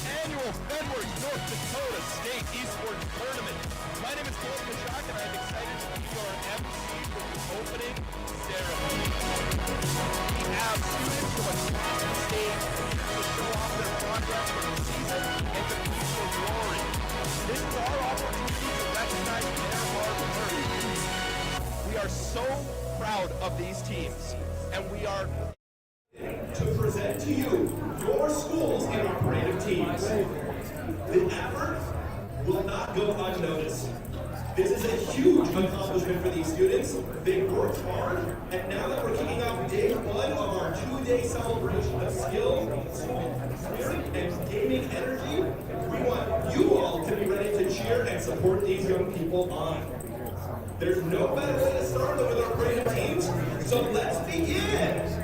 Annual Fenworks North Dakota State Esports Tournament. My name is Dakota, and I'm excited to be your MC for the opening ceremony. We have students from across the state to show off their progress for the season and compete for glory. This is our opportunity to recognize their hard work. We are so proud of these teams, and we are to present to you your schools and our creative teams. The effort will not go unnoticed. This is a huge accomplishment for these students. They worked hard, and now that we're kicking off day one of our two-day celebration of skill, spirit, and gaming energy, we want you all to be ready to cheer and support these young people on. There's no better way to start than with our creative teams, so let's begin!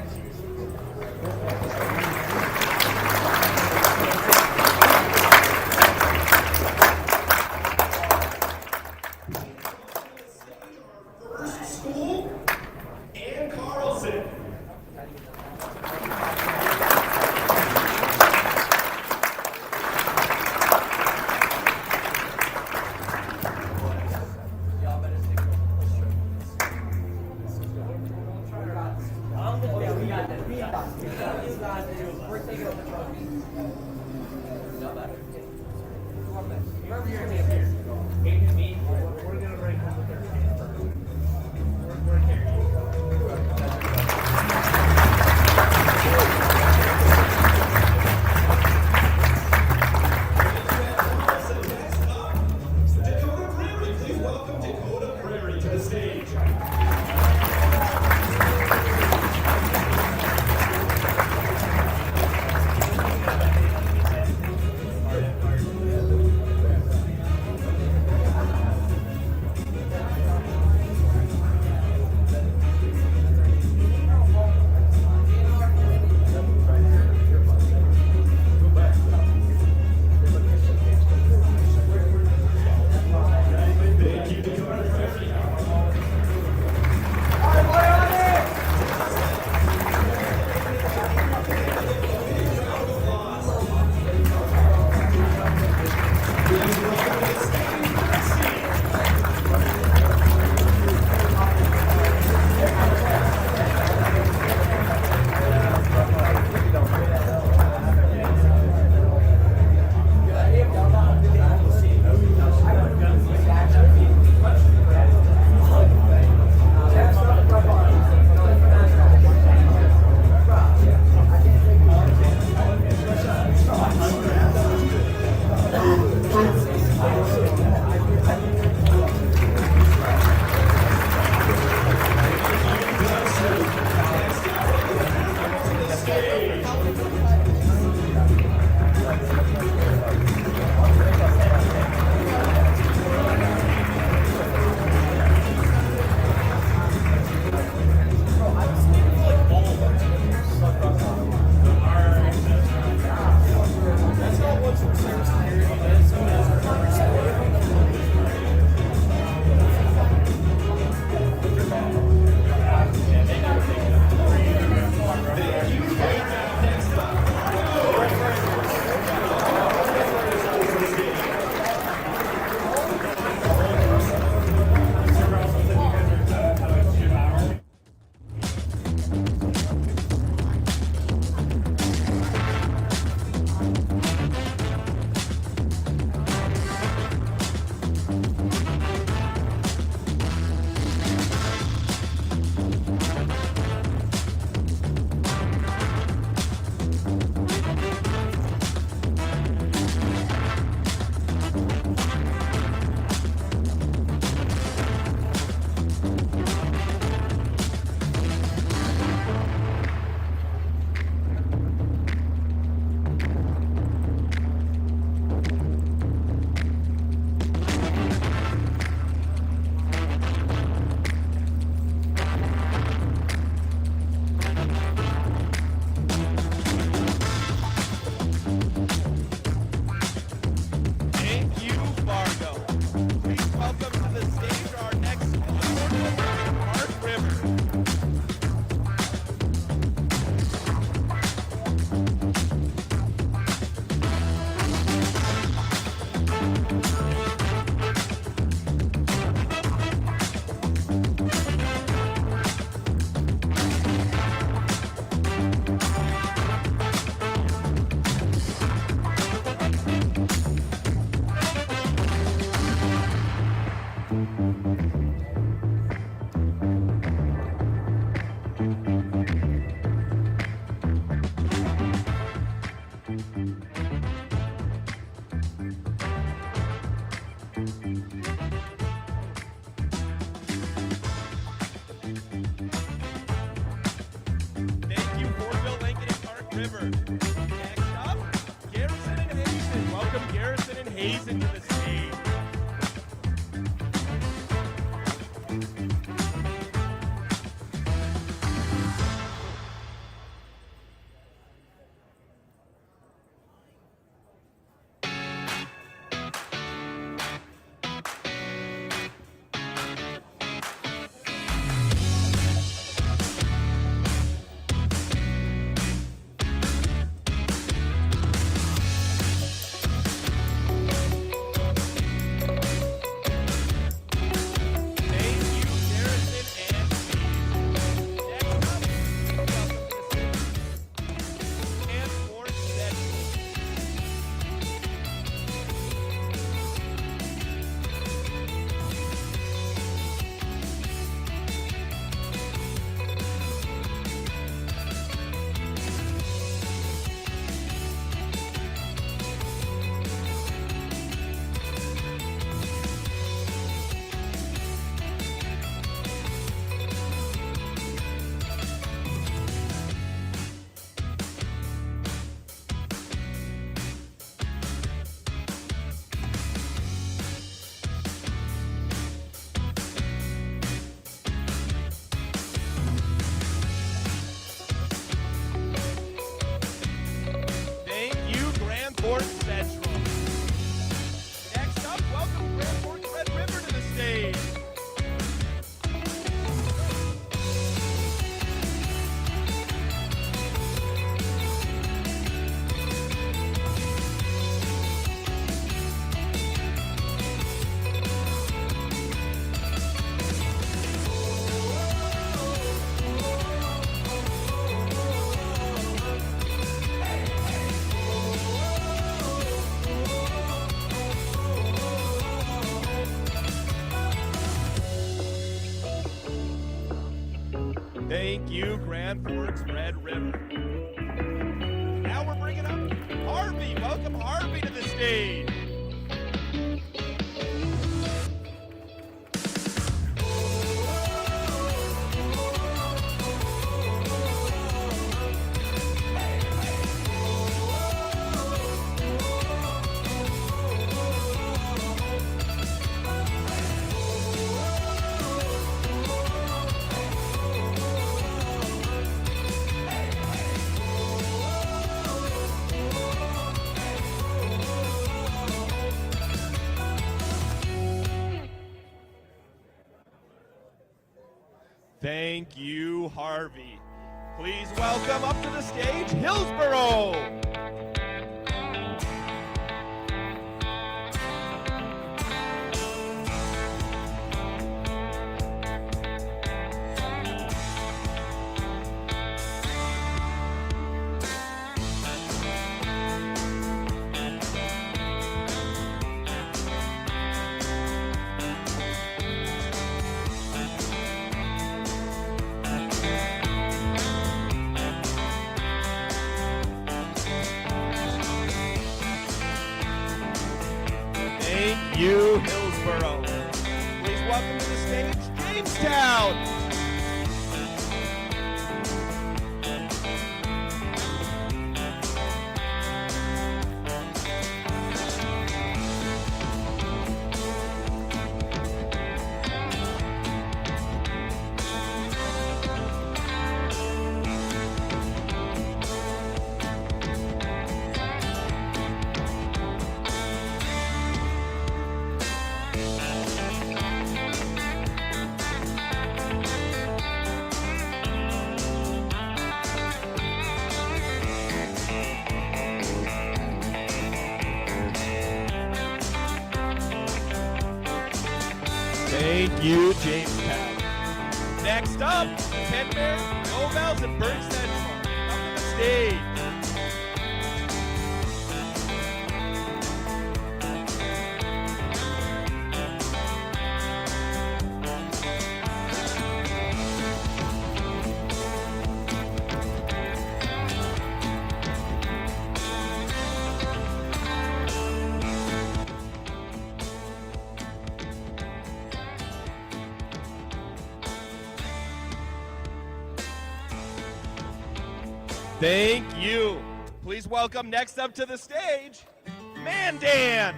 River. Next up, Garrison and Hazen. Welcome Garrison and Hazen to the stage. Central. Next up, welcome Grand Forks Red River to the stage. Thank you, Grand Forks Red River. Now we're bringing up Harvey. Welcome Harvey to the stage. Thank you, Harvey. Please welcome up to the stage, Hillsboro. Thank you, Hillsboro. Please welcome to the stage, Jamestown. Thank you, Jamestown. Next up, Kenmare, Nobels, and Burke Central. Up to the stage. Thank you. Please welcome next up to the stage, Mandan.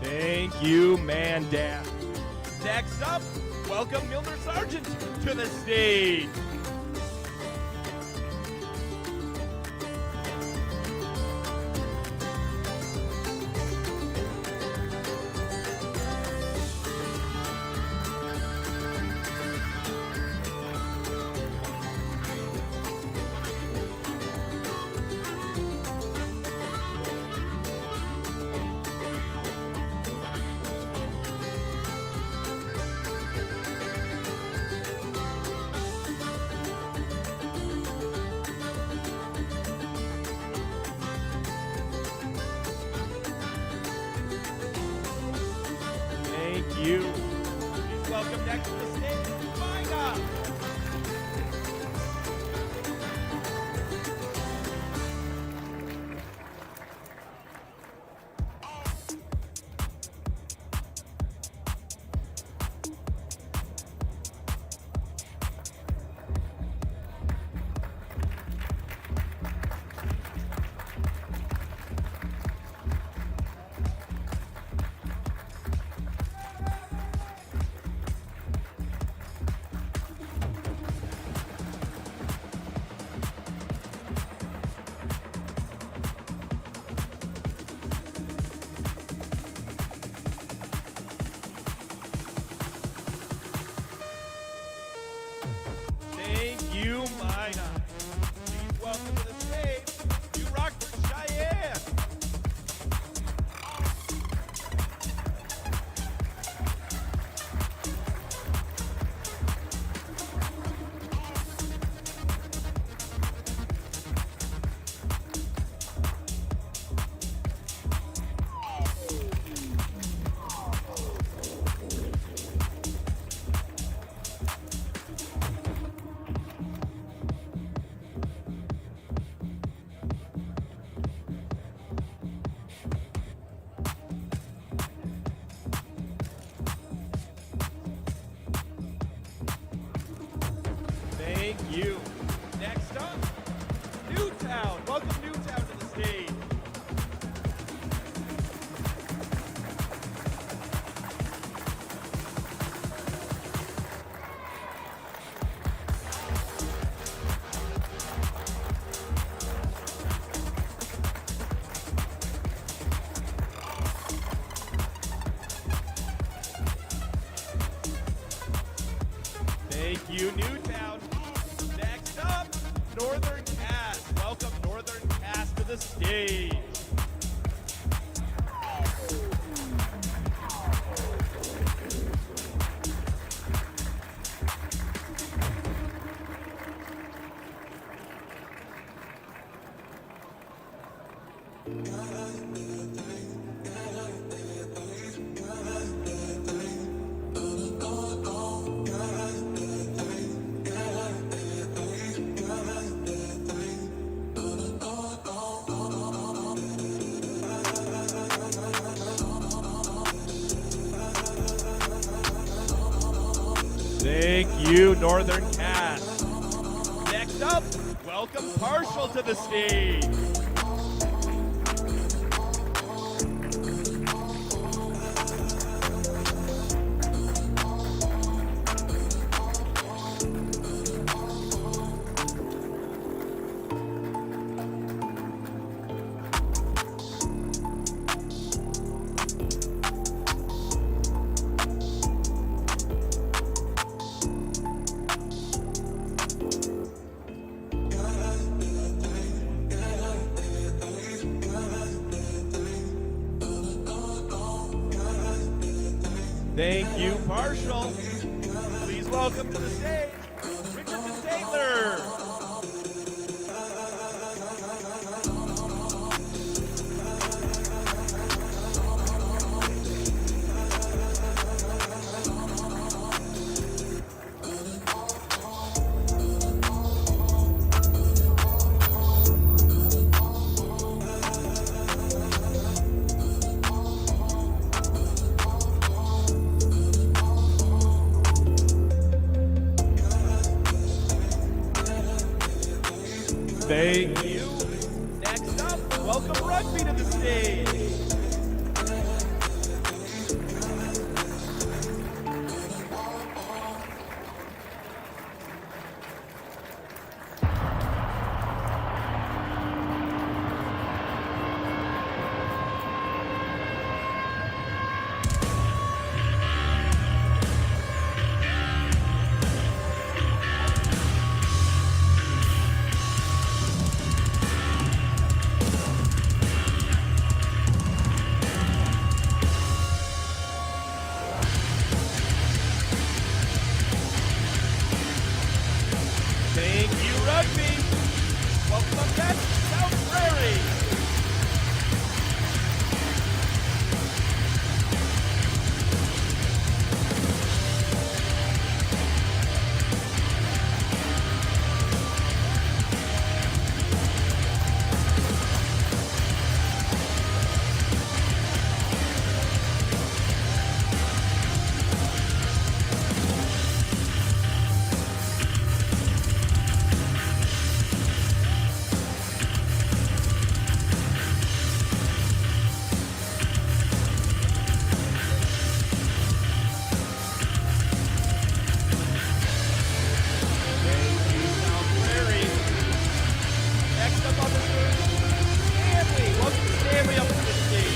Thank you, Mandan. Next up, welcome Milner Sargent to the stage. Thank you. Please welcome next to the stage, Micah. Thank you, Mina. Please welcome to the stage, New Rockford, Cheyenne. Thank you. Next up, Newtown. Welcome Newtown to the stage. Thank you, Newtown. Next up, Northern Cast. Welcome Northern Cast to the stage. Thank you, Northern Cast. Next up, welcome Partial to the stage. Thank you, Marshall. Please welcome to the stage, Richardson Taylor. Thank you. Next up, welcome Rugby to the stage. Thank you, Rugby. Welcome up next, South Prairie. Thank you, South Prairie. Next up on the stage, Stanley. Welcome Stanley up to the stage.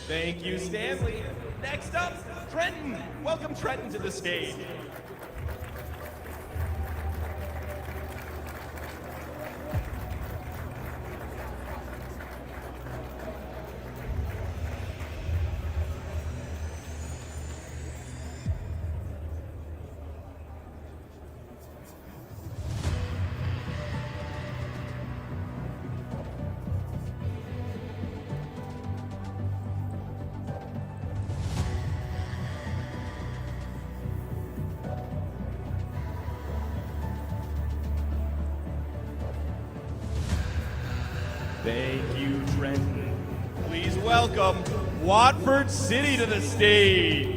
Thank you, Stanley. Next up, Trenton. Welcome Trenton to the stage. Thank you, Trenton. Please welcome Watford City to the stage.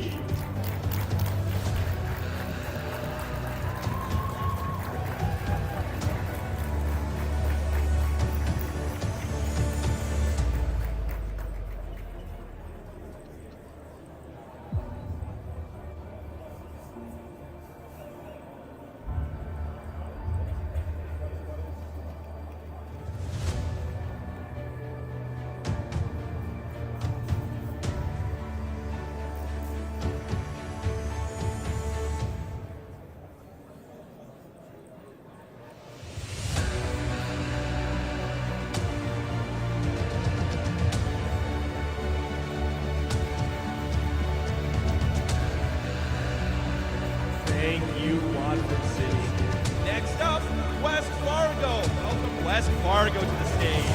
Thank you, Watford City. Next up, West Fargo. Welcome West Fargo to the stage.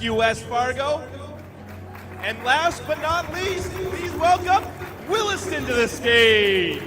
Thank you, West Fargo. And last but not least, please welcome Williston to the stage.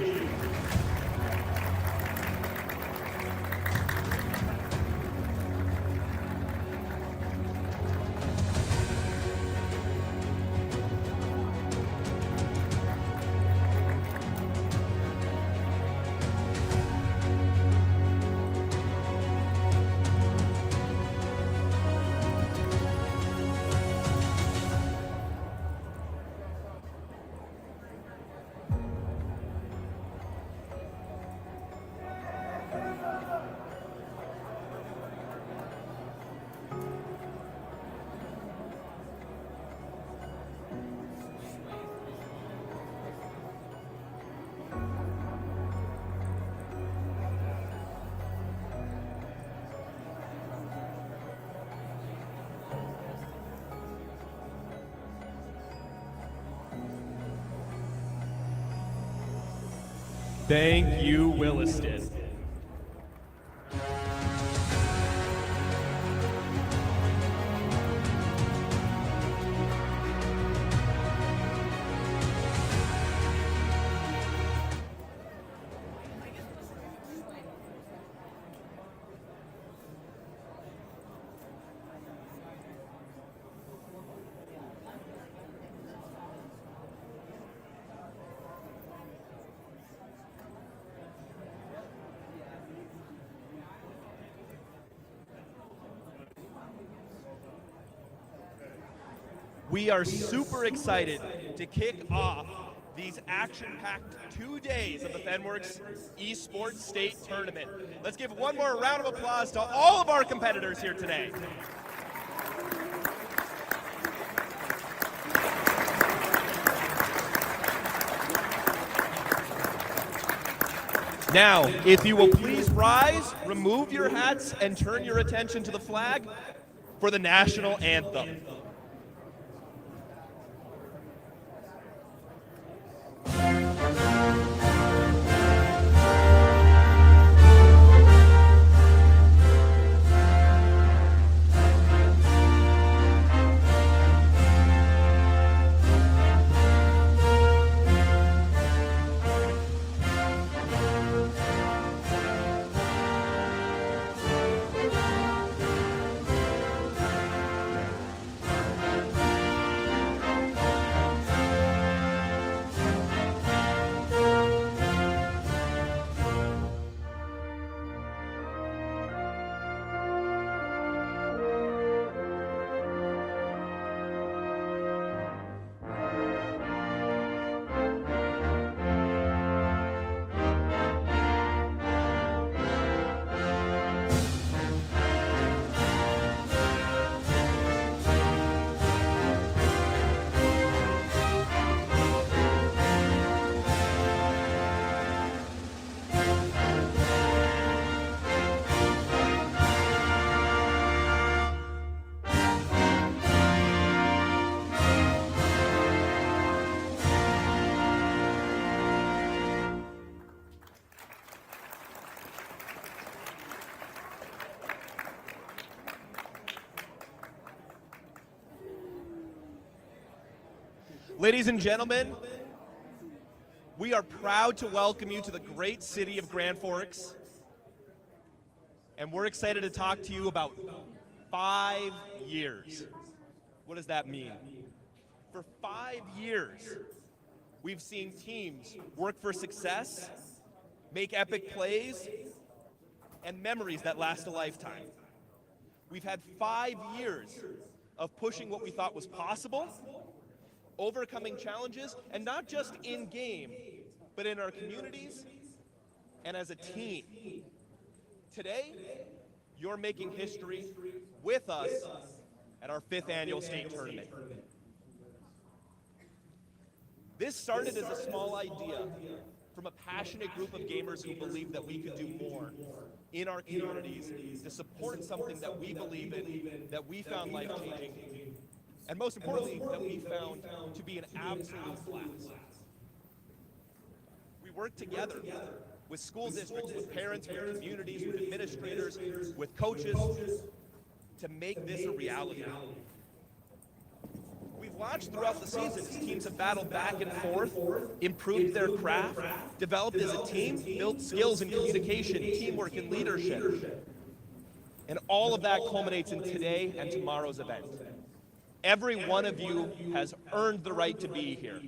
Thank you, Williston. We are super excited to kick off these action-packed 2 days of the Fenworks Esports State Tournament. Let's give one more round of applause to all of our competitors here today. Now, if you will please rise, remove your hats, and turn your attention to the flag for the national anthem. Ladies and gentlemen, we are proud to welcome you to the great city of Grand Forks, and we're excited to talk to you about 5 years. What does that mean? For 5 years, we've seen teams work for success, make epic plays, and memories that last a lifetime. We've had 5 years of pushing what we thought was possible, overcoming challenges, and not just in game, but in our communities and as a team. Today, you're making history with us at our 5th annual state tournament. This started as a small idea from a passionate group of gamers who believed that we could do more in our communities to support something that we believe in, that we found life-changing, and most importantly, that we found to be an absolute blast. We worked together with school districts, with parents, with communities, with administrators, with coaches to make this a reality. you've watched throughout the season, teams have battled back and forth, improved their craft, developed as a team, built skills in communication, teamwork, and leadership. And all of that culminates in today and tomorrow's event. Every one of you has earned the right to be here.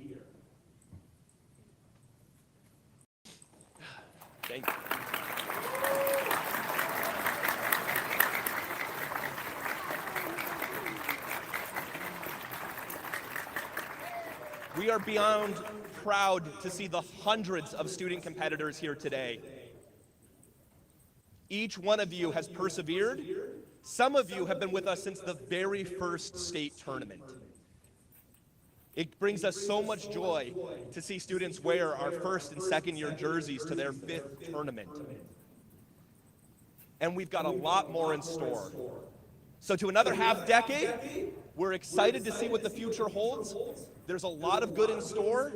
Thank you. We are beyond proud to see the hundreds of student competitors here today. Each one of you has persevered. Some of you have been with us since the very first state tournament. It brings us so much joy to see students wear our first and second year jerseys to their 5th tournament. And we've got a lot more in store. So to another half decade, we're excited to see what the future holds. There's a lot of good in store,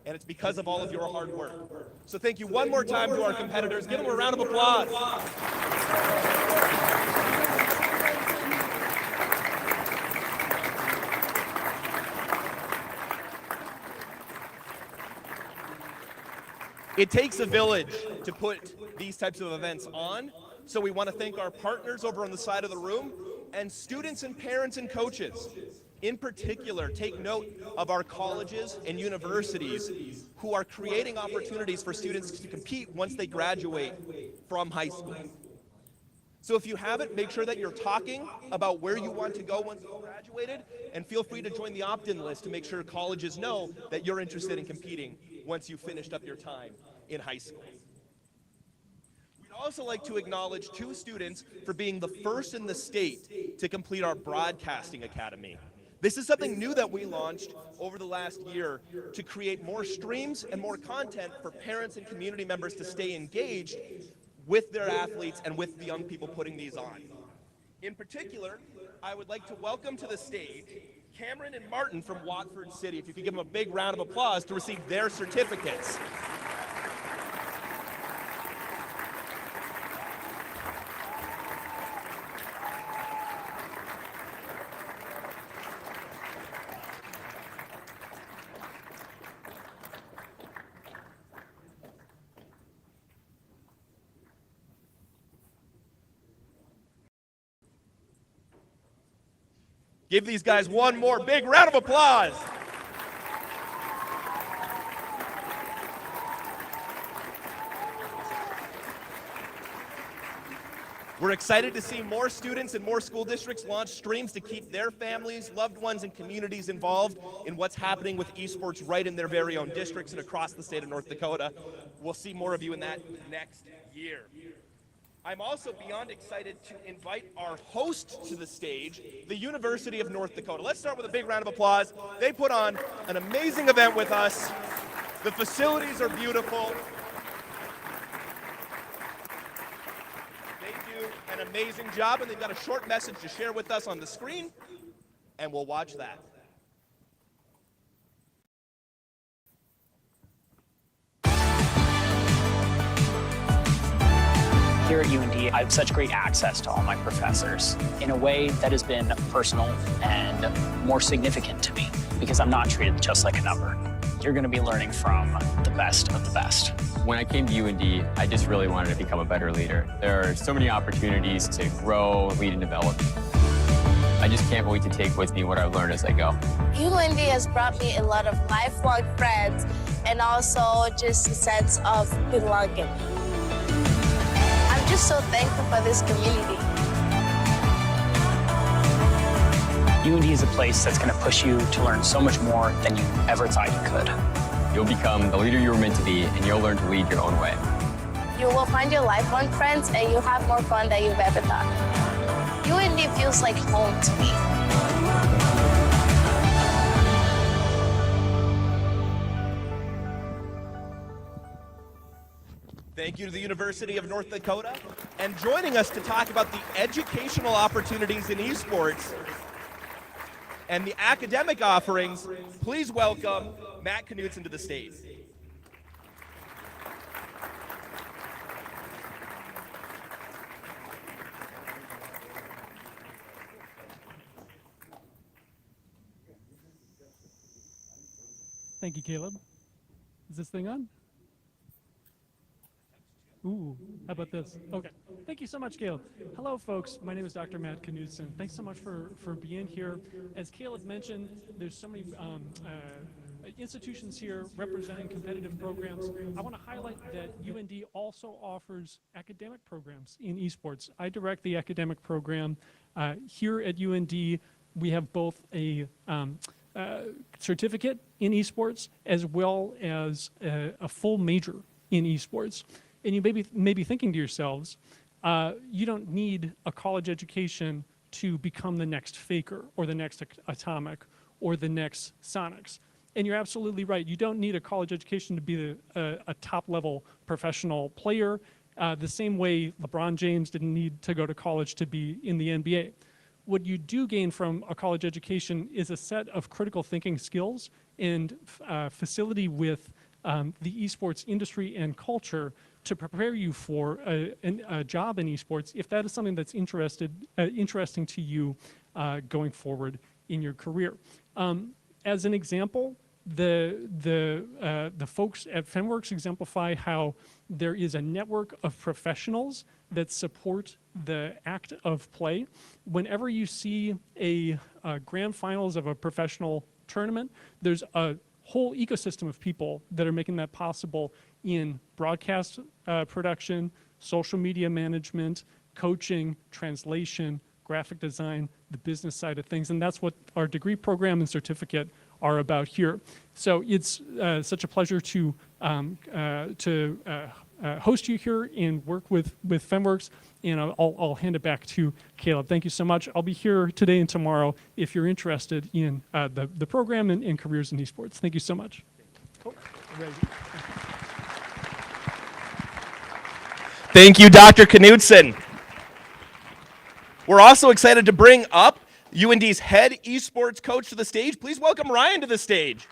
and it's because of all of your hard work. So thank you one more time to our competitors. Give them a round of applause. It takes a village to put these types of events on, so we want to thank our partners over on the side of the room, and students and parents and coaches. In particular, take note of our colleges and universities who are creating opportunities for students to compete once they graduate from high school. So if you haven't, make sure that you're talking about where you want to go once you've graduated, and feel free to join the opt-in list to make sure colleges know that you're interested in competing once you've finished up your time in high school. We'd also like to acknowledge 2 students for being the first in the state to complete our Broadcasting Academy. This is something new that we launched over the last year to create more streams and more content for parents and community members to stay engaged with their athletes and with the young people putting these on. In particular, I would like to welcome to the stage Cameron and Martin from Watford City. If you could give them a big round of applause to receive their certificates. Give these guys one more big round of applause. We're excited to see more students and more school districts launch streams to keep their families, loved ones, and communities involved in what's happening with esports right in their very own districts and across the state of North Dakota. We'll see more of you in that next year. I'm also beyond excited to invite our host to the stage, the University of North Dakota. Let's start with a big round of applause. They put on an amazing event with us. The facilities are beautiful. They do an amazing job, and they've got a short message to share with us on the screen, and we'll watch that. Here at UND, I have such great access to all my professors in a way that has been personal and more significant to me because I'm not treated just like a number. You're going to be learning from the best of the best. When I came to UND, I just really wanted to become a better leader. There are so many opportunities to grow, lead, and develop. I just can't wait to take with me what I've learned as I go. UND has brought me a lot of lifelong friends and also just a sense of belonging. I'm just so thankful for this community. UND is a place that's going to push you to learn so much more than you ever thought you could. You'll become the leader you were meant to be, and you'll learn to lead your own way. You will find your lifelong friends and you'll have more fun than you've ever thought. UND feels like home to me. Thank you to the University of North Dakota. And joining us to talk about the educational opportunities in esports and the academic offerings, please welcome Matt Knudsen to the stage. Thank you, Caleb. Is this thing on? Ooh, how about this? Okay. Thank you so much, Caleb. Hello, folks. My name is Dr. Matt Knudsen. Thanks so much for being here. As Caleb mentioned, there's so many institutions here representing competitive programs. I want to highlight that UND also offers academic programs in esports. I direct the academic program. Here at UND, we have both a certificate in esports as well as a full major in esports. And you may be thinking to yourselves, you don't need a college education to become the next Faker or the next Atomic or the next Sonics. And you're absolutely right. You don't need a college education to be a top-level professional player, the same way LeBron James didn't need to go to college to be in the NBA. What you do gain from a college education is a set of critical thinking skills and facility with the esports industry and culture to prepare you for a job in esports if that is something that's interesting to you going forward in your career. As an example, the folks at Fenworks exemplify how there is a network of professionals that support the act of play. Whenever you see a grand finals of a professional tournament, there's a whole ecosystem of people that are making that possible in broadcast production, social media management, coaching, translation, graphic design, the business side of things, and that's what our degree program and certificate are about here. So it's such a pleasure to host you here and work with Fenworks, and I'll hand it back to Caleb. Thank you so much. I'll be here today and tomorrow if you're interested in the program and careers in esports. Thank you so much. Oh, Thank you, Dr. Knudsen. We're also excited to bring up UND's head esports coach to the stage. Please welcome Ryan to the stage.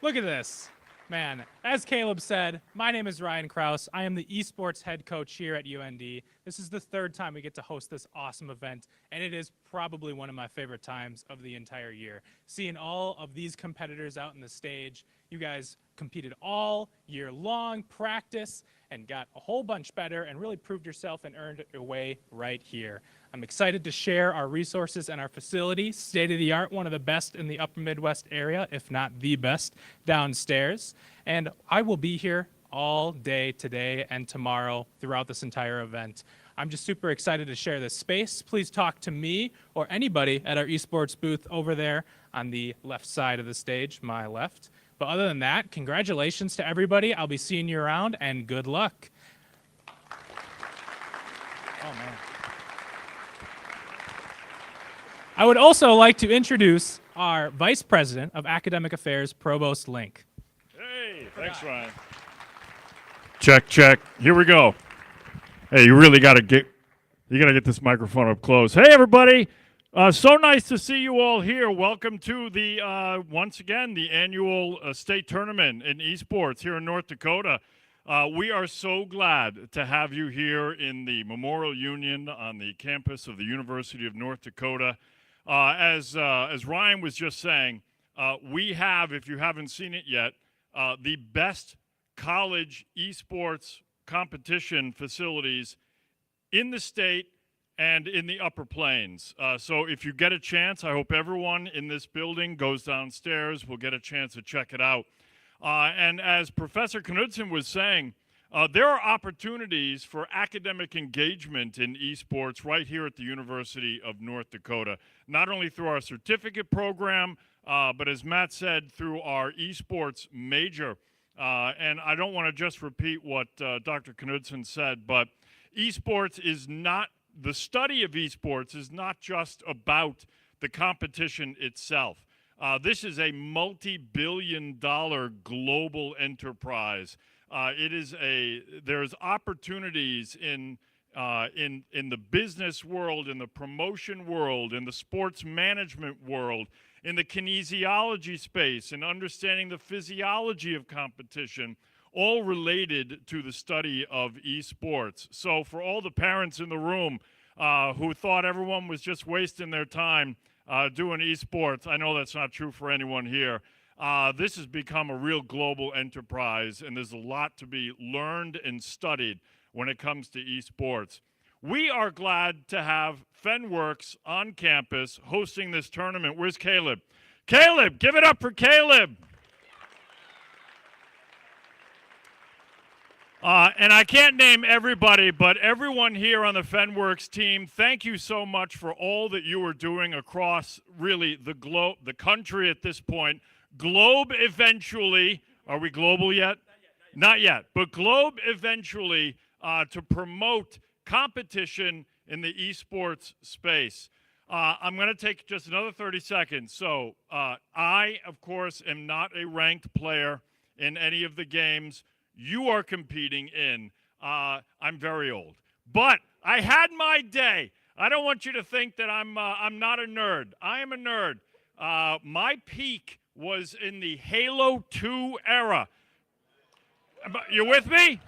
Look at this. Man, as Caleb said, my name is Ryan Kraus. I am the esports head coach here at UND. This is the third time we get to host this awesome event, and it is probably one of my favorite times of the entire year. Seeing all of these competitors out on the stage, you guys competed all year long, practice, and got a whole bunch better and really proved yourself and earned your way right here. I'm excited to share our resources and our facility, state-of-the-art, one of the best in the upper Midwest area, if not the best, downstairs. And I will be here all day today and tomorrow throughout this entire event. I'm just super excited to share this space. Please talk to me or anybody at our esports booth over there on the left side of the stage, my left. But other than that, congratulations to everybody. I'll be seeing you around, and good luck. Oh, man. I would also like to introduce our Vice President of Academic Affairs, Provost Link. Hey, thanks, Ryan. Check, check. Here we go. Hey, you really got to get this microphone up close. Hey, everybody. So nice to see you all here. Welcome to the, once again, the annual state tournament in esports here in North Dakota. We are so glad to have you here in the Memorial Union on the campus of the University of North Dakota. As Ryan was just saying, we have, if you haven't seen it yet, the best college esports competition facilities in the state and in the Upper Plains. So if you get a chance, I hope everyone in this building goes downstairs. We'll get a chance to check it out. And as Professor Knudsen was saying, there are opportunities for academic engagement in esports right here at the University of North Dakota, not only through our certificate program, but as Matt said, through our esports major. And I don't want to just repeat what Dr. Knudsen said, but esports is not, the study of esports is not just about the competition itself. This is a multi-billion-dollar global enterprise. There's opportunities in the business world, in the promotion world, in the sports management world, in the kinesiology space, and understanding the physiology of competition, all related to the study of esports. So for all the parents in the room who thought everyone was just wasting their time, doing esports. I know that's not true for anyone here. This has become a real global enterprise, and there's a lot to be learned and studied when it comes to esports. We are glad to have Fenworks on campus hosting this tournament. Where's Caleb? Caleb, give it up for Caleb. And I can't name everybody, but everyone here on the Fenworks team, thank you so much for all that you are doing across really the country at this point. Globe eventually. Are we global yet? Not yet. But globe eventually to promote competition in the esports space. I'm going to take just another 30 seconds. So I, of course, am not a ranked player in any of the games you are competing in. I'm very old. But I had my day. I don't want you to think that I'm not a nerd. I am a nerd. My peak was in the Halo 2 era. You with me?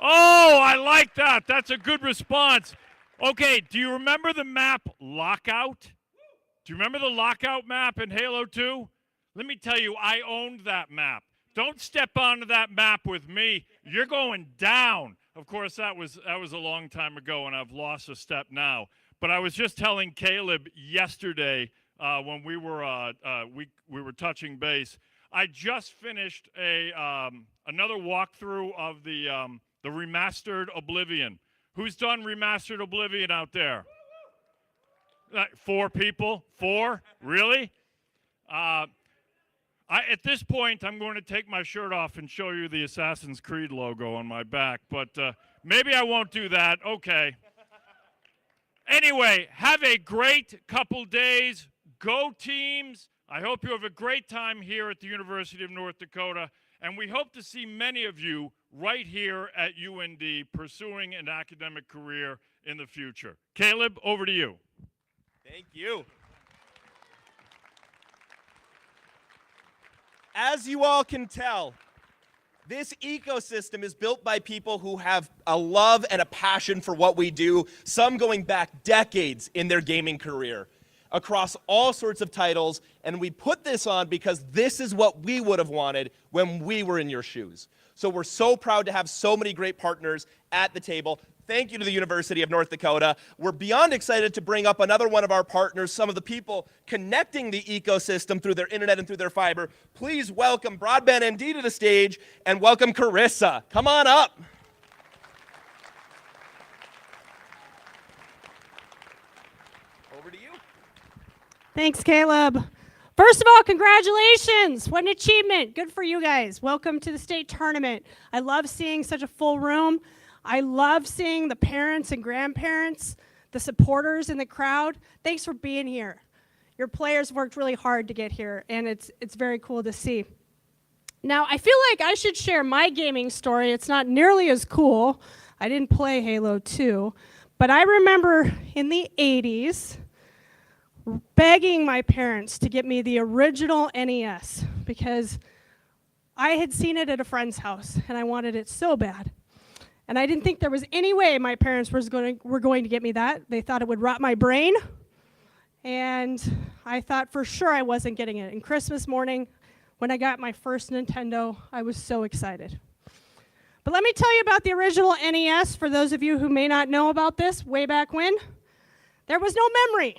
Oh, I like that. That's a good response. Okay, do you remember the map Lockout? Do you remember the Lockout map in Halo 2? Let me tell you, I owned that map. Don't step onto that map with me. You're going down. Of course, that was a long time ago, and I've lost a step now. But I was just telling Caleb yesterday when we were touching base. I just finished another walkthrough of the remastered Oblivion. Who's done remastered Oblivion out there? 4 people? 4? Really? At this point, I'm going to take my shirt off and show you the Assassin's Creed logo on my back, but maybe I won't do that. Okay. Anyway, have a great couple days. Go teams. I hope you have a great time here at the University of North Dakota, and we hope to see many of you right here at UND pursuing an academic career in the future. Caleb, over to you. Thank you. As you all can tell, this ecosystem is built by people who have a love and a passion for what we do, some going back decades in their gaming career across all sorts of titles, and we put this on because this is what we would have wanted when we were in your shoes. So we're so proud to have so many great partners at the table. Thank you to the University of North Dakota. We're beyond excited to bring up another one of our partners, some of the people connecting the ecosystem through their internet and through their fiber. Please welcome Broadband MD to the stage and welcome Carissa. Come on up. Over to you. Thanks, Caleb. First of all, congratulations. What an achievement. Good for you guys. Welcome to the state tournament. I love seeing such a full room. I love seeing the parents and grandparents, the supporters in the crowd. Thanks for being here. Your players worked really hard to get here, and it's very cool to see. Now, I feel like I should share my gaming story. It's not nearly as cool. I didn't play Halo 2, but I remember in the 80s begging my parents to get me the original NES because I had seen it at a friend's house, and I wanted it so bad. And I didn't think there was any way my parents were going to get me that. They thought it would rot my brain. And I thought for sure I wasn't getting it. And Christmas morning, when I got my first Nintendo, I was so excited. But let me tell you about the original NES, for those of you who may not know about this, way back when. There was no memory.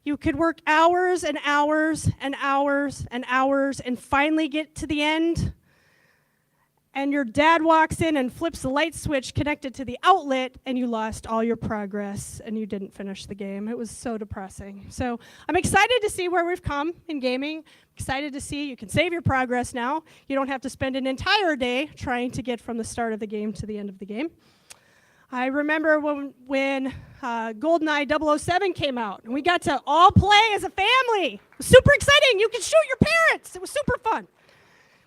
You could work hours and hours and hours and hours and finally get to the end, and your dad walks in and flips the light switch connected to the outlet, and you lost all your progress, and you didn't finish the game. It was so depressing. So I'm excited to see where we've come in gaming. Excited to see you can save your progress now. You don't have to spend an entire day trying to get from the start of the game to the end of the game. I remember when GoldenEye 007 came out, and we got to all play as a family. It was super exciting. You could shoot your parents. It was super fun.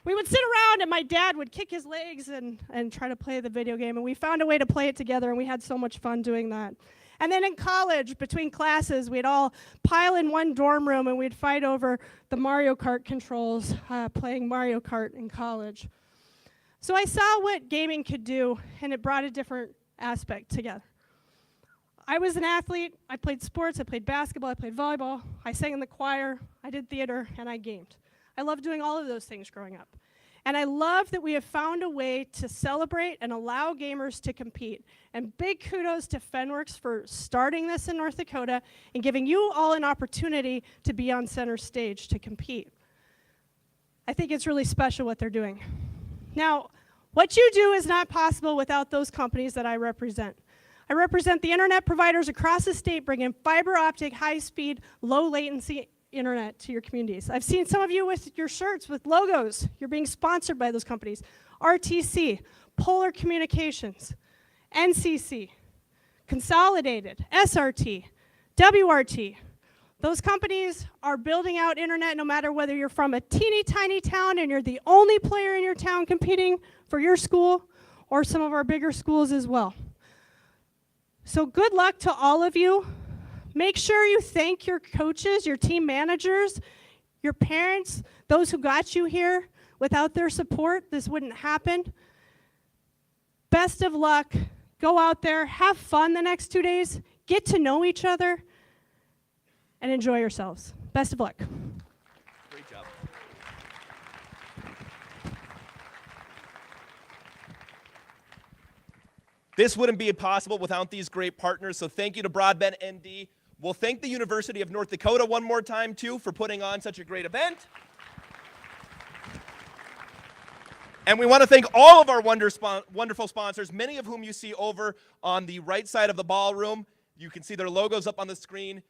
We would sit around, and my dad would kick his legs and try to play the video game, and we found a way to play it together, and we had so much fun doing that. And then in college, between classes, we'd all pile in one dorm room, and we'd fight over the Mario Kart controls, playing Mario Kart in college. So I saw what gaming could do, and it brought a different aspect together. I was an athlete. I played sports. I played basketball. I played volleyball. I sang in the choir. I did theater, and I gamed. I loved doing all of those things growing up. And I love that we have found a way to celebrate and allow gamers to compete. And big kudos to Fenworks for starting this in North Dakota and giving you all an opportunity to be on center stage to compete. I think it's really special what they're doing. Now, what you do is not possible without those companies that I represent. I represent the internet providers across the state bringing fiber optic, high-speed, low-latency internet to your communities. I've seen some of you with your shirts with logos. You're being sponsored by those companies. RTC, Polar Communications, NCC, Consolidated, SRT, WRT. Those companies are building out internet no matter whether you're from a teeny tiny town and you're the only player in your town competing for your school or some of our bigger schools as well. So good luck to all of you. Make sure you thank your coaches, your team managers, your parents, those who got you here. Without their support, this wouldn't happen. Best of luck. Go out there, have fun the next 2 days, get to know each other, and enjoy yourselves. Best of luck. Great job. This wouldn't be possible without these great partners, so thank you to Broadbent ND. We'll thank the University of North Dakota one more time, too, for putting on such a great event. And we want to thank all of our wonderful sponsors, many of whom you see over on the right side of the ballroom. You can see their logos up on the screen.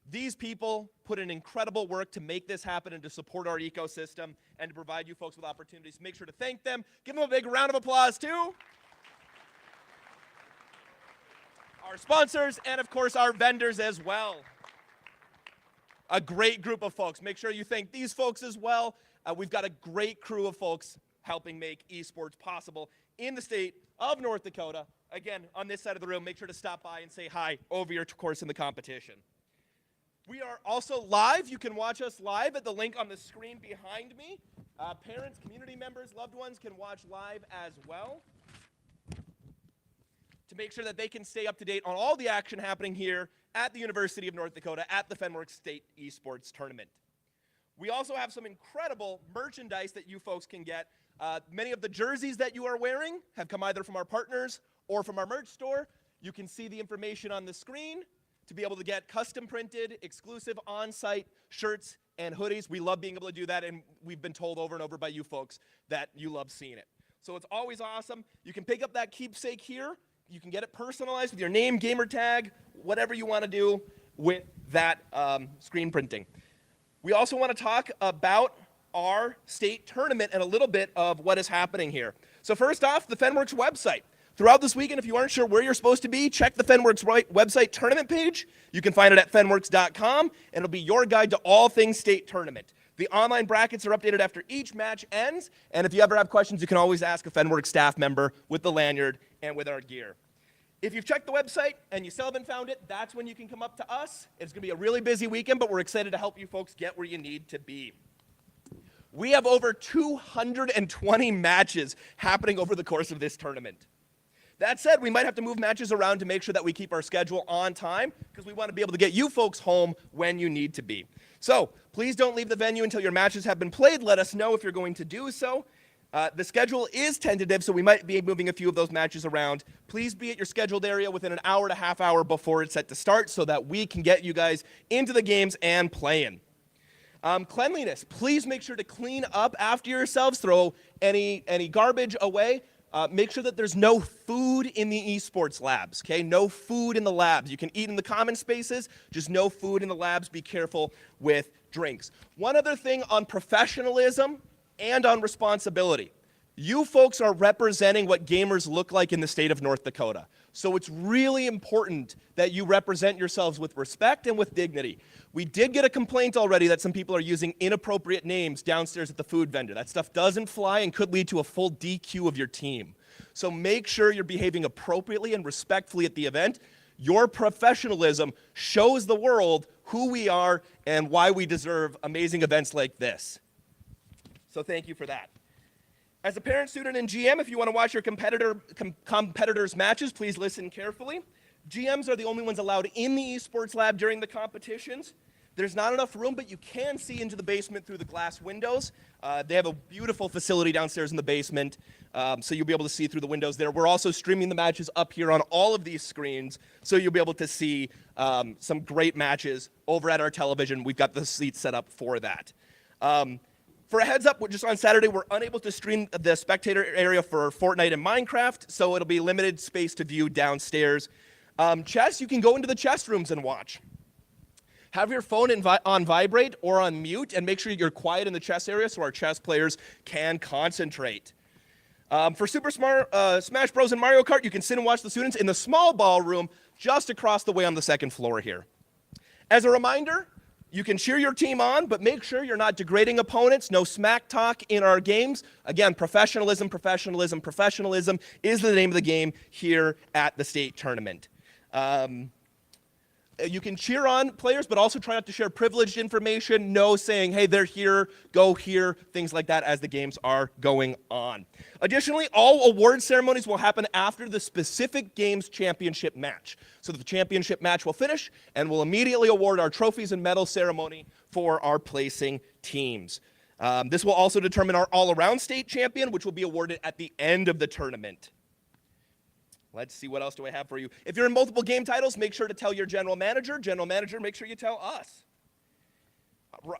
These people put in incredible work to make this happen and to support our ecosystem and to provide you folks with opportunities. Make sure to thank them. Give them a big round of applause, too. Our sponsors, and of course our vendors as well. A great group of folks. Make sure you thank these folks as well. We've got a great crew of folks helping make esports possible in the state of North Dakota. Again, on this side of the room, make sure to stop by and say hi over your course in the competition. We are also live. You can watch us live at the link on the screen behind me. Parents, community members, loved ones can watch live as well, to make sure that they can stay up to date on all the action happening here at the University of North Dakota at the Fenworks State Esports Tournament. We also have some incredible merchandise that you folks can get. Many of the jerseys that you are wearing have come either from our partners or from our merch store. You can see the information on the screen to be able to get custom printed, exclusive on-site shirts and hoodies. We love being able to do that, and we've been told over and over by you folks that you love seeing it. So it's always awesome. You can pick up that keepsake here. You can get it personalized with your name, gamer tag, whatever you want to do with that screen printing. We also want to talk about our state tournament and a little bit of what is happening here. So first off, the Fenworks website. Throughout this weekend, if you aren't sure where you're supposed to be, check the Fenworks website tournament page. You can find it at fenworks.com, and it'll be your guide to all things state tournament. The online brackets are updated after each match ends, and if you ever have questions, you can always ask a Fenworks staff member with the lanyard and with our gear. If you've checked the website and you still haven't found it, that's when you can come up to us. It's going to be a really busy weekend, but we're excited to help you folks get where you need to be. We have over 220 matches happening over the course of this tournament. That said, we might have to move matches around to make sure that we keep our schedule on time because we want to be able to get you folks home when you need to be. So please don't leave the venue until your matches have been played. Let us know if you're going to do so. The schedule is tentative, so we might be moving a few of those matches around. Please be at your scheduled area within an hour to half hour before it's set to start so that we can get you guys into the games and playing. Cleanliness. Please make sure to clean up after yourselves. Throw any garbage away. Make sure that there's no food in the esports labs, okay? No food in the labs. You can eat in the common spaces, just no food in the labs. Be careful with drinks. One other thing on professionalism and on responsibility. You folks are representing what gamers look like in the state of North Dakota. So it's really important that you represent yourselves with respect and with dignity. We did get a complaint already that some people are using inappropriate names downstairs at the food vendor. That stuff doesn't fly and could lead to a full DQ of your team. So make sure you're behaving appropriately and respectfully at the event. Your professionalism shows the world who we are and why we deserve amazing events like this. So thank you for that. As a parent, student, and GM, if you want to watch your competitors' matches, please listen carefully. GMs are the only ones allowed in the esports lab during the competitions. There's not enough room, but you can see into the basement through the glass windows. They have a beautiful facility downstairs in the basement, so you'll be able to see through the windows there. We're also streaming the matches up here on all of these screens, so you'll be able to see some great matches over at our television. We've got the seats set up for that. For a heads up, just on Saturday, we're unable to stream the spectator area for Fortnite and Minecraft, so it'll be limited space to view downstairs. Chess, you can go into the chess rooms and watch. Have your phone on vibrate or on mute, and make sure you're quiet in the chess area so our chess players can concentrate. For Super Smash Bros. And Mario Kart, you can sit and watch the students in the small ballroom just across the way on the second floor here. As a reminder, you can cheer your team on, but make sure you're not degrading opponents. No smack talk in our games. Again, professionalism, professionalism, professionalism is the name of the game here at the state tournament. You can cheer on players, but also try not to share privileged information. No saying, hey, they're here, go here, things like that as the games are going on. Additionally, all award ceremonies will happen after the specific game's championship match. So the championship match will finish, and we'll immediately award our trophies and medal ceremony for our placing teams. This will also determine our all-around state champion, which will be awarded at the end of the tournament. Let's see, what else do I have for you? If you're in multiple game titles, make sure to tell your general manager. General manager, make sure you tell us.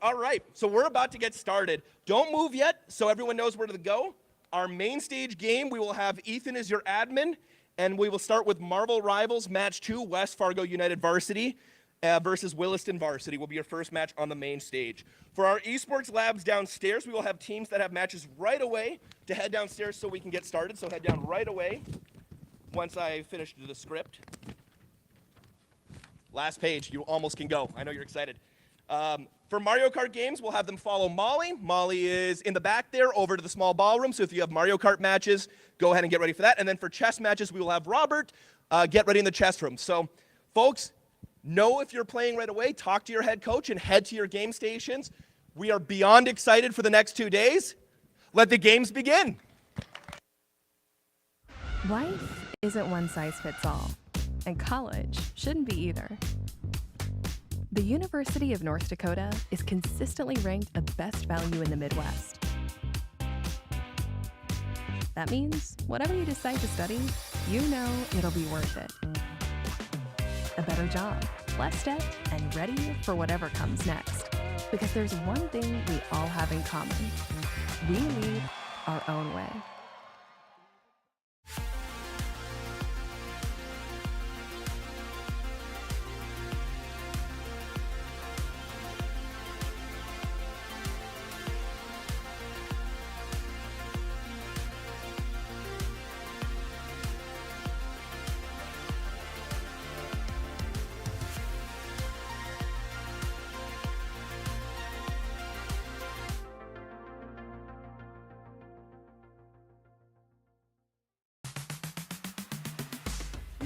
All right, so we're about to get started. Don't move yet, so everyone knows where to go. Our main stage game, we will have Ethan as your admin, and we will start with Marvel Rivals Match 2, West Fargo United Varsity versus Williston Varsity will be your first match on the main stage. For our esports labs downstairs, we will have teams that have matches right away to head downstairs so we can get started, so head down right away. Once I finish the script. Last page, you almost can go. I know you're excited. For Mario Kart games, we'll have them follow Molly. Molly is in the back there over to the small ballroom, so if you have Mario Kart matches, go ahead and get ready for that. And then for chess matches, we will have Robert get ready in the chess room. So, folks, know if you're playing right away, talk to your head coach, and head to your game stations. We are beyond excited for the next 2 days. Let the games begin. Life isn't one size fits all, and college shouldn't be either. The University of North Dakota is consistently ranked a best value in the Midwest. That means whatever you decide to study, you know it'll be worth it. A better job, less debt, and ready for whatever comes next. Because there's one thing we all have in common. We lead our own way.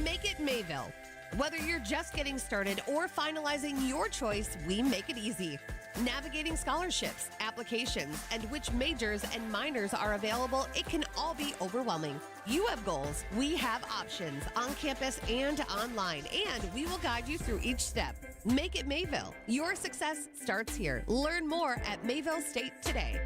Make it Mayville. Whether you're just getting started or finalizing your choice, we make it easy. Navigating scholarships, applications, and which majors and minors are available, it can all be overwhelming. You have goals, we have options on campus and online, and we will guide you through each step. Make it Mayville. Your success starts here. Learn more at Mayville State today.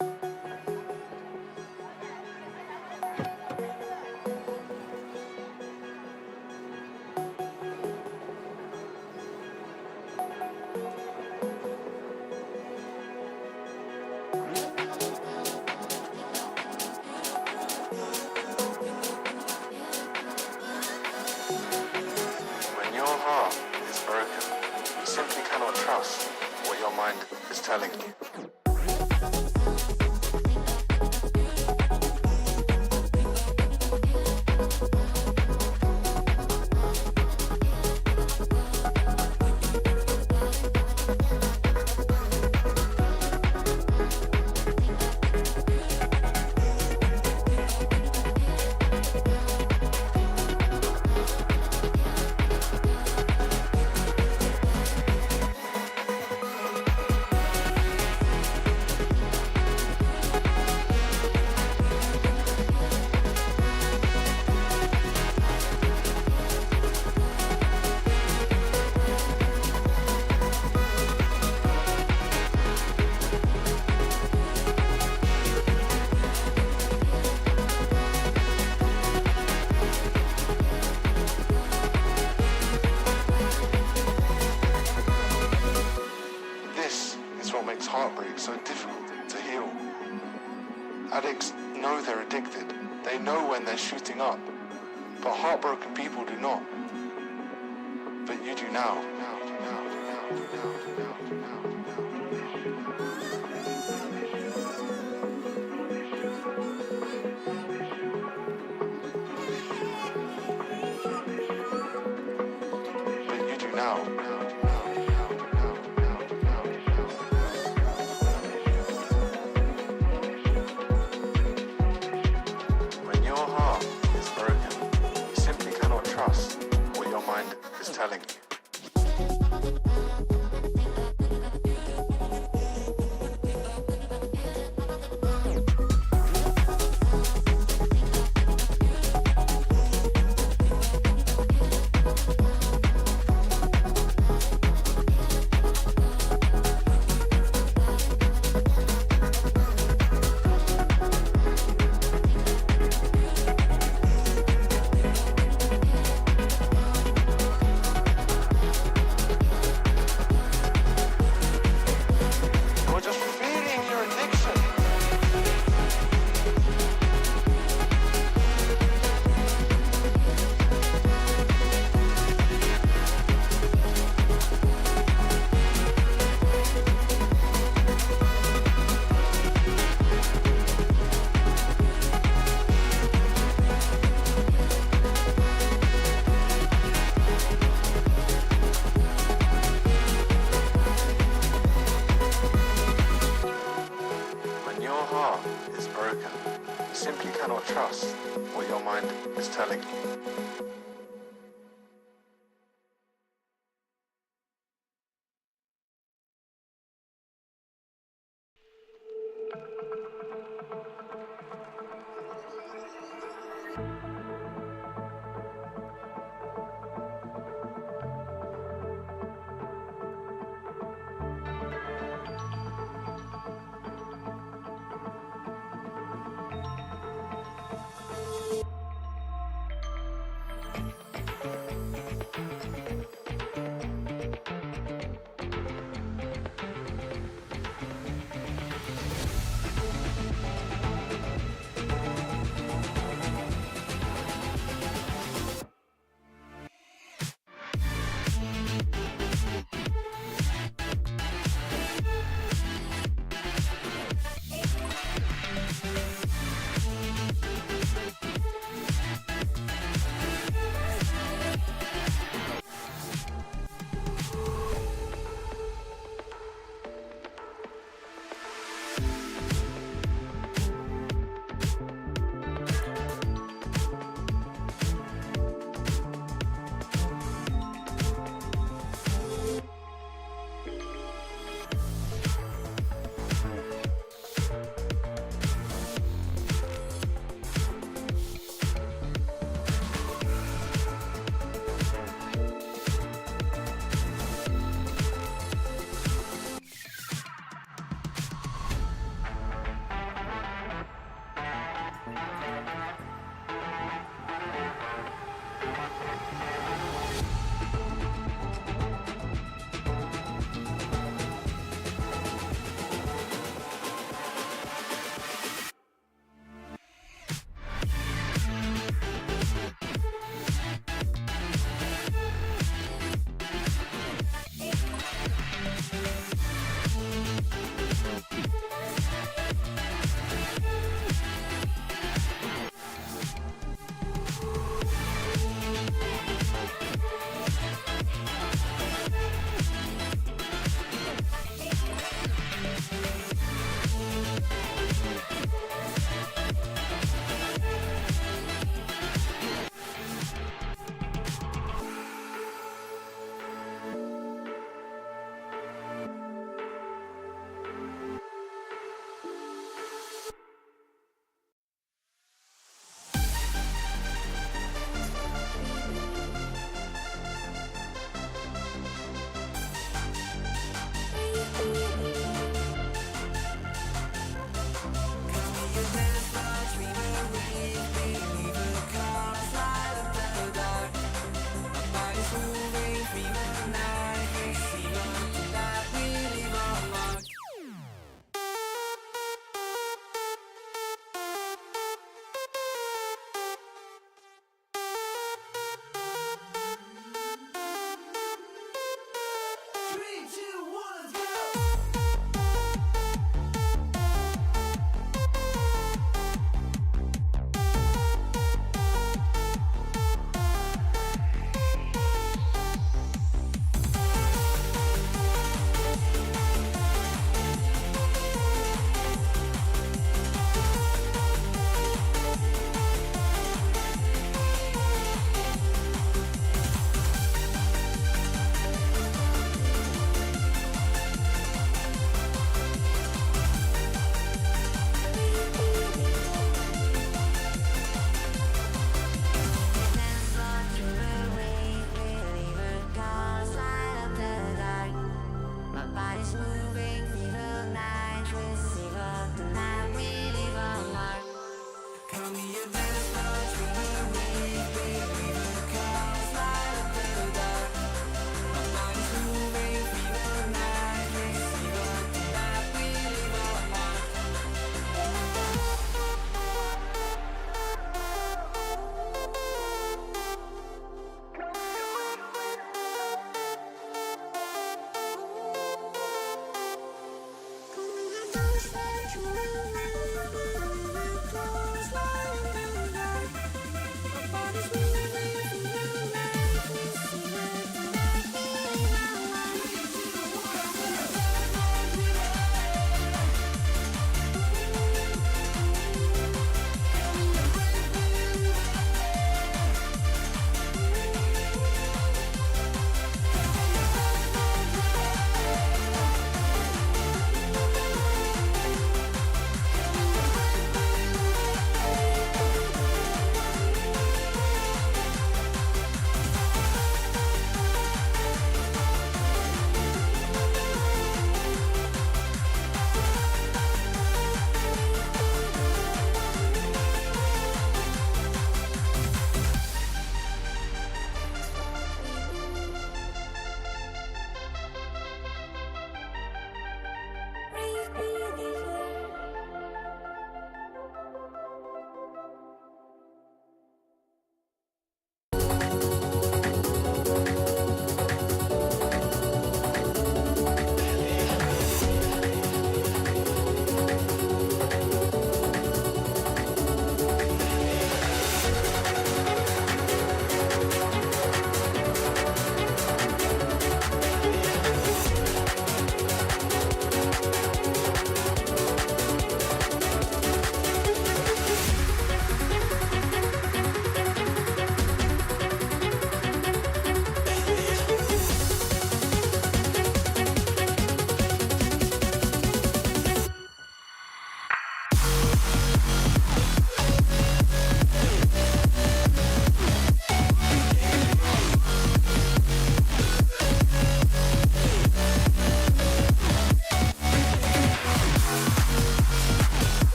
When your heart is broken, you simply cannot trust what your mind is telling you. This is what makes heartbreak so difficult to heal. Addicts know they're addicted. They know when they're shooting up. But heartbroken people do not. But you do now. But you do now. When your heart is broken, you simply cannot trust what your mind is telling you. You're just feeling your addiction. When your heart is broken, you simply cannot trust what your mind is telling you.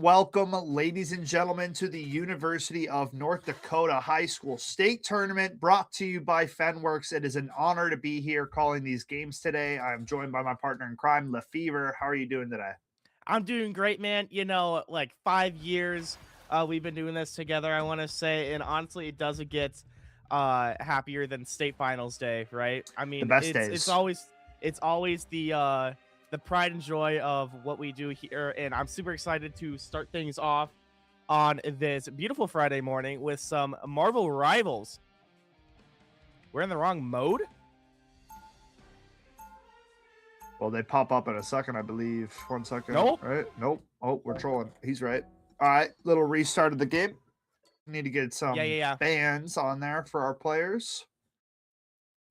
Welcome, ladies and gentlemen, to the University of North Dakota High School State Tournament brought to you by Fenworks. It is an honor to be here calling these games today. I'm joined by my partner in crime, Lefevre. How are you doing today? I'm doing great, man. You know, like 5 years we've been doing this together, I want to say, and honestly, it doesn't get happier than state finals day, right? I mean, The best days. It's always the pride and joy of what we do here, and I'm super excited to start things off on this beautiful Friday morning with some Marvel Rivals. We're in the wrong mode? Well, they pop up in a second, I believe. 1 second. Nope. Right? Nope. Oh, we're trolling. He's right. All right, little restart of the game. We need to get some bans on there for our players.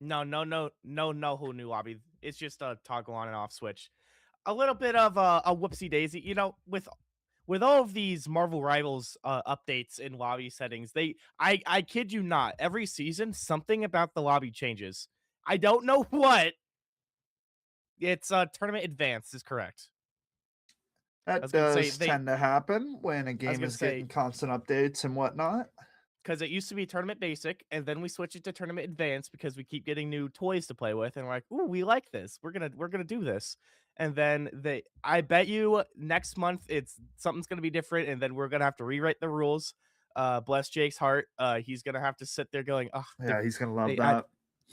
No whole new lobby. It's just a toggle on and off switch. A little bit of a whoopsie daisy, you know, with all of these Marvel Rivals updates in lobby settings. I kid you not, every season something about the lobby changes. I don't know what. It's tournament advanced is correct. That does tend to happen when a game is getting constant updates and whatnot. Because it used to be tournament basic, and then we switched it to tournament advanced because we keep getting new toys to play with, and we're like, ooh, we like this. We're gonna do this. And then I bet you next month something's gonna be different, and then we're gonna have to rewrite the rules. Bless Jake's heart. He's gonna have to sit there going, oh yeah, he's gonna love that.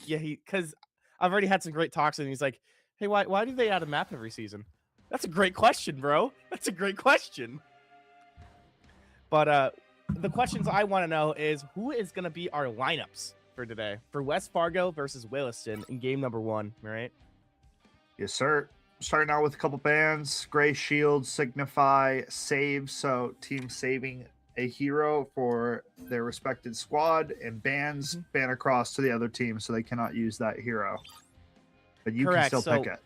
Because I've already had some great talks, and he's like, hey, why do they add a map every season? That's a great question, bro. That's a great question. But the questions I want to know is who is going to be our lineups for today for West Fargo versus Williston in game number 1, right? Yes, sir. Starting out with a couple bans. Gray Shield, Signify, Save. So team saving a hero for their respected squad, and bans ban across to the other team so they cannot use that hero. But you can still pick it.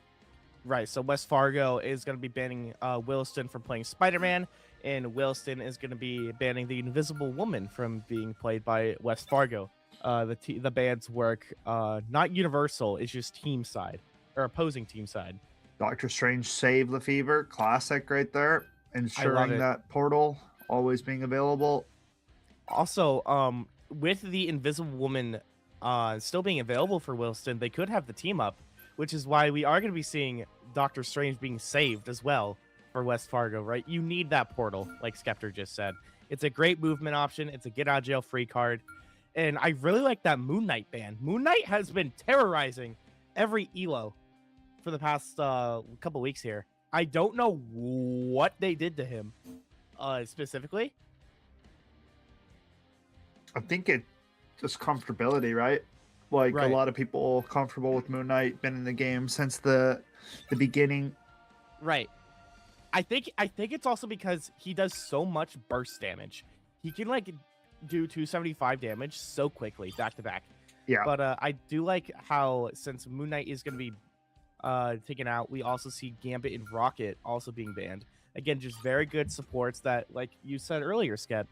Right. So West Fargo is going to be banning Williston from playing Spider-Man, and Williston is going to be banning the Invisible Woman from being played by West Fargo. The bans work not universal, it's just team side or opposing team side. Doctor Strange save Lefevre, classic right there, ensuring that portal always being available. Also, with the Invisible Woman still being available for Williston, they could have the team up, which is why we are going to be seeing Doctor Strange being saved as well for West Fargo, right? You need that portal, like Skeptor just said. It's a great movement option. It's a get-out-of-jail-free card. And I really like that Moon Knight ban. Moon Knight has been terrorizing every ELO for the past couple weeks here. I don't know what they did to him specifically. I think it's just comfortability, right? Like a lot of people comfortable with Moon Knight, been in the game since the beginning. Right. I think it's also because he does so much burst damage. he can like do 275 damage so quickly back to back. Yeah. But I do like how since Moon Knight is going to be taken out, we also see Gambit and Rocket also being banned. Again, just very good supports that, like you said earlier, Sked,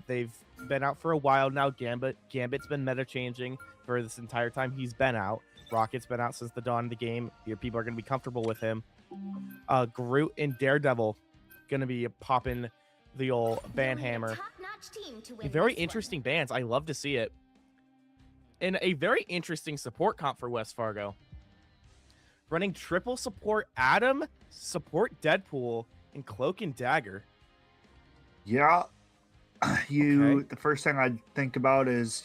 they've been out for a while now. Gambit's been meta changing for this entire time he's been out. Rocket's been out since the dawn of the game. Your people are going to be comfortable with him. Groot and Daredevil going to be popping the old ban hammer. Very interesting bans. I love to see it. And a very interesting support comp for West Fargo. Running triple support Adam, support Deadpool, and Cloak and Dagger. Yeah. The first thing I'd think about is,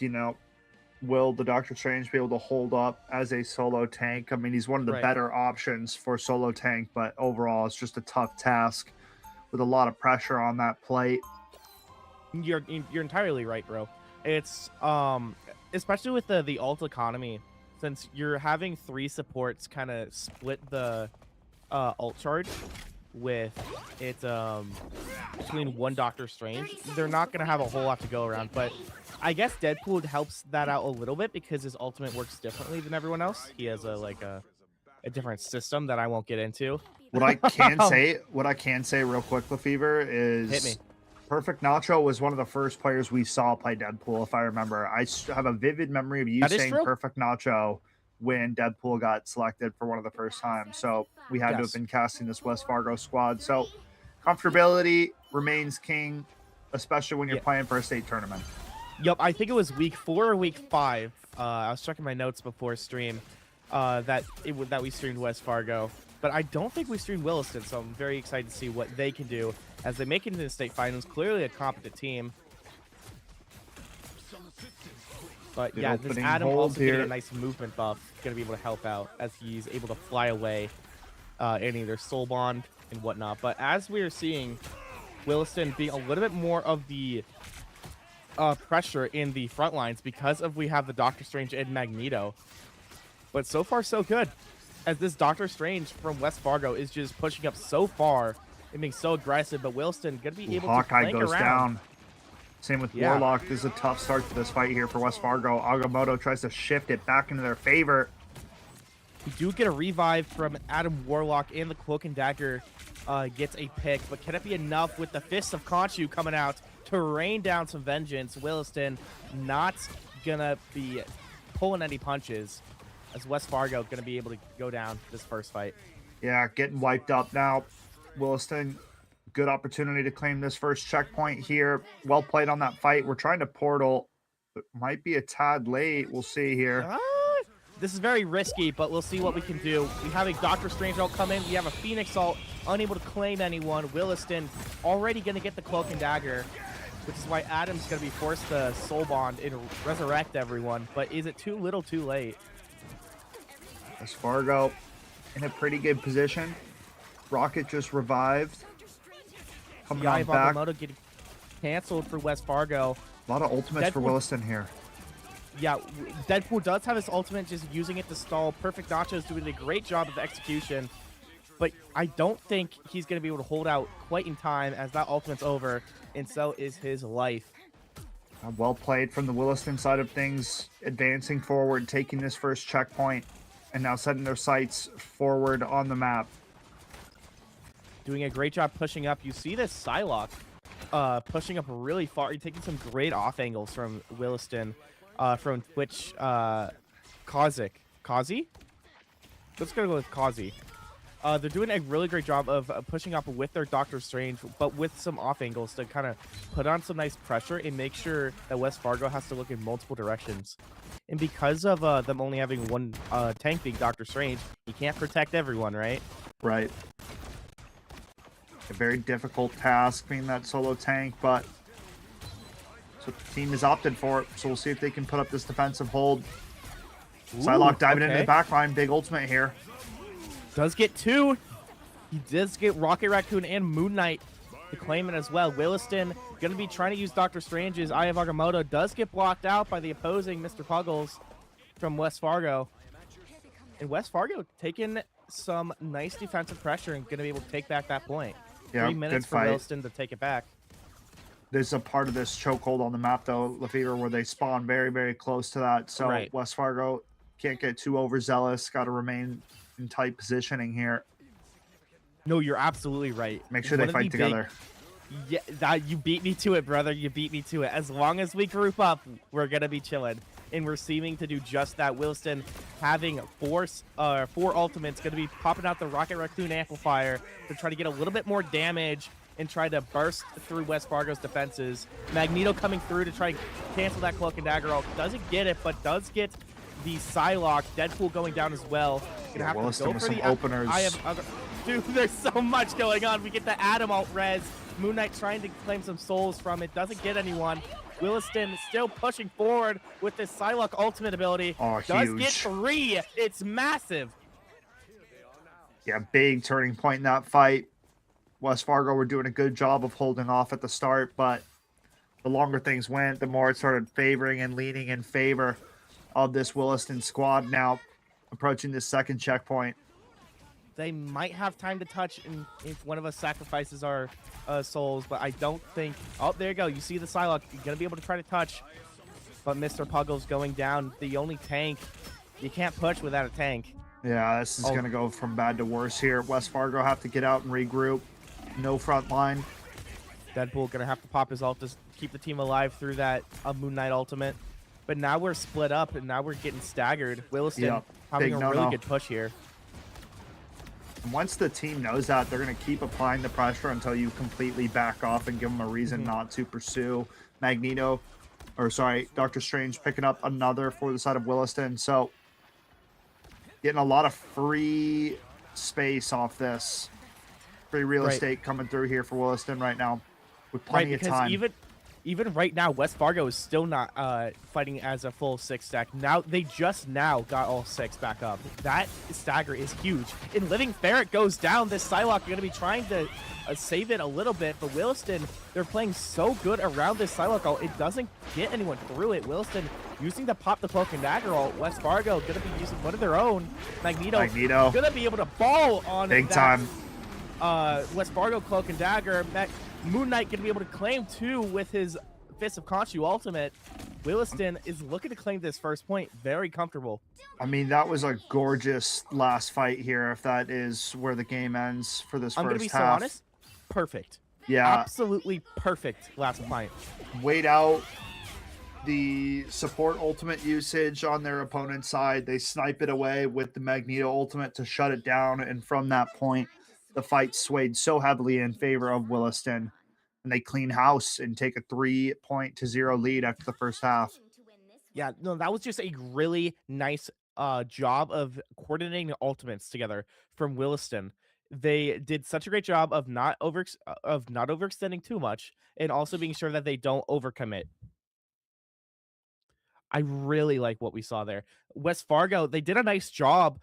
will the Doctor Strange be able to hold up as a solo tank? I mean, he's one of the better options for solo tank, but overall, it's just a tough task with a lot of pressure on that plate. You're entirely right, bro. It's especially with the ult economy, since you're having 3 supports kind of split the ult charge with it between one Doctor Strange, they're not gonna have a whole lot to go around. But I guess Deadpool helps that out a little bit because his ultimate works differently than everyone else. He has a different system that I won't get into. What I can say real quick, Lefevre, is hit me. Perfect Nacho was one of the first players we saw play Deadpool, if I remember. I have a vivid memory of you saying Perfect Nacho when Deadpool got selected for one of the first times. So we had to have been casting this West Fargo squad. So comfortability remains king, especially when you're playing for a state tournament. Yep, I think it was week 4 or week 5. I was checking my notes before stream that we streamed West Fargo. But I don't think we streamed Williston, so I'm very excited to see what they can do as they make it into the state finals. Clearly a competent team. But yeah, this Adam also getting a nice movement buff. Going to be able to help out as he's able to fly away in either Soul Bond and whatnot. But as we are seeing, Williston being a little bit more of the pressure in the front lines because we have the Doctor Strange and Magneto. But so far, so good. As this Doctor Strange from West Fargo is just pushing up so far and being so aggressive, but Williston going to be able to Hawkeye goes around. Down. Same with Warlock. This is a tough start to this fight here for West Fargo. Agamotto tries to shift it back into their favor. We do get a revive from Adam Warlock, and the Cloak and Dagger gets a pick, but can it be enough with the Fists of Khonshu coming out to rain down some vengeance? Williston not going to be pulling any punches, as West Fargo going to be able to go down this first fight. Yeah, getting wiped up now. Williston, good opportunity to claim this first checkpoint here. Well played on that fight. We're trying to portal. It might be a tad late. We'll see here. This is very risky, but we'll see what we can do. We have a Doctor Strange ult come in. We have a Phoenix ult, unable to claim anyone. Williston already going to get the Cloak and Dagger, which is why Adam's going to be forced to Soul Bond and resurrect everyone. But is it too little too late? West Fargo in a pretty good position. Rocket just revived. Coming on back. Agamotto getting canceled for West Fargo. A lot of ultimates for Williston here. Yeah, Deadpool does have his ultimate, just using it to stall. Perfect Nacho is doing a great job of execution, but I don't think he's going to be able to hold out quite in time as that ultimate's over, and so is his life. Well played from the Williston side of things, advancing forward, taking this first checkpoint, and now setting their sights forward on the map. Doing a great job pushing up. You see this Psylocke pushing up really far. You're taking some great off angles from Williston. From Twitch, Kazi? Let's go with Kazi. They're doing a really great job of pushing up with their Doctor Strange, but with some off angles to kind of put on some nice pressure and make sure that West Fargo has to look in multiple directions. And because of them only having one tank being Doctor Strange, you can't protect everyone, right? Right. A very difficult task being that solo tank, but that's what the team has opted for. So we'll see if they can put up this defensive hold. Psylocke diving into the back line. Big ultimate here. Does get 2. He does get Rocket Raccoon and Moon Knight to claim it as well. Williston going to be trying to use Doctor Strange's Eye of Agamotto. Does get blocked out by the opposing Mr. Puggles from West Fargo. And West Fargo taking some nice defensive pressure and going to be able to take back that point. Yeah, 3 minutes for Williston to take it back. There's a part of this chokehold on the map, though, Lefevre, where they spawn very, very close to that. So Right. West Fargo can't get too overzealous. Got to remain in tight positioning here. No, you're absolutely right. Make sure One they of the fight together. Yeah, you beat me to it, brother. You beat me to it. As long as we group up, we're gonna be chilling, and we're seeming to do just that. Williston having four ultimates, gonna be popping out the Rocket Raccoon amplifier to try to get a little bit more damage and try to burst through West Fargo's defenses. Magneto coming through to try and cancel that Cloak and Dagger ult. Doesn't get it, but does get the Psylocke. Deadpool going down as well. Gonna have Williston to go with for some the openers. Dude, there's so much going on. We get the Adam alt res. Moon Knight trying to claim some souls from it. Doesn't get anyone. Williston still pushing forward with this Psylocke ultimate ability. Oh, Does huge. get 3. It's massive. Yeah, big turning point in that fight. West Fargo were doing a good job of holding off at the start, but the longer things went, the more it started favoring and leaning in favor of this Williston squad. Now approaching this second checkpoint. They might have time to touch if one of us sacrifices our souls, but I don't think... Oh, there you go. You see the Psylocke. You're going to be able to try to touch, but Mr. Puggle's going down. The only tank. You can't push without a tank. Yeah, this is going to go from bad to worse here. West Fargo have to get out and regroup. No front line. Deadpool going to have to pop his ult to keep the team alive through that Moon Knight ultimate. But now we're split up, and now we're getting staggered. Williston having a really good push here. Once the team knows that, they're going to keep applying the pressure until you completely back off and give them a reason not to pursue. Doctor Strange picking up another for the side of Williston. So getting a lot of free space off this. Free real estate coming through here for Williston right now with plenty of time. Even right now, West Fargo is still not fighting as a full 6 stack. Now they just got all 6 back up. That stagger is huge. And Living Ferret goes down. This Psylocke are going to be trying to save it a little bit, but Williston, they're playing so good around this Psylocke ult. It doesn't get anyone through it. Williston using to pop the Cloak and Dagger ult. West Fargo going to be using one of their own. Magneto going to be able to ball on big time. West Fargo Cloak and Dagger. Moon Knight going to be able to claim 2 with his Fist of Khonshu ultimate. Williston is looking to claim this first point very comfortable. I mean, that was a gorgeous last fight here, if that is where the game ends for this I'm first going to be half. so honest. Perfect. Yeah. Absolutely perfect last fight. Wait out the support ultimate usage on their opponent's side. They snipe it away with the Magneto ultimate to shut it down. And from that point, the fight swayed so heavily in favor of Williston, and they clean house and take a 3-0 lead after the first half. Yeah, no, that was just a really nice job of coordinating the ultimates together from Williston. They did such a great job of not overextending too much, and also being sure that they don't overcommit. I really like what we saw there. West Fargo, they did a nice job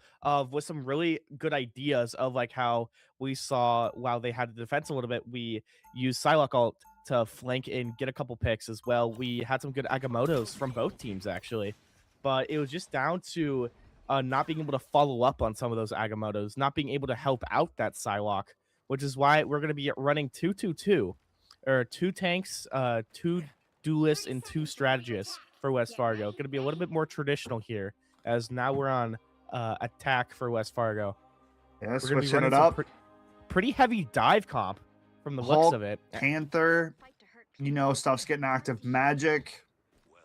with some really good ideas of like how we saw while they had the defense a little bit, we used Psylocke ult to flank and get a couple picks as well. We had some good Agamottos from both teams actually, but it was just down to not being able to follow up on some of those Agamottos, not being able to help out that Psylocke, which is why we're going to be running 2-2-2, or 2 tanks, 2 duelists, and 2 strategists for West Fargo. Going to be a little bit more traditional here, as now we're on attack for West Fargo. Yeah, switching it up. Pretty heavy dive comp from the Hulk, looks of it. Panther, stuff's getting active. Magic.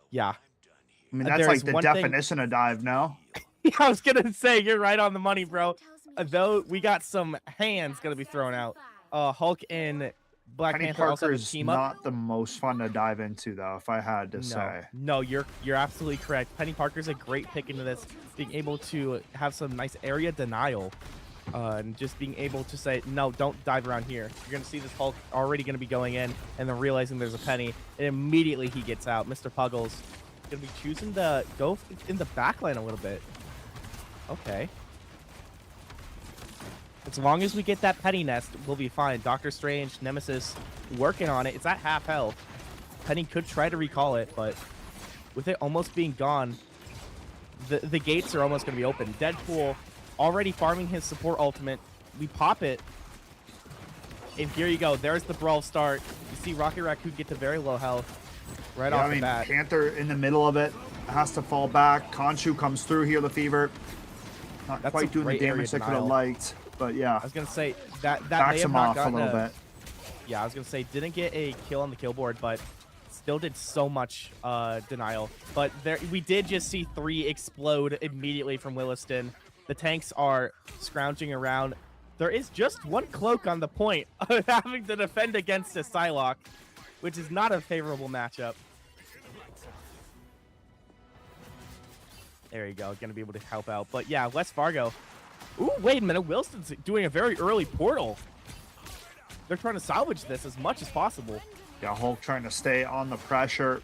Yeah. I mean, that's like the definition of dive, no? Yeah, I was going to say, you're right on the money, bro. Though we got some hands going to be thrown out. Hulk and Black Penny Panther also Parker's team up. not the most fun to dive into, though, if I had to say. No, you're absolutely correct. Penny Parker's a great pick into this, being able to have some nice area denial, and just being able to say, no, don't dive around here. You're going to see this Hulk already going to be going in, and then realizing there's a Penny, and immediately he gets out. Mr. Puggles going to be choosing to go in the backline a little bit. Okay. As long as we get that Penny nest, we'll be fine. Doctor Strange, Nemesis, working on it. It's at half health. Penny could try to recall it, but with it almost being gone, the gates are almost going to be open. Deadpool already farming his support ultimate. We pop it. And here you go. There's the brawl start. You see Rocket Raccoon get to very low health right off the bat. Panther in the middle of it has to fall back. Khonshu comes through here, Lefevre. Not That's quite a doing the great area damage they could have denial. liked, but yeah. I was gonna say that may Backs have him not off a gotten little bit. Yeah, I was gonna say didn't get a kill on the kill board, but still did so much denial. But we did just see 3 explode immediately from Williston. The tanks are scrounging around. There is just 1 cloak on the point of having to defend against a Psylocke, which is not a favorable matchup. There you go, gonna be able to help out. But yeah, West Fargo. Ooh, wait a minute, Wilson's doing a very early portal. They're trying to salvage this as much as possible. Yeah, Hulk trying to stay on the pressure.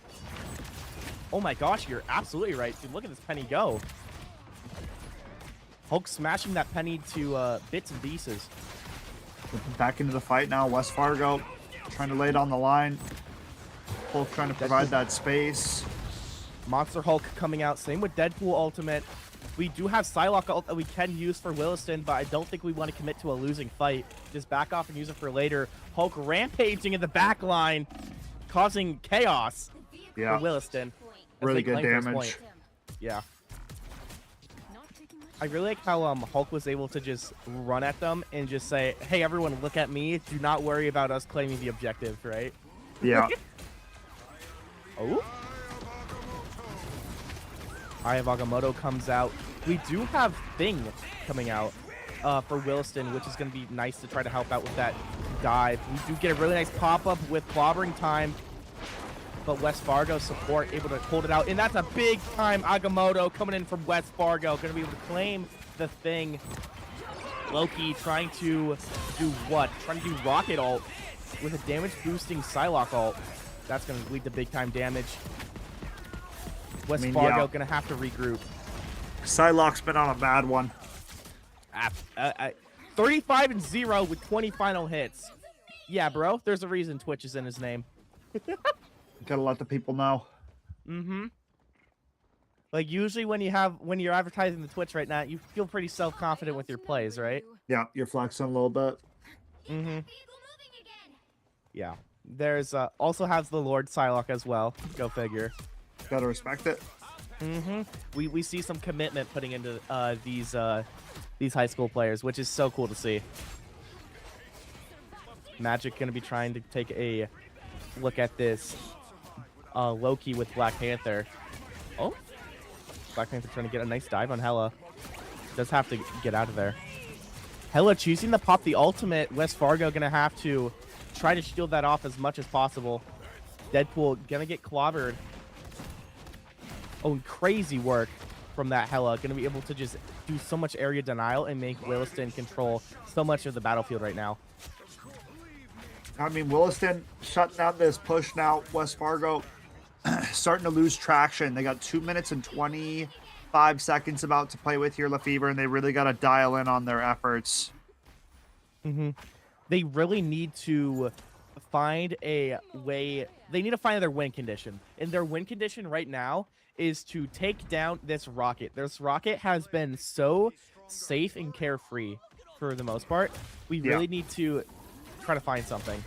Oh my gosh, you're absolutely right. Dude, look at this penny go. Hulk smashing that penny to bits and pieces. Back into the fight now. West Fargo trying to lay it on the line. Hulk trying to provide that space. Monster Hulk coming out. Same with Deadpool Ultimate. We do have Psylocke ult that we can use for Williston, but I don't think we want to commit to a losing fight. Just back off and use it for later. Hulk rampaging in the back line, causing chaos for Williston. Really good damage. Yeah. I really like how Hulk was able to just run at them and just say, hey, everyone, look at me. Do not worry about us claiming the objective, right? Yeah. Oh. Eye of Agamotto comes out. We do have Thing coming out for Williston, which is going to be nice to try to help out with that dive. We do get a really nice pop-up with clobbering time, but West Fargo support able to hold it out. And that's a big-time Agamotto coming in from West Fargo. Going to be able to claim the Thing. Loki trying to do what? Trying to do Rocket ult with a damage-boosting Psylocke ult. That's going to lead to big-time damage. West Fargo going to have to regroup. Psylocke's been on a bad one. 35-0 with 20 final hits. Yeah, bro. There's a reason Twitch is in his name. Gotta let the people know. Mm-hmm. Like usually when you're advertising the Twitch right now, you feel pretty self-confident with your plays, right? Yeah, you're flexing a little bit. Mm-hmm. Yeah. There's also has the Lord Psylocke as well. Go figure. Gotta respect it. Mm-hmm. We see some commitment putting into these high school players, which is so cool to see. Magic gonna be trying to take a look at this Loki with Black Panther. Oh, Black Panther trying to get a nice dive on Hela. Does have to get out of there. Hela choosing to pop the ultimate. West Fargo gonna have to try to shield that off as much as possible. Deadpool gonna get clobbered. Oh, crazy work from that Hela. Going to be able to just do so much area denial and make Williston control so much of the battlefield right now. I mean, Williston shutting down this push now. West Fargo starting to lose traction. They got 2 minutes and 25 seconds about to play with here, Lefevre, and they really got to dial in on their efforts. Mm-hmm. They really need to find a way. They need to find their win condition. And their win condition right now is to take down this Rocket. This Rocket has been so safe and carefree for the most part. We really need to try to find something.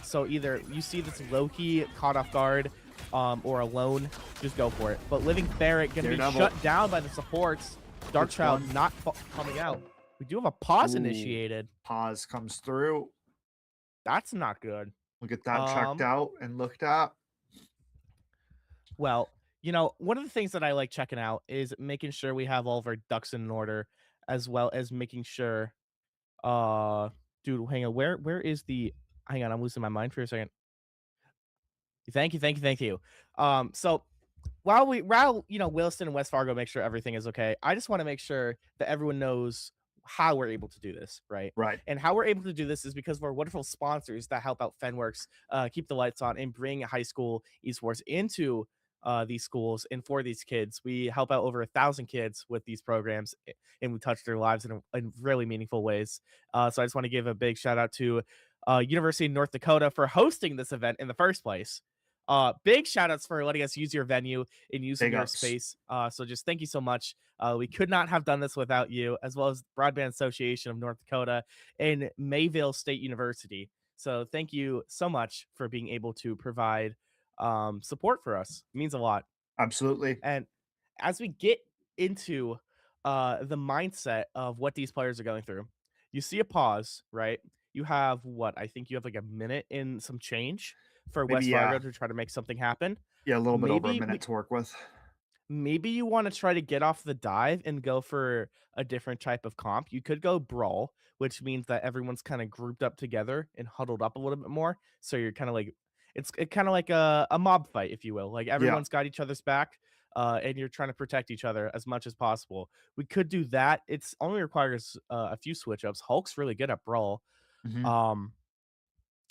So either you see this Loki caught off guard or alone, just go for it. But Living Ferret going to be shut down by the supports. Dark Child not coming out. We do have a pause initiated. Pause comes through. That's not good. We'll get that checked out and looked at. Well, you know, one of the things that I like checking out is making sure we have all of our ducks in order, as well as making sure, dude, hang on, where is the, hang on, I'm losing my mind for a second. Thank you. So while you know, Williston and West Fargo make sure everything is okay, I just want to make sure that everyone knows how we're able to do this, right? Right. And how we're able to do this is because of our wonderful sponsors that help out Fenworks, keep the lights on, and bring high school esports into these schools and for these kids. We help out over 1,000 kids with these programs, and we touch their lives in really meaningful ways. So I just want to give a big shout out to University of North Dakota for hosting this event in the first place. Big shout outs for letting us use your venue and using Big your ups. space. So just thank you so much. We could not have done this without you, as well as Broadband Association of North Dakota and Mayville State University. So thank you so much for being able to provide support for us. It means a lot. Absolutely. And as we get into the mindset of what these players are going through, you see a pause, right? You have what? I think you have like a minute and some change for Maybe, West Fargo yeah. to try to make something happen. Yeah, a little bit over a Maybe minute to work with. maybe you want to try to get off the dive and go for a different type of comp. You could go brawl, which means that everyone's kind of grouped up together and huddled up a little bit more. So you're kind of like it's kind of like a mob fight, if you will. Like everyone's got each other's back, and you're trying to protect each other as much as possible. We could do that. It's only requires a few switch ups. Hulk's really good at brawl. Mhm.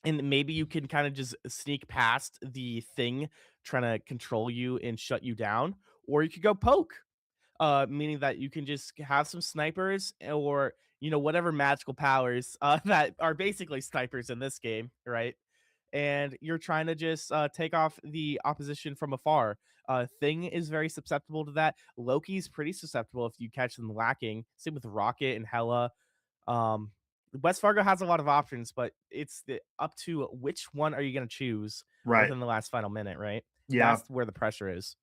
And maybe you can kind of just sneak past the thing trying to control you and shut you down, or you could go poke, meaning that you can just have some snipers or whatever magical powers that are basically snipers in this game, right? And you're trying to just take off the opposition from afar. Thing is very susceptible to that. Loki's pretty susceptible if you catch them lacking. Same with Rocket and Hella. Um, West Fargo has a lot of options, but it's up to which one are you going to choose Right. within the last final minute, right? Yeah. That's where the pressure is.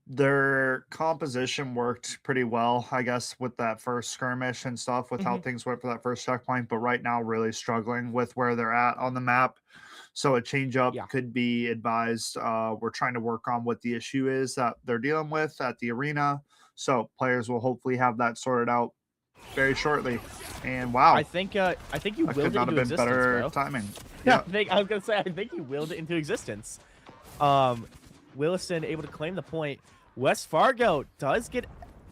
Their composition worked pretty well, I guess, with that first skirmish and stuff, with how things went for that first checkpoint. But right now, really struggling with where they're at on the map. So a change up could be advised. We're trying to work on what the issue is that they're dealing with at the arena. So players will hopefully have that sorted out very shortly. And wow, I think you that willed could it not into have been existence, better bro. timing. Yeah, I was gonna say I think you willed it into existence. Williston able to claim the point. West Fargo does get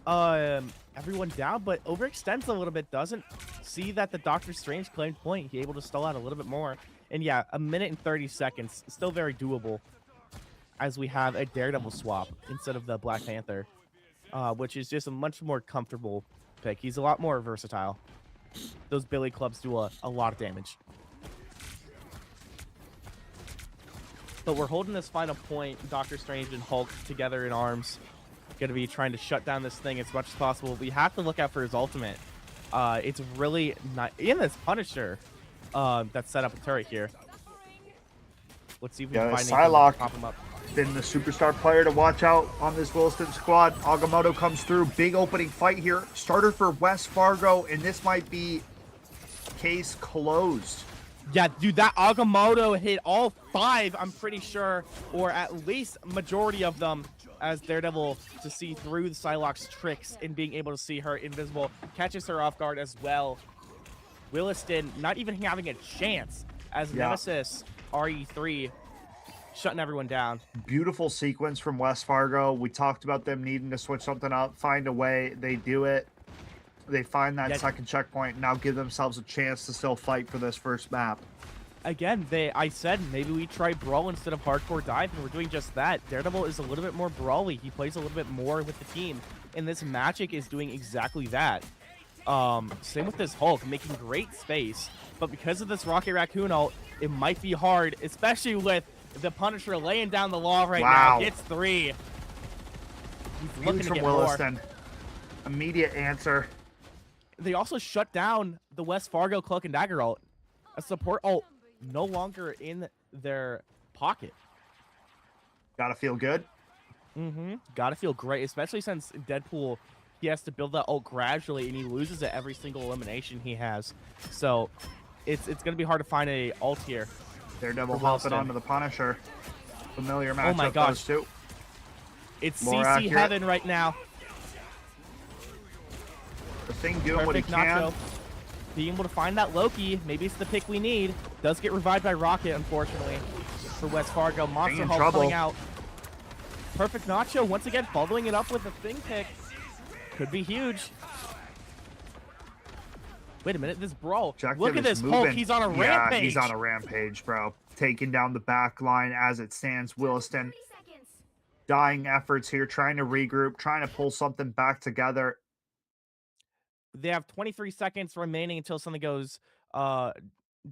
everyone down, but overextends a little bit. Doesn't see that the Doctor Strange claimed point. He able to stall out a little bit more. And yeah, a minute and 30 seconds, still very doable. As we have a Daredevil swap instead of the Black Panther, which is just a much more comfortable pick. He's a lot more versatile. Those Billy clubs do a lot of damage. But we're holding this final point. Doctor Strange and Hulk together in arms. Going to be trying to shut down this thing as much as possible. We have to look out for his ultimate. It's really not in this Punisher that set up a turret here. Let's see if we can find anything to pop him up. Been the superstar player to watch out on this Williston squad. Agamotto comes through. Big opening fight here. Starter for West Fargo, and this might be case closed. Yeah, dude, that Agamotto hit all 5, I'm pretty sure, or at least majority of them, as Daredevil to see through the Psylocke's tricks and being able to see her invisible. Catches her off guard as well. Williston not even having a chance as Nemesis RE3 shutting everyone down. Beautiful sequence from West Fargo. We talked about them needing to switch something up, find a way. They do it. They find that second checkpoint, now give themselves a chance to still fight for this first map. Again, I said maybe we try Brawl instead of Hardcore Dive, and we're doing just that. Daredevil is a little bit more brawly. He plays a little bit more with the team, and this Magic is doing exactly that. Same with this Hulk, making great space, but because of this Rocket Raccoon ult, it might be hard, especially with the Punisher laying down the law right now. Gets 3. He's looking to from get Williston. more. Immediate answer. They also shut down the West Fargo Cloak and Dagger ult. A support ult no longer in their pocket. Gotta feel good. Gotta feel great, especially since Deadpool, he has to build that ult gradually, and he loses it every single elimination he has. So it's gonna be hard to find a ult here. Daredevil hopping onto the Punisher. Familiar matchup. Oh my gosh. Those two. It's More CC accurate. heaven right now. The Thing doing what he Perfect can. Nacho. Being able to find that Loki, maybe it's the pick we need. Does get revived by Rocket, unfortunately, for West Fargo. Monster in Hulk trouble. coming out. Perfect Nacho once again following it up with a Thing pick. Could be huge. Wait a minute, this Brawl. Objective Look at is this Hulk, moving. he's on a Yeah, rampage. he's on a rampage, bro. Taking down the back line as it stands. Williston. Dying efforts here, trying to regroup, trying to pull something back together. They have 23 seconds remaining until something goes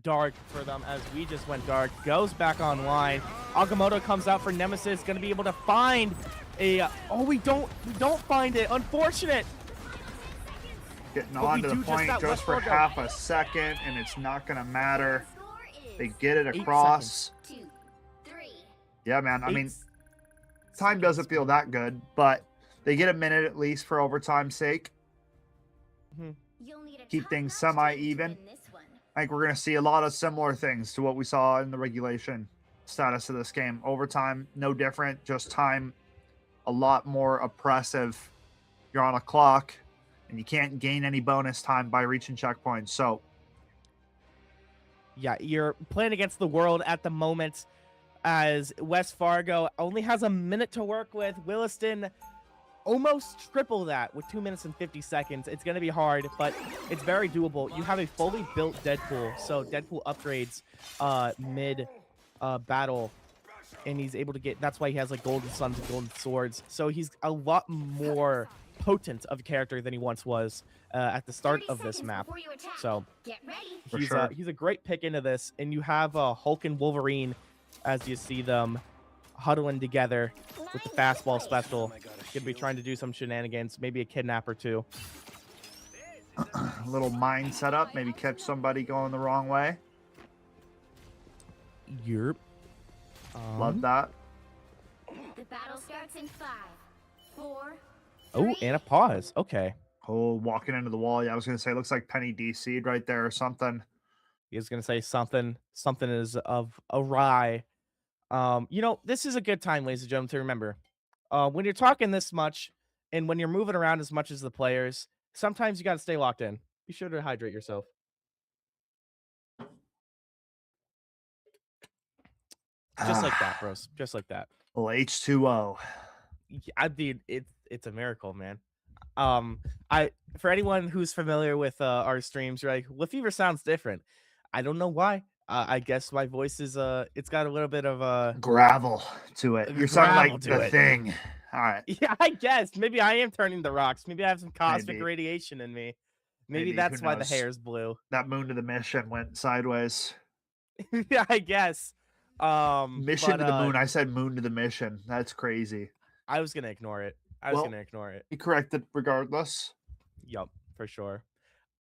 dark for them as we just went dark. Goes back online. Agamotto comes out for Nemesis. Going to be able to find a... oh, we don't find it. Unfortunate. Getting But on we to the do just point that just West for Fargo. half a second, and it's not going to matter. They get it 8 across. seconds. Yeah, man. I mean, 8 time doesn't feel that good, but they get a minute at least for overtime's sake. Mhm. Keep things semi-even. I think we're going to see a lot of similar things to what we saw in the regulation status of this game. Overtime, no different, just time a lot more oppressive. You're on a clock, and you can't gain any bonus time by reaching checkpoints. So, Yeah, you're playing against the world at the moment as West Fargo only has a minute to work with. Williston almost triple that with 2 minutes and 50 seconds. It's going to be hard, but it's very doable. You have a fully built Deadpool, so Deadpool upgrades mid battle, and he's able to get... that's why he has like golden suns and golden swords. So he's a lot more potent of a character than he once was at the start of this map. So he's a great pick into this, and you have Hulk and Wolverine as you see them huddling together with the fastball special. Could be trying to do some shenanigans, maybe a kidnap or two. a little mine setup, maybe catch somebody going the wrong way. Yerp. Love that. The battle starts in 5, 4. Oh, and a pause. Okay. Oh, walking into the wall. Yeah, I was going to say, it looks like Penny DC'd right there or something. He was going to say something is of awry. You know, this is a good time, ladies and gentlemen, to remember. When you're talking this much and when you're moving around as much as the players, sometimes you got to stay locked in. Be sure to hydrate yourself. Just like that, bros. Just like that. Well, H2O. I mean, it's a miracle, man. For anyone who's familiar with our streams, you're like, LaFever sounds different. I don't know why. I guess my voice is it's got a little bit of gravel to it. You're sounding like the Thing. All right. Yeah, I guess maybe I am turning the rocks. Maybe I have some cosmic radiation in me. Maybe that's who why the knows? hair's blue. That moon to the mission went sideways. Yeah, I guess. Mission to the moon. I said moon to the mission. That's crazy. I was gonna ignore it. I was gonna ignore it. You corrected regardless. Yup, for sure.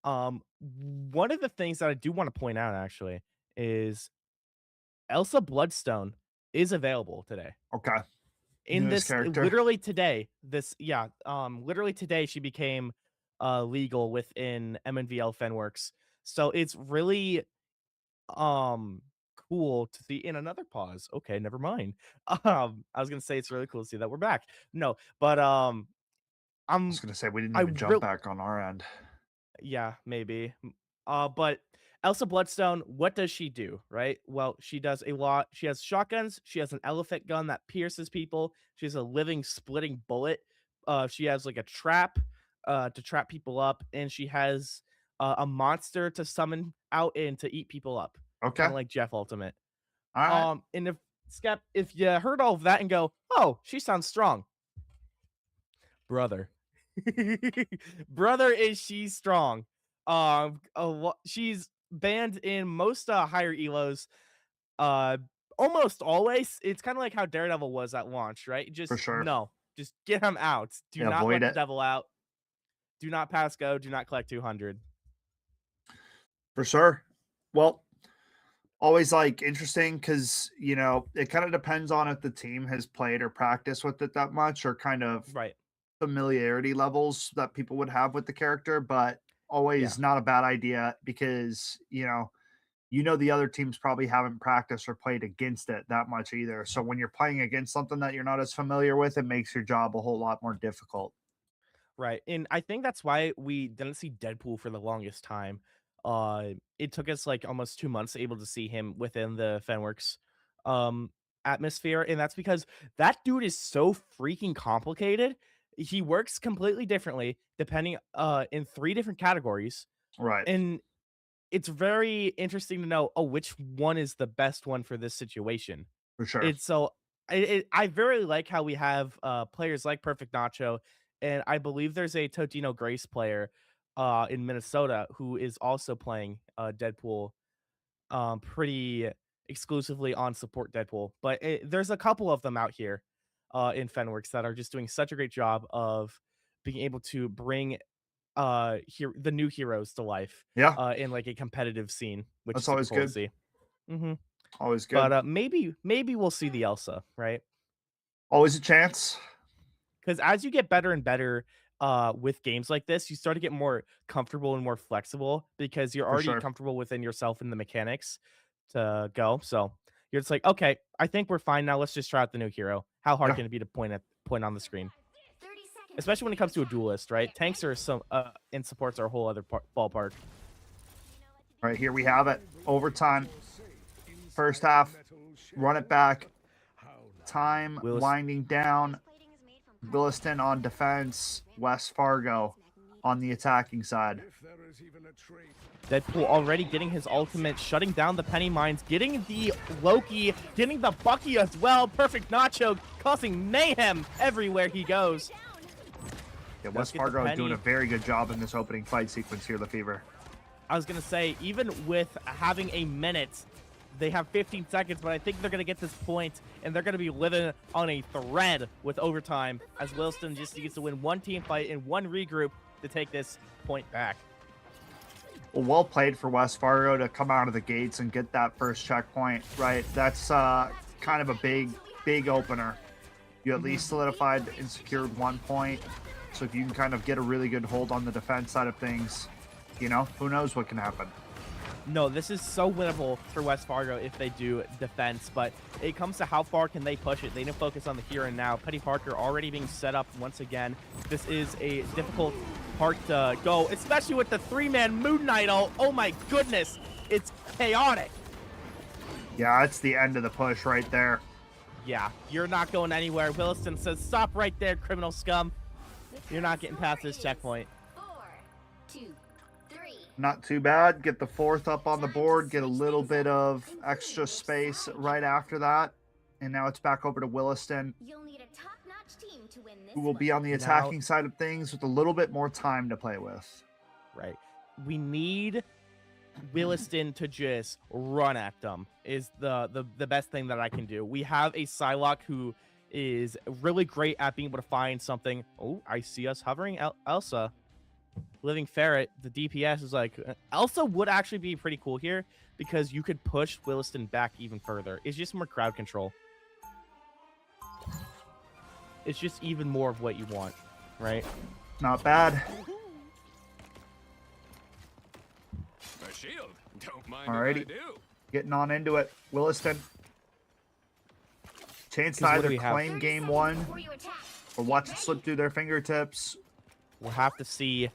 One of the things that I do want to point out actually is Elsa Bloodstone is available today. Okay. In Newest this character. literally today, literally today she became legal within MNVL Fenworks. So it's really cool to see in another pause. Okay, never mind. I was gonna say it's really cool to see that we're back. No, but I was gonna say we didn't even jump back on our end. Yeah, maybe. But Elsa Bloodstone, what does she do, right? Well, she does a lot. She has shotguns. She has an elephant gun that pierces people. She has a living, splitting bullet. She has like a trap to trap people up, and she has a monster to summon out and to eat people up. Okay. Kind of like Jeff Ultimate. All right. And if you heard all of that and go, oh, she sounds strong, brother. Brother, is she strong? She's banned in most higher elos. Almost always. It's kind of like how Daredevil was at launch, right? Just For sure. No, just get him out. Do not avoid let it. the devil out. Do not pass go. Do not collect 200. For sure. Well, always like interesting because it kind of depends on if the team has played or practiced with it that much, or kind of right familiarity levels that people would have with the character, but always not a bad idea because the other teams probably haven't practiced or played against it that much either. So when you're playing against something that you're not as familiar with, it makes your job a whole lot more difficult. Right. And I think that's why we didn't see Deadpool for the longest time. It took us like almost 2 months able to see him within the Fenworks atmosphere, and that's because that dude is so freaking complicated. He works completely differently depending in 3 different categories. Right. And it's very interesting to know which one is the best one for this situation. For sure. It's so I very like how we have players like Perfect Nacho, and I believe there's a Totino Grace player in Minnesota who is also playing Deadpool pretty exclusively on support Deadpool, but there's a couple of them out here in Fenworks that are just doing such a great job of being able to bring the new heroes to life. Yeah. In like a competitive scene, which That's is always super cool good. to see. Mm-hmm. Always good. But maybe we'll see the Elsa, right? Always a chance. Because as you get better and better with games like this, you start to get more comfortable and more flexible because you're already comfortable within yourself and the mechanics to go. So you're just like, okay, I think we're fine now. Let's just try out the new hero. How hard can it be to point on the screen? Especially when it comes to a duelist, right? Tanks are and supports are a whole other ballpark. Right here we have it. Overtime. First half. Run it back. Time winding down. Williston on defense. West Fargo on the attacking side. Deadpool already getting his ultimate, shutting down the Penny Mines, getting the Loki, getting the Bucky as well. Perfect Nacho, causing mayhem everywhere he goes. Yeah, West Fargo doing a very good job in this opening fight sequence here, Lefevre. I was going to say, even with having a minute, they have 15 seconds, but I think they're going to get this point, and they're going to be living on a thread with overtime, as Williston just needs to win one team fight and one regroup to take this point back. Well played for West Fargo to come out of the gates and get that first checkpoint, right? That's kind of a big opener. You at least solidified and secured 1 point. So if you can kind of get a really good hold on the defense side of things, you know, who knows what can happen. No, this is so winnable for West Fargo if they do defense, but it comes to how far can they push it. They need to focus on the here and now. Petty Parker already being set up once again. This is a difficult part to go, especially with the 3-man Moon Knight ult. Oh my goodness, it's chaotic. Yeah, it's the end of the push right there. Yeah, you're not going anywhere. Williston says, stop right there, criminal scum. You're not getting past this checkpoint. 4, 2, 3. Not too bad. Get the 4th up on the board. Get a little bit of extra space right after that. And now it's back over to Williston, You'll need a top-notch team to win this who will be on the attacking side of things with a little bit more time to play with. Right. We need Williston to just run at them is the best thing that I can do. We have a Psylocke who is really great at being able to find something. Oh, I see us hovering. Elsa. Living Ferret, the DPS is like, Elsa would actually be pretty cool here because you could push Williston back even further. It's just more crowd control. It's just even more of what you want, right? Not bad. A shield. Don't mind Alrighty. if I do. Getting on into it. Williston. Chance to either claim game 1 or watch it slip through their fingertips. We'll have to see.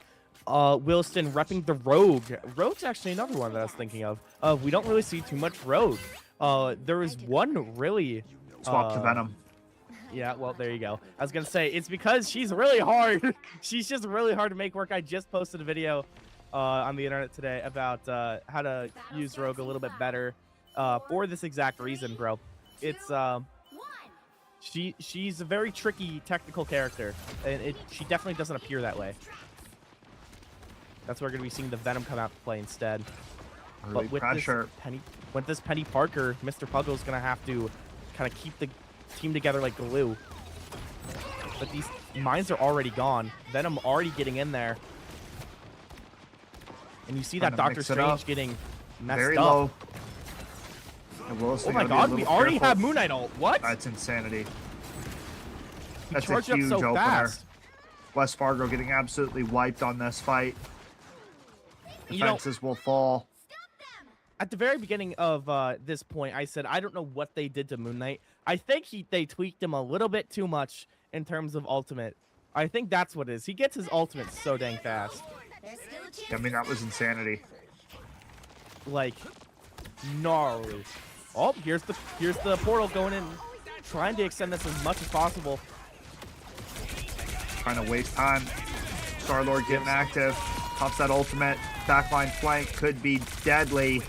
Williston repping the Rogue. Rogue's actually another one that I was thinking of. We don't really see too much Rogue. There is one really... Swap to Venom. Yeah, well, there you go. I was going to say, it's because she's really hard. She's just really hard to make work. I just posted a video on the internet today about how to use Rogue a little bit better for this exact reason, bro. It's... She's a very tricky technical character, and she definitely doesn't appear that way. That's where we're going to be seeing the Venom come out to play instead. Early But with this Penny Parker, Mr. Puggle's going to have to kind of keep the team together like glue. But these mines are already gone. Venom already getting in there. And you see that Doctor Strange getting messed very up. Low. Oh my god, we already have Moon Knight ult. What? That's insanity. He That's a charged up huge so opener. fast. West Fargo getting absolutely wiped on this fight. Defenses will fall. At the very beginning of this point, I said, I don't know what they did to Moon Knight. I think they tweaked him a little bit too much in terms of ultimate. I think that's what it is. He gets his ultimate so dang fast. I mean, that was insanity. Like, gnarly. Oh, here's the portal going in, trying to extend this as much as possible. Trying to waste time. Star-Lord getting active. Pops that ultimate. Backline flank could be deadly.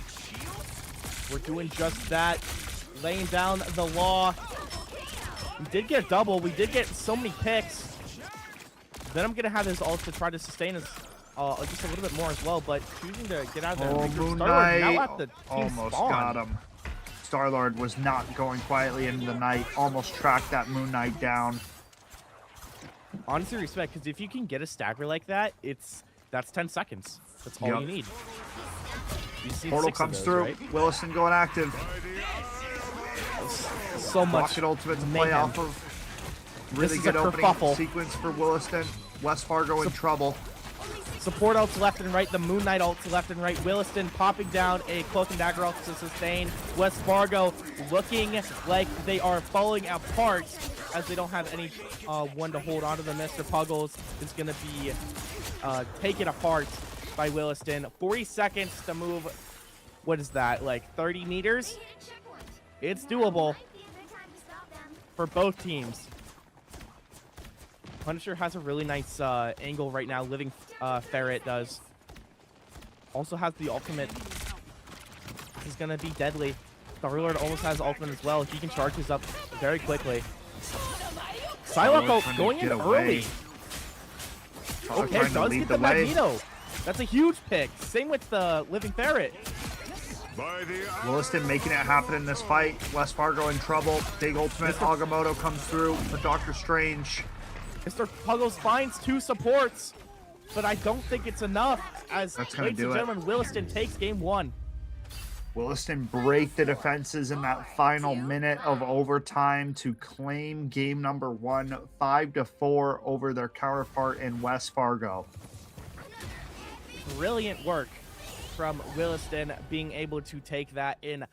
We're doing just that. Laying down the law. We did get a double. We did get so many picks. Then I'm going to have his ult to try to sustain us just a little bit more as well, but choosing to get out of there. Oh, Major Moon Star-Lord now Knight at the team almost spawn. got him. Star-Lord was not going quietly into the night. Almost tracked that Moon Knight down. Honestly, respect, because if you can get a stagger like that, that's 10 seconds. That's all Yep. you need. You see Portal 6 of comes those, through. right? Williston going active. So much Rocket ultimate to play mayhem. off of. Really This is good a opening kerfuffle. sequence for Williston. West Fargo in trouble. Support ults left and right, the Moon Knight ults left and right. Williston popping down a Cloak and Dagger ult to sustain. West Fargo looking like they are falling apart as they don't have any one to hold onto them. Mr. Puggles is going to be taken apart by Williston. 40 seconds to move, what is that, like 30 meters? It's doable for both teams. Punisher has a really nice angle right now. Living Ferret does. Also has the ultimate. This is going to be deadly. Star-Lord almost has ultimate as well. He can charge his up very quickly. Psylocke ult going in early. Okay, does get the Magneto. That's a huge pick. Same with the Living Ferret. Williston making it happen in this fight. West Fargo in trouble. Big ultimate. Agamotto comes through for Doctor Strange. Mr. Puggles finds 2 supports, but I don't think it's enough. As That's gonna ladies do and it. gentlemen, Williston takes game 1. Williston break the defenses in that final minute of overtime to claim game number 1, 5-4 over their counterpart in West Fargo. Brilliant work from Williston being able to take that in.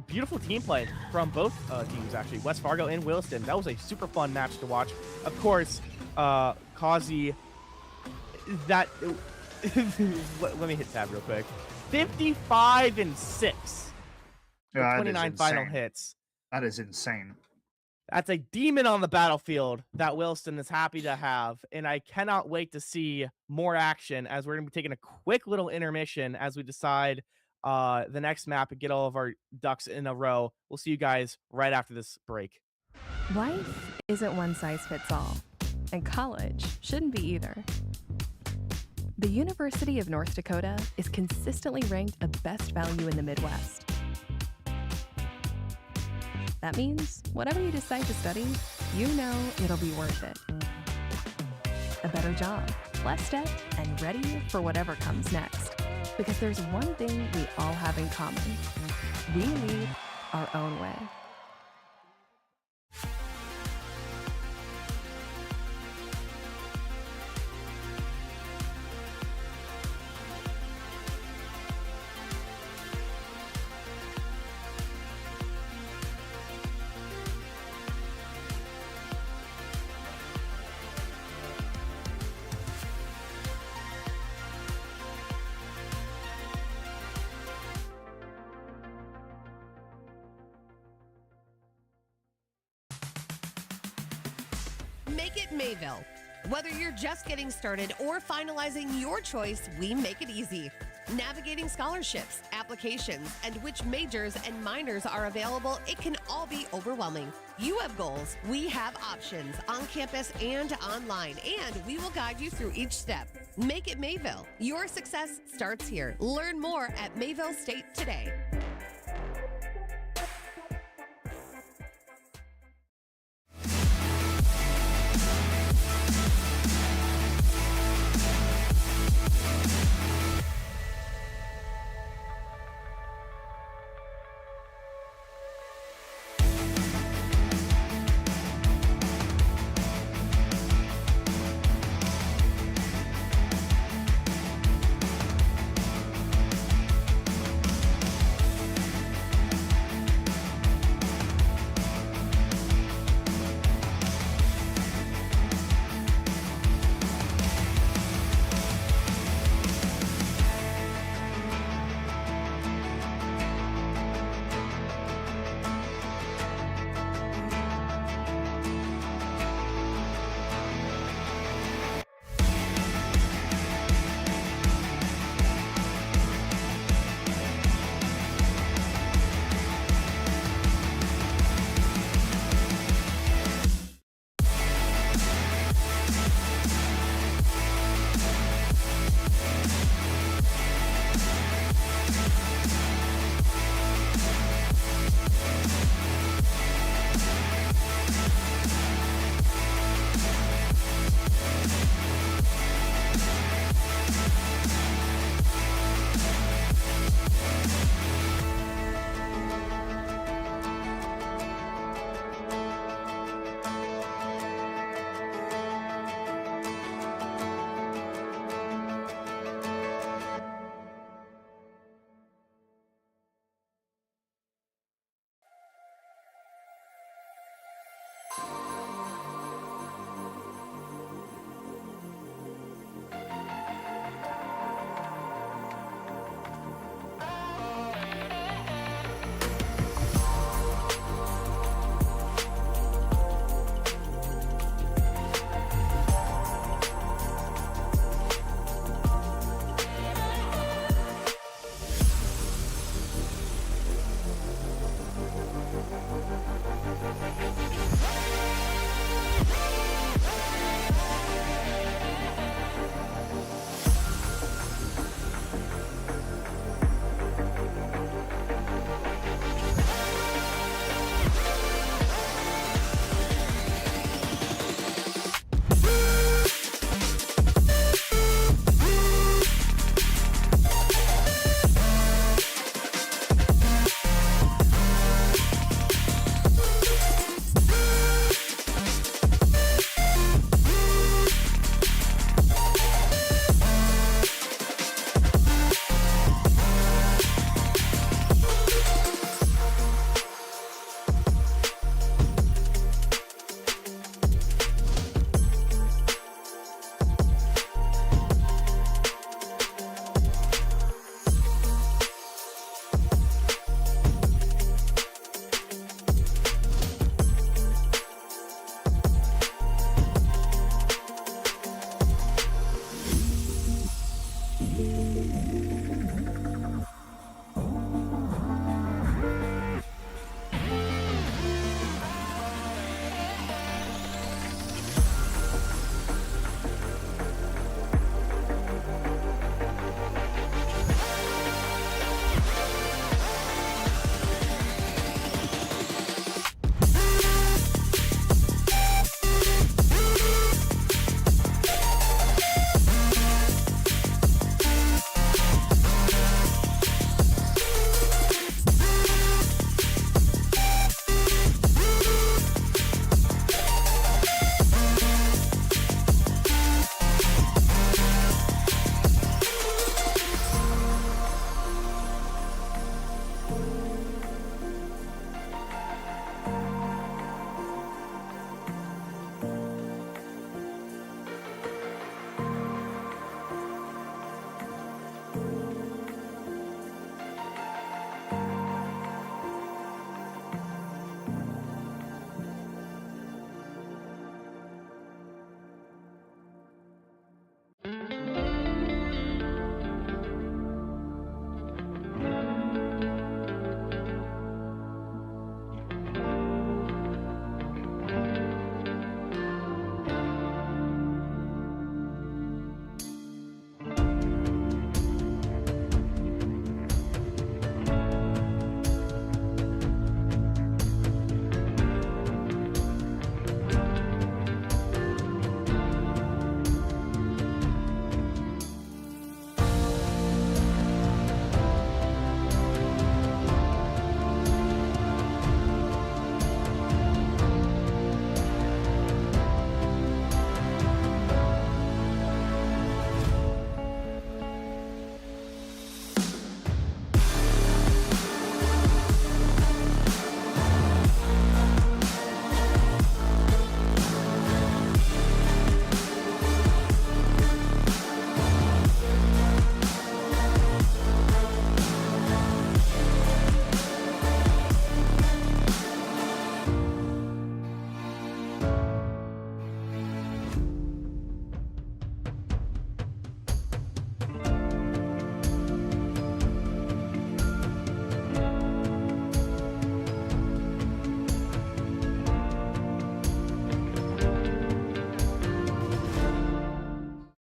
Beautiful team play from both teams, actually. West Fargo and Williston. That was a super fun match to watch. Of course, Kazi, that... let me hit tab real quick. 55-6. Yeah, that is 29 final insane. hits. That is insane. That's a demon on the battlefield that Williston is happy to have, and I cannot wait to see more action as we're going to be taking a quick little intermission as we decide the next map and get all of our ducks in a row. We'll see you guys right after this break. Life isn't one size fits all, and college shouldn't be either. The University of North Dakota is consistently ranked a best value in the Midwest. That means whatever you decide to study, you know it'll be worth it. A better job, less debt, and ready for whatever comes next. Because there's one thing we all have in common. We lead our own way. Make it Mayville. Whether you're just getting started or finalizing your choice, we make it easy. Navigating scholarships, applications, and which majors and minors are available, it can all be overwhelming. You have goals, we have options on campus and online, and we will guide you through each step. Make it Mayville. Your success starts here. Learn more at Mayville State today.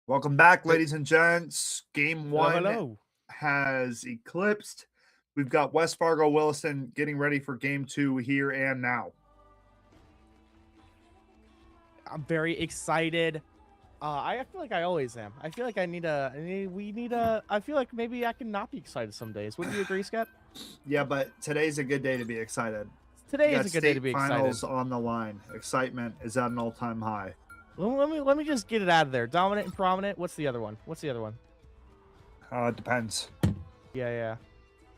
Welcome back, ladies and gents. Game one hello. has eclipsed. We've got West Fargo Williston getting ready for game two here and now. I'm very excited. I feel like I always am. I feel like I feel like maybe I can not be excited some days. Would you agree, Skep? Yeah, but today's a good day to be excited. Today You is got a good day to be state finals excited. on the line. Excitement is at an all-time high. Let me just get it out of there. Dominant and prominent. What's the other one? It depends. Yeah.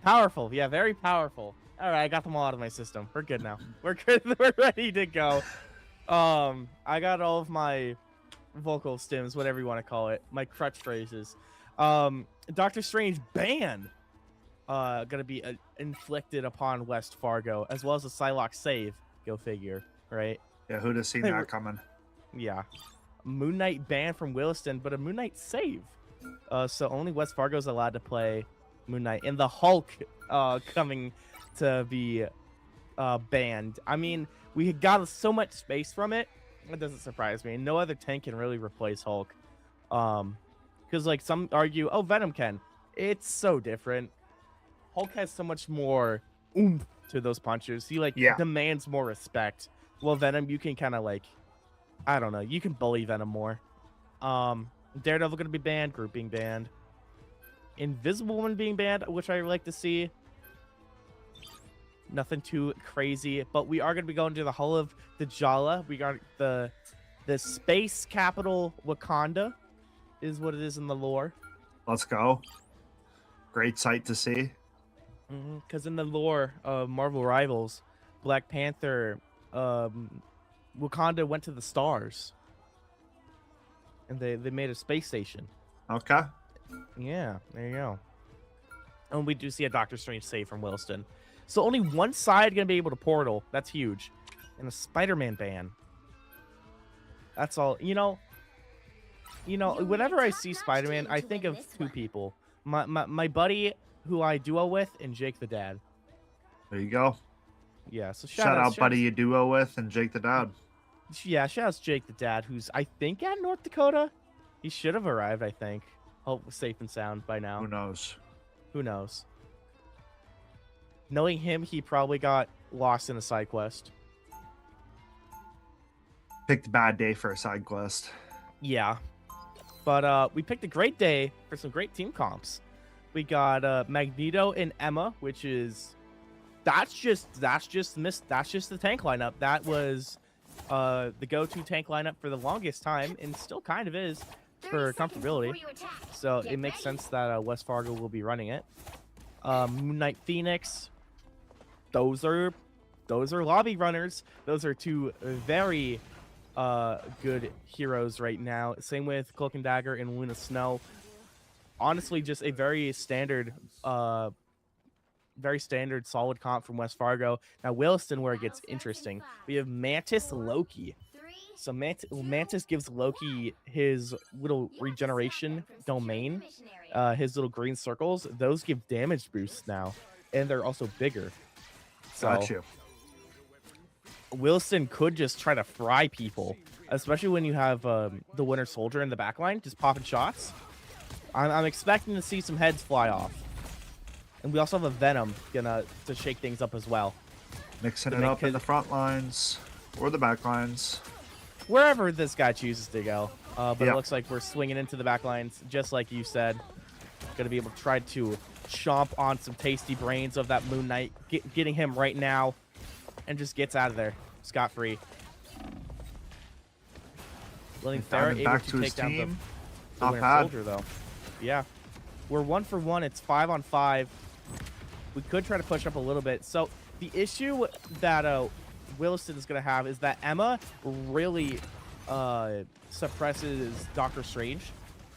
Powerful. Yeah, very powerful. All right, I got them all out of my system. We're good now. We're good. We're ready to go. I got all of my vocal stims, whatever you want to call it, my crutch phrases. Doctor Strange ban gonna be inflicted upon West Fargo, as well as a Psylocke save. Go figure, right? Yeah, who'd have seen that coming? Yeah. Moon Knight ban from Williston, but a Moon Knight save. So only West Fargo's allowed to play Moon Knight. And the Hulk coming to be banned. I mean, we got so much space from it. It doesn't surprise me. No other tank can really replace Hulk. Because like some argue, oh, Venom can. It's so different. Hulk has so much more oomph to those punches. He like demands more respect. Well, Venom, you can kind of like, I don't know, you can bully Venom more. Daredevil gonna be banned, Group being banned, Invisible Woman being banned, which I like to see. Nothing too crazy, but we are gonna be going to the Hull of T'Challa. We got the space capital Wakanda, is what it is in the lore. Let's go. Great sight to see. Because in the lore of Marvel Rivals, Black Panther, Wakanda went to the stars. And they made a space station. Okay. Yeah, there you go. And we do see a Doctor Strange save from Williston. So only one side going to be able to portal. That's huge. And a Spider-Man ban. That's all. You know, whenever I see Spider-Man, I think of two people. My buddy who I duo with and Jake the Dad. There you go. Yeah, so shout out buddy you duo with and Jake the Dad. Yeah, shout out to Jake the Dad, who's I think at North Dakota. He should have arrived, I think. Hope safe and sound by now. Who knows? Who knows? Knowing him, he probably got lost in a side quest. Picked a bad day for a side quest. Yeah. But we picked a great day for some great team comps. We got Magneto and Emma, which is that's just the tank lineup. That was the go-to tank lineup for the longest time, and still kind of is for comfortability. So it makes sense that West Fargo will be running it. Moon Knight Phoenix. Those are lobby runners. Those are two very good heroes right now. Same with Cloak and Dagger and Luna Snow. Honestly, just a very standard solid comp from West Fargo. Now Williston, where it gets interesting. We have Mantis Loki. So Mantis gives Loki his little regeneration domain, his little green circles. Those give damage boosts now, and they're also bigger. So Got you. Wilson could just try to fry people, especially when you have the Winter Soldier in the backline, just popping shots. I'm expecting to see some heads fly off. And we also have a Venom to shake things up as well. Mixing it up in the front lines or the back lines. Wherever this guy chooses to go. But it looks like we're swinging into the back lines, just like you said. Going to be able to try to chomp on some tasty brains of that Moon Knight. Getting him right now. And just gets out of there. Scot-free. Letting Farrah able to take down the Winter Soldier, though. Yeah. We're 1 for 1. It's 5 on 5. We could try to push up a little bit. So the issue that Williston is going to have is that Emma really suppresses Doctor Strange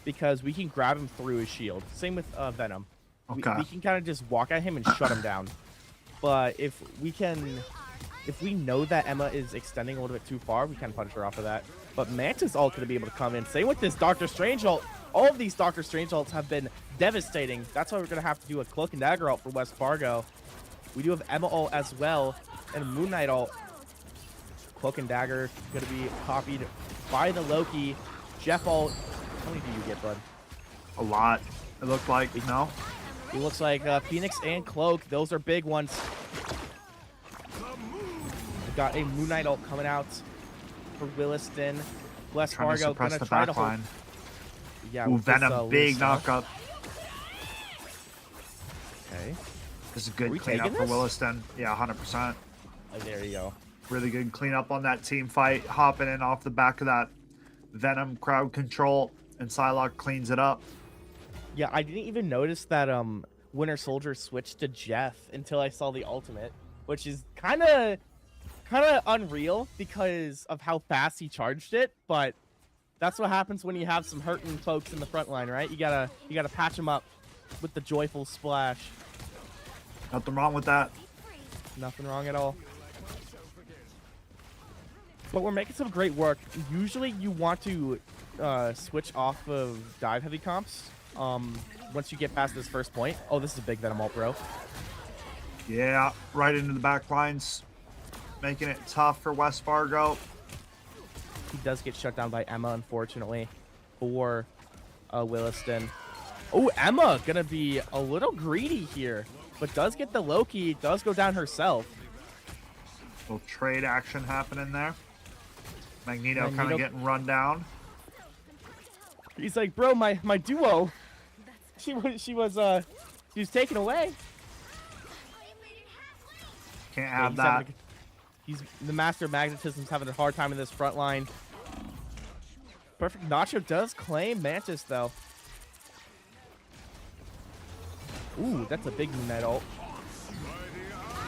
because we can grab him through his shield. Same with Venom. Okay. We can kind of just walk at him and shut him down. But if we know that Emma is extending a little bit too far, we can punish her off of that. But Mantis ult going to be able to come in. Same with this Doctor Strange ult. All of these Doctor Strange ults have been devastating. That's why we're going to have to do a Cloak and Dagger ult for West Fargo. We do have Emma ult as well, and Moon Knight ult. Cloak and Dagger going to be copied by the Loki. Jeff ult. How many do you get, bud? A lot. It looked like, no? It looks like Phoenix and Cloak. Those are big ones. We've got a Moon Knight ult coming out for Williston. West Fargo going to try to hold. Yeah, ooh, Venom, big knockup. Okay. This is a good cleanup for Williston. Yeah, 100%. Oh, there you go. Really good cleanup on that team fight. Hopping in off the back of that Venom crowd control, and Psylocke cleans it up. Yeah, I didn't even notice that Winter Soldier switched to Jeff until I saw the ultimate, which is kind of kind of unreal because of how fast he charged it, but that's what happens when you have some hurting folks in the front line, right? You gotta patch them up with the joyful splash. Nothing wrong with that. Nothing wrong at all. But we're making some great work. Usually you want to switch off of dive heavy comps once you get past this first point. Oh, this is a big Venom ult, bro. Yeah, right into the back lines, making it tough for West Fargo. He does get shut down by Emma, unfortunately, for Williston. Oh, Emma gonna be a little greedy here, but does get the Loki, does go down herself. Little trade action happening there. Magneto kind of getting run down. He's like, bro, my duo, she was taken away. Can't have that. He's the master of magnetism's having a hard time in this front line. Perfect Nacho does claim Mantis though. Ooh, that's a big Moonlight ult.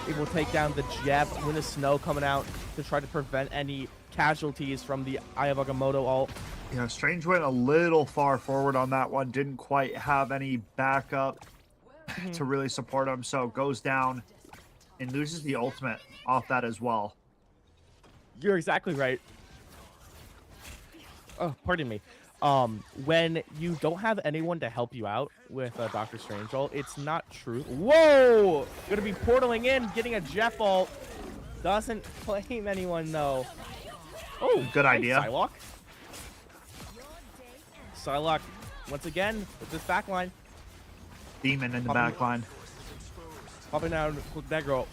It will take down the Jeb when the snow coming out to try to prevent any casualties from the Eye of Agamotto ult. Yeah, Strange went a little far forward on that one. Didn't quite have any backup to really support him, so goes down and loses the ultimate off that as well. You're exactly right. Oh, pardon me. When you don't have anyone to help you out with Dr. Strange ult, it's not true. Whoa! Gonna be portaling in, getting a Jeff ult. Doesn't claim anyone though. Oh, good idea. Psylocke. Psylocke, once again, with this backline. Demon in the backline. Popping down with dagger ult.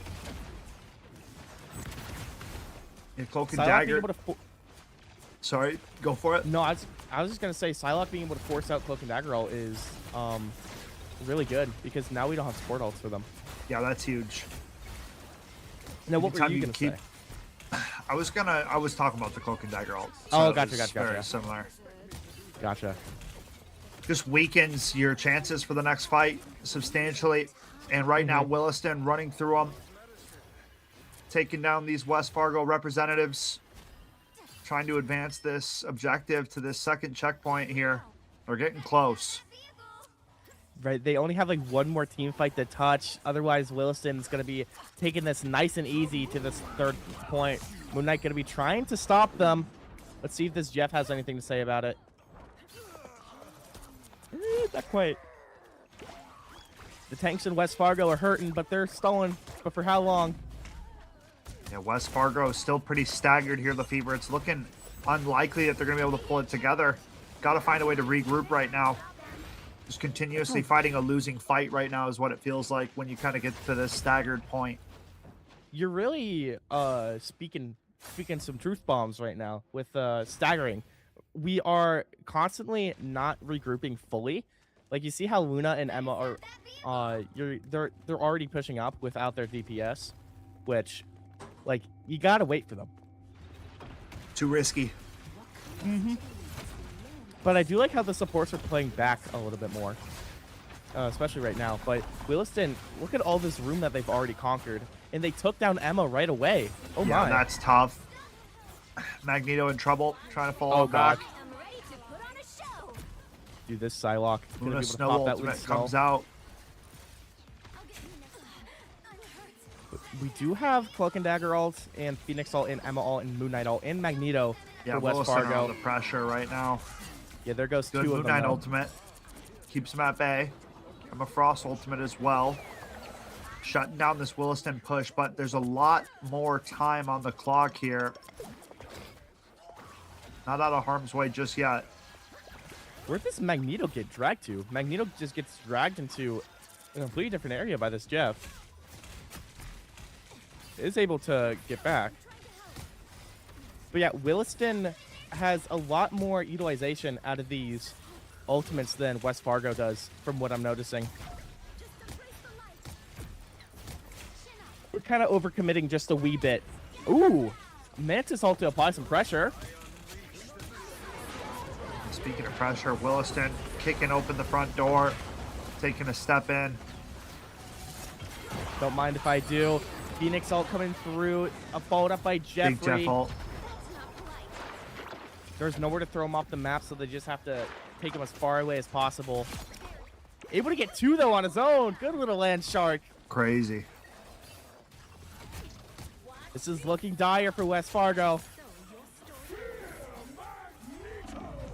Yeah, Cloak and Psylocke Dagger. being able to Sorry, go for it. No, I was just gonna say Psylocke being able to force out Cloak and Dagger ult is really good because now we don't have support ults for them. Yeah, that's huge. Now, what were you gonna say? I was talking about the Cloak and Dagger ult. Oh, it gotcha, was gotcha. Very similar. Gotcha. Just weakens your chances for the next fight substantially. And right now, Williston running through them, taking down these West Fargo representatives, trying to advance this objective to this second checkpoint here. They're getting close. Right, they only have like one more team fight to touch. Otherwise, Williston's going to be taking this nice and easy to this third point. Moon Knight going to be trying to stop them. Let's see if this Jeff has anything to say about it. Not quite. The tanks in West Fargo are hurting, but they're stalling. But for how long? Yeah, West Fargo is still pretty staggered here, the Fever. It's looking unlikely that they're going to be able to pull it together. Got to find a way to regroup right now. Just continuously fighting a losing fight right now is what it feels like when you kind of get to this staggered point. You're really speaking some truth bombs right now with staggering. We are constantly not regrouping fully. Like you see how Luna and Emma are they're already pushing up without their DPS, which like you gotta wait for them. Too risky. But I do like how the supports are playing back a little bit more, especially right now. But Williston, look at all this room that they've already conquered, and they took down Emma right away. Oh yeah, my, that's tough. Magneto in trouble, trying to follow back. Dude, this Psylocke gonna Luna be able to Snow pop that ultimate with comes Snow. out. We do have Cloak and Dagger ult and Phoenix ult and Emma ult and Moon Knight ult and Magneto Yeah, for West Williston are Fargo. under pressure right now. Yeah, there goes Good two Moon of them. Knight though. ultimate. Keeps him at bay. Emma Frost ultimate as well. Shutting down this Williston push, but there's a lot more time on the clock here. Not out of harm's way just yet. Where'd this Magneto get dragged to? Magneto just gets dragged into a completely different area by this Jeff. Is able to get back. But yeah, Williston has a lot more utilization out of these ultimates than West Fargo does, from what I'm noticing. We're kind of overcommitting just a wee bit. Ooh, Mantis ult to apply some pressure. Speaking of pressure, Williston kicking open the front door, taking a step in. Don't mind if I do. Phoenix ult coming through, followed up by Jeffrey. Big Jeff ult. There's nowhere to throw him off the map, so they just have to take him as far away as possible. Able to get 2 though on his own. Good little land shark. Crazy. This is looking dire for West Fargo.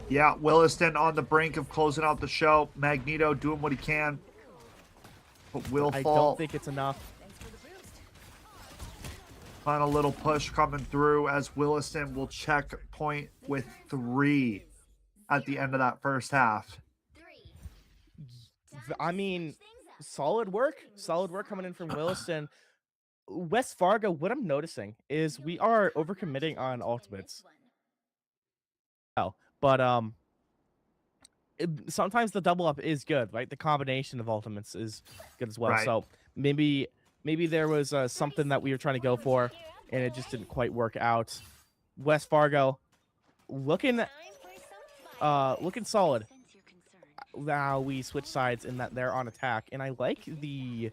Yeah, Williston on the brink of closing out the show. Magneto doing what he can, but will I fall. don't think it's enough. Final little push coming through as Williston will check point with 3 at the end of that first half. I mean, solid work. Solid work coming in from Williston. West Fargo, what I'm noticing is we are overcommitting on ultimates. Oh, but sometimes the double up is good, right? The combination of ultimates is good as well. Right. So maybe there was something that we were trying to go for, and it just didn't quite work out. West Fargo looking solid. Now we switch sides in that they're on attack, and I like the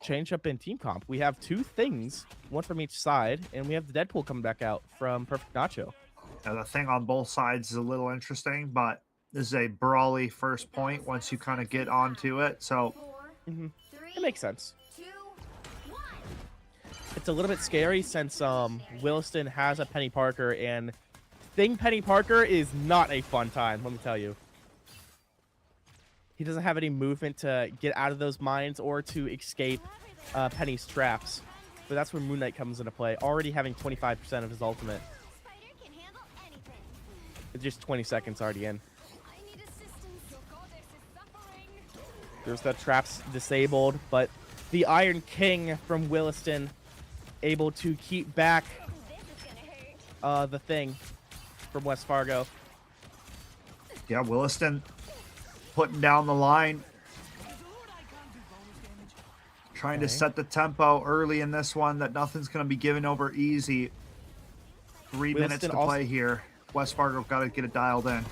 change up in team comp. We have 2 things, one from each side, and we have the Deadpool coming back out from Perfect Nacho. Now, the thing on both sides is a little interesting, but this is a brawly first point once you kind of get onto it. So it makes sense. It's a little bit scary since Williston has a Penny Parker, and Thing Penny Parker is not a fun time, let me tell you. He doesn't have any movement to get out of those mines or to escape Penny's traps. But that's where Moon Knight comes into play, already having 25% of his ultimate. It's just 20 seconds already in. There's the traps disabled, but the Iron King from Williston able to keep back the Thing from West Fargo. yeah, Williston putting down the line, trying to set the tempo early in this one that nothing's going to be given over easy. 3 minutes to play here. West Fargo got to get it dialed in.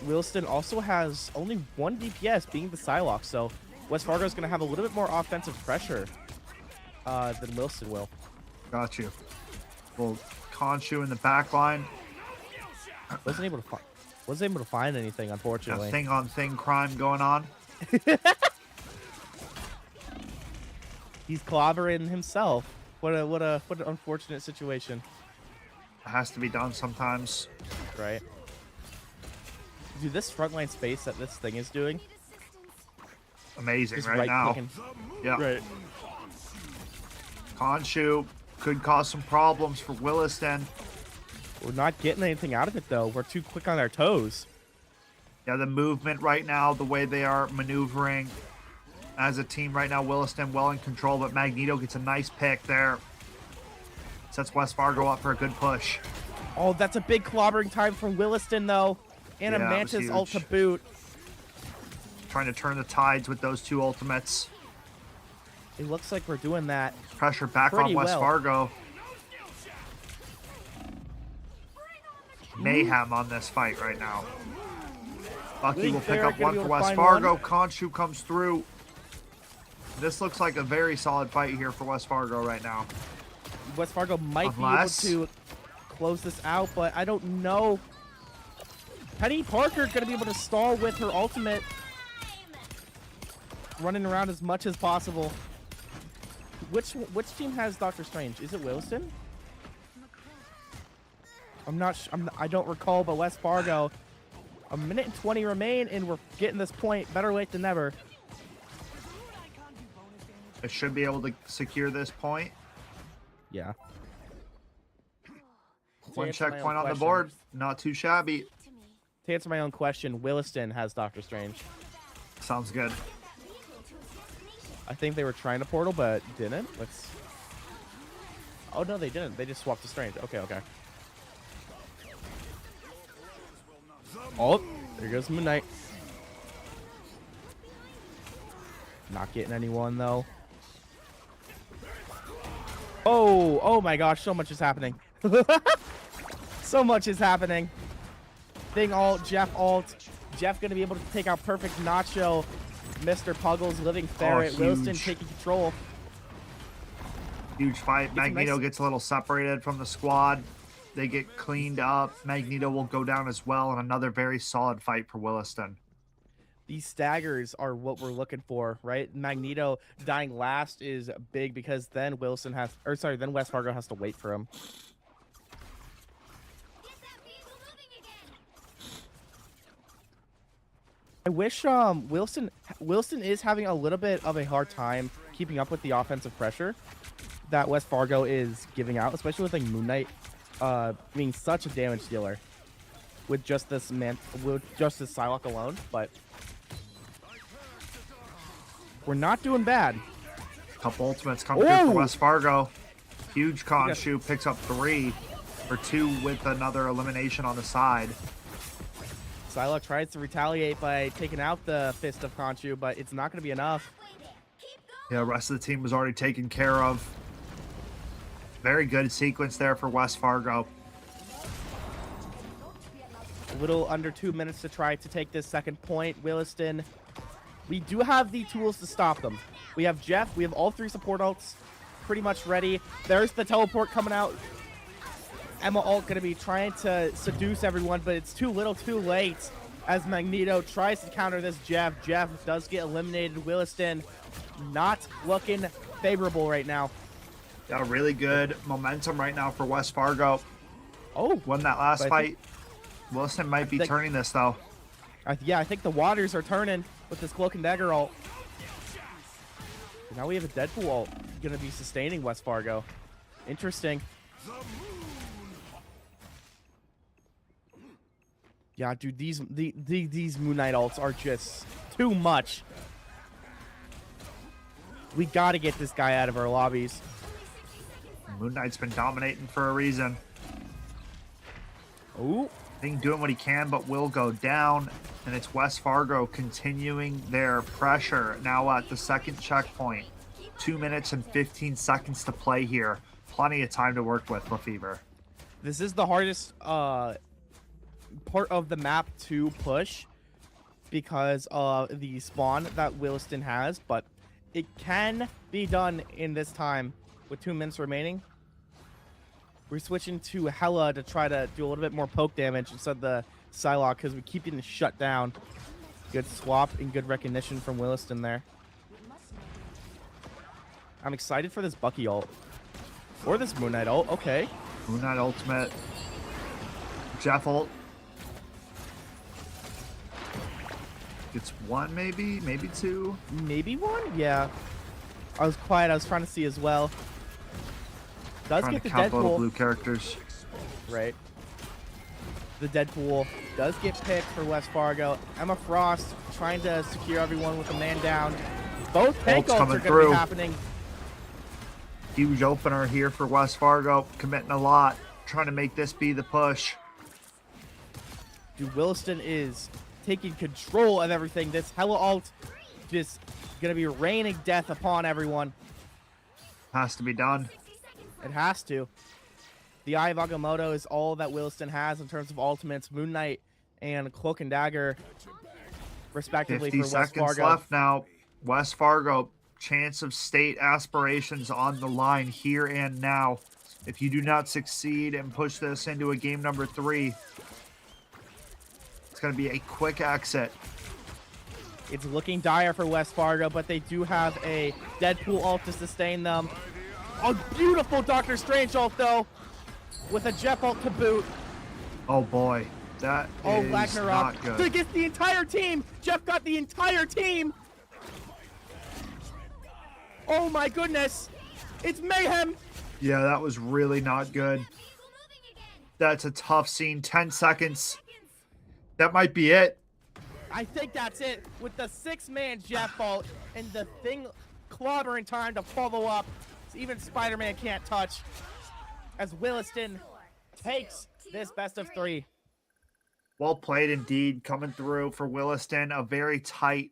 Williston also has only 1 DPS, being the Psylocke, so West Fargo is going to have a little bit more offensive pressure than Williston will. Got you. Well, Khonshu in the back line. Wasn't able to find anything, unfortunately. Thing on thing crime going on. He's clobbering himself. What an unfortunate situation. It has to be done sometimes. Right. Dude, this frontline space that this thing is doing. Amazing Just right now. Yeah. Right. Khonshu could cause some problems for Williston. We're not getting anything out of it, though. We're too quick on our toes. Yeah, the movement right now, the way they are maneuvering as a team right now, Williston well in control, but Magneto gets a nice pick there. Sets West Fargo up for a good push. Oh, that's a big clobbering time from Williston, though. And a Yeah, it was Mantis ult to huge. boot. Trying to turn the tides with those 2 ultimates. It looks like we're doing that. Pressure back on pretty West well. Fargo. Mayhem on this fight right now. Bucky Think will pick they're up gonna one be for able to West find Fargo. one? Khonshu comes through. This looks like a very solid fight here for West Fargo right now. West Fargo might Unless- be able to close this out, but I don't know. Penny Parker going to be able to stall with her ultimate, running around as much as possible. Which team has Doctor Strange? Is it Williston? I'm not. I don't recall, but West Fargo. 1 minute and 20 remain, and we're getting this point. Better late than never. It should be able to secure this point. Yeah. One answer my checkpoint own on the question- board. Not too shabby. To answer my own question, Williston has Doctor Strange. Sounds good. I think they were trying to portal, but didn't. Let's. Oh no, they didn't. They just swapped to Strange. Okay, okay. Oh, there goes Moon Knight. Not getting anyone though. Oh my gosh, so much is happening. So much is happening. Thing ult, Jeff ult. Jeff gonna be able to take out Perfect Nacho. Mr. Puggles, Living Ferret, Williston huge. taking control. Huge fight. It's Magneto nice. gets a little separated from the squad. They get cleaned up. Magneto will go down as well, and another very solid fight for Williston. These staggers are what we're looking for, right? Magneto dying last is big because then then West Fargo has to wait for him. I wish Wilson is having a little bit of a hard time keeping up with the offensive pressure that West Fargo is giving out, especially with like Moon Knight being such a damage dealer with just this Psylocke alone, but we're not doing bad. Couple ultimates come through for West Fargo. Huge Khonshu picks up 3 for 2 with another elimination on the side. Psylocke tries to retaliate by taking out the Fist of Khonshu, but it's not going to be enough. Yeah, the rest of the team was already taken care of. Very good sequence there for West Fargo. A little under 2 minutes to try to take this second point. Williston, we do have the tools to stop them. We have Jeff, we have all 3 support ults pretty much ready. There's the teleport coming out. Emma ult going to be trying to seduce everyone, but it's too little too late as Magneto tries to counter this Jeff. Jeff does get eliminated. Williston not looking favorable right now. Got a really good momentum right now for West Fargo. Oh, won that last fight. Williston might be turning this though. Yeah, I think the waters are turning with this Cloak and Dagger ult. Now we have a Deadpool ult going to be sustaining West Fargo. Interesting. Yeah, dude, these Moon Knight ults are just too much. We got to get this guy out of our lobbies. Moon Knight's been dominating for a reason. Ooh. I think doing what he can, but will go down. And it's West Fargo continuing their pressure now at the second checkpoint. 2 minutes and 15 seconds to play here. Plenty of time to work with, Lefevre. This is the hardest part of the map to push because of the spawn that Williston has, but it can be done in this time with 2 minutes remaining. We're switching to Hela to try to do a little bit more poke damage instead of the Psylocke because we keep getting shut down. Good swap and good recognition from Williston there. I'm excited for this Bucky ult. Or this Moon Knight ult. Okay. Moon Knight ultimate. Jeff ult. It's 1 maybe? Maybe 2? Maybe 1? Yeah. I was quiet. I was trying to see as well. Does Trying get to the count little Deadpool. blue characters. Right. The Deadpool does get picked for West Fargo. Emma Frost trying to secure everyone with a man down. Both tank ults are going to be happening. Huge opener here for West Fargo. Committing a lot. Trying to make this be the push. Dude, Williston is taking control of everything. This Hela ult just going to be raining death upon everyone. Has to be done. It has to. The Eye of Agamotto is all that Williston has in terms of ultimates. Moon Knight and Cloak and Dagger, respectively, 50 for West seconds Fargo. left now. West Fargo, chance of state aspirations on the line here and now. If you do not succeed and push this into a game number 3, it's going to be a quick exit. It's looking dire for West Fargo, but they do have a Deadpool ult to sustain them. A beautiful Doctor Strange ult, though, with a Jeff ult to boot. Oh boy, that is Ragnarok. not good. To get the entire team. Jeff got the entire team. Oh my goodness. It's mayhem. Yeah, that was really not good. That's a tough scene. 10 seconds. That might be it. I think that's it. With the 6-man Jeff ult and the thing clobbering time to follow up. Even Spider-Man can't touch. As Williston takes this best of 3. Well played indeed. Coming through for Williston. A very tight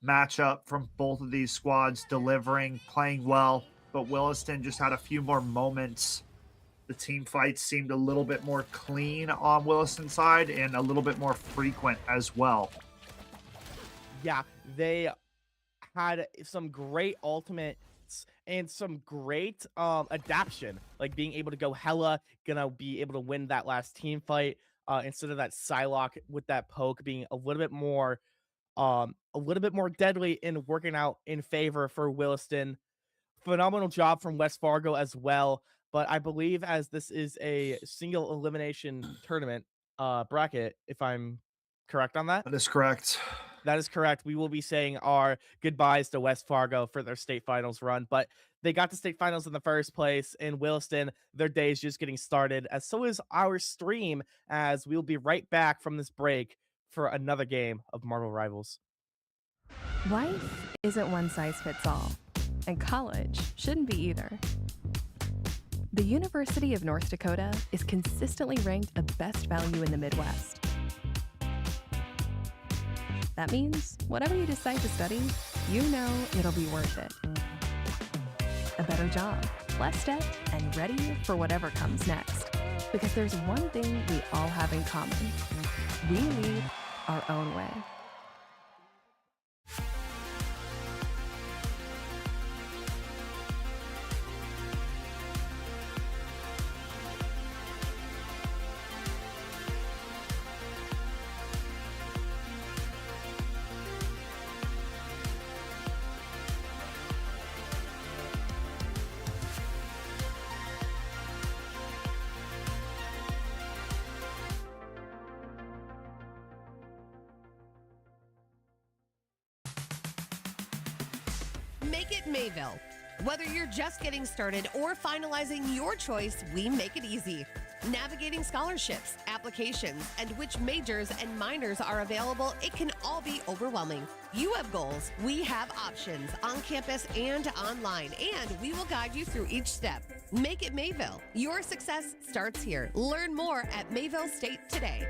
matchup from both of these squads, delivering, playing well. But Williston just had a few more moments. The team fights seemed a little bit more clean on Williston's side and a little bit more frequent as well. Yeah, they had some great ultimates and some great adaption, like being able to go hella, gonna be able to win that last team fight instead of that Psylocke with that poke being a little bit more deadly and working out in favor for Williston. Phenomenal job from West Fargo as well. But I believe as this is a single elimination tournament bracket, if I'm correct on that. That is correct. That is correct. We will be saying our goodbyes to West Fargo for their state finals run, but they got to state finals in the first place. In Williston, their day is just getting started, as so is our stream, as we'll be right back from this break for another game of Marvel Rivals. Life isn't one size fits all, and college shouldn't be either. The University of North Dakota is consistently ranked a best value in the Midwest. That means whatever you decide to study, you know it'll be worth it. A better job, less debt, and ready for whatever comes next. Because there's one thing we all have in common. We lead our own way. Make it Mayville. Whether you're just getting started or finalizing your choice, we make it easy. Navigating scholarships, applications, and which majors and minors are available, it can all be overwhelming. You have goals, we have options on campus and online, and we will guide you through each step. Make it Mayville. Your success starts here. Learn more at Mayville State today.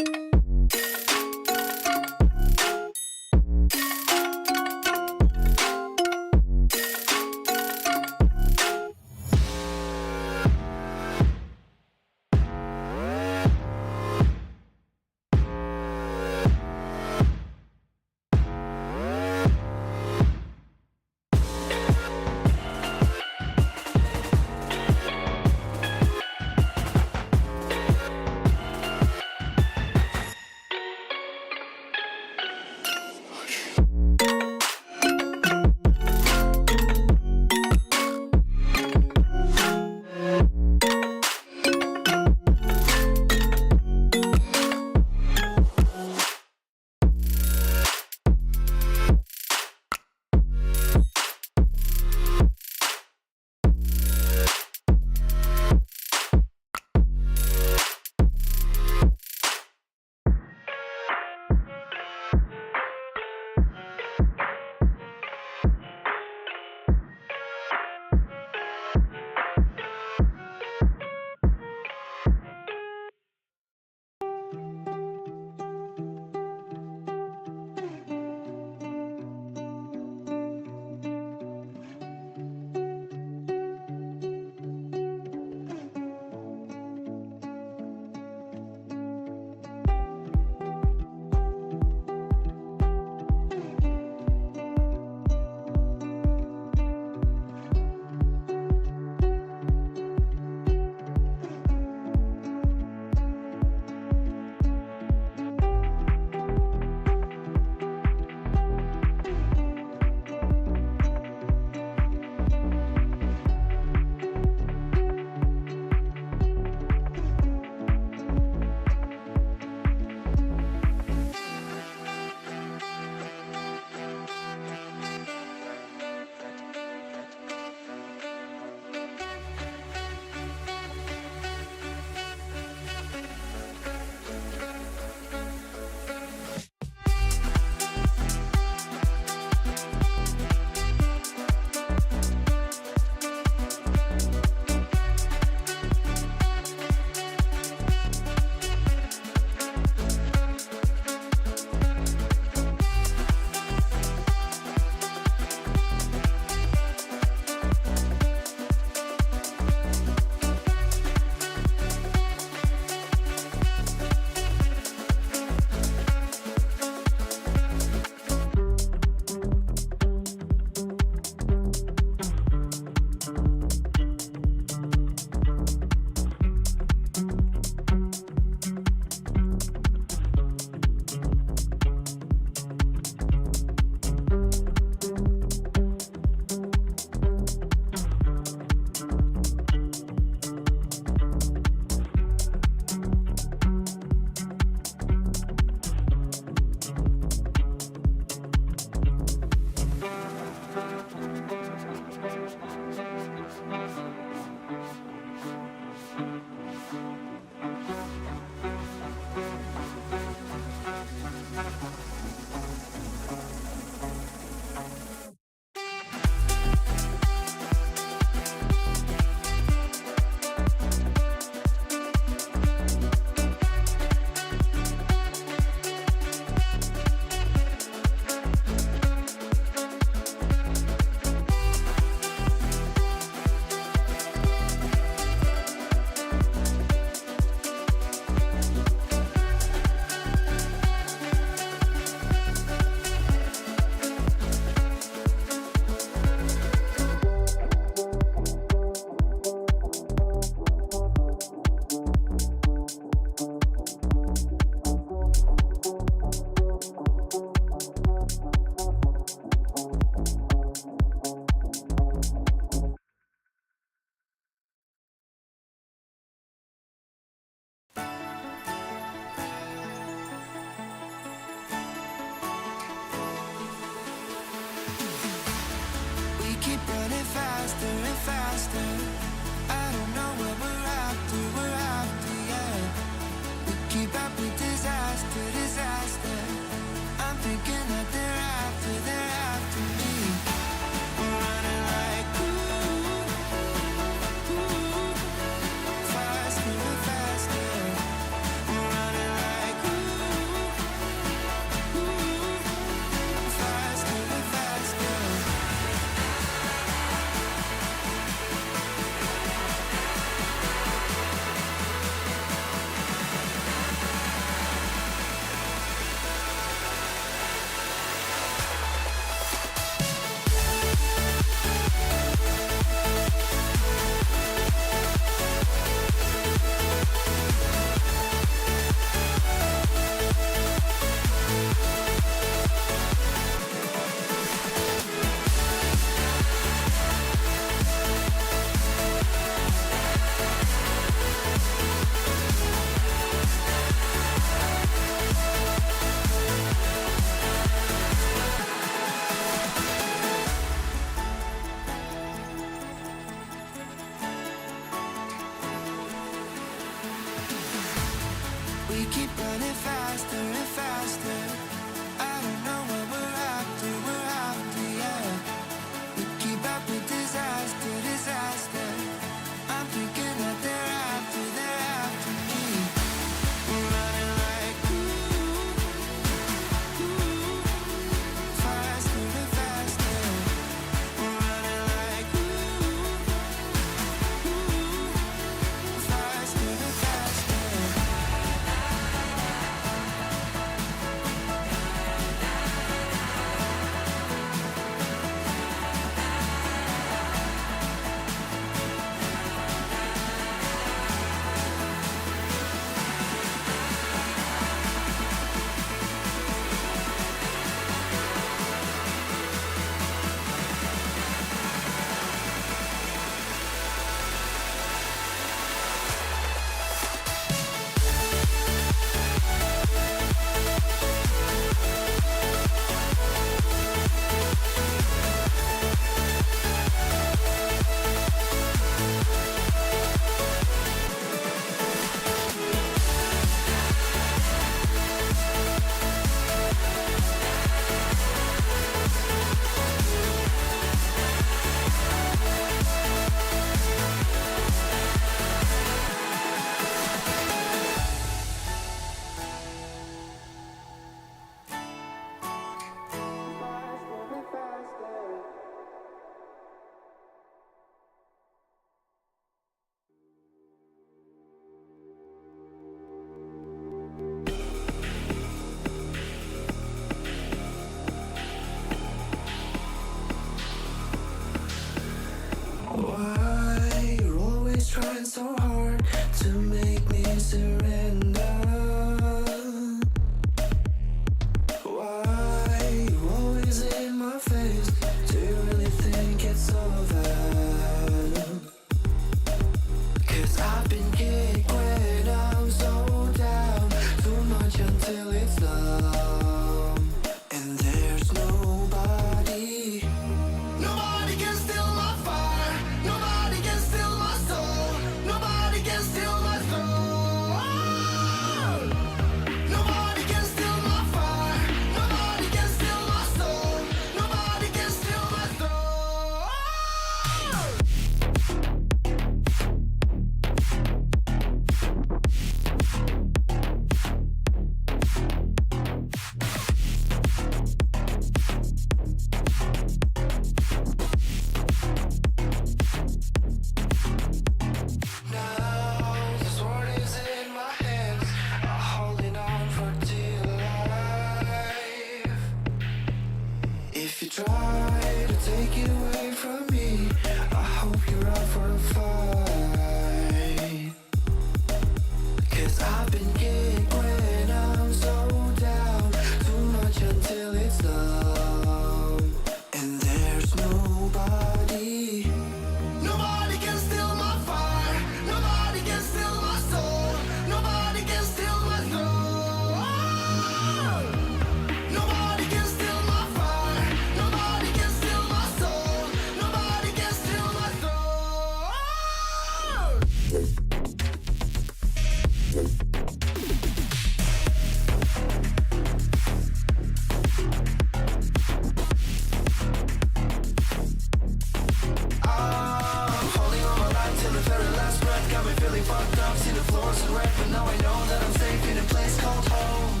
floors of red, but now I know that I'm safe in a place called home.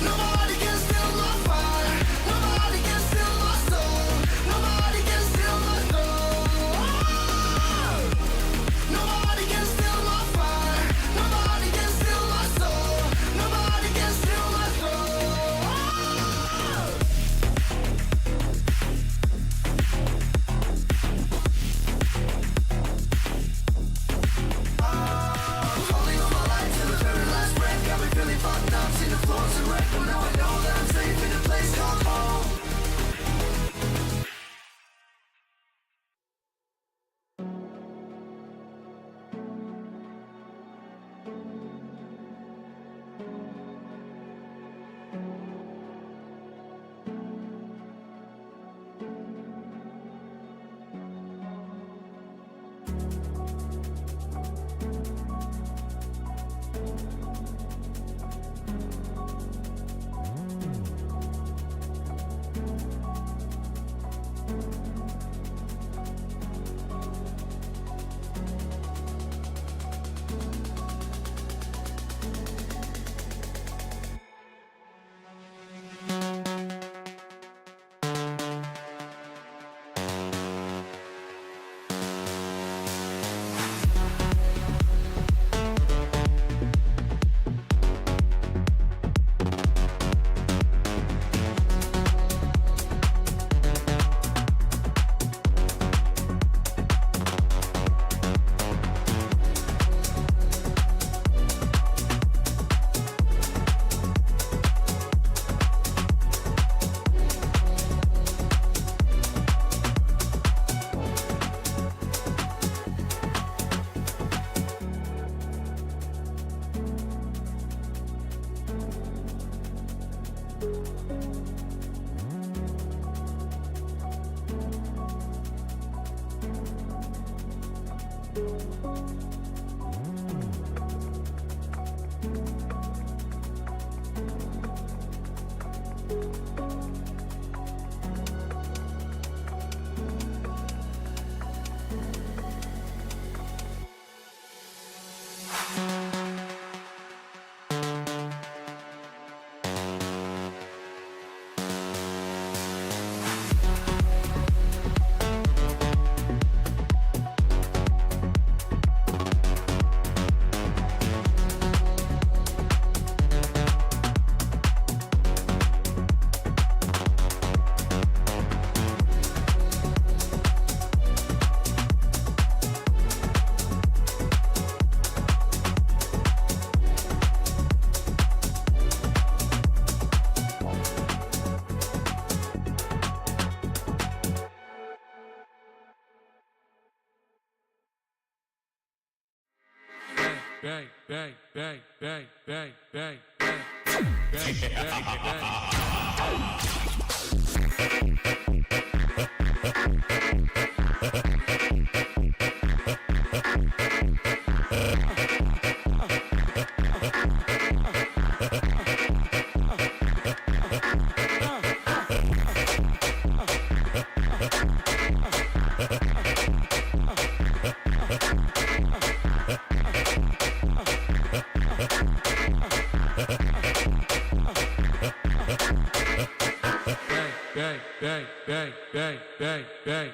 Nobody can steal my fire. Nobody can steal my soul. Nobody can steal my soul. Nobody can steal my fire. Nobody can steal my soul. Nobody can steal my soul. I'm holding on my life till the very last breath. Got me feeling fucked up, see the floors of red, but now I know that I'm safe in a place called home. Bang, bang, bang, bang, bang, bang, bang, bang, bang, bang. Bang, bang, bang, bang, bang, bang, bang.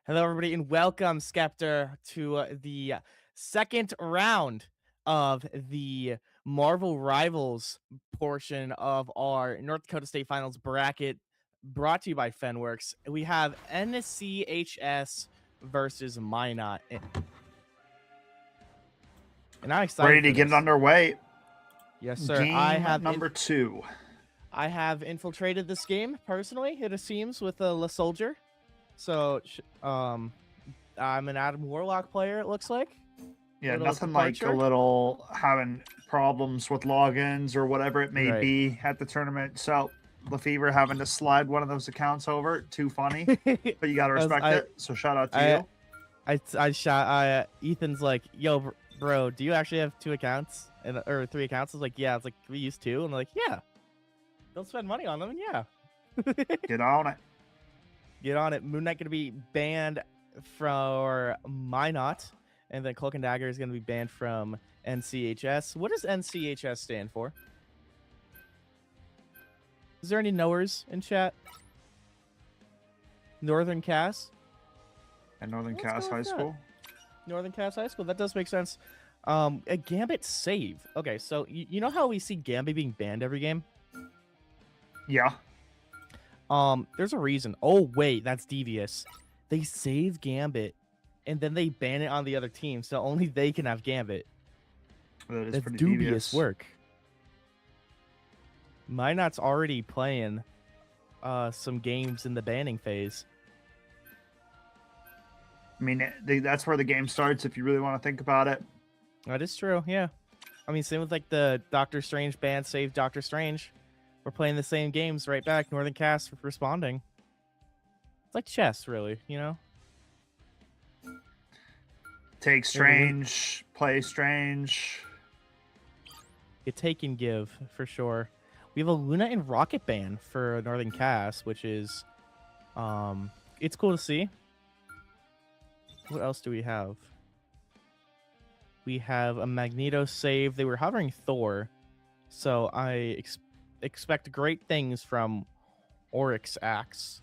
Hello, everybody, and welcome, Skeptor, to the second round of the Marvel Rivals portion of our North Dakota State Finals bracket, brought to you by Fenworks. We have NCHS versus Minot. And I'm excited. Ready to get it underway. Yes, sir. Game number 2. I have infiltrated this game personally, it seems, with a La Soldier. So, I'm an Adam Warlock player, it looks like. Yeah, nothing like a little having problems with logins or whatever it may be at the tournament. So, Lefevre having to slide one of those accounts over, too funny. But you got to respect it. So, shout out to you. Ethan's like, yo, bro, do you actually have 2 accounts? Or 3 accounts? I was like, yeah. It's like, we use 2. And they're like, yeah. Don't spend money on them. And yeah. Get on it. Get on it. Moon Knight going to be banned for Minot, and then Cloak and Dagger is going to be banned from NCHS. What does NCHS stand for? Is there any knowers in chat? Northern Cass? And Northern Cass High School? Northern Cass High School. That does make sense. A Gambit save. Okay, so you know how we see Gambit being banned every game? Yeah. There's a reason. Oh, wait, that's devious. They save Gambit, and then they ban it on the other team, so only they can have Gambit. That's pretty dubious devious work. Minot's already playing some games in the banning phase. I mean, that's where the game starts if you really want to think about it. That is true, yeah. I mean, same with like the Doctor Strange ban, save Doctor Strange. We're playing the same games right back. Northern Cast responding. It's like chess, really, you know? Take Strange, play Strange. You take and give, for sure. We have a Luna and Rocket ban for Northern Cast, which is... it's cool to see. What else do we have? We have a Magneto save. They were hovering Thor, so I expect great things from Oryx Axe.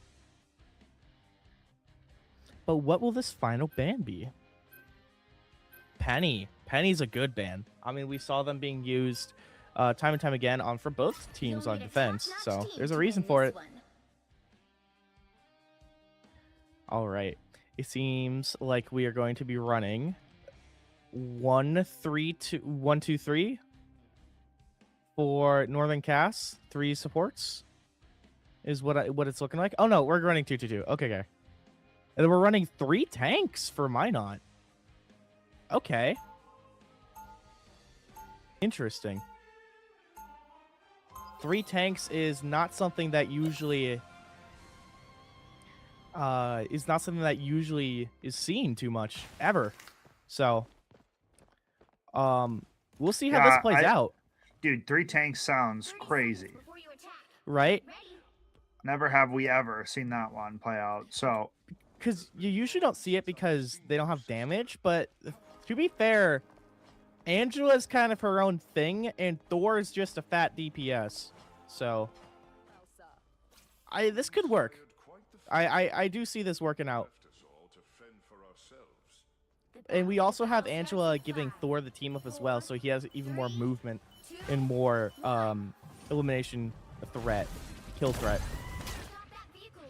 But what will this final ban be? Penny. Penny's a good ban. I mean, we saw them being used time and time again for both teams on defense, so there's a reason for it. All right. It seems like we are going to be running 1-3-2-1-2-3 for Northern Cass. 3 supports is what it's looking like. Oh no, we're running 2-2-2. Okay. And then we're running 3 tanks for Minot. Okay. Interesting. 3 tanks is not something that usually is seen too much ever. So we'll see how this plays out. Dude, 3 tanks sounds crazy. Right? Never have we ever seen that one play out. So because you usually don't see it because they don't have damage, but to be fair, Angela's kind of her own thing, and Thor is just a fat DPS. So this could work. I do see this working out. and we also have Angela giving Thor the team up as well, so he has even more movement and more elimination threat, kill threat.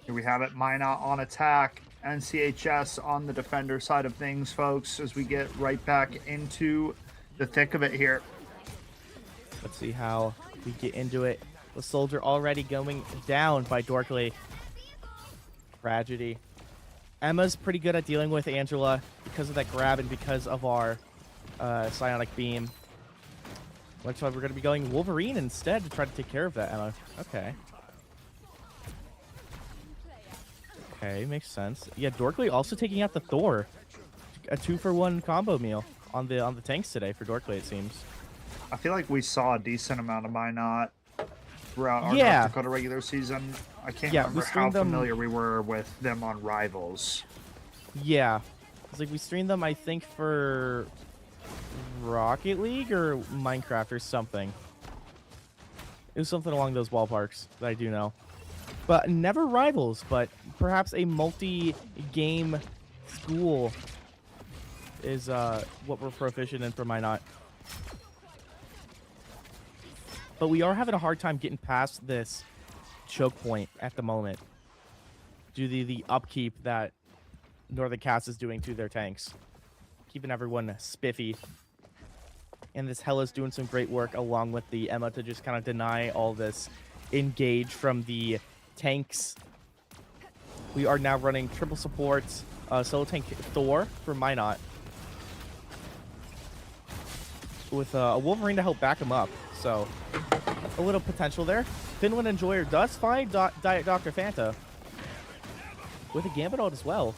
Here we have it. Minot on attack. NCHS on the defender side of things, folks, as we get right back into the thick of it here. Let's see how we get into it. The soldier already going down by Dorkley. Tragedy. Emma's pretty good at dealing with Angela because of that grab and because of our psionic beam. Looks like we're going to be going Wolverine instead to try to take care of that, Emma. Okay. Okay, makes sense. Yeah, Dorkley also taking out the Thor. A 2-for-1 combo meal on the tanks today for Dorkley, it seems. I feel like we saw a decent amount of Minot throughout our Yeah. North Dakota regular season. I can't Yeah, remember we how streamed them- familiar we were with them on Rivals. Yeah. It's like we streamed them, I think, for Rocket League or Minecraft or something. It was something along those ballparks that I do know. But never Rivals, but perhaps a multi-game school is what we're proficient in for Minot. But we are having a hard time getting past this choke point at the moment due to the upkeep that Northern Cast is doing to their tanks. Keeping everyone spiffy. And this Hella's doing some great work along with the Emma to just kind of deny all this engage from the tanks. We are now running triple supports, solo tank Thor for Minot. With a Wolverine to help back him up. So, a little potential there. Finland Enjoyer does find Diet Dr. Fanta. With a Gambit ult as well.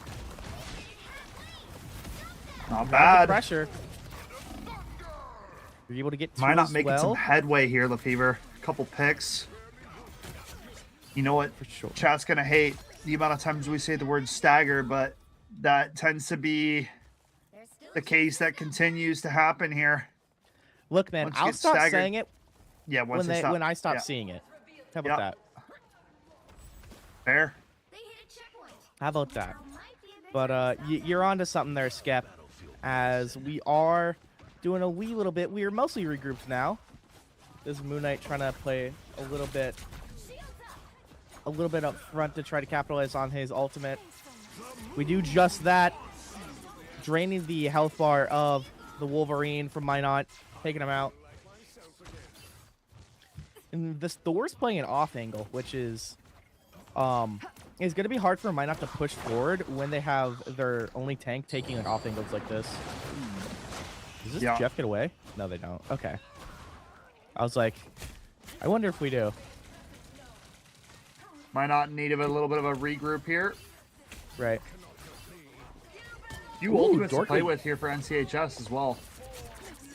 Not The bad. pressure. You're able to get two Minot as making well. some headway here, LaFever. Couple picks. You know what? For sure. Chat's going to hate the amount of times we say the word stagger, but that tends to be the case that continues to happen here. Look, man, Once you I'll get stop staggered- saying it Yeah, once they stop. when I stop Yeah. seeing it. How about that? Fair. How about that? But you're onto something there, Skep. As we are doing a wee little bit, we are mostly regrouped now. This is Moon Knight trying to play a little bit up front to try to capitalize on his ultimate. We do just that, draining the health bar of the Wolverine from Minot, taking him out. And this Thor's playing an off angle, which is going to be hard for Minot to push forward when they have their only tank taking like off angles like this. Does this Yeah. Jeff get away? No, they don't. Okay. I was like, I wonder if we do. Minot in need of a little bit of a regroup here. Right. You Ooh, ultimates to play Dorky. with here for NCHS as well.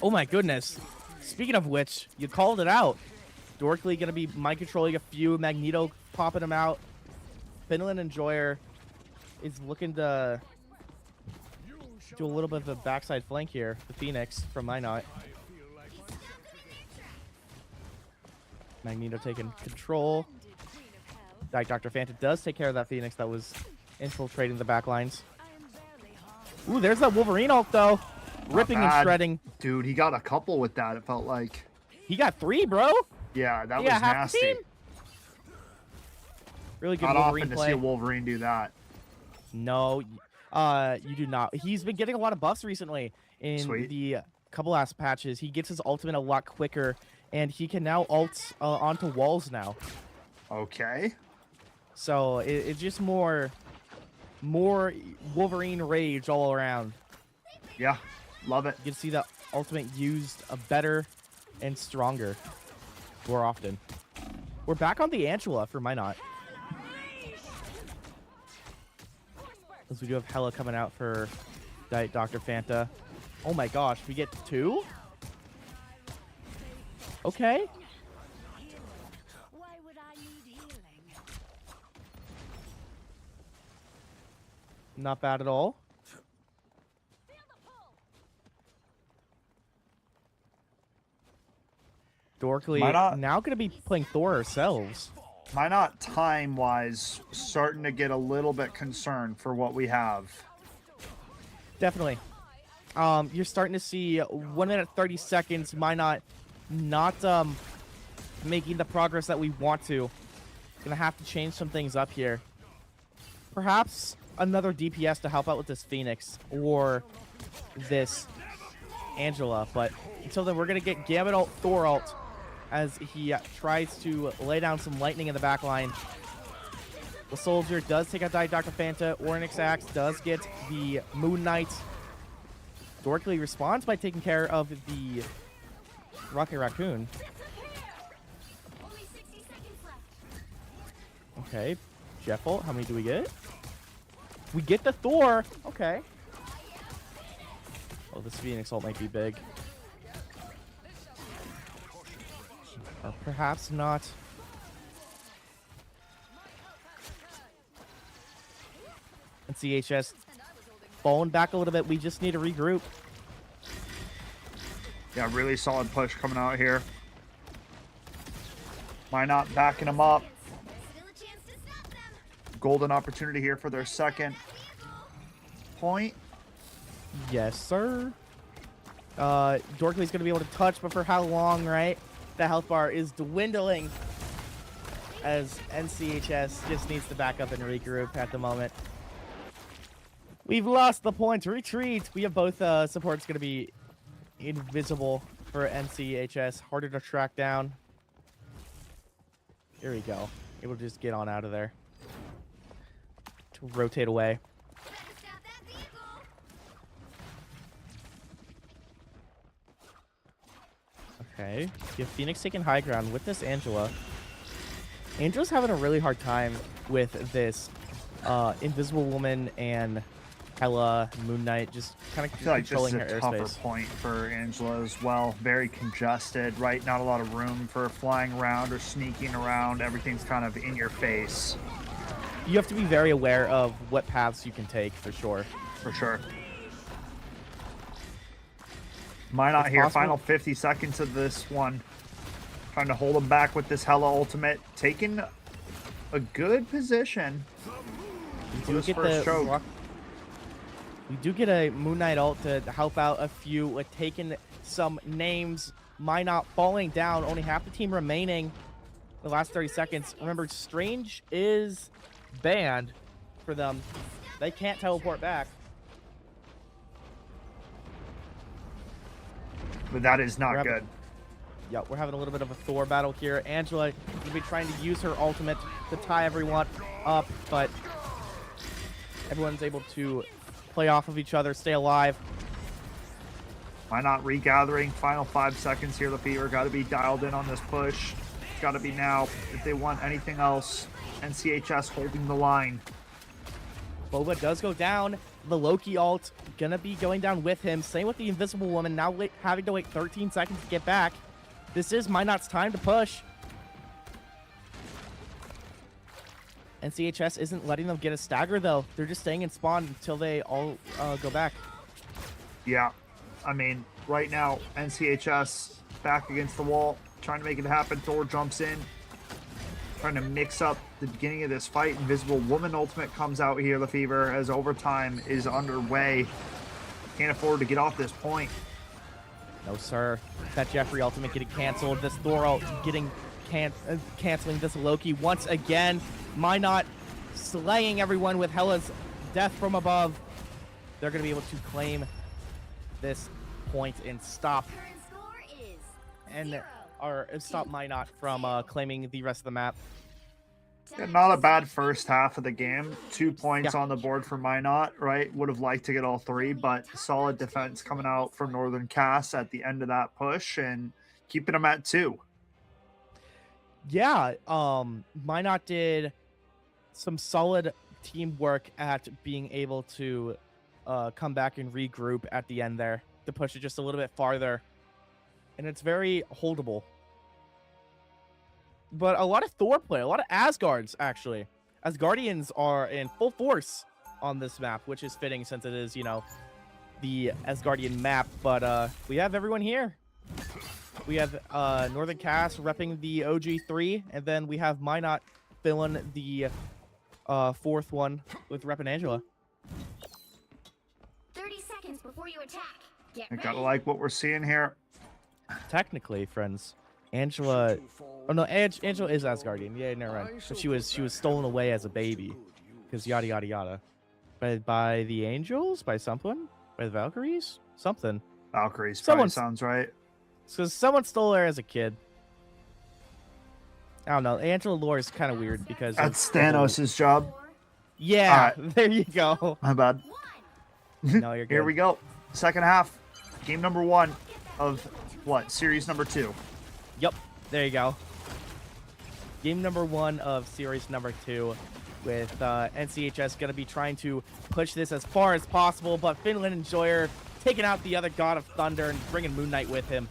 Oh my goodness. Speaking of which, you called it out. Dorkley going to be mind controlling a few. Magneto popping him out. Finland Enjoyer is looking to do a little bit of a backside flank here. The Phoenix from Minot. Magneto taking control. Dr. Fanta does take care of that Phoenix that was infiltrating the back lines. Ooh, there's that Wolverine ult though. Ripping and bad. shredding. Dude, he got a couple with that, it felt like. He got 3, bro. Yeah, that Yeah, was half the nasty. team. Really good Not Wolverine often to play. see a Wolverine do that. No, you do not. He's been getting a lot of buffs recently in Sweet. the couple last patches. He gets his ultimate a lot quicker, and he can now ult onto walls now. Okay. So it's just more Wolverine rage all around. Yeah, love it. You can see the ultimate used better and stronger more often. We're back on the Angela for Minot. As we do have Hella coming out for Diet Dr. Fanta. Oh my gosh, we get 2? Okay. Not bad at all. Dorkley Minot- now going to be playing Thor ourselves. Minot time-wise starting to get a little bit concerned for what we have. Definitely. you're starting to see 1 minute 30 seconds. Minot not making the progress that we want to. Gonna have to change some things up here. Perhaps another DPS to help out with this Phoenix or this Angela, but until then, we're gonna get Gambit ult, Thor ult, as he tries to lay down some lightning in the back line. The Soldier does take out Dr. Fanta. Ornix Axe does get the Moon Knight. Dorkly responds by taking care of the Rocket Raccoon. Okay, Jeff ult, how many do we get? We get the Thor. Okay. Oh, this Phoenix ult might be big. Or perhaps not. And CHS falling back a little bit. We just need to regroup. Yeah, really solid push coming out here. Minot backing them up. Golden opportunity here for their second point. Yes, sir. Dorkly's going to be able to touch, but for how long, right? The health bar is dwindling as NCHS just needs to back up and regroup at the moment. We've lost the point. Retreat. We have both supports going to be invisible for NCHS. Harder to track down. Here we go. Able to just get on out of there. To rotate away. Okay. You have Phoenix taking high ground with this Angela. Angela's having a really hard time with this Invisible Woman and Hella, Moon Knight, just kind of controlling her airspace. I feel like this is a tougher point for Angela as well. Very congested, right? Not a lot of room for flying around or sneaking around. Everything's kind of in your face. You have to be very aware of what paths you can take, for sure. For sure. Minot here, final 50 seconds of this one. Trying to hold him back with this Hella ultimate. Taking a good position. We do get the we do get a Moon Knight ult to help out a few with taking some names. Minot falling down, only half the team remaining. The last 30 seconds. Remember, Strange is banned for them. They can't teleport back. But that is not good. Yeah, we're having a little bit of a Thor battle here. Angela will be trying to use her ultimate to tie everyone up, but everyone's able to play off of each other, stay alive. Why not regathering? Final 5 seconds here. The Fever got to be dialed in on this push. It's got to be now if they want anything else. NCHS holding the line. Boba does go down. The Loki ult gonna be going down with him. Same with the Invisible Woman. Now having to wait 13 seconds to get back. This is Minot's time to push. NCHS isn't letting them get a stagger, though. They're just staying in spawn until they all go back. Yeah, I mean, right now, NCHS back against the wall, trying to make it happen. Thor jumps in, trying to mix up the beginning of this fight. Invisible Woman ultimate comes out here, Lefevre, as overtime is underway. Can't afford to get off this point. No, sir. That Jeffrey ultimate getting canceled. This Thor ult getting canceling this Loki once again. Minot slaying everyone with Hella's death from above. They're going to be able to claim this point and stop stop Minot from claiming the rest of the map. Yeah, not a bad first half of the game. 2 points on the board for Minot, right? Would have liked to get all 3, but solid defense coming out from Northern Cass at the end of that push and keeping them at 2. Yeah, Minot did some solid teamwork at being able to come back and regroup at the end there to push it just a little bit farther. And it's very holdable. But a lot of Thor play, a lot of Asgards, actually. Asgardians are in full force on this map, which is fitting since it is, you know, the Asgardian map. But we have everyone here. We have Northern Cass repping the OG3, and then we have Minot filling the 4th one with repping Angela. 30 seconds before you attack. I gotta like what we're seeing here. Technically, friends, Angela. Oh no, Angela is Asgardian. Yeah, never mind. But she was stolen away as a baby, because yada yada yada, by the angels, by someone, by the Valkyries, something. Valkyries probably sounds right. Because someone stole her as a kid. I don't know. Angela lore is kind of weird because that's Thanos' job. Yeah, there you go. My bad. No, you're good. Here we go. Second half. Game number 1 of what? Series number 2. Yep. There you go. Game number 1 of series number 2 with NCHS going to be trying to push this as far as possible, but Finland Enjoyer taking out the other God of Thunder and bringing Moon Knight with him.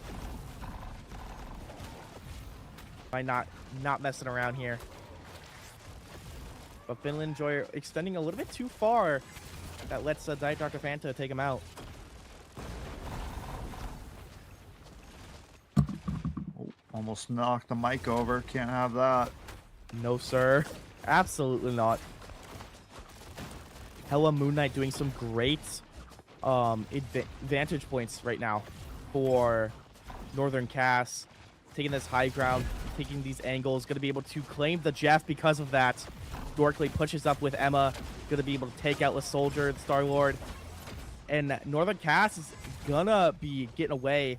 By not messing around here. But Finland Enjoyer extending a little bit too far. That lets Diet Dr. Fanta take him out. Oh, almost knocked the mic over. Can't have that. No, sir. Absolutely not. Hella Moon Knight doing some great vantage points right now for Northern Cass. Taking this high ground, taking these angles, going to be able to claim the Jeff because of that. Dorkley pushes up with Emma, going to be able to take out the Soldier, the Star-Lord. And Northern Cass is going to be getting away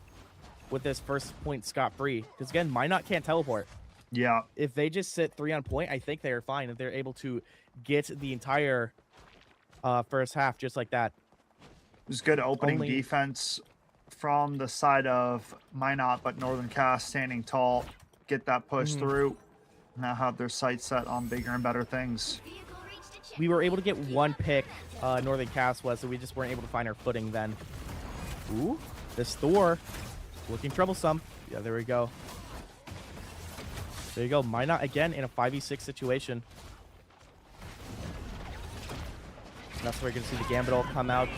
with this first point scot-free. Because again, Minot can't teleport. Yeah. If they just sit 3 on point, I think they are fine. If they're able to get the entire first half just like that. It was good opening defense from the side of Minot, but Northern Cass standing tall, get that push through. Now have their sights set on bigger and better things. We were able to get 1 pick, Northern Cass was, so we just weren't able to find our footing then. Ooh, this Thor looking troublesome. Yeah, there we go. There you go. Minot again in a 5v6 situation. And that's where you're going to see the Gambit ult come out.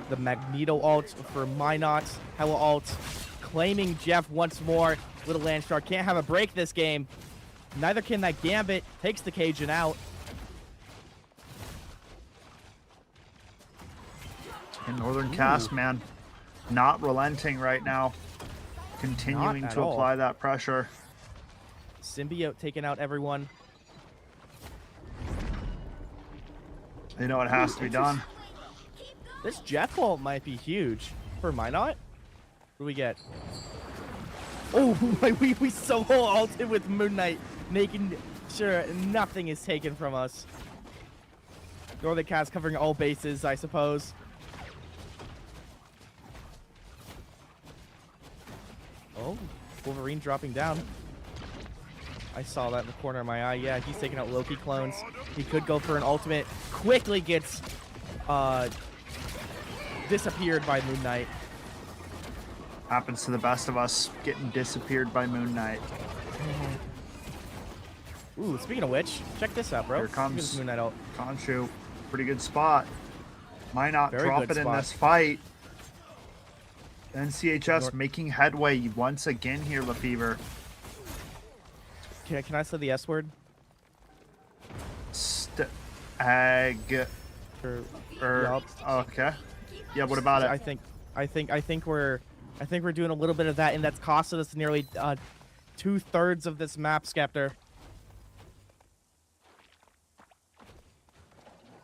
The Magneto ult for Minot. Hella ult. Claiming Jeff once more. Little Landstar can't have a break this game. Neither can that Gambit. Takes the Cajun out. And Northern Cass, man, not relenting right now. Continuing to apply that pressure. Symbiote taking out everyone. You know it has to be done. This Jeff ult might be huge for Minot. What do we get? Oh, we solo ulted with Moon Knight, making sure nothing is taken from us. Northern Cass covering all bases, I suppose. Oh, Wolverine dropping down. I saw that in the corner of my eye. Yeah, he's taking out Loki clones. He could go for an ultimate. Quickly gets disappeared by Moon Knight. Happens to the best of us, getting disappeared by Moon Knight. Ooh, speaking of which, check this out, bro. Here comes Moon Knight ult. Khonshu. Pretty good spot. Might not Very drop good it in spot. this fight. NCHS making headway once again here, Lefevre. Can I say the S word? Okay. Yeah, what about it? I think we're doing a little bit of that, and that's costed us nearly 2/3 of this map, Skeptor.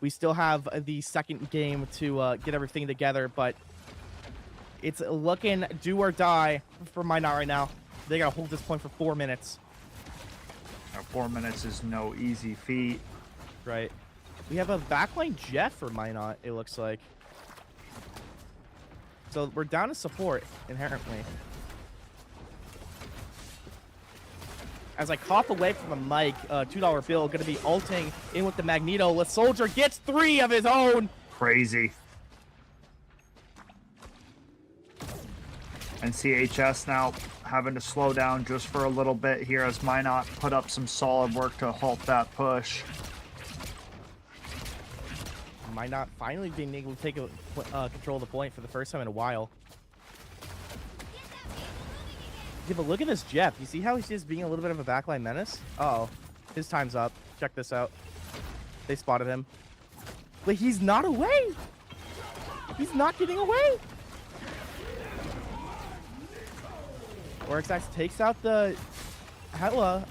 We still have the second game to get everything together, but it's looking do or die for Minot right now. They gotta hold this point for 4 minutes. Now, 4 minutes is no easy feat. Right. We have a backline Jeff for Minot, it looks like. So we're down to support, inherently. As I cough away from the mic, $2 bill going to be ulting in with the Magneto. The Soldier gets 3 of his own. Crazy. And CHS now having to slow down just for a little bit here as Minot put up some solid work to halt that push. Minot finally being able to take control of the point for the first time in a while. Yeah, but look at this Jeff. You see how he's just being a little bit of a backline menace? Uh-oh. His time's up. Check this out. They spotted him. Wait, he's not away! He's not getting away! Oryx Axe takes out the Hela.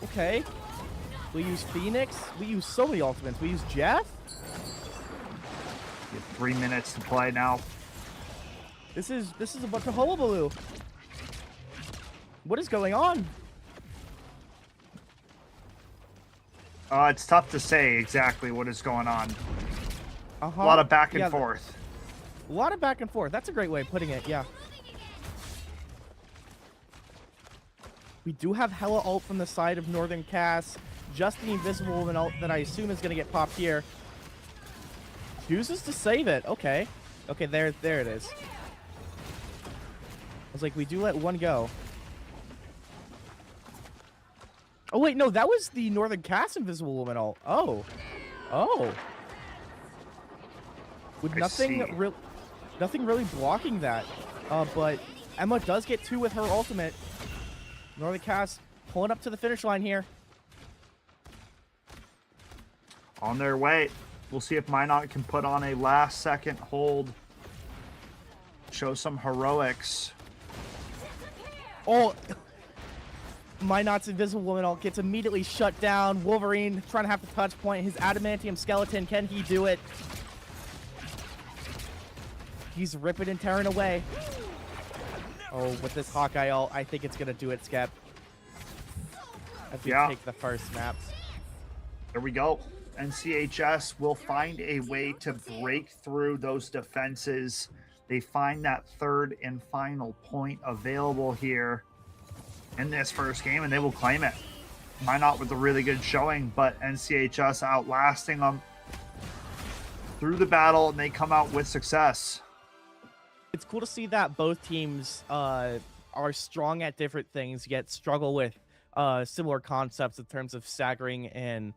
Okay. We use Phoenix. We use so many ultimates. We use Jeff. You have 3 minutes to play now. This is a bunch of hullabaloo. What is going on? It's tough to say exactly what is going on. A lot of back and forth. A lot of back and forth. That's a great way of putting it, yeah. We do have Hella ult from the side of Northern Cass. Just the Invisible Woman ult that I assume is going to get popped here. Chooses to save it. Okay. Okay, there it is. I was like, we do let one go. Oh, wait, no, that was the Northern Cass Invisible Woman ult. Oh. Oh. With nothing really blocking that. But Emma does get 2 with her ultimate. Northern Cass pulling up to the finish line here. On their way. We'll see if Minot can put on a last-second hold. Show some heroics. Oh, Minot's Invisible Woman ult gets immediately shut down. Wolverine trying to have the touch point. His Adamantium Skeleton, can he do it? He's ripping and tearing away. Oh, with this Hawkeye ult, I think it's going to do it, Skep. As we take the first map. There we go. NCHS will find a way to break through those defenses. They find that third and final point available here in this first game, and they will claim it. Minot with a really good showing, but NCHS outlasting them through the battle, and they come out with success. It's cool to see that both teams are strong at different things, yet struggle with similar concepts in terms of staggering and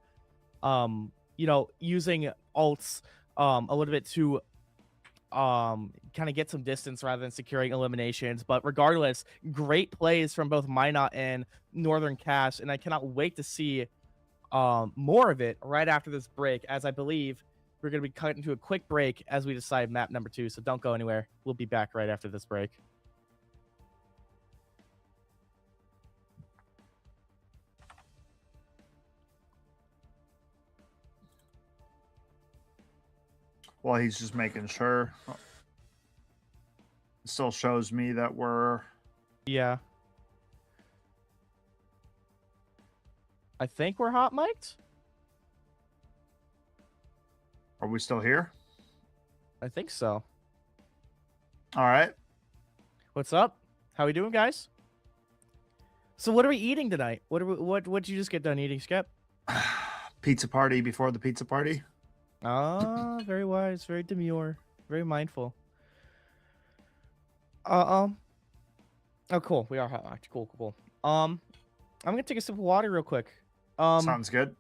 using ults a little bit to kind of get some distance rather than securing eliminations. But regardless, great plays from both Minot and Northern Cass, and I cannot wait to see more of it right after this break, as I believe we're going to be cutting to a quick break as we decide map number 2, so don't go anywhere. We'll be back right after this break. Well, he's just making sure. It still shows me that we're... Yeah. I think we're hot mic'd. Are we still here? I think so. All right. What's up? How we doing, guys? So what are we eating tonight? What'd you just get done eating, Skep? Pizza party before the pizza party. Ah, very wise, very demure, very mindful. Oh, cool. We are hot mic'd. Cool. I'm gonna take a sip of water real quick. Sounds good.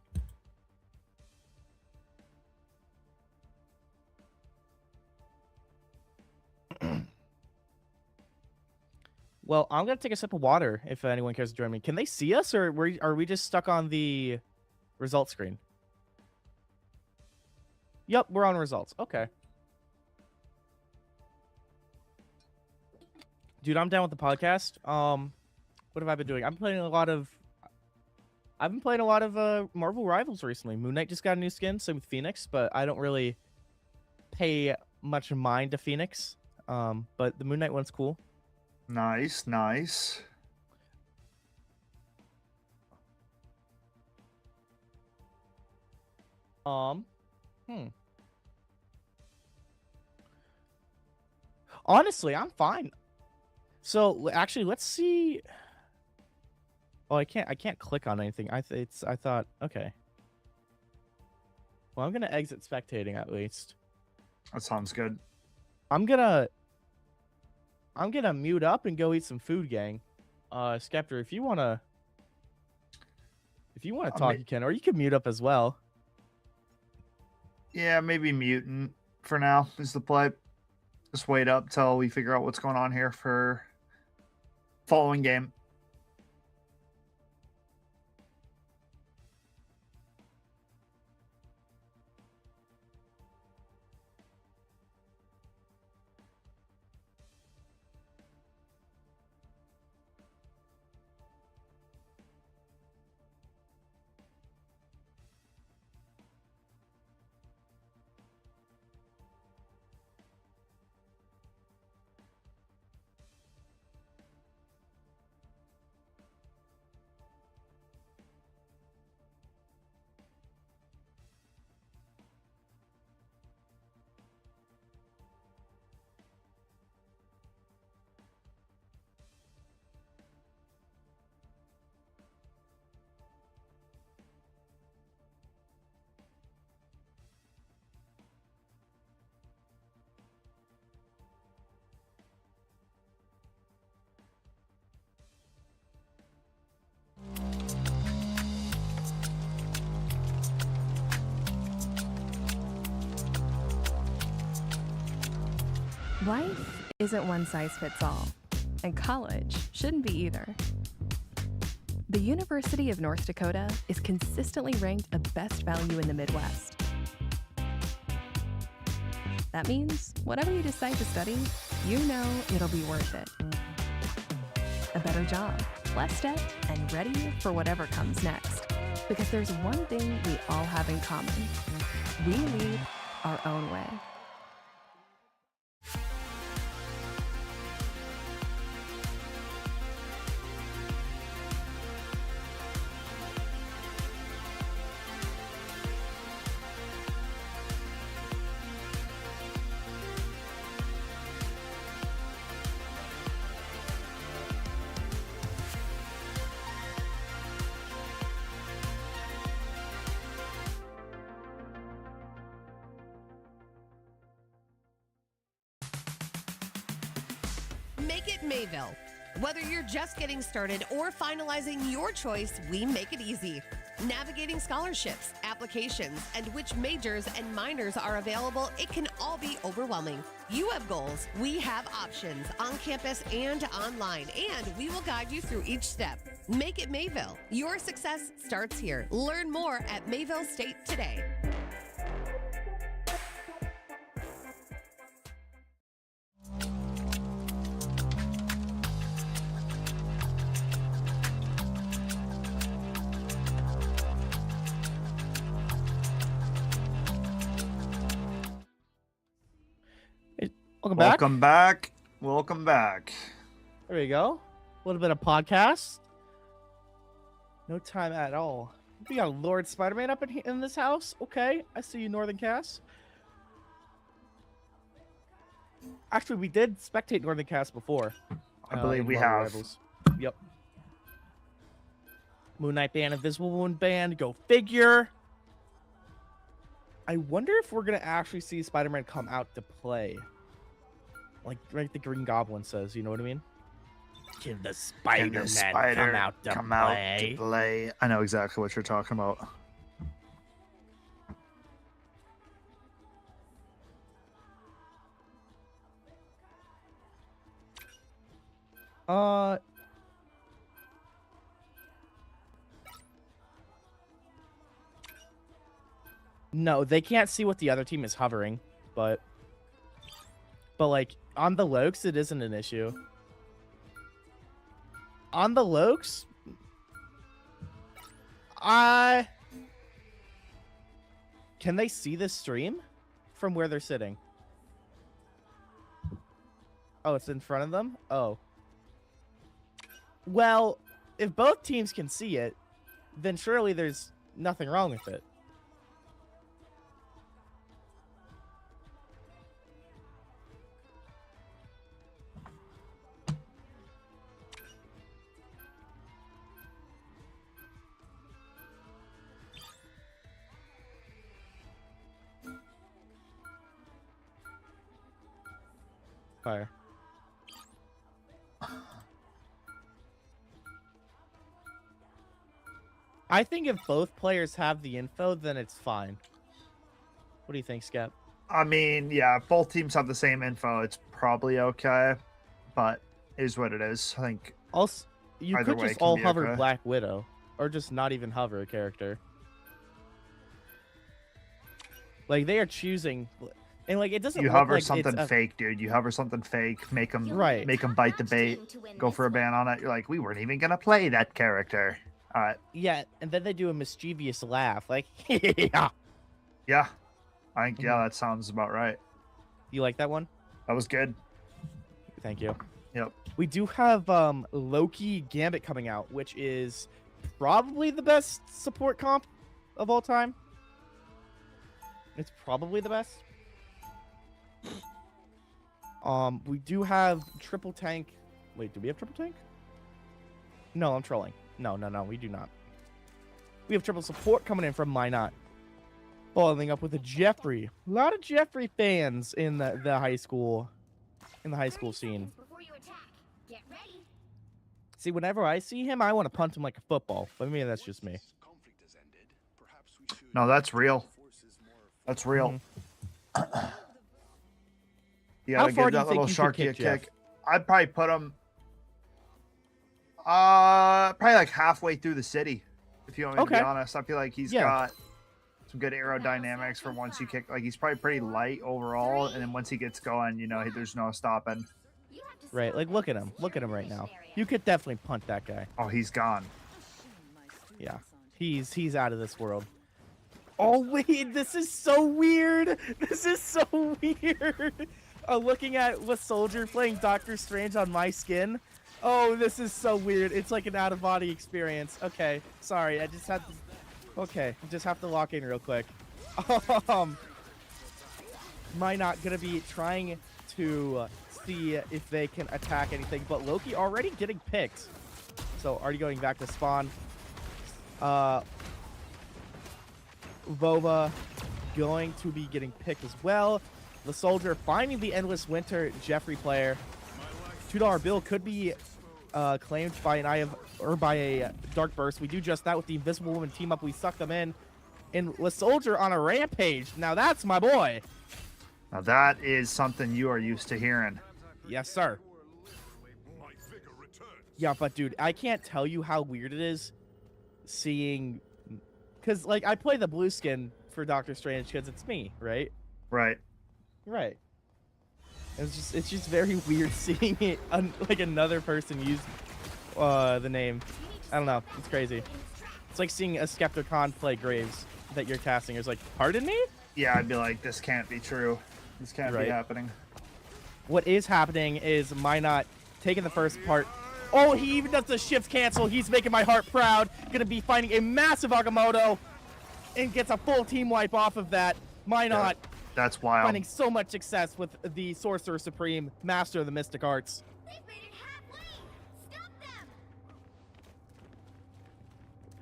Well, I'm gonna take a sip of water if anyone cares to join me. Can they see us, or are we just stuck on the results screen? Yep, we're on results. Okay. Dude, I'm down with the podcast. What have I been doing? I've been playing a lot of Marvel Rivals recently. Moon Knight just got a new skin, same with Phoenix, but I don't really pay much mind to Phoenix. But the Moon Knight one's cool. Nice. Honestly, I'm fine. So actually, let's see. Oh, I can't click on anything. I thought, okay. Well, I'm gonna exit spectating at least. That sounds good. I'm gonna mute up and go eat some food, gang. Skeptor, if you wanna talk, you can, or you can mute up as well. Yeah, maybe mutant for now is the play. Just wait up till we figure out what's going on here for following game. Life isn't one size fits all, and college shouldn't be either. The University of North Dakota is consistently ranked a best value in the Midwest. That means whatever you decide to study, you know it'll be worth it. A better job, less debt, and ready for whatever comes next. Because there's one thing we all have in common. We lead our own way. Make it Mayville. Whether you're just getting started or finalizing your choice, we make it easy. Navigating scholarships, applications, and which majors and minors are available, it can all be overwhelming. You have goals, we have options on campus and online, and we will guide you through each step. Make it Mayville. Your success starts here. Learn more at Mayville State today. Welcome back. Welcome back. Welcome back. There we go. A little bit of podcast. No time at all. We got Lord Spider-Man up in this house. Okay, I see you, Northern Cast. Actually, we did spectate Northern Cast before. I believe in we Marvel have. Rivals. Yep. Moon Knight Band, Invisible Woman Band, go figure. I wonder if we're gonna actually see Spider-Man come out to play. Like the Green Goblin says, you know what I mean? Can the Spider-Man come out to play? I know exactly what you're talking about. No, they can't see what the other team is hovering, but like on the Lokes, it isn't an issue. On the Lokes, can they see this stream from where they're sitting? Oh, it's in front of them? Oh. Well, if both teams can see it, then surely there's nothing wrong with it. Fire. I think if both players have the info, then it's fine. What do you think, Skep? I mean, yeah, if both teams have the same info, it's probably okay, but it is what it is. I think Also, you either could way just can all be hover okay. Black Widow, or just not even hover a character. Like they are choosing, and like it doesn't. You look hover like something it's a- fake, dude. You hover something fake, make them Right. bite the bait, go for a ban on it. You're like, we weren't even gonna play that character. All right. Yeah, and then they do a mischievous laugh, like yeah. Yeah, I think that sounds about right. You like that one? That was good. Thank you. Yep. We do have Loki Gambit coming out, which is probably the best support comp of all time. It's probably the best. We do have triple tank. Wait, do we have triple tank? No, I'm trolling. No, we do not. We have triple support coming in from Minot. Following up with a Jeffrey. A lot of Jeffrey fans in the high school scene. See, whenever I see him, I want to punt him like a football. But maybe that's just me. No, that's real. That's real. You How gotta far give do you that think little you could sharky a kick, Jeff? kick. I'd probably put him probably like halfway through the city. If you want me to be Okay. honest, I feel like he's Yeah. got some good aerodynamics for once you kick. Like he's probably pretty light overall, and then once he gets going, you know, there's no stopping. Right, like look at him right now. You could definitely punt that guy. Oh, he's gone. Yeah, he's out of this world. Oh wait, this is so weird. This is so weird. Looking at the soldier playing Doctor Strange on my skin. Oh, this is so weird. It's like an out-of-body experience. Okay, sorry. I just have to. Okay, I just have to lock in real quick. Minot gonna be trying to see if they can attack anything, but Loki already getting picked. So already going back to spawn. Vova going to be getting picked as well. The soldier finding the Endless Winter Jeffrey player. $2 bill could be claimed by by a Dark Burst. We do just that with the Invisible Woman team up. We suck them in. And the soldier on a rampage. Now that's my boy. Now that is something you are used to hearing. Yes, sir. Yeah, but dude, I can't tell you how weird it is seeing, because like I play the blue skin for Doctor Strange because it's me, right? Right. Right. It's just very weird seeing it like another person use the name. I don't know. It's crazy. It's like seeing a Skepticon play Graves that you're casting. It's like, pardon me? Yeah, I'd be like, this can't be true. This can't be happening. What is happening is Minot taking the first part. Oh, he even does the shift cancel. He's making my heart proud. Gonna be finding a massive Agamotto and gets a full team wipe off of that. Minot. Yeah, that's wild. Finding so much success with the Sorcerer Supreme, Master of the Mystic Arts.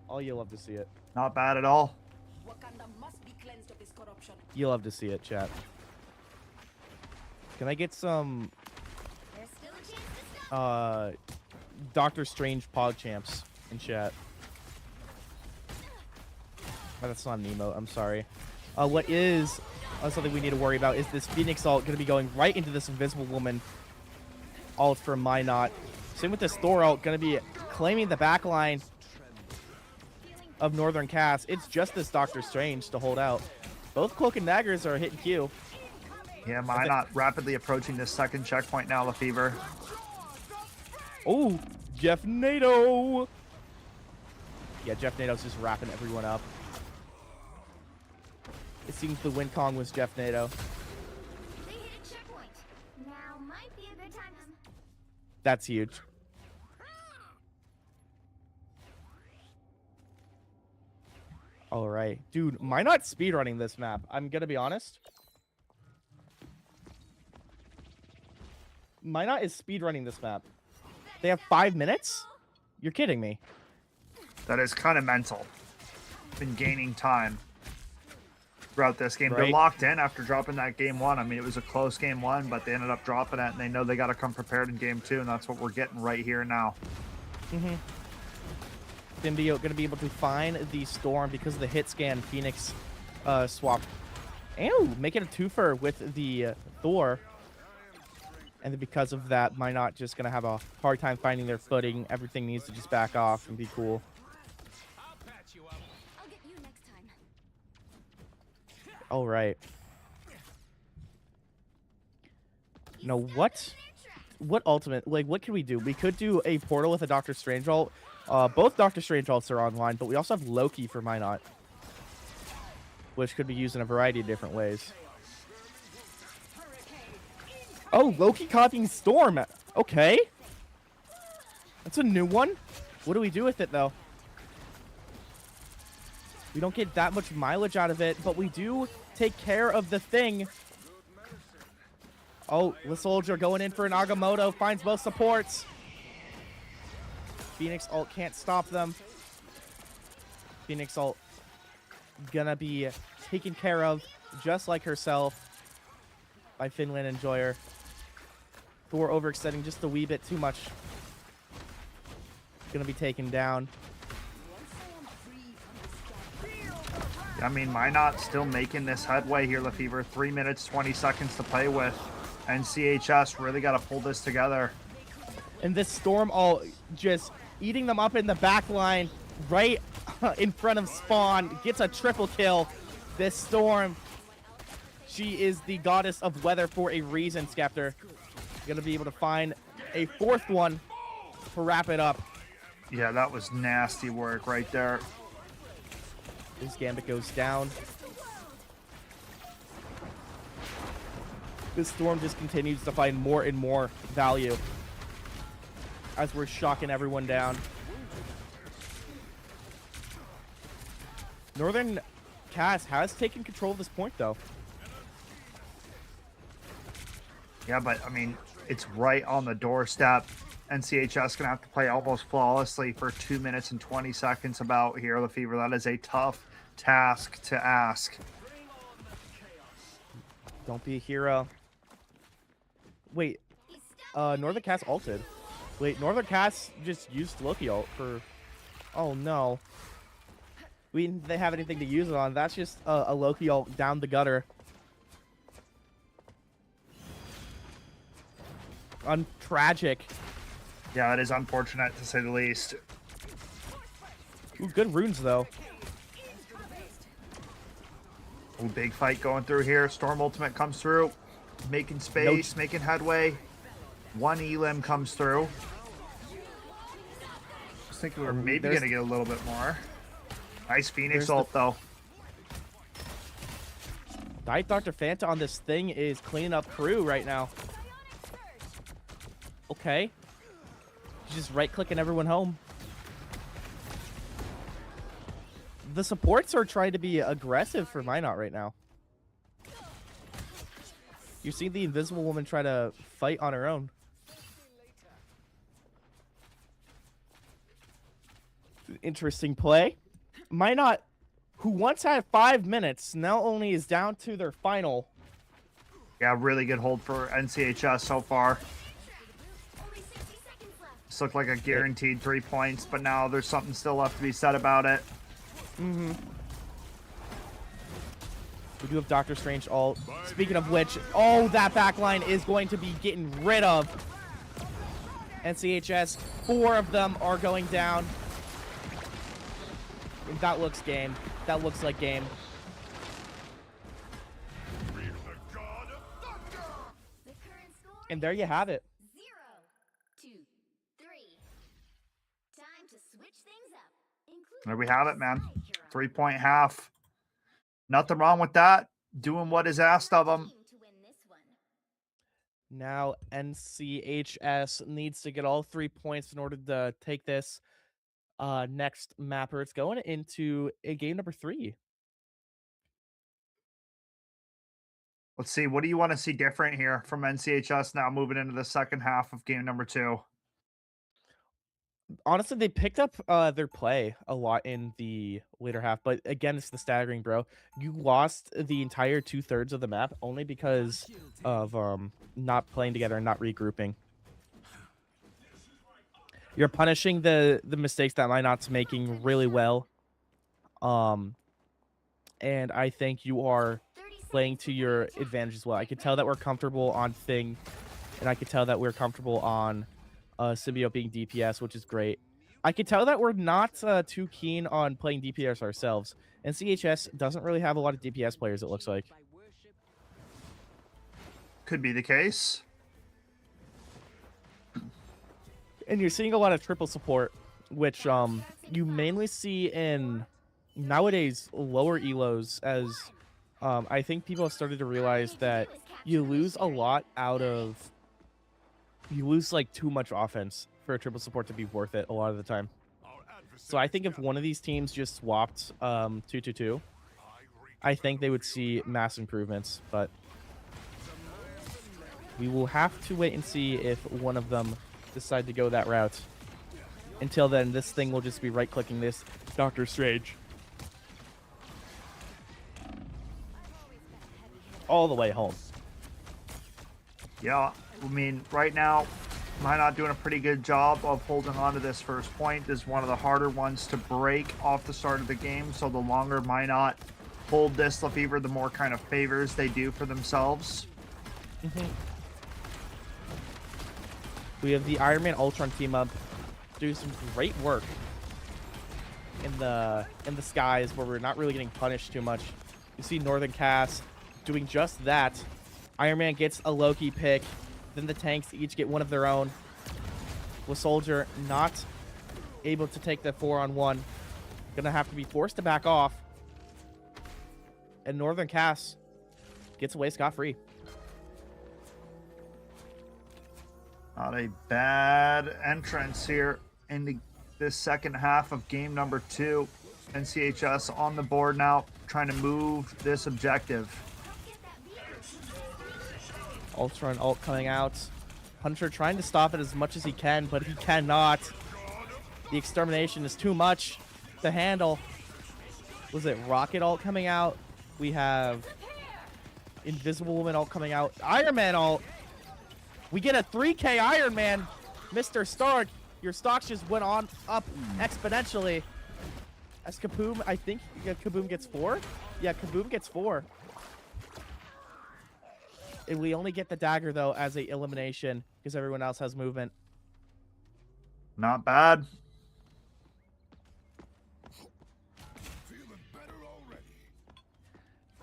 Oh, you love to see it. Not bad at all. You love to see it, chat. Can I get some Doctor Strange Pog Champs in chat? Oh, that's not an emote, I'm sorry. What is something we need to worry about is this Phoenix ult going to be going right into this Invisible Woman ult for Minot. Same with this Thor ult, going to be claiming the backline of Northern Cass. It's just this Doctor Strange to hold out. Both Cloak and Daggers are hitting Q. Yeah, Minot rapidly approaching this second checkpoint now, Lefevre. Oh, Jeff NATO. Yeah, Jeff NATO's just wrapping everyone up. It seems the win Kong was Jeff NATO. They hit a checkpoint. Now might be a good time. That's huge. All right. Dude, Minot speedrunning this map. I'm going to be honest. Minot is speedrunning this map. They have 5 minutes? You're kidding me. That is kind of mental. Been gaining time throughout this game. They're Right. locked in after dropping that game one. I mean, it was a close game one, but they ended up dropping it, and they know they got to come prepared in game two, and that's what we're getting right here now. Mm-hmm. Symbiote going to be able to find the Storm because of the hit scan Phoenix swap. And make it a twofer with the Thor. And then because of that, Minot just going to have a hard time finding their footing. Everything needs to just back off and be cool. I'll get you next time. All right. Now, what ultimate, like, what can we do? We could do a portal with a Doctor Strange ult. Both Doctor Strange ults are online, but we also have Loki for Minot, which could be used in a variety of different ways. Oh, Loki copying Storm. Okay. That's a new one. What do we do with it, though? We don't get that much mileage out of it, but we do take care of the thing. Oh, the soldier going in for an Agamotto. Finds both supports. Phoenix ult can't stop them. Phoenix ult gonna be taken care of, just like herself, by Finland Enjoyer. Thor overextending just a wee bit too much. Gonna be taken down. I mean, Minot still making this headway here, Lefevre. 3 minutes, 20 seconds to play with. NCHS really got to pull this together. And this Storm all just eating them up in the back line right in front of Spawn. Gets a triple kill. This Storm, she is the goddess of weather for a reason, Skeptor. Gonna be able to find a fourth one to wrap it up. Yeah, that was nasty work right there. This Gambit goes down. This Storm just continues to find more and more value as we're shocking everyone down. Northern Cass has taken control of this point, though. Yeah, but I mean, it's right on the doorstep. NCHS gonna have to play almost flawlessly for 2 minutes and 20 seconds about Hero the Fever. That is a tough task to ask. Don't be a hero. Wait, Northern Cass ulted. Wait, Northern Cass just used Loki ult for... Oh, no. We didn't they have anything to use it on. That's just a Loki ult down the gutter. Tragic. Yeah, it is unfortunate to say the least. Ooh, good runes, though. Ooh, big fight going through here. Storm Ultimate comes through. Making space, making headway. One Elim comes through. I was thinking we were maybe going to get a little bit more. Nice Phoenix ult, though. Diet Dr. Fanta on this thing is cleaning up crew right now. Okay. He's just right-clicking everyone home. The supports are trying to be aggressive for Minot right now. You see the Invisible Woman try to fight on her own. Interesting play. Minot, who once had 5 minutes, now only is down to their final. Yeah, really good hold for NCHS so far. This looked like a guaranteed 3 points, but now there's something still left to be said about it. Mm-hmm. We do have Doctor Strange ult. Speaking of which, oh, that backline is going to be getting rid of. NCHS, 4 of them are going down. That looks game. That looks like game. And there you have it. 0, 2, 3. Time to switch things up. There we have it, man. 3-point half. Nothing wrong with that. Doing what is asked of them. Now NCHS needs to get all 3 points in order to take this next mapper. It's going into game number 3. Let's see. What do you want to see different here from NCHS now moving into the second half of game number 2? Honestly, they picked up their play a lot in the later half, but again, it's the staggering, bro. You lost the entire 2/3 of the map only because of not playing together and not regrouping. You're punishing the mistakes that Minot's making really well. And I think you are playing to your advantage as well. I could tell that we're comfortable on Thing, and I could tell that we're comfortable on Symbiote being DPS, which is great. I could tell that we're not too keen on playing DPS ourselves. And CHS doesn't really have a lot of DPS players, it looks like. Could be the case. And you're seeing a lot of triple support, which you mainly see in nowadays lower elos, as I think people have started to realize that you lose a lot out of... You lose like too much offense for a triple support to be worth it a lot of the time. So I think if one of these teams just swapped 2-2-2, I think they would see mass improvements, but we will have to wait and see if one of them decide to go that route. Until then, this thing will just be right-clicking this Doctor Strange all the way home. Yeah, I mean, right now, Minot doing a pretty good job of holding on to this first point. This is one of the harder ones to break off the start of the game, so the longer Minot hold this Lefevre, the more kind of favors they do for themselves. We have the Iron Man Ultron team up doing some great work in the skies where we're not really getting punished too much. You see Northern Cass doing just that. Iron Man gets a Loki pick. Then the tanks each get one of their own. With Soldier not able to take the 4-on-1. Gonna have to be forced to back off. And Northern Cass gets away scot-free. Not a bad entrance here into this second half of game number 2. NCHS on the board now, trying to move this objective. Ultron ult coming out. Hunter trying to stop it as much as he can, but he cannot. The extermination is too much to handle. Was it Rocket ult coming out? We have Invisible Woman ult coming out. Iron Man ult. We get a 3K Iron Man. Mr. Stark, your stocks just went on up exponentially. As Kaboom, I think Kaboom gets 4? Yeah, Kaboom gets 4. And we only get the dagger, though, as a elimination because everyone else has movement. Not bad.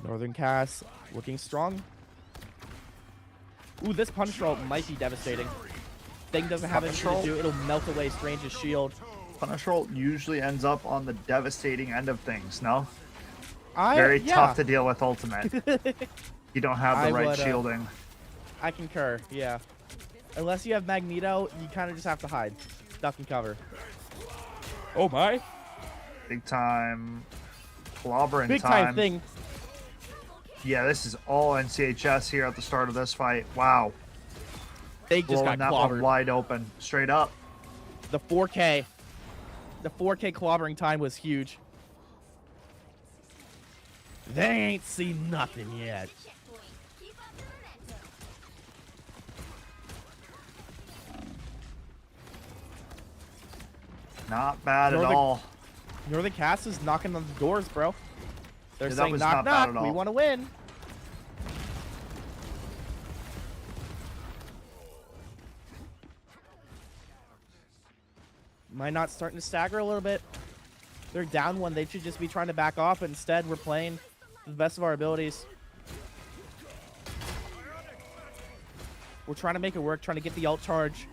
Northern Cass looking strong. Ooh, this punch roll might be devastating. Thing doesn't have anything to do. It'll melt away Strange's shield. Punish roll usually ends up on the devastating end of things, no? Very tough to deal with ultimate. You don't have the right shielding. I concur, yeah. Unless you have Magneto, you kind of just have to hide. Duck and cover. Oh my. Big time clobbering Big time thing. Yeah, this is all NCHS here at the start of this fight. Wow. They just got that clobbered. one wide open. Straight up. The 4K. The 4K clobbering time was huge. They ain't seen nothing yet. Not bad at all. Northern Cass is knocking on the doors, bro. They're Yeah, saying, knock, knock, we want to win. Might not starting to stagger a little bit. They're down one. They should just be trying to back off, but instead we're playing to the best of our abilities. We're trying to make it work, trying to get the ult charge.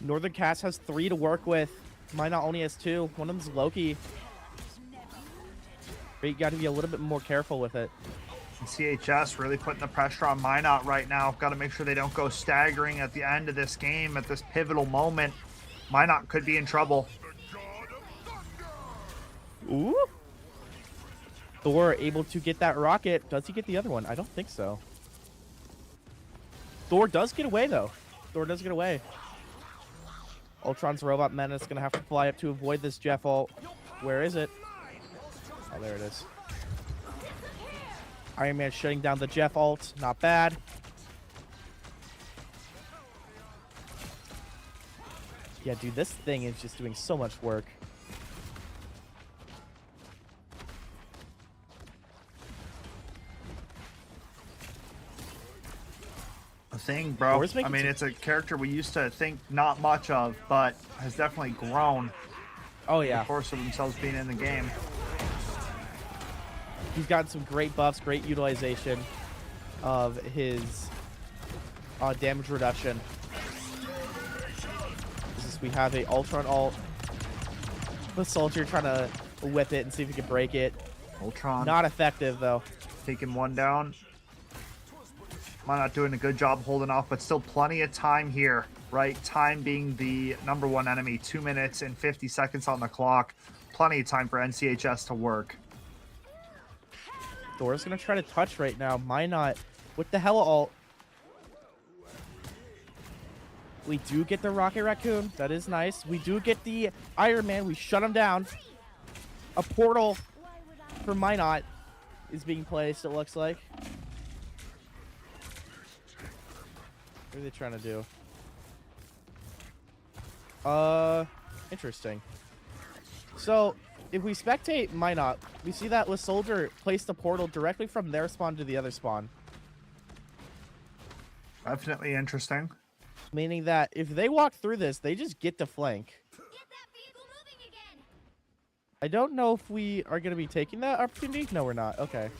Northern Cass has 3 to work with. Minot only has 2. One of them's Loki. But you got to be a little bit more careful with it. And CHS really putting the pressure on Minot right now. Got to make sure they don't go staggering at the end of this game at this pivotal moment. Minot could be in trouble. Ooh. Thor able to get that rocket. Does he get the other one? I don't think so. Thor does get away, though. Thor does get away. Ultron's Robot Menace going to have to fly up to avoid this Jeff ult. Where is it? Oh, there it is. Iron Man shutting down the Jeff ult. Not bad. Yeah, dude, this thing is just doing so much work. A thing, bro. I mean, it's a character we used to think not much of, but has definitely grown. Oh, yeah. In the course of themselves being in the game. He's gotten some great buffs, great utilization of his damage reduction. We have a Ultron ult. The Soldier trying to whip it and see if he can break it. Ultron. Not effective, though. Taking one down. Not doing a good job holding off, but still plenty of time here, right? Time being the #1 enemy. 2 minutes and 50 seconds on the clock. Plenty of time for NCHS to work. Thor's going to try to touch right now. Minot with the Hella ult. We do get the Rocket Raccoon. That is nice. We do get the Iron Man. We shut him down. A portal for Minot is being placed, it looks like. What are they trying to do? Interesting. So, if we spectate Minot, we see that with Soldier placed a portal directly from their spawn to the other spawn. Definitely interesting. Meaning that if they walk through this, they just get to flank. I don't know if we are going to be taking that opportunity. No, we're not. Okay.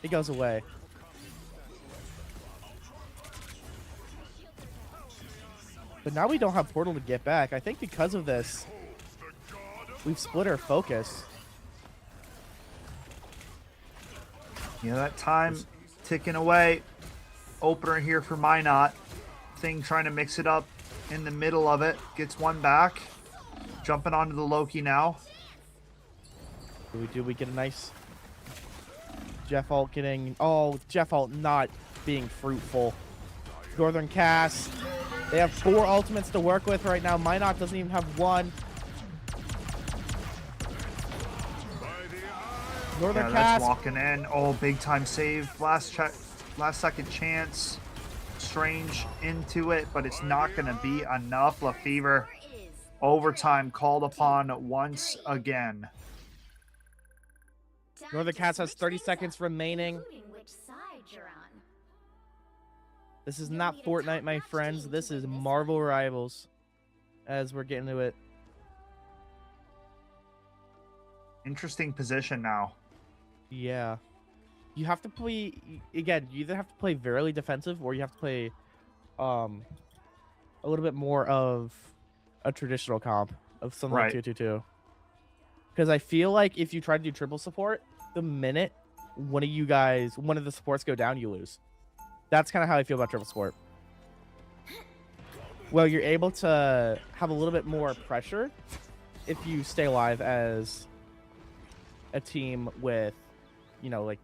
It goes away. But now we don't have portal to get back. I think because of this, we've split our focus. Yeah, that time ticking away. Opener here for Minot. Thing trying to mix it up in the middle of it. Gets one back. Jumping onto the Loki now. Do we get a nice Jeff Alt getting... Oh, Jeff Alt not being fruitful. Northern Cast. They have 4 ultimates to work with right now. Minot doesn't even have 1. Northern Yeah, Cast. that's walking in. Oh, big time save. Last second chance. Strange into it, but it's not going to be enough. Lefevre, overtime called upon once again. Northern Cast has 30 seconds remaining. This is not Fortnite, my friends. This is Marvel Rivals. As we're getting to it. Interesting position now. Yeah. You have to play... Again, you either have to play very defensive or you have to play a little bit more of a traditional comp of something like 2-2-2. Because I feel like if you try to do triple support, the minute one of the supports go down, you lose. That's kind of how I feel about triple support. Well, you're able to have a little bit more pressure if you stay alive as a team with, you know, like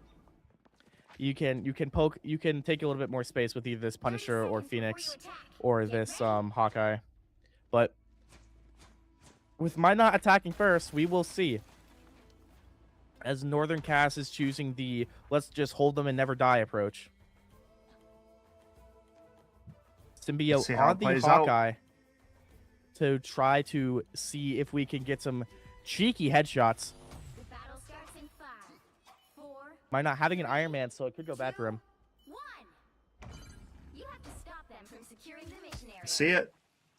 you can take a little bit more space with either this Punisher or Phoenix or this Hawkeye. But with my not attacking first, we will see. As Northern Cast is choosing the let's just hold them and never die approach. Symbiote on the Hawkeye to try to see if we can get some cheeky headshots. Might not having an Iron Man, so it could go bad for him. See it.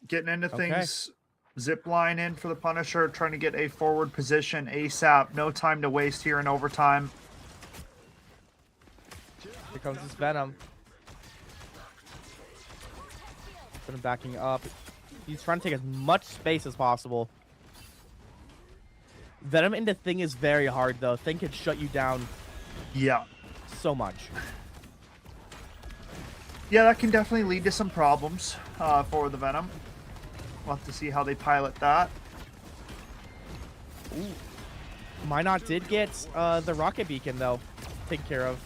Getting into things. Zip line in for the Punisher, trying to get a forward position ASAP. No time to waste here in overtime. Here comes this Venom. Put him backing up. He's trying to take as much space as possible. Venom into Thing is very hard, though. Thing can shut you down. Yeah. So much. Yeah, that can definitely lead to some problems for the Venom. We'll have to see how they pilot that. Ooh. Minot did get the rocket beacon, though, taken care of.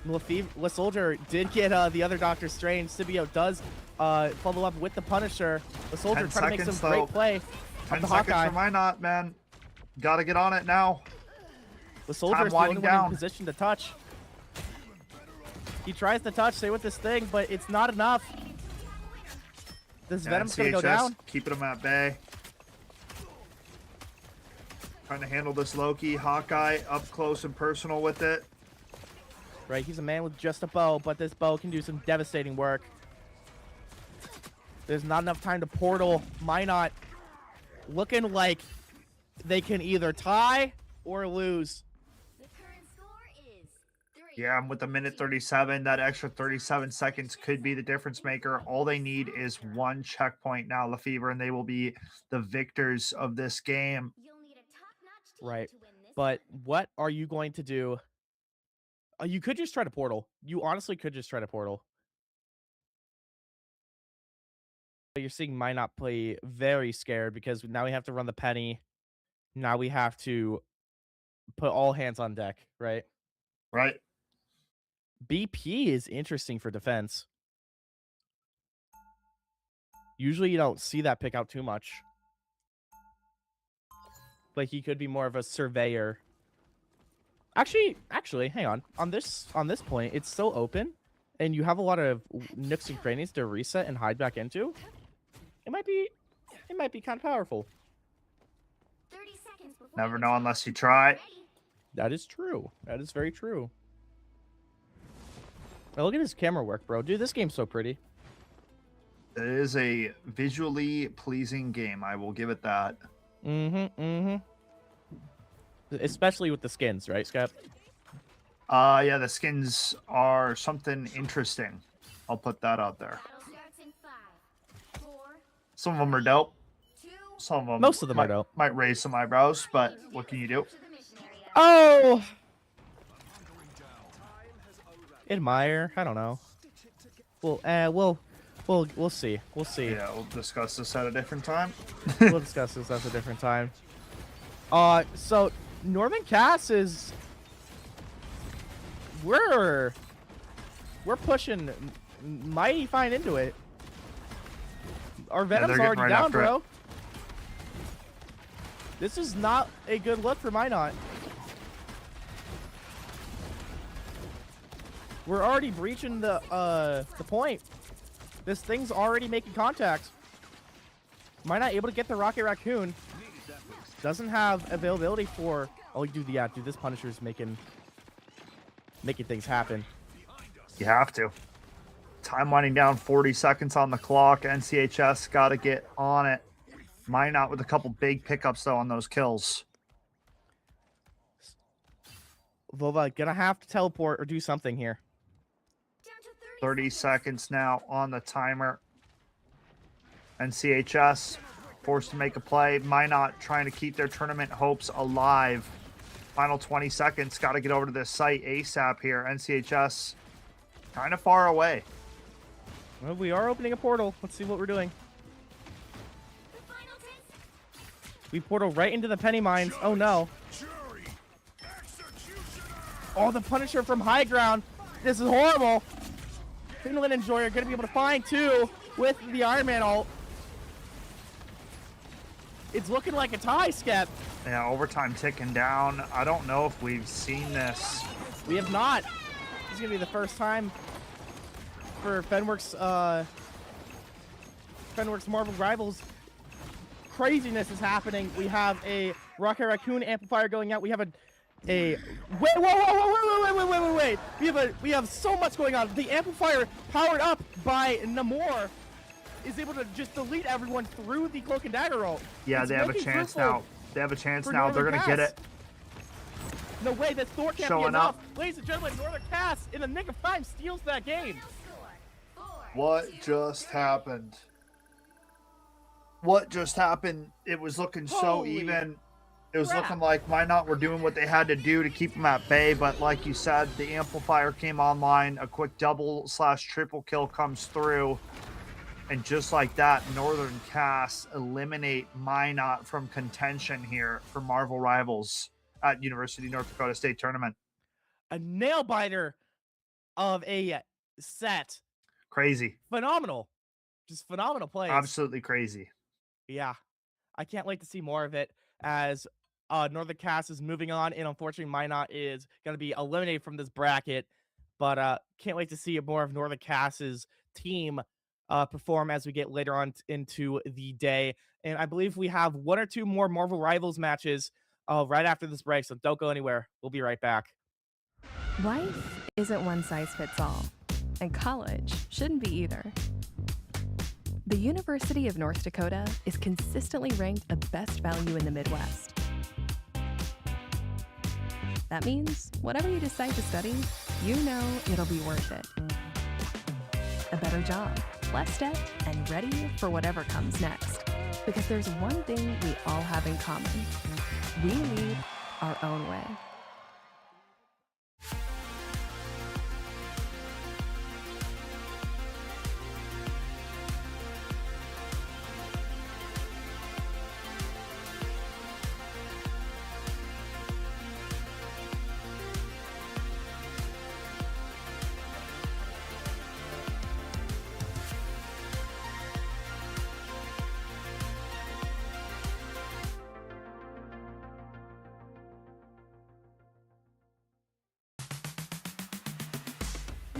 Le Soldier did get the other Doctor Strange. Symbiote does follow up with the Punisher. Le Soldier trying to make some great play. 10 seconds for Minot, man. Gotta get on it now. Le Soldier is the only one in position to touch. He tries to touch, stay with this thing, but it's not enough. This Venom's gonna go down. Keeping him at bay. Trying to handle this Loki. Hawkeye up close and personal with it. Right, he's a man with just a bow, but this bow can do some devastating work. There's not enough time to portal. Minot looking like they can either tie or lose. Yeah, I'm with a minute 37. That extra 37 seconds could be the difference maker. All they need is one checkpoint now, Lefevre, and they will be the victors of this game. Right, but what are you going to do? You could just try to portal. You honestly could just try to portal. But you're seeing Minot play very scared because now we have to run the penny. Now we have to put all hands on deck, right? Right. BP is interesting for defense. Usually you don't see that pick out too much. But he could be more of a surveyor. Actually, hang on. On this point, it's so open, and you have a lot of nooks and crannies to reset and hide back into. It might be kind of powerful. Never know unless you try. That is true. That is very true. Oh, look at his camera work, bro. Dude, this game's so pretty. It is a visually pleasing game. I will give it that. Especially with the skins, right, Scott? Yeah, the skins are something interesting. I'll put that out there. Some of them are dope. Some of them, Most of them are dope. Might raise some eyebrows, but what can you do? Oh, admire. I don't know. We'll see. We'll see. Yeah, we'll discuss this at a different time. We'll discuss this at a different time. So Northern Cass is we're pushing mighty fine into it. Our Venom's already right down, after bro. This is not a good look for Minot. We're already breaching the point. This thing's already making contact. Minot able to get the Rocket Raccoon. Doesn't have availability for. Oh, dude, yeah, dude, this Punisher's making things happen. You have to. Time winding down, 40 seconds on the clock. NCHS got to get on it. Minot with a couple big pickups, though, on those kills. Vova gonna have to teleport or do something here. 30 seconds now on the timer. NCHS forced to make a play. Minot trying to keep their tournament hopes alive. Final 20 seconds. Got to get over to this site ASAP here. NCHS kind of far away. Well, we are opening a portal. Let's see what we're doing. We portal right into the penny mines. Oh no. Oh, the Punisher from high ground. This is horrible. Finland and Joy are going to be able to find two with the Iron Man ult. It's looking like a tie, Skep. Yeah, overtime ticking down. I don't know if we've seen this. We have not. This is going to be the first time for Fenworks Marvel Rivals. Craziness is happening. We have a Rocket Raccoon amplifier going out. We have wait. We have so much going on. The amplifier powered up by Namor is able to just delete everyone through the Cloak and Dagger ult. Yeah, It's they have a making chance critical now. They have a chance for now. They're Northern going to get Cass. it. No way, that Thor can't Showing be enough. up. Ladies and gentlemen, Northern Cass in the nick of time steals that game. What just happened? What just happened? It was looking so Holy even. It was crap. looking like Minot were doing what they had to do to keep them at bay, but like you said, the amplifier came online, a quick double/triple kill comes through, and just like that, Northern Cass eliminate Minot from contention here for Marvel Rivals at University of North Dakota State Tournament. A nail biter of a set. Crazy. Phenomenal. Just phenomenal plays. Absolutely crazy. Yeah. I can't wait to see more of it as Northern Cass is moving on, and unfortunately Minot is going to be eliminated from this bracket. But can't wait to see more of Northern Cass's team perform as we get later on into the day. And I believe we have one or two more Marvel Rivals matches right after this break, so don't go anywhere. We'll be right back. Life isn't one size fits all, and college shouldn't be either. The University of North Dakota is consistently ranked a best value in the Midwest. That means whatever you decide to study, you know it'll be worth it. A better job, less debt, and ready for whatever comes next. Because there's one thing we all have in common. We lead our own way.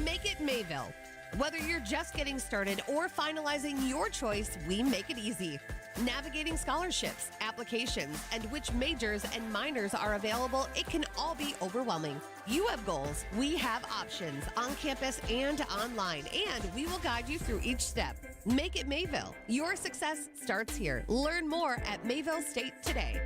Make it Mayville. Whether you're just getting started or finalizing your choice, we make it easy. Navigating scholarships, applications, and which majors and minors are available, it can all be overwhelming. You have goals, we have options on campus and online, and we will guide you through each step. Make it Mayville. Your success starts here. Learn more at Mayville State today.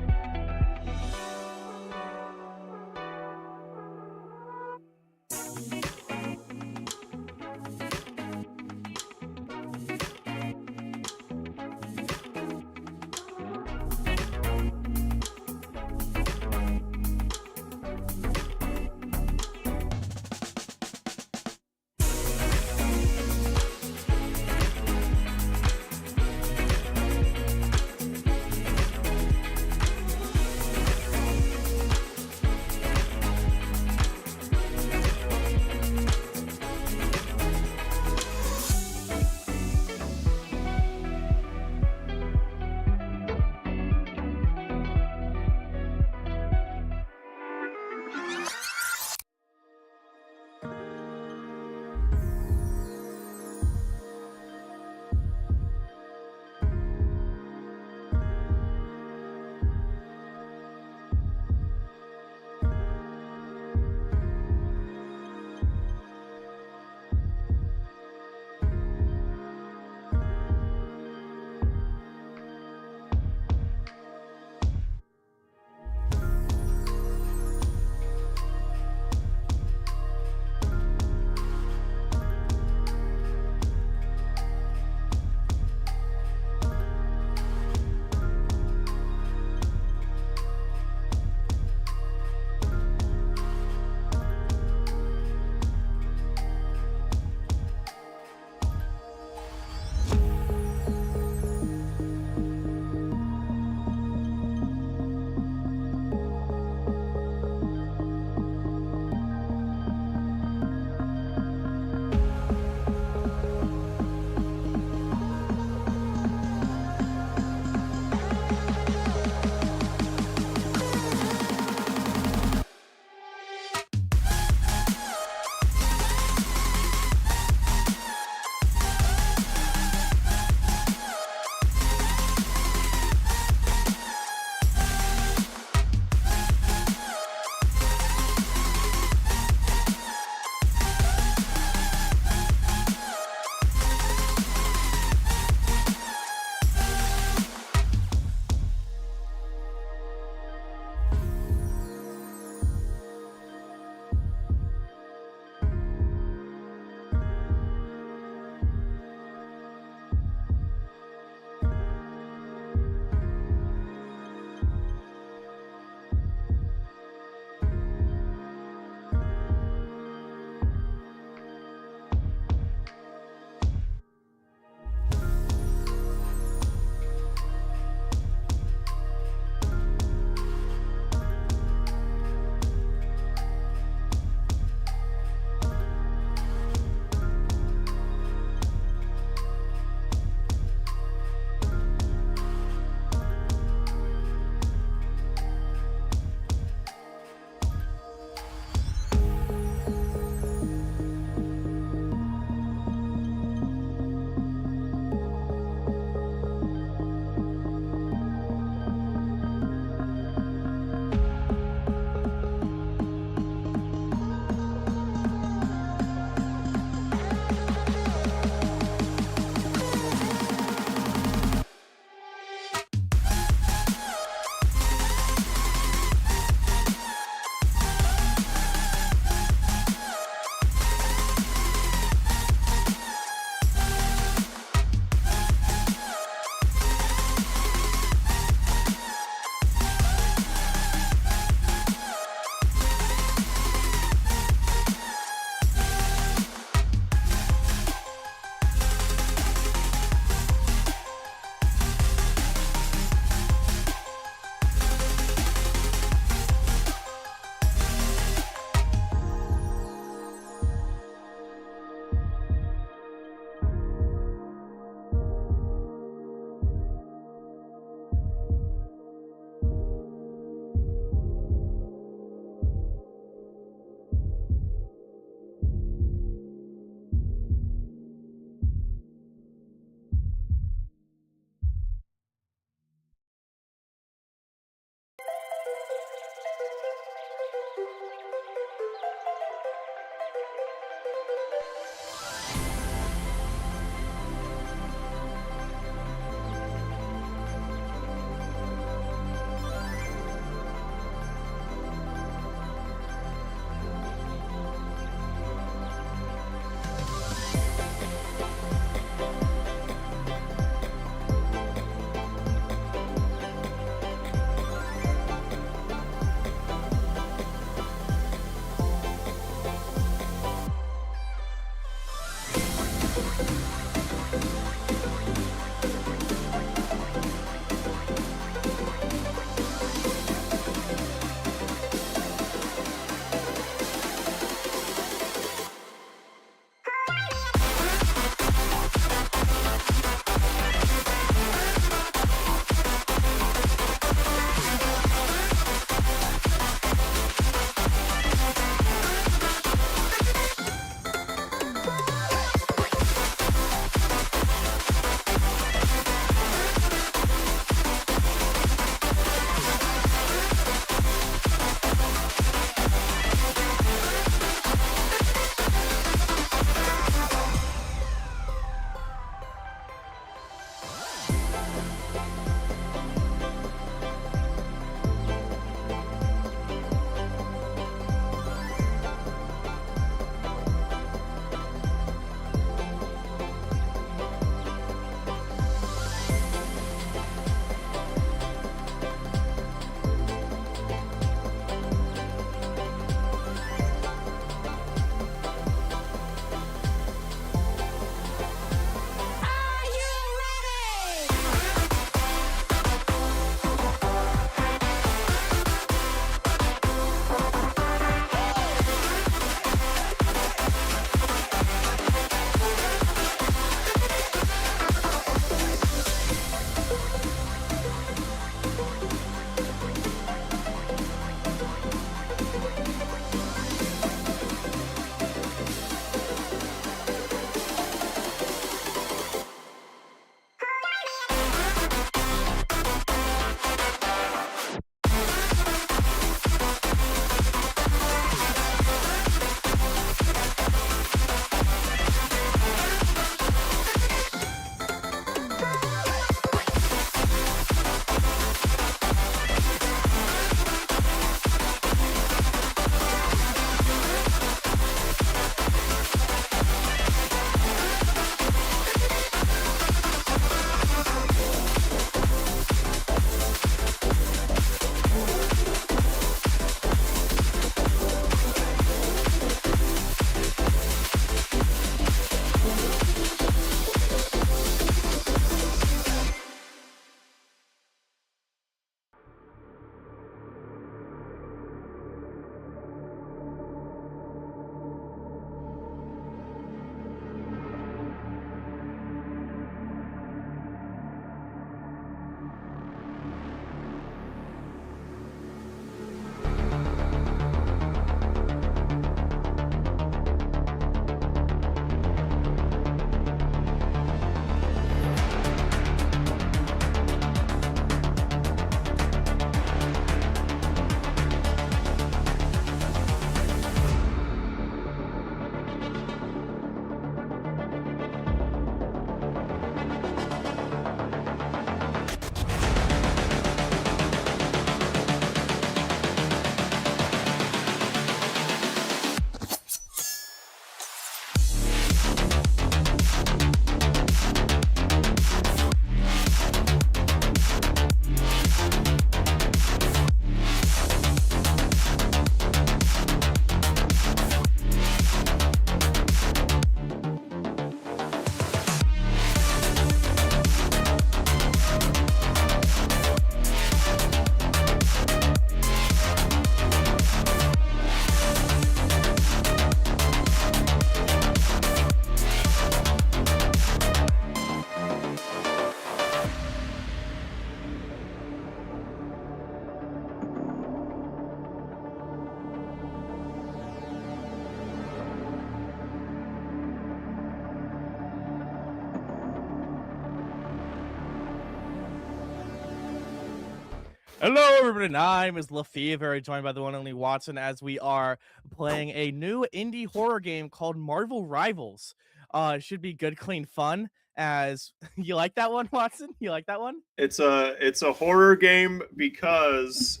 Hello, everybody. And I'm Lefevre, joined by the one and only Watson, as we are playing a new indie horror game called Marvel Rivals. It should be good, clean fun. As you like that one, Watson? You like that one? It's a horror game because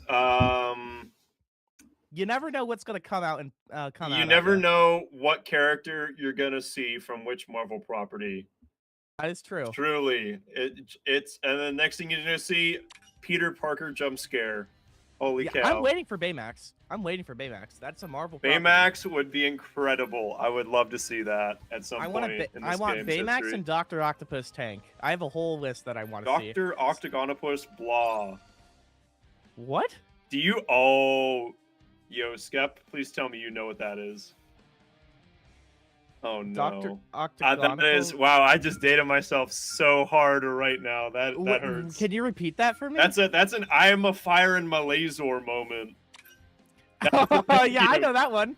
You never know what's gonna come out and come out. you never know what character you're gonna see from which Marvel property. That is true. Truly, it's and then next thing you're gonna see, Peter Parker jump scare. Holy cow! I'm waiting for Baymax. That's a Marvel property. Baymax would be incredible. I would love to see that at some point in this I want game's Baymax history. and Dr. Octopus tank. I have a whole list that I want to see. Dr. Octagonopus blah. What? Do you? Oh, yo, Skep, please tell me you know what that is. Oh no. Dr. That is, wow, I just dated myself so hard right now. That hurts. Can you repeat that for me? That's an I am a fire in my laser moment. Yeah, I know that one.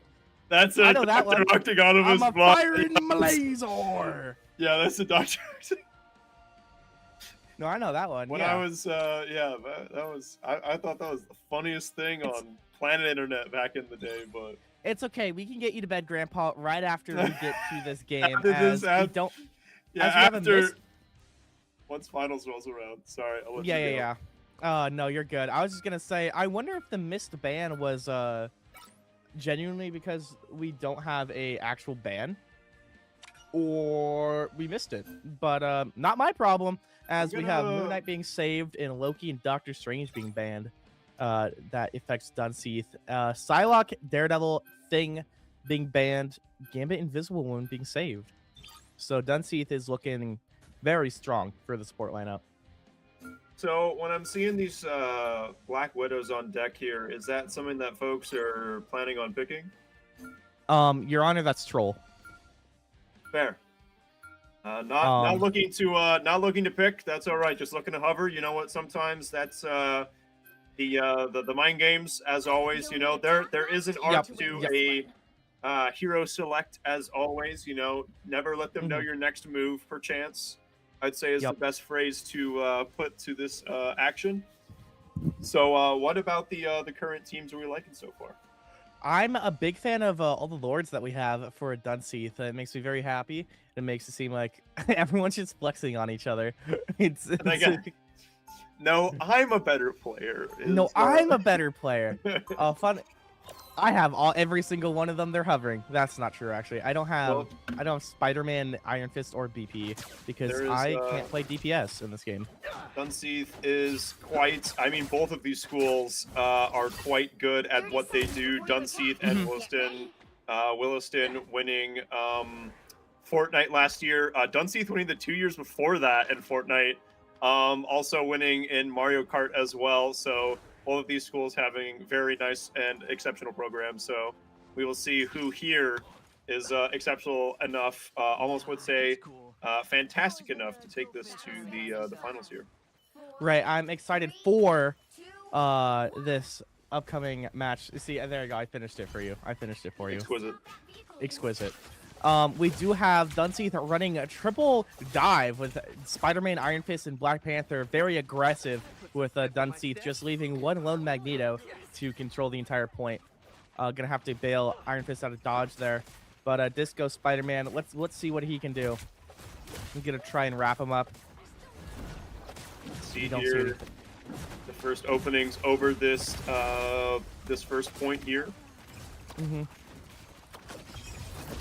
That's I a know that Dr. one. Octagonopus I'm a blah. fire in my laser. Yeah, that's a Dr. No, I know that one. When yeah. I was that was I thought that was the funniest thing on planet internet back in the day, but It's okay. We can get you to bed, Grandpa, right after we get to this game. After as this, we don't. yeah, as we haven't after missed- once finals rolls around. Sorry, I'll let Yeah, you go. yeah. No, you're good. I was just gonna say, I wonder if the missed ban was genuinely because we don't have a actual ban, or we missed it. But not my problem, as we have Moon Knight being saved and Loki and Doctor Strange being banned. That affects Dunseith. Psylocke, Daredevil, Thing being banned. Gambit, Invisible Woman being saved. So Dunseith is looking very strong for the support lineup. So when I'm seeing these Black Widows on deck here, is that something that folks are planning on picking? Your Honor, that's Troll. Fair. Not looking to pick. That's all right. Just looking to hover. You know what? Sometimes that's the mind games. As always, you know there is an art to a hero select. As always, you know, never let them know your next move. Perchance, I'd say is the best phrase to put to this action. So, what about the current teams are we liking so far? I'm a big fan of all the lords that we have for Dunseith. It makes me very happy. It makes it seem like everyone's just flexing on each other. No, I'm a better player. No, I'm a better player. Fun. I have every single one of them. They're hovering. That's not true, actually. I don't have Spider-Man, Iron Fist, or BP because I can't play DPS in this game. Dunseith is quite. I mean, both of these schools are quite good at what they do. Dunseith and Williston. Williston winning Fortnite last year. Dunseith winning the 2 years before that in Fortnite. Also winning in Mario Kart as well. So both of these schools having very nice and exceptional programs. So we will see who here is exceptional enough, almost would say fantastic enough to take this to the finals here. Right, I'm excited for this upcoming match. See, there you go. I finished it for you. Exquisite. We do have Dunseith running a triple dive with Spider-Man, Iron Fist, and Black Panther. Very aggressive with Dunseith, just leaving one lone Magneto to control the entire point. Gonna have to bail Iron Fist out of dodge there. But Disco Spider-Man, let's see what he can do. I'm gonna try and wrap him up. See here, the first openings over this this first point here.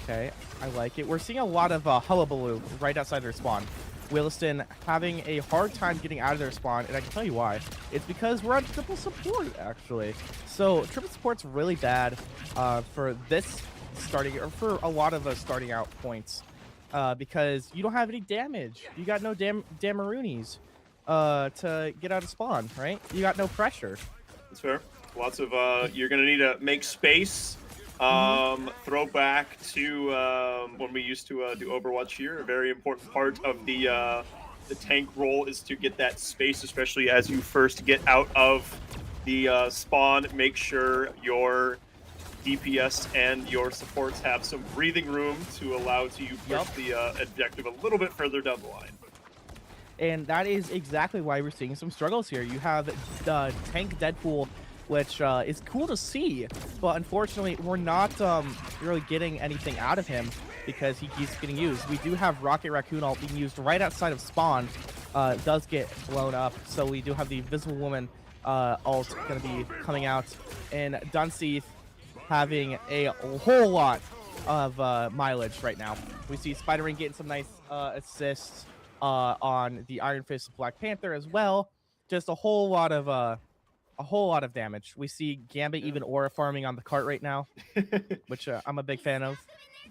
Okay, I like it. We're seeing a lot of hullabaloo right outside their spawn. Williston having a hard time getting out of their spawn, and I can tell you why. It's because we're on triple support, actually. So triple support's really bad for this starting, or for a lot of us starting out points, because you don't have any damage. You got no Damaroonies to get out of spawn, right? You got no pressure. That's fair. Lots of you're gonna need to make space. Throw back to when we used to do Overwatch here. A very important part of the tank role is to get that space, especially as you first get out of the spawn. Make sure your DPS and your supports have some breathing room to allow you push the objective a little bit further down the line. And that is exactly why we're seeing some struggles here. You have the Tank Deadpool, which is cool to see, but unfortunately, we're not really getting anything out of him because he keeps getting used. We do have Rocket Raccoon ult being used right outside of spawn. Does get blown up, so we do have the Invisible Woman ult going to be coming out, and Dunseith having a whole lot of mileage right now. We see Spider-Man getting some nice assists on the Iron Fist Black Panther as well. Just a whole lot of damage. We see Gambit even aura farming on the cart right now, which I'm a big fan of.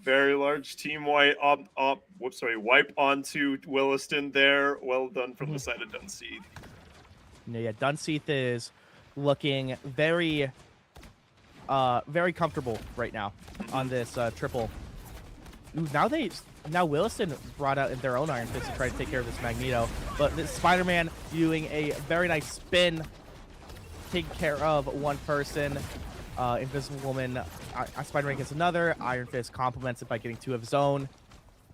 Very large team wipe wipe onto Williston there. Well done from the side of Dunseith. Yeah, Dunseith is looking very comfortable right now on this triple. Ooh, now Williston brought out their own Iron Fist to try to take care of this Magneto, but this Spider-Man doing a very nice spin, taking care of one person. Invisible Woman, Spider-Man gets another. Iron Fist complements it by getting 2 of his own.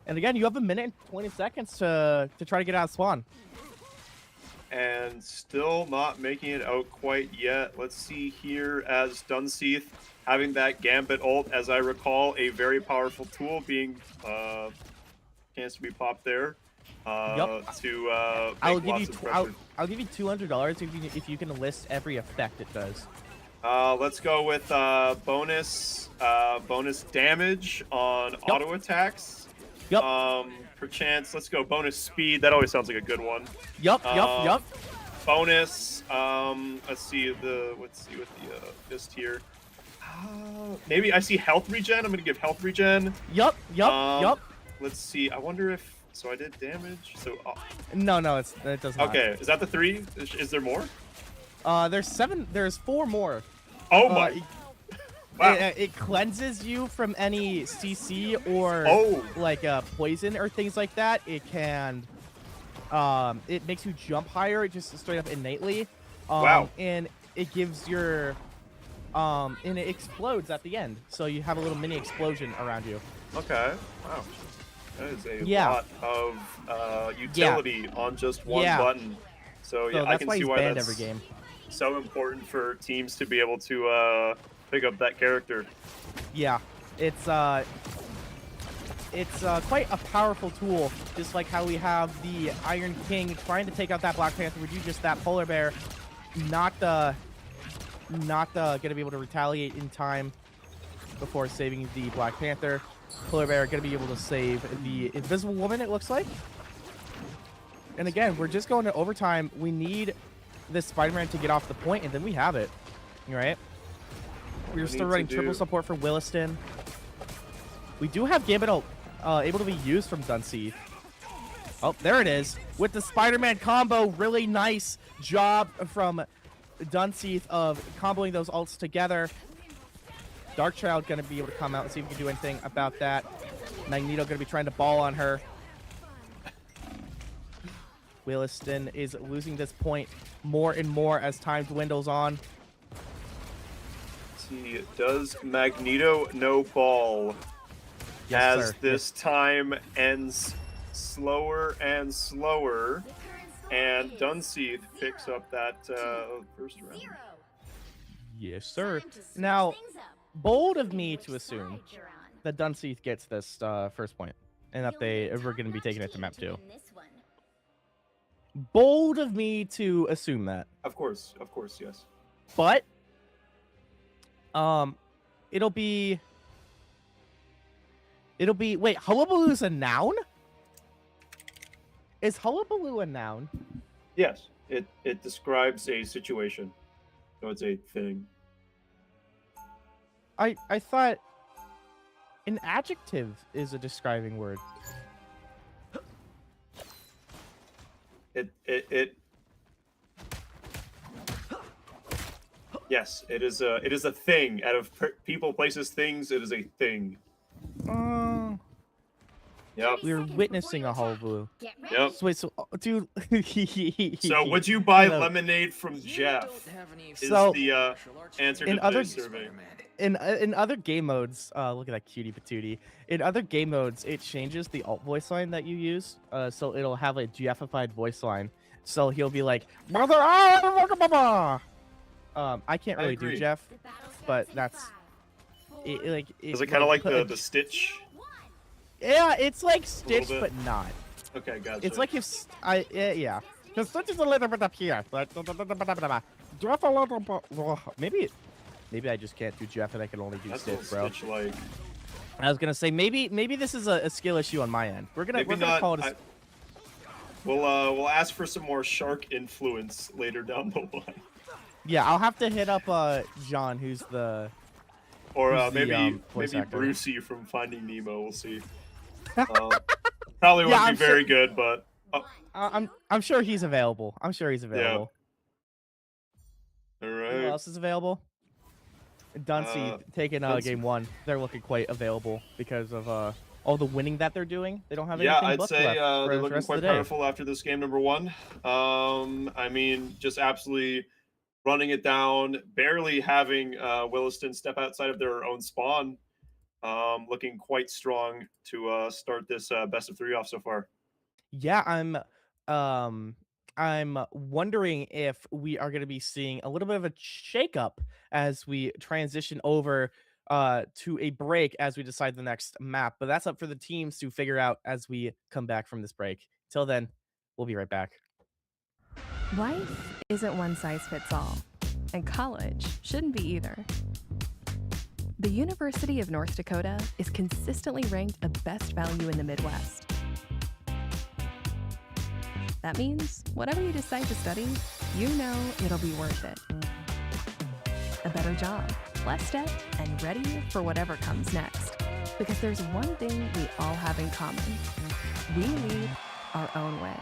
And again, you have a minute and 20 seconds to try to get out of spawn. And still not making it out quite yet. Let's see here as Dunseith having that Gambit ult, as I recall, a very powerful tool being chance to be popped there. Yep. To I'll make give lots you of pressure. I'll give you $200 if you can list every effect it does. Let's go with bonus damage on auto attacks. Yep. Perchance, let's go bonus speed. That always sounds like a good one. Yep. Bonus. Let's see with the fist here. Maybe I see health regen. I'm gonna give health regen. Yep. Let's see. I wonder if I did damage. So No, it does not. okay. Is that the 3? Is there more? There's 7. There's 4 more. Oh my. Wow. It cleanses you from any CC or like poison or things like that. It can, it makes you jump higher just straight up innately. Wow. And it gives your, and it explodes at the end. So you have a little mini explosion around you. Okay. Wow. That is a Yeah. lot of utility on just one button. So yeah, that's I can why see he's why banned that's every game. so important for teams to be able to pick up that character. Yeah, it's quite a powerful tool, just like how we have the Iron King trying to take out that Black Panther. We do just that. Polar Bear not gonna be able to retaliate in time before saving the Black Panther. Polar Bear gonna be able to save the Invisible Woman, it looks like. And again, we're just going to overtime. We need this Spider-Man to get off the point, and then we have it. All right. We're still running triple support for Williston. We do have Gambit able to be used from Dunseith. Oh, there it is. With the Spider-Man combo, really nice job from Dunseith of comboing those ults together. Darkchild going to be able to come out and see if we can do anything about that. Magneto going to be trying to ball on her. Williston is losing this point more and more as time dwindles on. Let's see, does Magneto no ball as sir. this time ends slower and slower, and Dunseith picks up that first round. Yes, sir. Now, bold of me to assume that Dunseith gets this first point, and that we're going to be taking it to map 2. Bold of me to assume that. Of course, yes. But it'll be wait, Hullabaloo is a noun? Is Hullabaloo a noun? Yes, it describes a situation. So it's a thing. I thought an adjective is a describing word. It yes, it is a thing. Out of people, places, things, it is a thing. Yep. We were witnessing a hullabaloo. Yep. So wait, so dude. So would you buy Hello. lemonade from Jeff? Is So, the answer to in other today's survey. in other game modes, look at that cutie patootie. In other game modes, it changes the alt voice line that you use. So it'll have a Jeffified voice line. So he'll be like, "Mother, I can't really do agree. Jeff, but that's like. Is it kind of like the Stitch? Yeah, it's like Stitch, bit? but not. Okay, gotcha. It's like if yeah. Because Stitch is a little bit up here. Jeff a little bit. Maybe I just can't do Jeff and I can only do That's Stitch, what bro. Stitch like. I was gonna say maybe this is a skill issue on my end. We're gonna call it. We'll ask for some more shark influence later down the line. Yeah, I'll have to hit up John, who's the. Or who's the, maybe voice actor. Brucey from Finding Nemo. We'll see. Probably won't be very good, but I'm sure he's available. I'm sure he's available. All Who right. else is available? Dunsey taking Dunsey. game 1. They're looking quite available because of all the winning that they're doing. They don't have Yeah, anything I'd booked say left for they're the looking rest of quite the day. powerful after this game number 1. I mean, just absolutely running it down, barely having Williston step outside of their own spawn. Looking quite strong to start this best of 3 off so far. Yeah, I'm wondering if we are going to be seeing a little bit of a shakeup as we transition over to a break as we decide the next map. But that's up for the teams to figure out as we come back from this break. Till then, we'll be right back. Life isn't one size fits all, and college shouldn't be either. The University of North Dakota is consistently ranked a best value in the Midwest. That means whatever you decide to study, you know it'll be worth it. A better job, less debt, and ready for whatever comes next. Because there's one thing we all have in common. We lead our own way.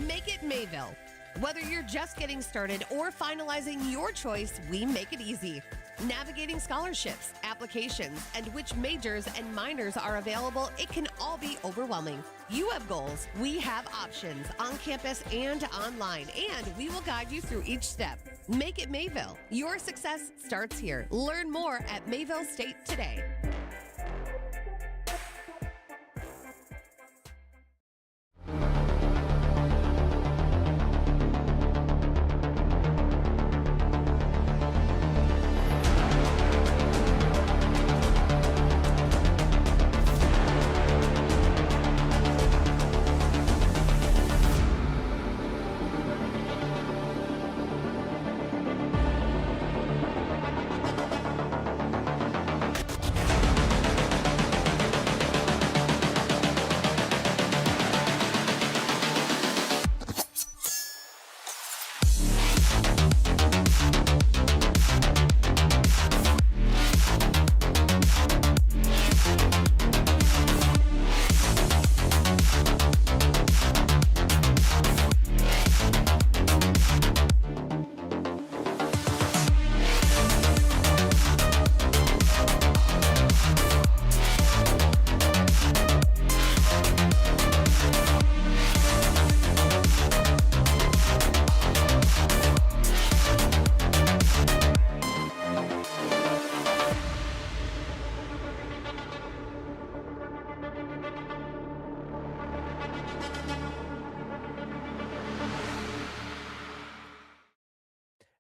Make it Mayville. Whether you're just getting started or finalizing your choice, we make it easy. Navigating scholarships, applications, and which majors and minors are available, it can all be overwhelming. You have goals, we have options on campus and online, and we will guide you through each step. Make it Mayville. Your success starts here. Learn more at Mayville State today.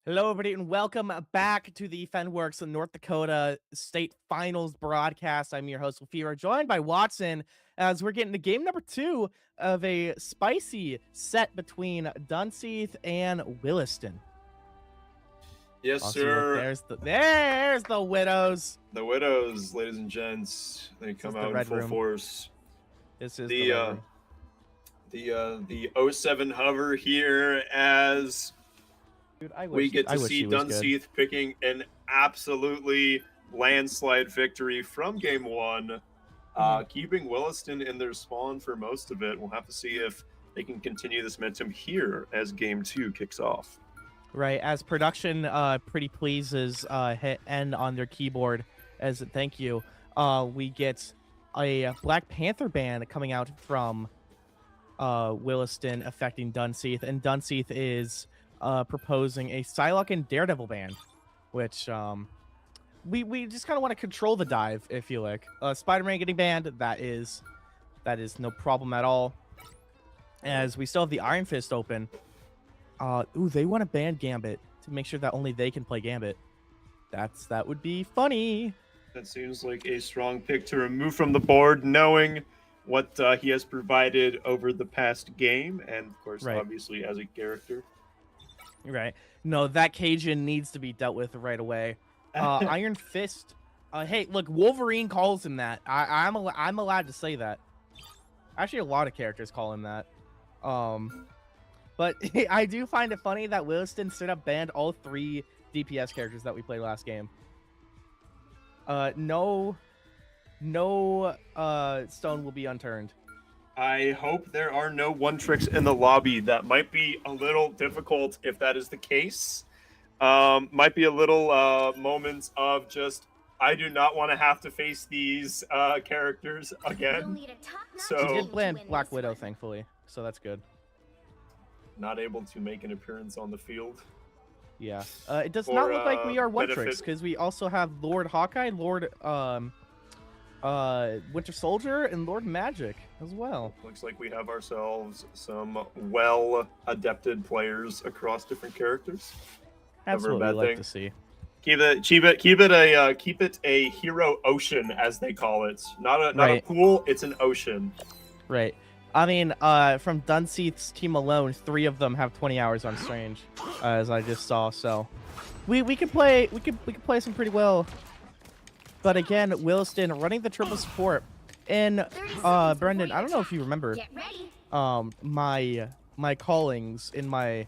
Hello, everybody, and welcome back to the Fenworks North Dakota State Finals broadcast. I'm your host, Fira, joined by Watson, as we're getting to game number 2 of a spicy set between Dunseith and Williston. Yes, Awesome. sir. There's the Widows. The Widows, ladies and gents, they This come is the out in red full room. force. This is the red room. The 07 hover here as Dude, I we get to wish see he was good. Dunseith picking an absolutely landslide victory from game one, keeping Williston in their spawn for most of it. We'll have to see if they can continue this momentum here as game two kicks off. Right, as production pretty pleases hit end on their keyboard as a thank you, we get a Black Panther ban coming out from Williston affecting Dunseith, and Dunseith is proposing a Psylocke and Daredevil ban, which we just kind of want to control the dive, if you like. Spider-Man getting banned, that is no problem at all, as we still have the Iron Fist open. Ooh, they want to ban Gambit to make sure that only they can play Gambit. That would be funny. That seems like a strong pick to remove from the board, knowing what he has provided over the past game, and of course, Right. obviously, as a character. Right. No, that Cajun needs to be dealt with right away. Iron Fist. Hey, look, Wolverine calls him that. I'm allowed to say that. Actually, a lot of characters call him that. But I do find it funny that Williston straight up banned all 3 DPS characters that we played last game. No stone will be unturned. I hope there are no one-tricks in the lobby. That might be a little difficult if that is the case. Might be a little moments of just, I do not want to have to face these characters again. So We did ban Black Widow, thankfully, so that's good. not able to make an appearance on the field. Yeah. It does not look like we are one tricks benefit. because we also have Lord Hawkeye, Lord Winter Soldier, and Lord Magic as well. Looks like we have ourselves some well-adapted players across different characters. That's Never a what we bad like thing. to see. Keep it a hero ocean, as they call it. Not a Right. pool, it's an ocean. Right. I mean, from Dunseith's team alone, 3 of them have 20 hours on Strange, as I just saw. So, we could play some pretty well. But again, Williston running the triple support, and Brendan, I don't know if you remember, my callings in my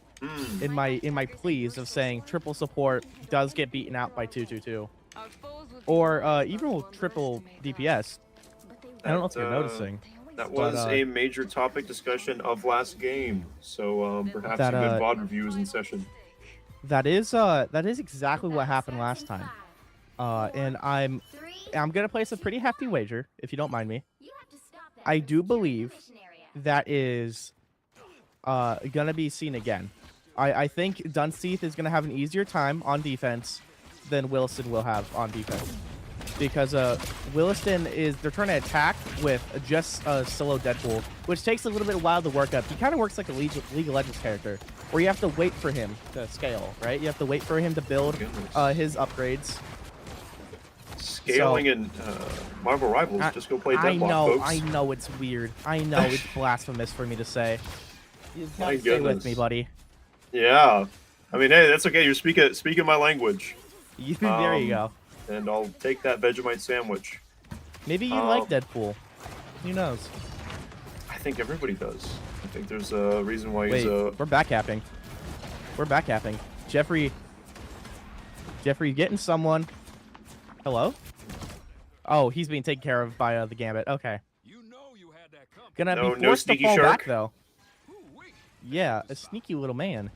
pleas of saying triple support does get beaten out by 222, or even with triple DPS. I don't know if you're noticing. That was a major topic discussion of last game, so perhaps a good VOD review is in session. That is exactly what happened last time, and I'm gonna place a pretty hefty wager, if you don't mind me. I do believe that is gonna be seen again. I think Dunseith is gonna have an easier time on defense than Williston will have on defense. Because Williston they're trying to attack with just a solo Deadpool, which takes a little bit of while to work up. He kind of works like a League of Legends character, where you have to wait for him to scale, right? You have to wait for him to build his upgrades. Scaling in Marvel Rivals, just go play Deadlock, folks. I know it's weird. I know it's blasphemous for me to say. You My gotta stay with goodness. me, buddy. Yeah, I mean, hey, that's okay. You're speaking my language. There you go. And I'll take that Vegemite sandwich. Maybe you like Deadpool. Who knows? I think everybody does. I think there's a reason why Wait, he's we're backcapping. We're backcapping. Jeffrey, getting someone. Hello? Oh, he's being taken care of by the Gambit. Okay. Gonna be No forced to sneaky fall shark? back though. Yeah, a sneaky little man.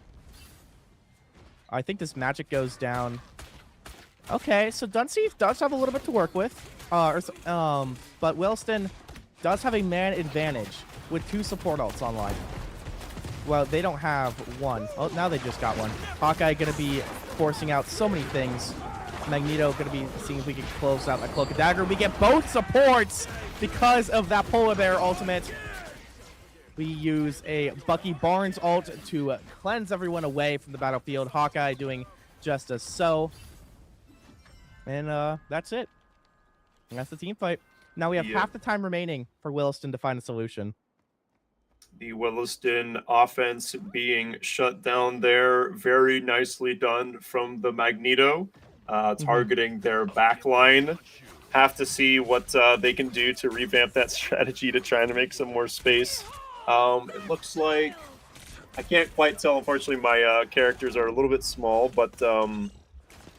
I think this magic goes down. Okay, so Dunseith does have a little bit to work with, but Williston does have a man advantage with 2 support ults online. Well, they don't have one. Oh, now they just got one. Hawkeye gonna be forcing out so many things. Magneto gonna be seeing if we can close out that Cloak and Dagger. We get both supports because of that Polar Bear ultimate. We use a Bucky Barnes ult to cleanse everyone away from the battlefield. Hawkeye doing just as so. And that's it. And that's the team fight. Now we have half the time remaining for Williston to find a solution. The Williston offense being shut down there. Very nicely done from the Magneto, targeting their back line. Have to see what they can do to revamp that strategy to try to make some more space. It looks like, I can't quite tell, unfortunately, my characters are a little bit small, but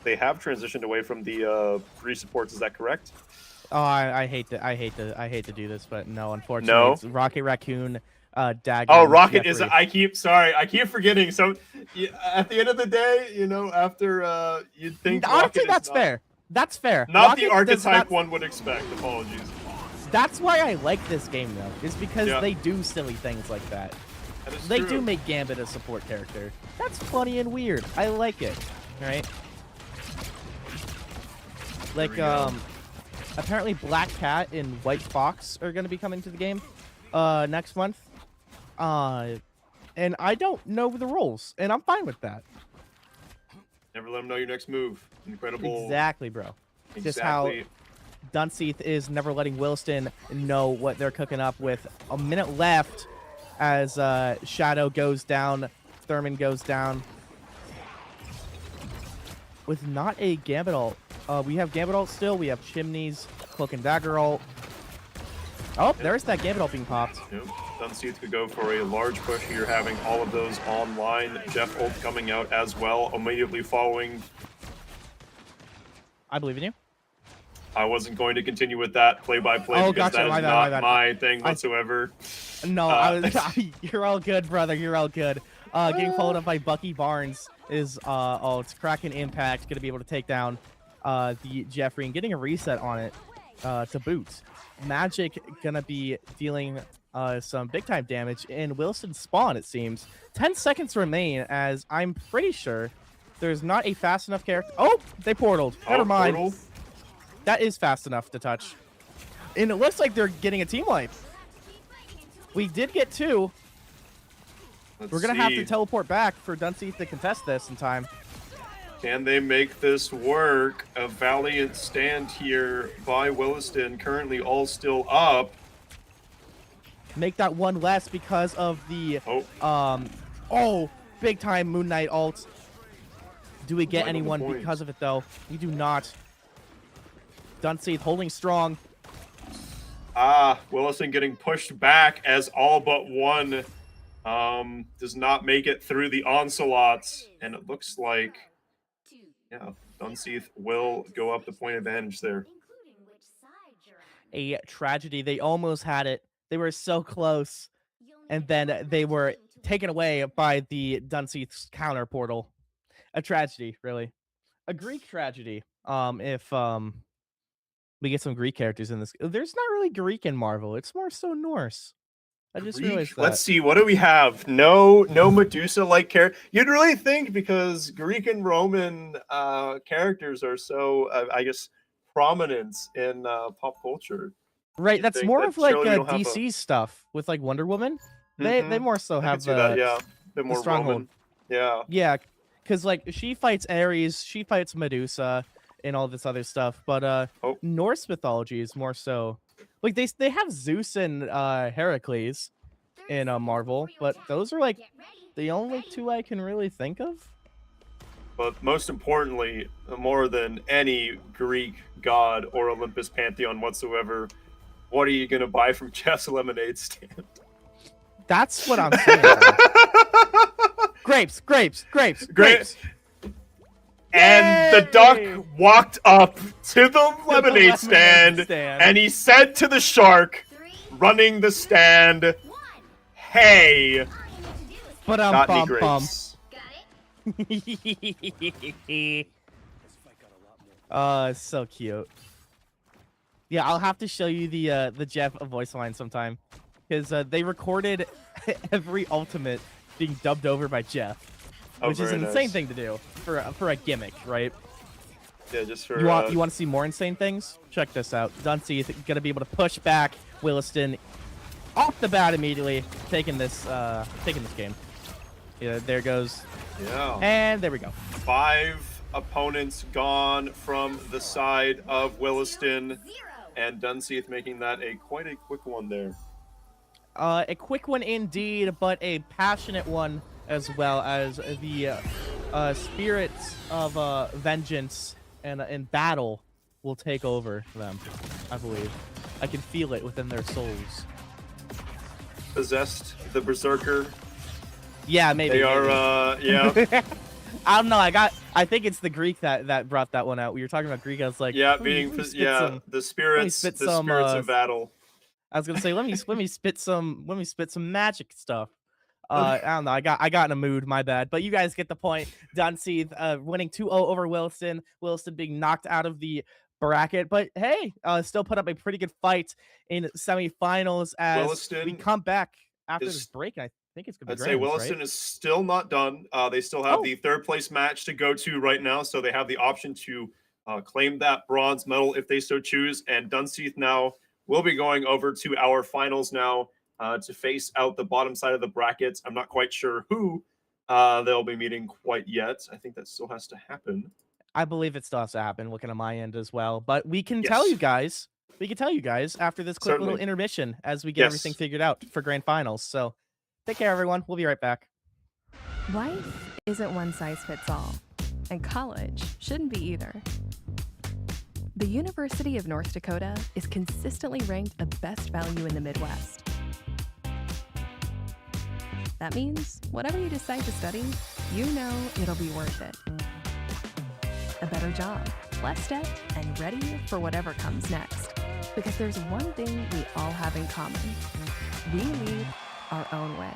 they have transitioned away from the 3 supports, is that correct? Oh, I hate to do this, but no, unfortunately, No? it's Rocket Raccoon, Dagger. Oh, and Rocket is. Jeffrey. I keep forgetting. So, at the end of the day, you know, after you'd think. Honestly, Rocket that's is fair. That's fair. Not Rocket the does archetype not- one would expect. Apologies. That's why I like this game, though, is because Yeah. they do silly things like that. That is They true. do make Gambit a support character. That's funny and weird. I like it. Right? Like, apparently Black Cat and White Fox are going to be coming to the game next month. And I don't know the roles, and I'm fine with that. Never let them know your next move. Incredible. Exactly, bro. Just how Exactly. Dunseith is never letting Williston know what they're cooking up with a minute left as Shadow goes down, Thurman goes down. With not a Gambit ult. We have Gambit ult still, we have Chimneys, Cloak and Dagger ult. Oh, there's that Gambit ult being popped. Yep. Dunseith could go for a large push here, having all of those online. Jeff ult coming out as well, immediately following. I believe in you. I wasn't going to continue with that play-by-play Oh, because gotcha. that is My bad, not my bad. my thing whatsoever. No, I was. You're all good, brother. You're all good. Getting followed up by Bucky Barnes is it's cracking impact. Gonna be able to take down the Jeffrey and getting a reset on it to boot. Magic gonna be dealing some big time damage in Wilson's spawn. It seems 10 seconds remain as I'm pretty sure there's not a fast enough character. Oh, they portaled. Never mind. Portal. That is fast enough to touch. And it looks like they're getting a team wipe. We did get 2. Let's We're going to have to see. teleport back for Dunseith to contest this in time. Can they make this work? A valiant stand here by Williston, currently all still up. Make that one less because of the big time Moon Knight ult. Do we get Right on the anyone point. because of it though? We do not. Dunseith holding strong. Williston getting pushed back as all but one does not make it through the onslaughts, and it looks like Dunseith will go up the point advantage there. A tragedy. They almost had it. They were so close. And then they were taken away by the Dunseith's counter portal. A tragedy, really. A Greek tragedy. If we get some Greek characters in this. There's not really Greek in Marvel. It's more so Norse. I just realized that. Let's see, what do we have? No Medusa-like character. You'd really think, because Greek and Roman characters are so, I guess, prominent in pop culture. Right, You'd that's think more that of like surely we don't have DC stuff with like Wonder Woman. They more so I have could see that, yeah. A bit the more stronghold. Roman. Yeah. Yeah, because like she fights Ares, she fights Medusa, and all this other stuff. But Norse mythology is more so like they have Zeus and Heracles in Marvel, but those are like the only 2 I can really think of. But most importantly, more than any Greek god or Olympus pantheon whatsoever, what are you going to buy from Jeff's lemonade stand? That's what I'm saying. Bro. Grapes. And the duck walked up to the lemonade stand, and he said to the shark running the stand, "Hey, but got any grapes?" So cute. Yeah, I'll have to show you the Jeff voice line sometime, because they recorded every ultimate being dubbed over by Jeff, which is an insane thing to do for a gimmick, right? Yeah, just for you want to see more insane things? Check this out. Dunseith gonna be able to push back Williston off the bat immediately, taking this game. Yeah, there goes. Yeah. And there we go. 5 opponents gone from the side of Williston, and Dunseith making that quite a quick one there. A quick one indeed, but a passionate one as well, as the spirits of vengeance and battle will take over them, I believe. I can feel it within their souls. Possessed, the berserker. Yeah, maybe. They are, maybe. yeah. I don't know. I think it's the Greek that brought that one out. We were talking about Greek. I was like, Yeah, let me spit some- the spirits of battle. I was gonna say, let me spit some magic stuff. I don't know. I got in a mood. My bad. But you guys get the point. Dunseith winning 2-0 over Williston. Williston being knocked out of the bracket, but hey, still put up a pretty good fight in semifinals as Williston we come back after this break. And I think it's gonna be. I'd say Williston is still not done. They still have the third place match to go to right now, so they have the option to claim that bronze medal if they so choose. And Dunseith now will be going over to our finals now to face out the bottom side of the brackets. I'm not quite sure who they'll be meeting quite yet. I think that still has to happen. I believe it still has to happen, looking at my end as well. But we can tell you guys. We can tell you guys after this quick little intermission as we get everything figured out for grand finals. So take care, everyone. We'll be right back. Life isn't one size fits all, and college shouldn't be either. The University of North Dakota is consistently ranked a best value in the Midwest. That means whatever you decide to study, you know it'll be worth it. A better job, less debt, and ready for whatever comes next. Because there's one thing we all have in common. We lead our own way.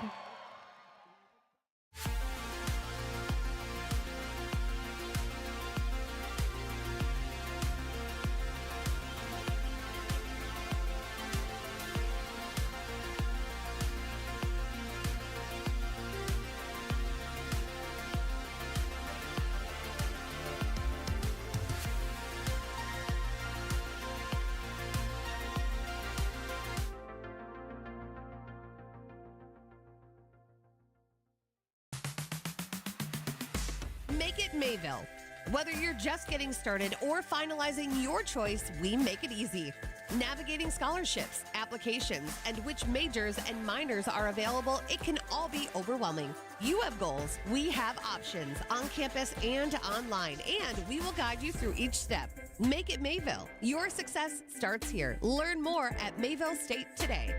Make it Mayville. Whether you're just getting started or finalizing your choice, we make it easy. Navigating scholarships, applications, and which majors and minors are available, it can all be overwhelming. You have goals, we have options on campus and online, and we will guide you through each step. Make it Mayville. Your success starts here. Learn more at Mayville State today.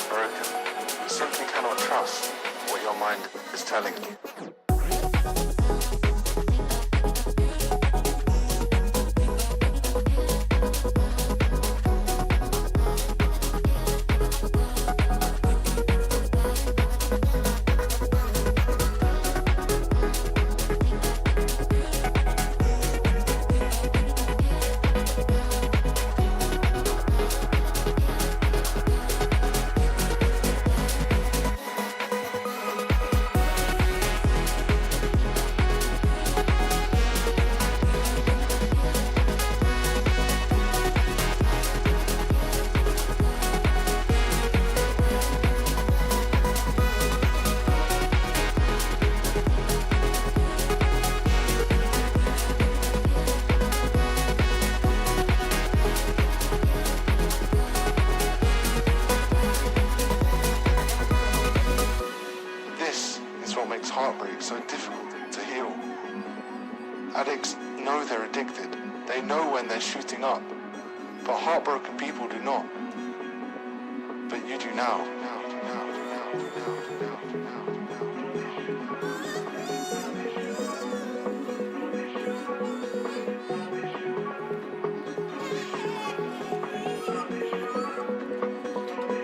broken. You simply cannot trust what your mind is telling you. This is what makes heartbreak so difficult to heal. Addicts know they're addicted. They know when they're shooting up. But heartbroken people do not. But you do now.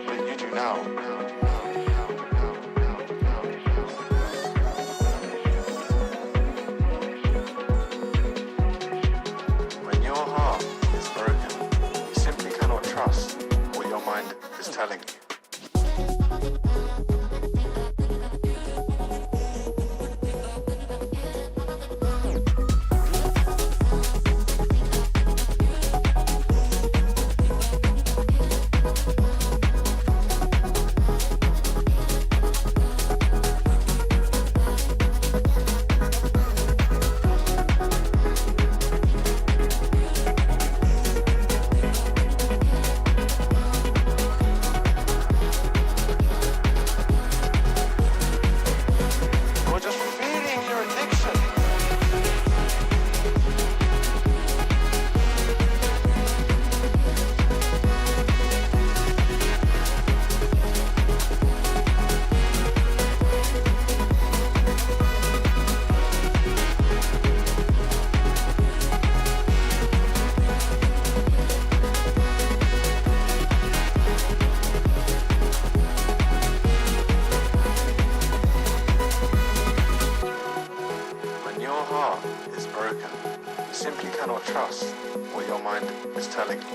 But you do now. When your heart is broken, you simply cannot trust what your mind is telling you. You're just feeding your addiction. When your heart is broken, you simply cannot trust what your mind is telling you.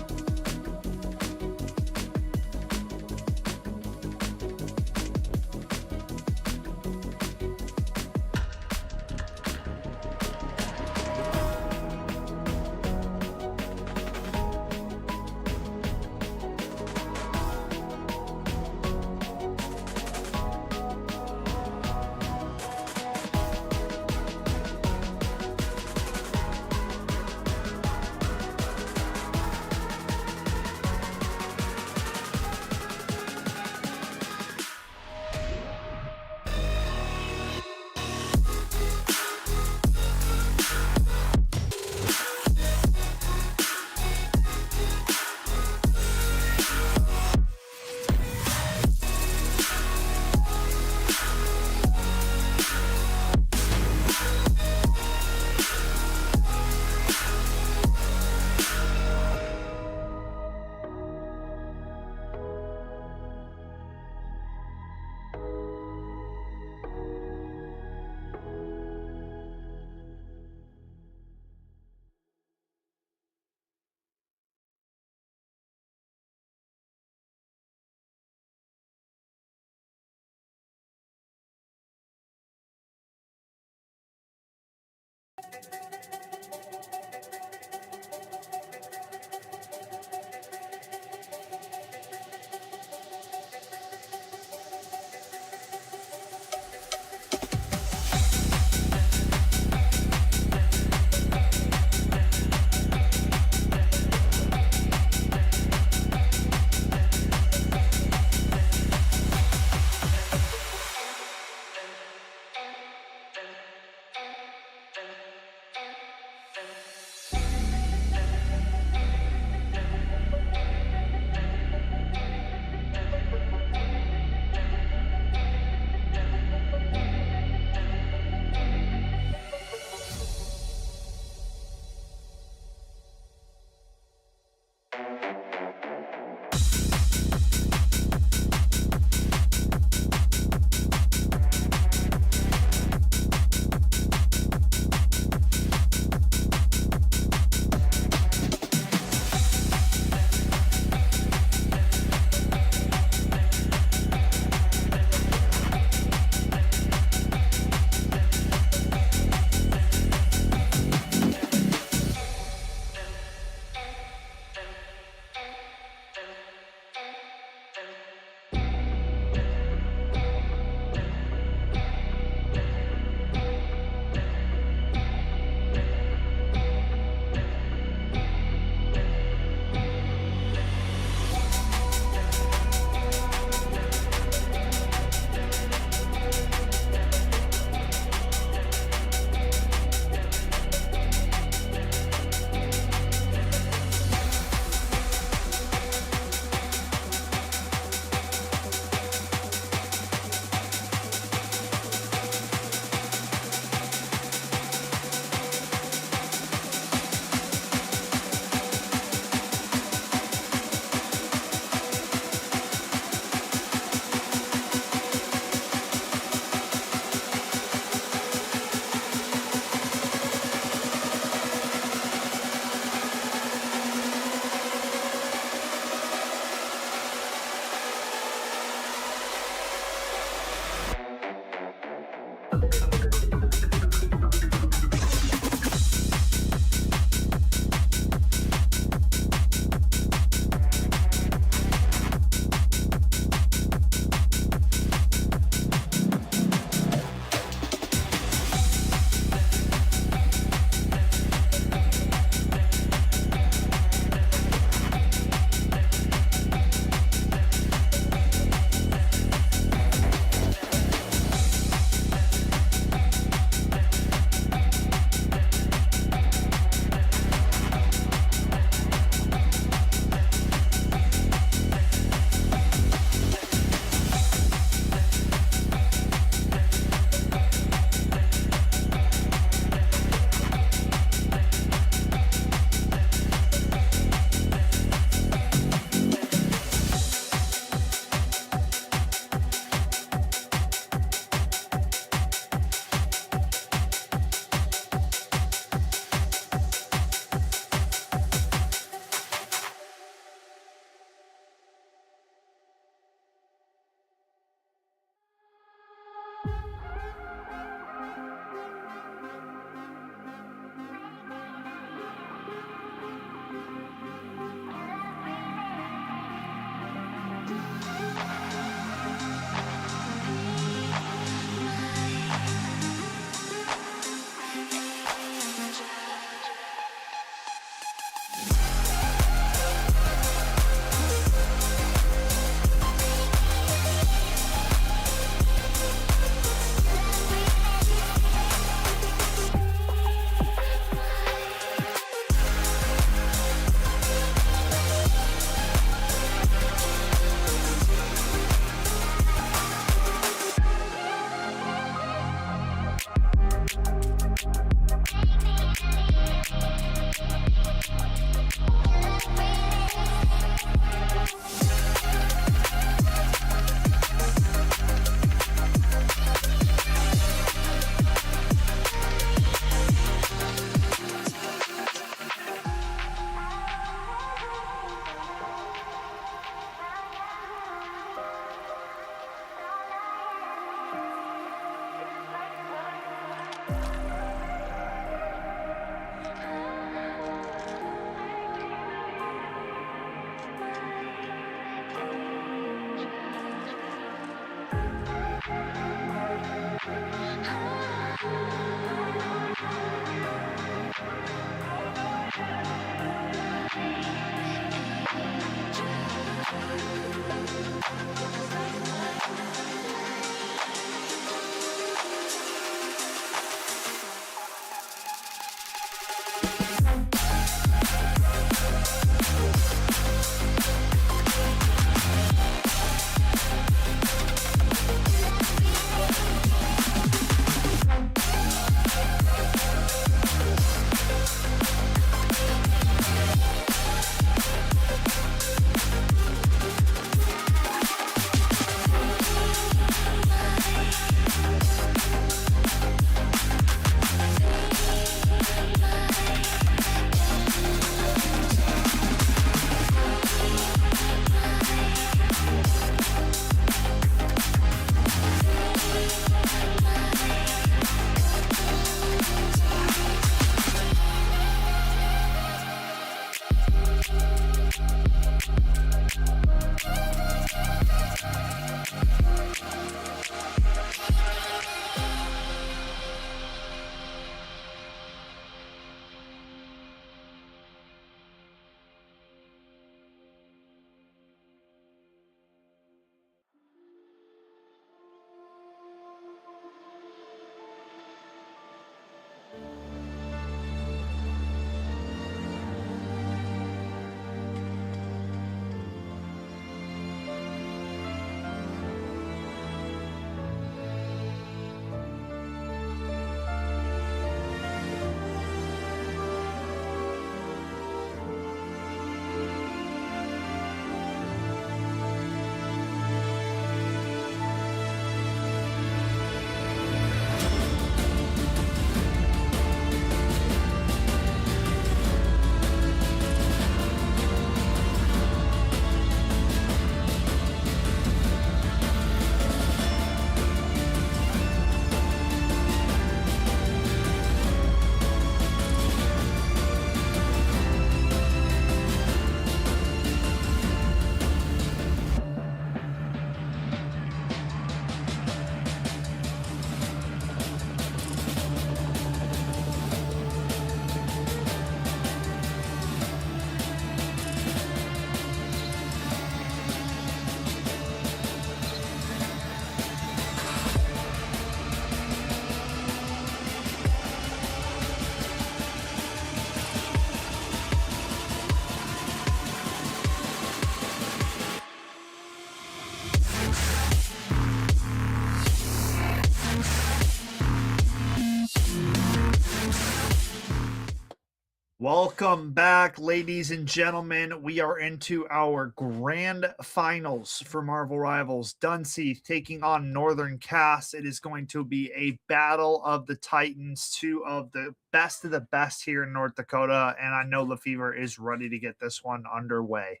Welcome back, ladies and gentlemen. We are into our grand finals for Marvel Rivals. Dunseith taking on Northern Cass. It is going to be a battle of the Titans, two of the best here in North Dakota, and I know Lefevre is ready to get this one underway.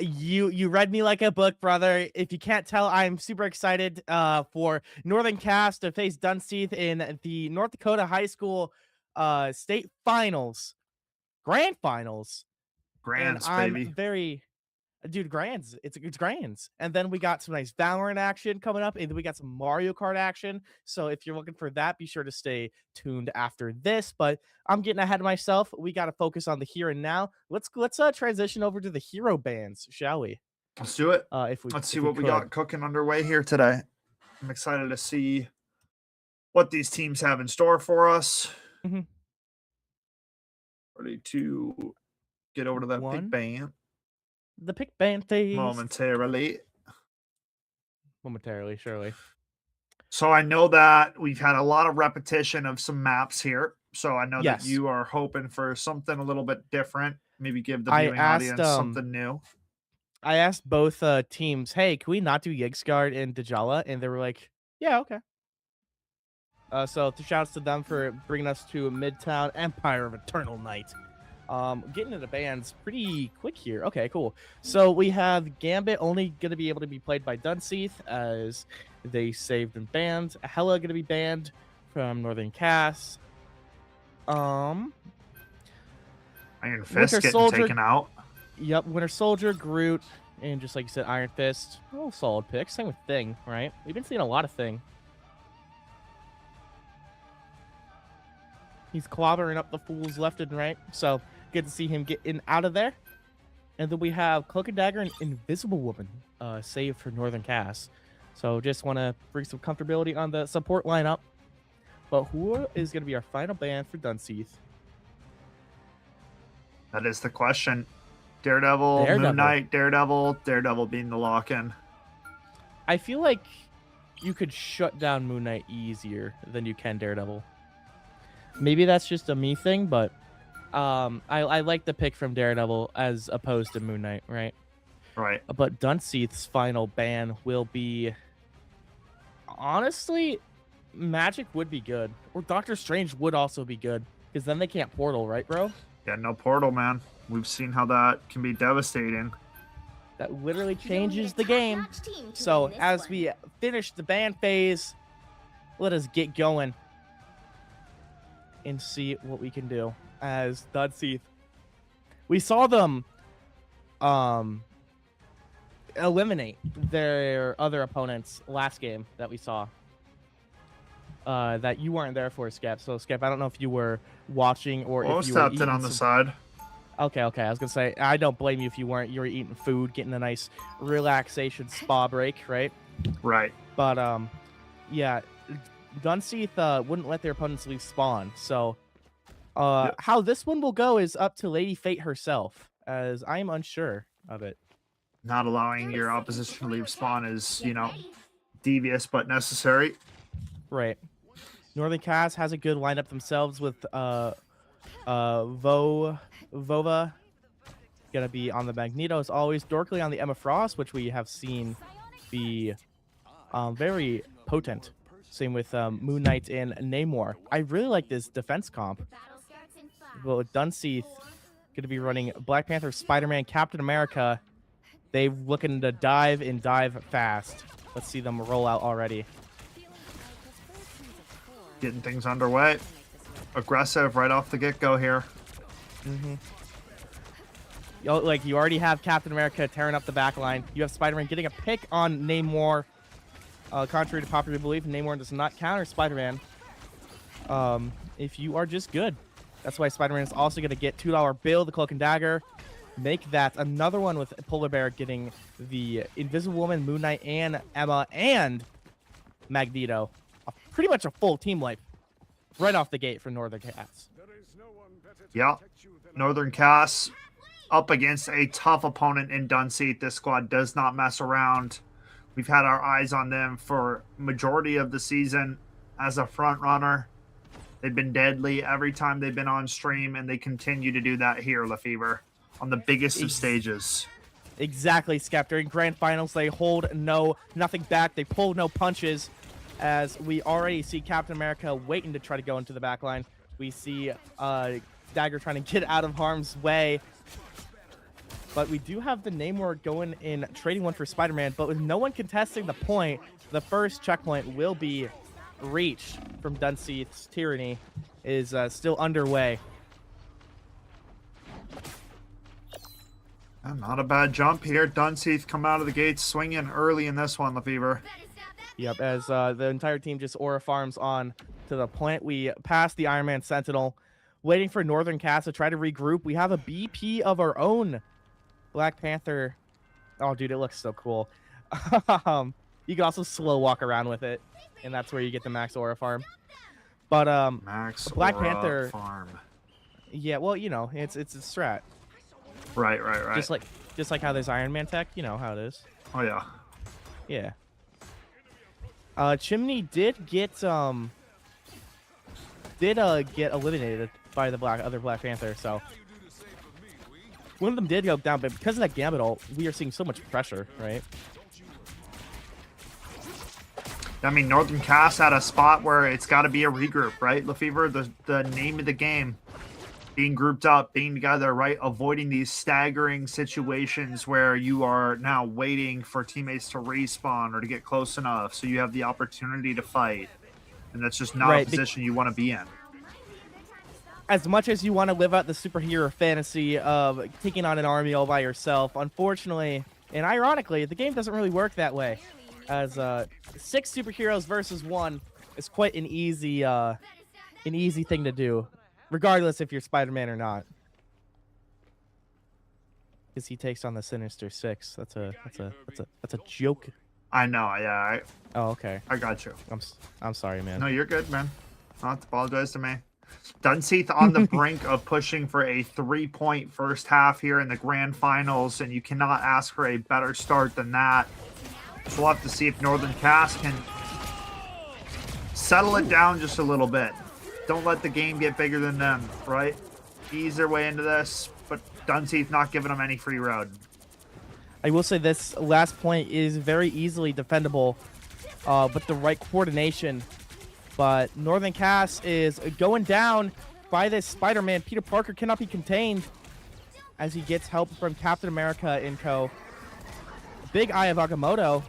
You read me like a book, brother. If you can't tell, I'm super excited for Northern Cass to face Dunseith in the North Dakota High School state finals, grand finals. Grands, and I'm baby. very dude, grands. It's grands. And then we got some nice Valorant action coming up, and then we got some Mario Kart action. So if you're looking for that, be sure to stay tuned after this. But I'm getting ahead of myself. We got to focus on the here and now. Let's transition over to the hero bands, shall we? Let's do it. Let's see what we got cooking underway here today. I'm excited to see what these teams have in store for us. Mm-hmm. Ready to get over to that big band. The pick band phase. Momentarily, surely. So I know that we've had a lot of repetition of some maps here. So I know that you are hoping for something a little bit different. Maybe give the viewing audience something new. I asked both teams, hey, can we not do Yigsgard and Dajala? And they were like, yeah, okay. So shouts to them for bringing us to Midtown Empire of Eternal Night. Getting into bands pretty quick here. Okay, cool. So we have Gambit only going to be able to be played by Dunseith as they saved and banned. Hella going to be banned from Northern Cass. Iron Fist getting taken out. Yep, Winter Soldier, Groot, and just like you said, Iron Fist. Oh, solid pick. Same with Thing, right? We've been seeing a lot of Thing. He's clobbering up the fools left and right. So good to see him getting out of there. And then we have Cloak and Dagger and Invisible Woman saved for Northern Cass. So just want to bring some comfortability on the support lineup. But who is going to be our final band for Dunseith? That is the question. Daredevil, Moon Knight, Daredevil being the lock-in. I feel like you could shut down Moon Knight easier than you can Daredevil. Maybe that's just a me thing, but I like the pick from Daredevil as opposed to Moon Knight, right? Right. But Dunseith's final ban will be... Honestly, Magic would be good. Or Doctor Strange would also be good. Because then they can't portal, right, bro? Yeah, no portal, man. We've seen how that can be devastating. That literally changes the game. So as we finish the ban phase, let us get going and see what we can do as Dunseith. We saw them eliminate their other opponents last game that we saw. That you weren't there for, Skep. So Skep, I don't know if you were watching or if you were tapped in on the side. Okay. I was gonna say I don't blame you if you weren't. You were eating food, getting a nice relaxation spa break, right? Right. But yeah, Dunseith wouldn't let their opponents leave spawn. So how this one will go is up to Lady Fate herself, as I am unsure of it. Not allowing your opposition to leave spawn is, devious but necessary. Right. Northern Cass has a good lineup themselves with Vova gonna be on the Magneto as always. Dorkly on the Emma Frost, which we have seen be very potent. Same with Moon Knight and Namor. I really like this defense comp. Well, Dunseith gonna be running Black Panther, Spider-Man, Captain America. They looking to dive and dive fast. Let's see them roll out already. Getting things underway. Aggressive right off the get-go here. Mm-hmm. Like, you already have Captain America tearing up the back line. You have Spider-Man getting a pick on Namor. Contrary to popular belief, Namor does not counter Spider-Man. If you are just good. That's why Spider-Man is also going to get $2 bill, the Cloak and Dagger. Make that another one with Polar Bear getting the Invisible Woman, Moon Knight, and Emma, and Magneto. Pretty much a full team life right off the gate for Northern Cass. Yeah, Northern Cass up against a tough opponent in Dunseith. This squad does not mess around. We've had our eyes on them for majority of the season as a front runner. They've been deadly every time they've been on stream, and they continue to do that here, Lefevre, on the biggest of stages. Exactly, Skep. During grand finals, they hold nothing back. They pull no punches, as we already see Captain America waiting to try to go into the back line. We see Dagger trying to get out of harm's way. But we do have the Namor going in, trading one for Spider-Man. But with no one contesting the point, the first checkpoint will be reached from Dunseith's Tyranny is still underway. Not a bad jump here. Dunseith come out of the gates swinging early in this one, Lefevre. Yep, as the entire team just aura farms on to the point. We pass the Iron Man Sentinel, waiting for Northern Cast to try to regroup. We have a BP of our own. Black Panther. Oh, dude, it looks so cool. You can also slow walk around with it, and that's where you get the max aura farm. But Max Black aura Panther farm. Yeah, well, you know, it's a strat. Right. Just like how there's Iron Man tech, you know how it is. Oh yeah. Yeah. Chimney did get eliminated by the other Black Panther, so one of them did go down, but because of that Gambit ult, we are seeing so much pressure, right? I mean, Northern Cast at a spot where it's got to be a regroup, right, Lefevre? The name of the game. Being grouped up, being together, right? Avoiding these staggering situations where you are now waiting for teammates to respawn or to get close enough so you have the opportunity to fight. And that's just not a position you want to be in. As much as you want to live out the superhero fantasy of taking on an army all by yourself, unfortunately, and ironically, the game doesn't really work that way. As 6 superheroes versus 1 is quite an easy thing to do, regardless if you're Spider-Man or not. Because he takes on the Sinister Six. That's a joke. I know. Yeah. Oh, okay. I got you. I'm sorry, man. No, you're good, man. Not to apologize to me. Dunseith on the brink of pushing for a 3-point first half here in the grand finals, and you cannot ask for a better start than that. So we'll have to see if Northern Cast can settle it down just a little bit. Don't let the game get bigger than them, right? Ease their way into this, but Dunseith not giving them any free road. I will say this last point is very easily defendable with the right coordination. But Northern Cast is going down by this Spider-Man. Peter Parker cannot be contained as he gets help from Captain America and co. Big Eye of Agamotto.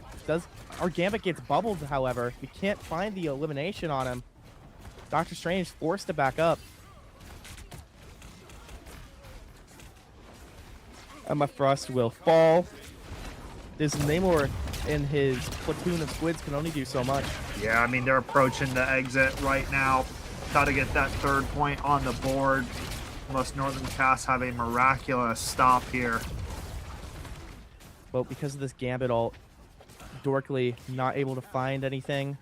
Our Gambit gets bubbled, however. We can't find the elimination on him. Doctor Strange forced to back up. Emma Frost will fall. This Namor and his platoon of squids can only do so much. Yeah, I mean, they're approaching the exit right now. Got to get that 3rd point on the board. Unless Northern Cast have a miraculous stop here. Well, because of this Gambit ult, Dorkley not able to find anything.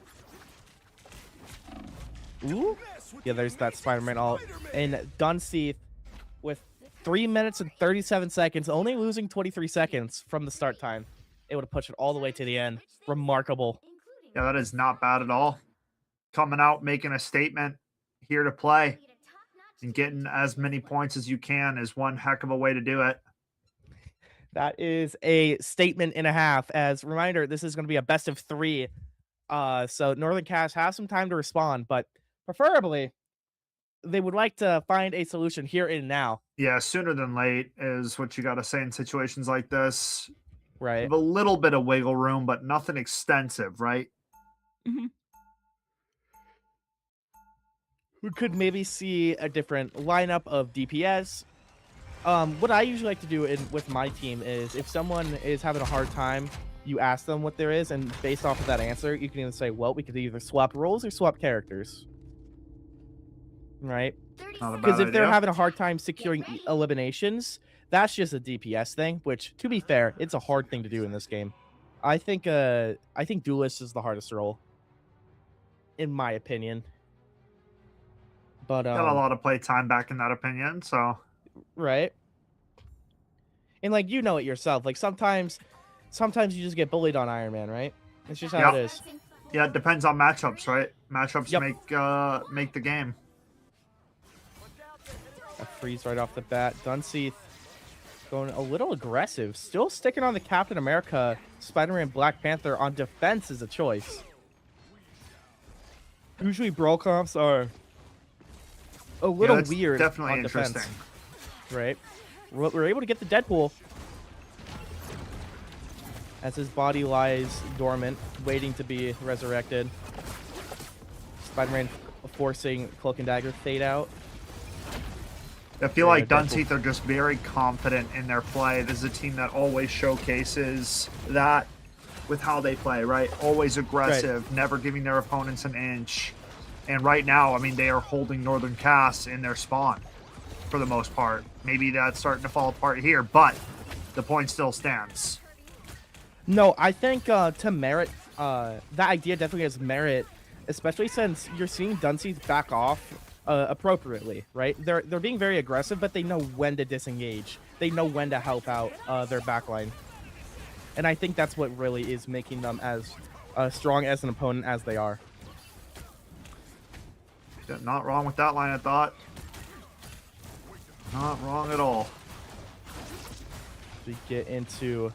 Ooh. Yeah, there's that Spider-Man ult. And Dunseith with 3 minutes and 37 seconds, only losing 23 seconds from the start time, able to push it all the way to the end. Remarkable. Yeah, that is not bad at all. Coming out, making a statement, here to play, and getting as many points as you can is one heck of a way to do it. That is a statement and a half. As a reminder, this is going to be a best of 3. So Northern Cast has some time to respond, but preferably they would like to find a solution here and now. Yeah, sooner than late is what you got to say in situations like this. Right. Have a little bit of wiggle room, but nothing extensive, right? Mm-hmm. We could maybe see a different lineup of DPS. What I usually like to do with my team is if someone is having a hard time, you ask them what there is, and based off of that answer, you can either say, well, we could either swap roles or swap characters. Right? Because if they're having a hard time securing eliminations, that's just a DPS thing, which, to be fair, it's a hard thing to do in this game. I think Duelist is the hardest role, in my opinion. But got a lot of play time back in that opinion, so right. And like you know it yourself, like sometimes you just get bullied on Iron Man, right? It's just how it is. Yeah, it depends on matchups, right? Matchups make the game. A freeze right off the bat. Dunseith going a little aggressive. Still sticking on the Captain America, Spider-Man, Black Panther on defense is a choice. Usually brawl comps are a little that's weird definitely on defense. interesting. Right? We're able to get the Deadpool as his body lies dormant, waiting to be resurrected. Spider-Man forcing Cloak and Dagger fade out. I feel like Dunseith are just very confident in their play. This is a team that always showcases that with how they play, right? Always aggressive, never giving their opponents an inch. And right now, I mean, they are holding Northern Cass in their spawn for the most part. Maybe that's starting to fall apart here, but the point still stands. No, I think to merit, that idea definitely has merit, especially since you're seeing Dunseith back off appropriately, right? They're being very aggressive, but they know when to disengage. They know when to help out their backline. And I think that's what really is making them as strong as an opponent as they are. Yeah, not wrong with that line of thought. Not wrong at all. We get into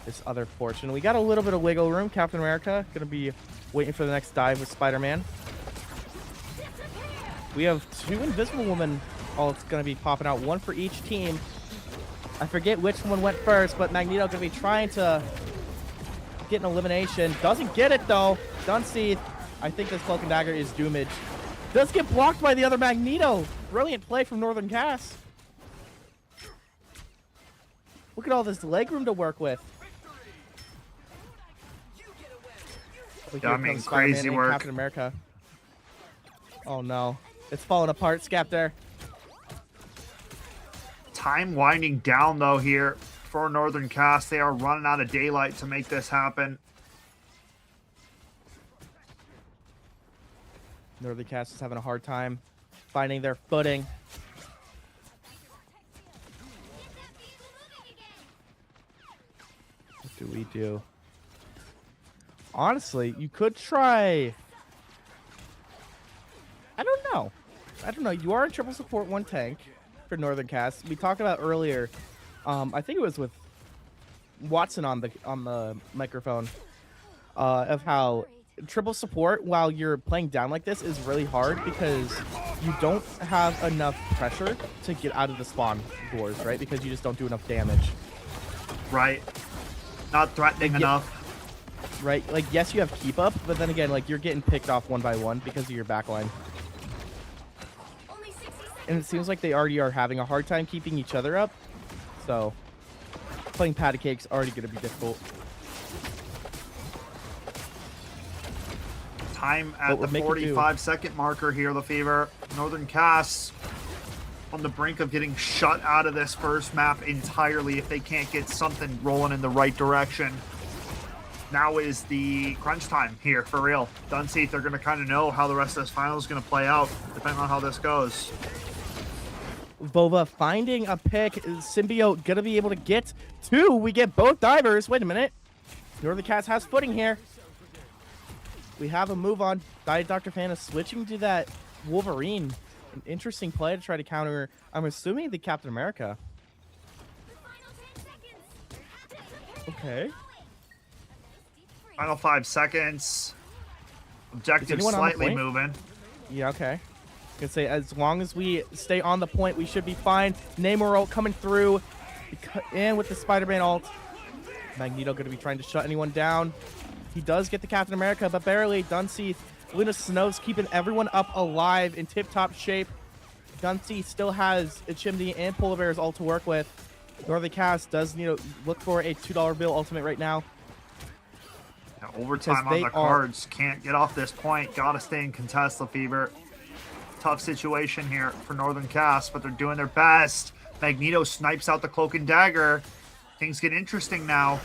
this other portion. We got a little bit of wiggle room. Captain America going to be waiting for the next dive with Spider-Man. We have 2 Invisible Woman ults going to be popping out, 1 for each team. I forget which one went first, but Magneto going to be trying to get an elimination. Doesn't get it, though. Dunseith, I think this Cloak and Dagger is doomage. Does get blocked by the other Magneto. Brilliant play from Northern Cass. Look at all this leg room to work with. Yeah, I mean, crazy work. Captain America. Oh, no. It's falling apart, Skeptor. Time winding down, though, here for Northern Cass. They are running out of daylight to make this happen. Northern Cass is having a hard time finding their footing. What do we do? Honestly, you could try... I don't know. You are in triple support 1 tank for Northern Cass. We talked about earlier, I think it was with Watson on the microphone, of how triple support while you're playing down like this is really hard because you don't have enough pressure to get out of the spawn doors, right? Because you just don't do enough damage. Right. Not threatening enough. Right. Like, yes, you have keep up, but then again, like, you're getting picked off 1 by 1 because of your backline. And it seems like they already are having a hard time keeping each other up. So, playing patty cake's already going to be difficult. Time at the 45-second marker here, LeFever. Northern Cass on the brink of getting shut out of this first map entirely if they can't get something rolling in the right direction. Now is the crunch time here, for real. Dunseith, they're going to kind of know how the rest of this final is going to play out, depending on how this goes. Vova finding a pick. Symbiote going to be able to get 2. We get both divers. Wait a minute. Northern Cass has footing here. We have a move on. Dr. Fan is switching to that Wolverine. An interesting play to try to counter, I'm assuming, the Captain America. Okay. Final 5 seconds. Objective slightly moving. Yeah, okay. I can say as long as we stay on the point, we should be fine. Namor ult coming through. And with the Spider-Man ult. Magneto going to be trying to shut anyone down. He does get the Captain America, but barely. Dunseith, Luna Snow's keeping everyone up alive in tip-top shape. Dunseith still has a Chimney and Polar Bear's ult to work with. Northern Cass does, look for a $2 bill ultimate right now. Overtime on the cards. Can't get off this point. Gotta stay in contest, LeFever. Tough situation here for Northern Cass, but they're doing their best. Magneto snipes out the Cloak and Dagger. Things get interesting now.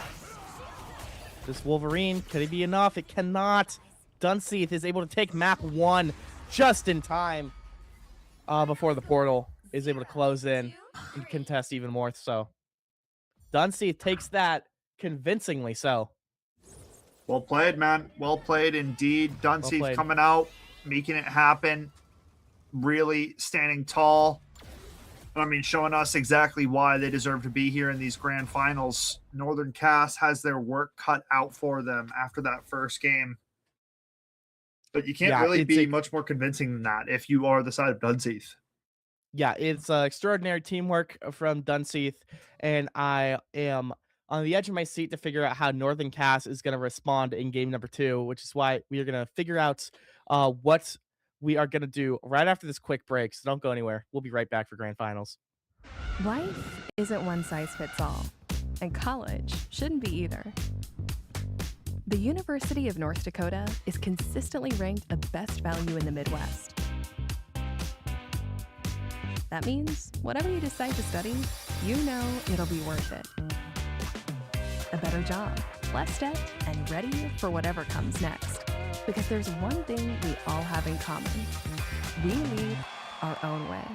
This Wolverine, could it be enough? It cannot. Dunseith is able to take map 1 just in time before the portal is able to close in and contest even more so. Dunseith takes that convincingly so. Well played, man. Well played indeed. Dunseith coming out, making it happen. Really standing tall. I mean, showing us exactly why they deserve to be here in these grand finals. Northern Cass has their work cut out for them after that first game. But you can't really be much more convincing than that if you are the side of Dunseith. Yeah, it's extraordinary teamwork from Dunseith, and I am on the edge of my seat to figure out how Northern Cass is going to respond in game number 2, which is why we are going to figure out what we are going to do right after this quick break. So don't go anywhere. We'll be right back for grand finals. Life isn't one size fits all, and college shouldn't be either. The University of North Dakota is consistently ranked a best value in the Midwest. That means whatever you decide to study, you know it'll be worth it. A better job, less debt, and ready for whatever comes next. Because there's one thing we all have in common. We lead our own way.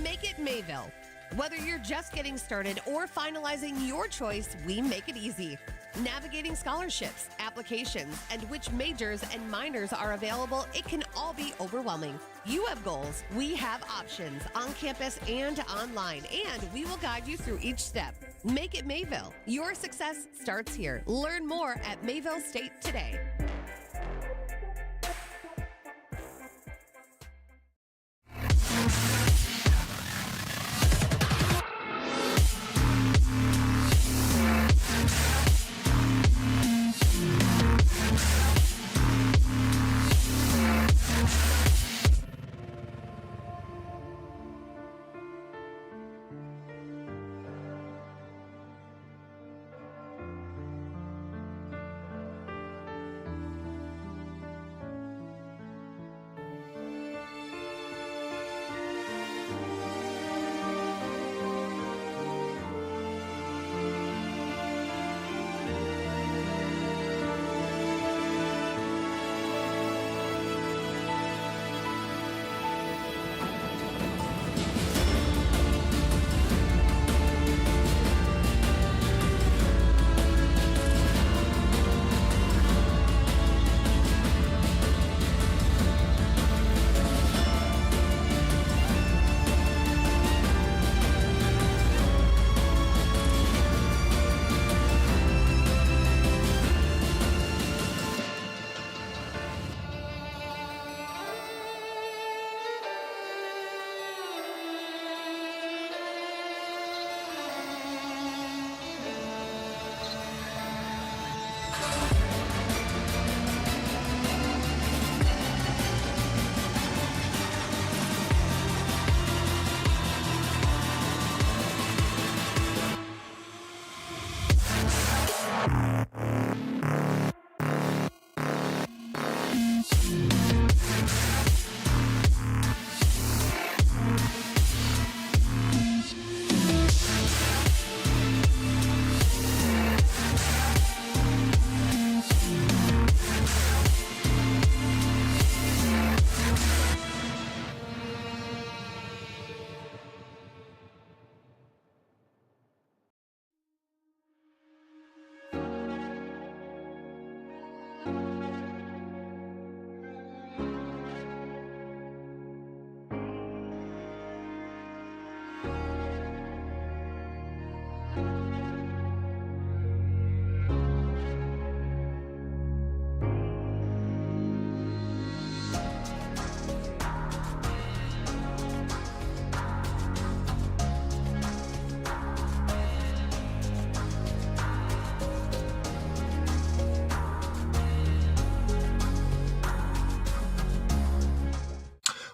Make it Mayville. Whether you're just getting started or finalizing your choice, we make it easy. Navigating scholarships, applications, and which majors and minors are available, it can all be overwhelming. You have goals, we have options on campus and online, and we will guide you through each step. Make it Mayville. Your success starts here. Learn more at Mayville State today.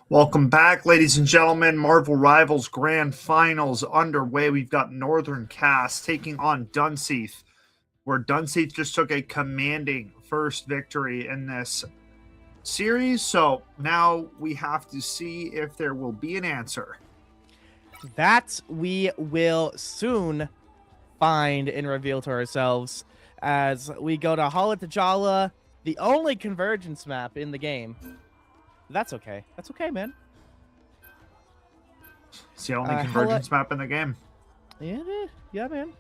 Welcome back, ladies and gentlemen. Marvel Rivals Grand Finals underway. We've got Northern Cass taking on Dunseith, where Dunseith just took a commanding first victory in this series. So now we have to see if there will be an answer. That we will soon find and reveal to ourselves as we go to Halatajala, the only convergence map in the game. That's okay. That's okay, man. It's the only convergence map in the game. Yeah, man.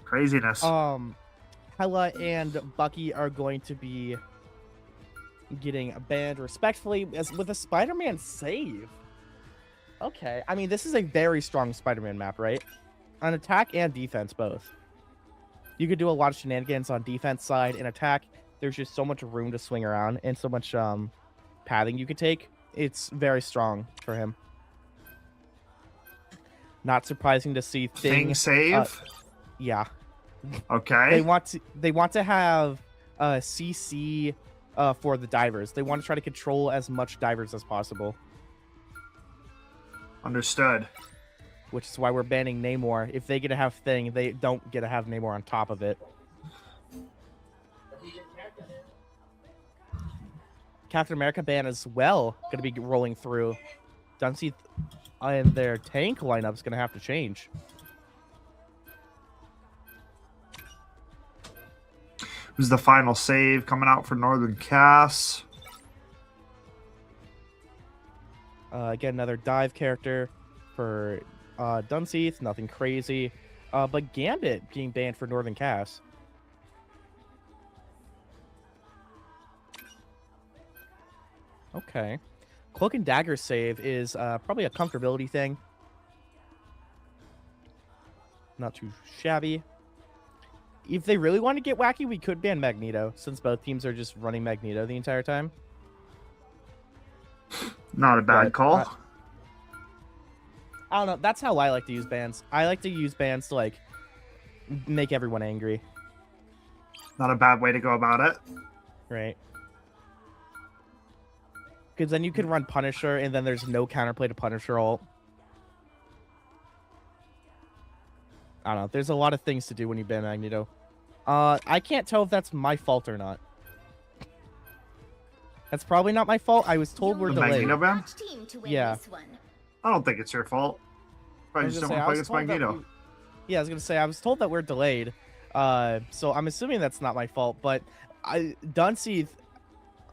Craziness. Hella and Bucky are going to be getting banned respectfully as with a Spider-Man save. Okay, I mean, this is a very strong Spider-Man map, right? On attack and defense, both. You could do a lot of shenanigans on defense side. In attack, there's just so much room to swing around and so much pathing you could take. It's very strong for him. Not surprising to see Thing save? Yeah. Okay. They want to have CC for the divers. They want to try to control as much divers as possible. Understood. Which is why we're banning Namor. If they get to have Thing, they don't get to have Namor on top of it. Captain America ban as well going to be rolling through. Dunseith and their tank lineup is going to have to change. Who's the final save coming out for Northern Cass? Again, another dive character for Dunseith. Nothing crazy. But Gambit being banned for Northern Cass. Okay. Cloak and Dagger save is probably a comfortability thing. Not too shabby. If they really want to get wacky, we could ban Magneto, since both teams are just running Magneto the entire time. Not a bad call. I don't know. That's how I like to use bans. I like to use bans to, like, make everyone angry. Not a bad way to go about it. Right. Because then you can run Punisher, and then there's no counterplay to Punisher ult. I don't know. There's a lot of things to do when you ban Magneto. I can't tell if that's my fault or not. That's probably not my fault. I was told we're delayed. Magneto ban? Yeah. I don't think it's your fault. Probably just don't want to play against Magneto. Yeah, I was going to say, I was told that we're delayed. So I'm assuming that's not my fault. But Dunseith...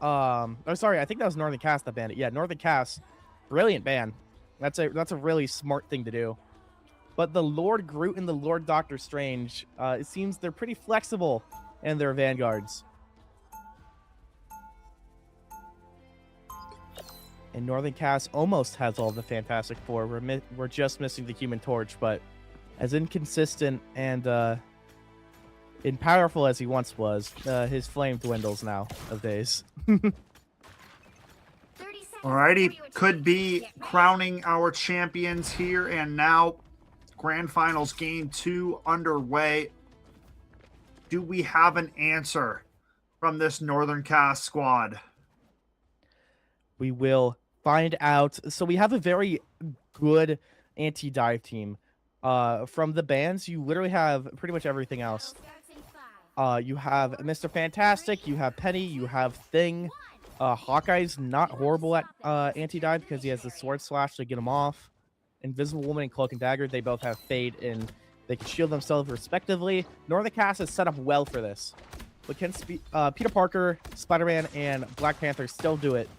oh, sorry. I think that was Northern Cass that banned it. Yeah, Northern Cass. Brilliant ban. That's a really smart thing to do. But the Lord Groot and the Lord Doctor Strange, it seems they're pretty flexible in their vanguards. And Northern Cass almost has all the Fantastic Four. We're just missing the Human Torch, but as inconsistent and powerful as he once was, his flame dwindles now of days. Alrighty, could be crowning our champions here and now. Grand Finals Game 2 underway. Do we have an answer from this Northern Cass squad? We will find out. So we have a very good anti-dive team. From the bans, you literally have pretty much everything else. You have Mr. Fantastic, you have Penny, you have Thing. Hawkeye's not horrible at anti-dive because he has the Sword Slash to get him off. Invisible Woman and Cloak and Dagger, they both have Fade and they can shield themselves respectively. Northern Cass is set up well for this. But can Peter Parker, Spider-Man, and Black Panther still do it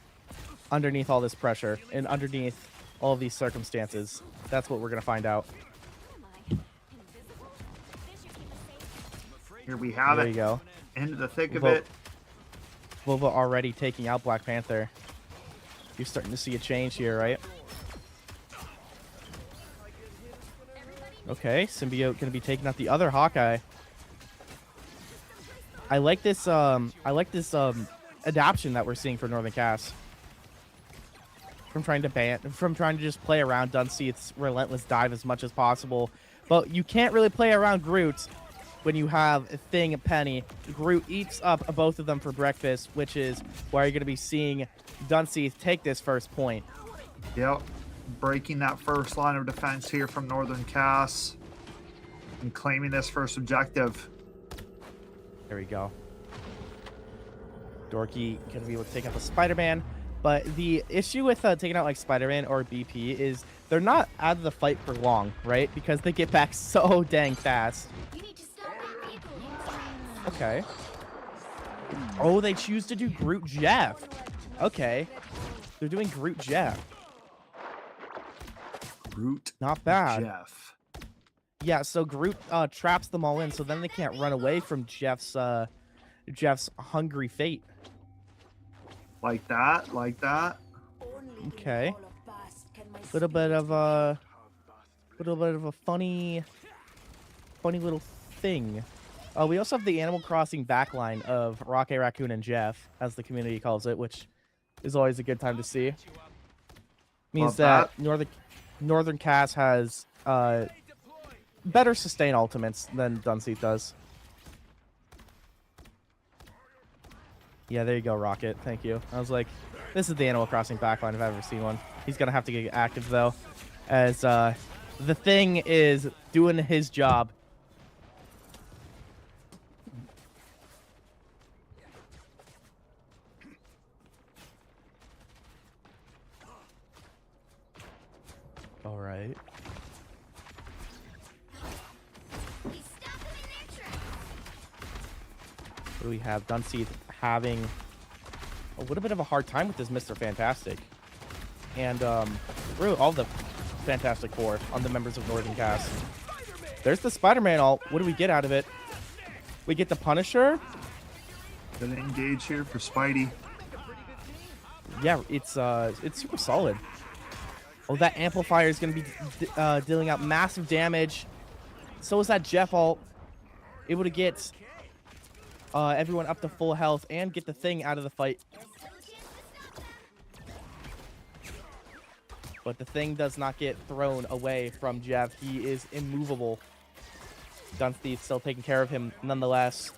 underneath all this pressure and underneath all of these circumstances? That's what we're going to find out. Here we have it. There you go. Into the thick of it. Vova already taking out Black Panther. You're starting to see a change here, right? Okay, Symbiote going to be taking out the other Hawkeye. I like this adaptation that we're seeing for Northern Cass. From trying to just play around Dunseith's relentless dive as much as possible. But you can't really play around Groot when you have Thing and Penny. Groot eats up both of them for breakfast, which is why you're going to be seeing Dunseith take this first point. Yep. Breaking that first line of defense here from Northern Cass and claiming this first objective. There we go. Dorky gonna be able to take out the Spider-Man. But the issue with taking out like Spider-Man or BP is they're not out of the fight for long, right? Because they get back so dang fast. Okay. Oh, they choose to do Groot Jeff. Okay. They're doing Groot Jeff. Groot Not bad. Jeff. Yeah, so Groot traps them all in, so then they can't run away from Jeff's hungry fate. Like that, like that. Okay. Little bit of a funny little thing. We also have the Animal Crossing backline of Rocket Raccoon and Jeff, as the community calls it, which is always a good time to see. Means that Northern Cass has better sustain ultimates than Dunseith does. Yeah, there you go, Rocket. Thank you. I was like, this is the Animal Crossing backline if I've ever seen one. He's going to have to get active, though, as the thing is doing his job. All right. What do we have? Dunseith having a little bit of a hard time with this Mr. Fantastic. And really all the Fantastic Four on the members of Northern Cast. There's the Spider-Man ult. What do we get out of it? We get the Punisher. Gonna engage here for Spidey. Yeah, it's super solid. Oh, that amplifier is gonna be dealing out massive damage. So is that Jeff ult. Able to get everyone up to full health and get the thing out of the fight. But the thing does not get thrown away from Jeff. He is immovable. Dunseith still taking care of him nonetheless.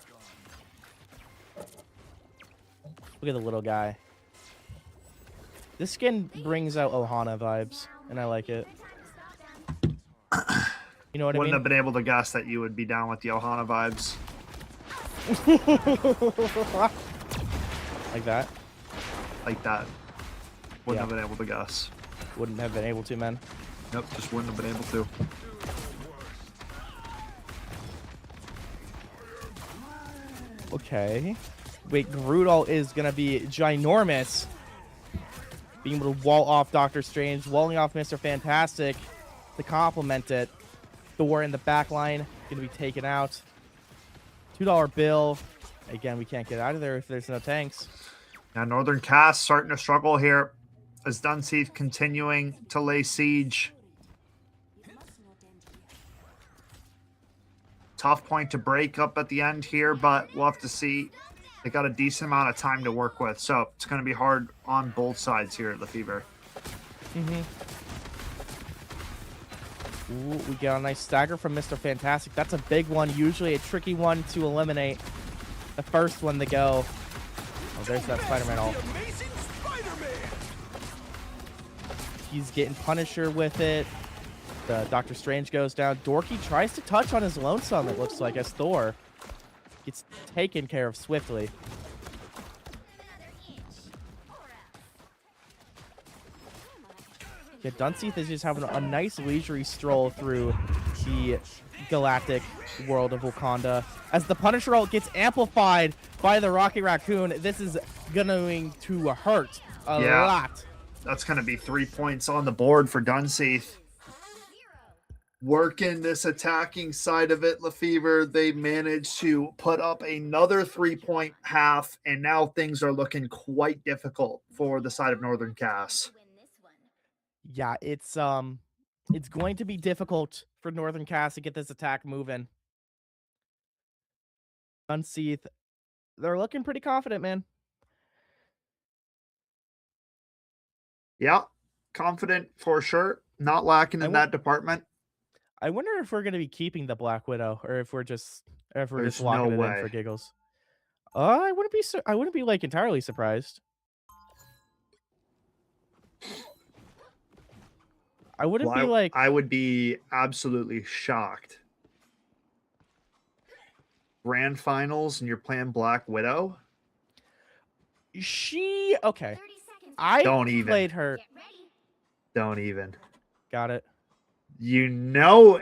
Look at the little guy. This skin brings out Ohana vibes, and I like it. You know what I mean? Wouldn't have been able to guess that you would be down with the Ohana vibes. Like that? Like that. Wouldn't have been able to guess. Wouldn't have been able to, man. Nope, just wouldn't have been able to. Okay. Wait, Groot is gonna be ginormous. Being able to wall off Doctor Strange, walling off Mr. Fantastic to complement it. Thor in the back line gonna be taken out. $2 bill. Again, we can't get out of there if there's no tanks. Now Northern Cast starting to struggle here as Dunseith continuing to lay siege. Tough point to break up at the end here, but we'll have to see. They got a decent amount of time to work with, so it's going to be hard on both sides here at Lefevre. Ooh, we get a nice stagger from Mr. Fantastic. That's a big one, usually a tricky one to eliminate. The first one to go. Oh, there's that Spider-Man ult. He's getting Punisher with it. The Doctor Strange goes down. Dorky tries to touch on his lonesome, it looks like, as Thor gets taken care of swiftly. Yeah, Dunseith is just having a nice leisurely stroll through the galactic world of Wakanda. As the Punisher ult gets amplified by the Rocket Raccoon, this is going to hurt a lot. That's going to be 3 points on the board for Dunseith. Working this attacking side of it, Lefevre, they managed to put up another 3-point half, and now things are looking quite difficult for the side of Northern Cass. Yeah, it's going to be difficult for Northern Cass to get this attack moving. Dunseith, they're looking pretty confident, man. Yeah, confident for sure. Not lacking in that department. I wonder if we're going to be keeping the Black Widow, or if we're just There's locking no it in way. for giggles. I wouldn't be like entirely surprised. I wouldn't be like... I would be absolutely shocked. Grand finals and you're playing Black Widow? She okay. I Don't even. played her. Don't even. Got it. You know,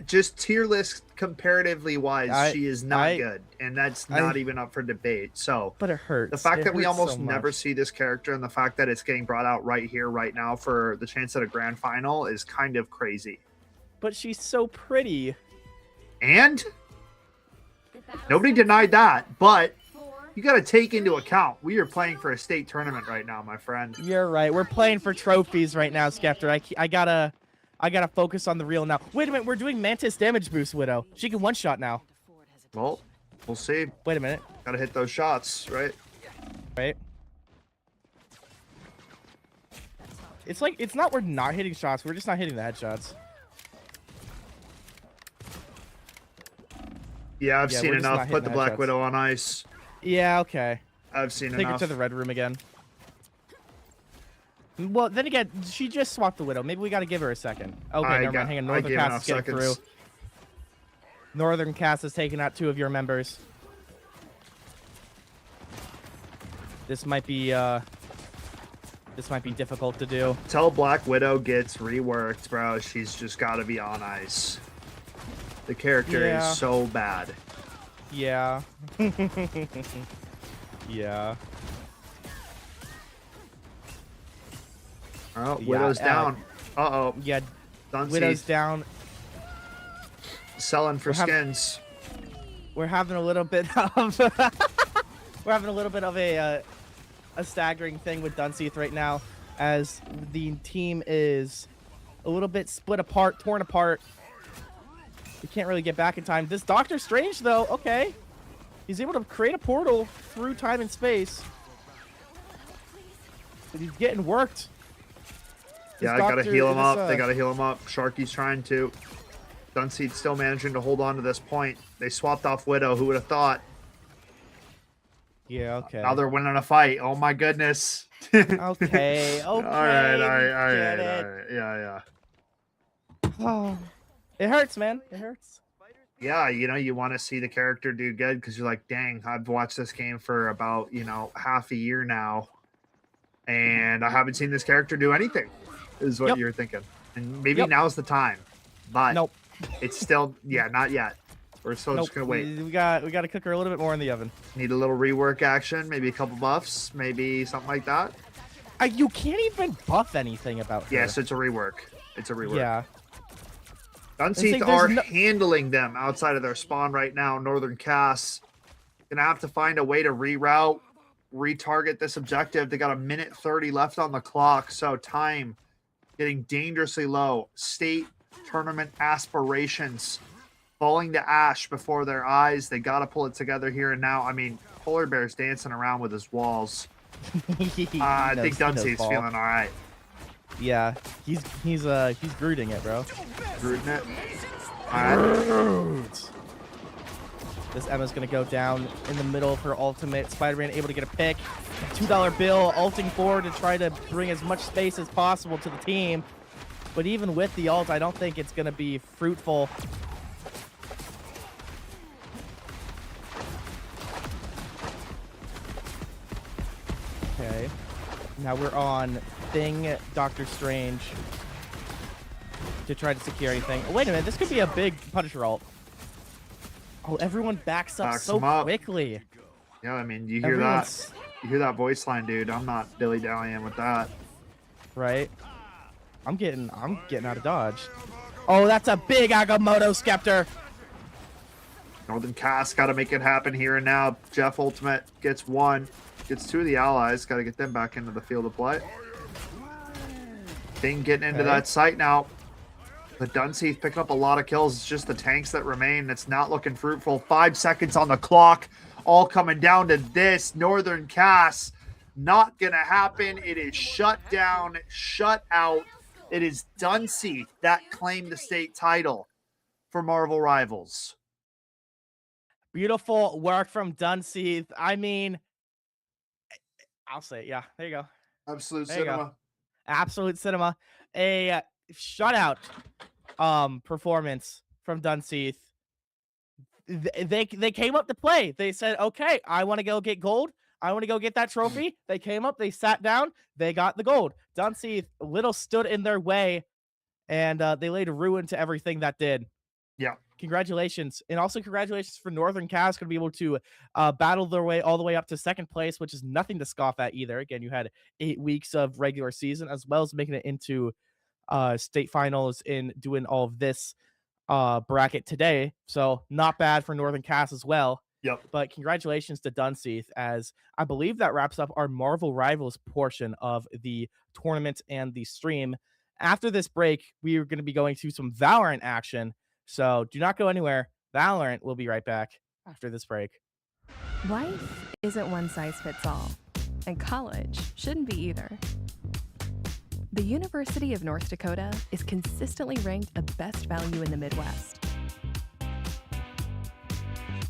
just tier list comparatively wise, she is not good, and that's not even up for debate. So, but it hurts. The fact It that we hurts almost so never much. see this character, and the fact that it's getting brought out right here, right now, for the chance at a grand final is kind of crazy. But she's so pretty. And nobody denied that, but you got to take into account we are playing for a state tournament right now, my friend. You're right. We're playing for trophies right now, Skeptor. I gotta focus on the real now. Wait a minute. We're doing Mantis damage boost, Widow. She can one shot now. Well, we'll see. Wait a minute. Got to hit those shots, right? Right. It's like it's not we're not hitting shots. We're just not hitting the headshots. Yeah, I've seen we're just enough. not Put hitting the the Black headshots. Widow on ice. Yeah. Okay. I've seen Take enough. her to the red room again. Well, then again, she just swapped the Widow. Maybe we got to give her a second. Okay, never mind. Hang on. I Northern gave Cast enough is getting seconds. through. Northern Cast has taken out 2 of your members. This might be difficult to do. Till Black Widow gets reworked, bro, she's just got to be on ice. The character Yeah. is so bad. Yeah. Yeah. Oh, Yeah, Widow's down. Uh-oh. Yeah. Dunseith Widow's down. selling for We're hav- skins. We're having a little bit of a staggering thing with Dunseith right now, as the team is a little bit split apart, torn apart. We can't really get back in time. This Doctor Strange, though, okay, he's able to create a portal through time and space, but he's getting worked. This Yeah, I gotta Doctor- heal him this, up. They gotta heal him up. Sharky's trying to. Dunseith still managing to hold on to this point. They swapped off Widow. Who would have thought? Yeah, okay. Now they're winning a fight. Oh my goodness. Okay, All right. get it. Yeah. Oh, it hurts, man. It hurts. Yeah, you want to see the character do good because you're like, dang, I've watched this game for about, half a year now, and I haven't seen this character do anything, is what Yep. you're thinking. And maybe Yep. now's the time, but Nope. it's still, not yet. We're still Nope. just going to wait. We got to cook her a little bit more in the oven. Need a little rework action, maybe a couple buffs, maybe something like that. You can't even buff anything about her. Yes, it's a rework. It's a rework. Yeah. Dunseith there's are no- handling them outside of their spawn right now. Northern Cass gonna have to find a way to reroute, retarget this objective. They got a minute 30 left on the clock, so time getting dangerously low. State tournament aspirations falling to ash before their eyes. They got to pull it together here and now. I mean, Polar Bear's dancing around with his walls. I think Dunseith's feeling all right. Yeah, he's Grooting it, bro. Grooting it. All right. This Emma's gonna go down in the middle of her ultimate. Spider-Man able to get a pick. $2 bill, ulting forward to try to bring as much space as possible to the team. But even with the ult, I don't think it's gonna be fruitful. Okay. Now we're on Thing, Doctor Strange to try to secure anything. Oh, wait a minute, this could be a big Punisher ult. Oh, everyone backs up Backs so him up. quickly. Yeah, I mean, you hear Everyone's- that. You hear that voice line, dude. I'm not dilly-dallying with that. Right? I'm getting out of dodge. Oh, that's a big Agamotto Skeptor. Northern Cass got to make it happen here and now. Jeff Ultimate gets one. Gets two of the allies. Got to get them back into the field of play. Thing getting into Okay. that site now. But Dunseith picking up a lot of kills. It's just the tanks that remain. It's not looking fruitful. 5 seconds on the clock. All coming down to this. Northern Cass. Not going to happen. It is shut down. Shut out. It is Dunseith that claimed the state title for Marvel Rivals. Beautiful work from Dunseith. I mean, I'll say it. Yeah, there you go. Absolute There you go. cinema. Absolute cinema. A shutout performance from Dunseith. They came up to play. They said, okay, I want to go get gold. I want to go get that trophy. They came up, they sat down, they got the gold. Dunseith little stood in their way, and they laid ruin to everything that did. Yeah. Congratulations. And also congratulations for Northern Cast going to be able to battle their way all the way up to second place, which is nothing to scoff at either. Again, you had 8 weeks of regular season as well as making it into state finals and doing all of this bracket today. So not bad for Northern Cast as well. Yep. But congratulations to Dunseith, as I believe that wraps up our Marvel Rivals portion of the tournament and the stream. After this break, we are going to be going to some Valorant action. So do not go anywhere. Valorant will be right back after this break. Life isn't one size fits all, and college shouldn't be either. The University of North Dakota is consistently ranked a best value in the Midwest.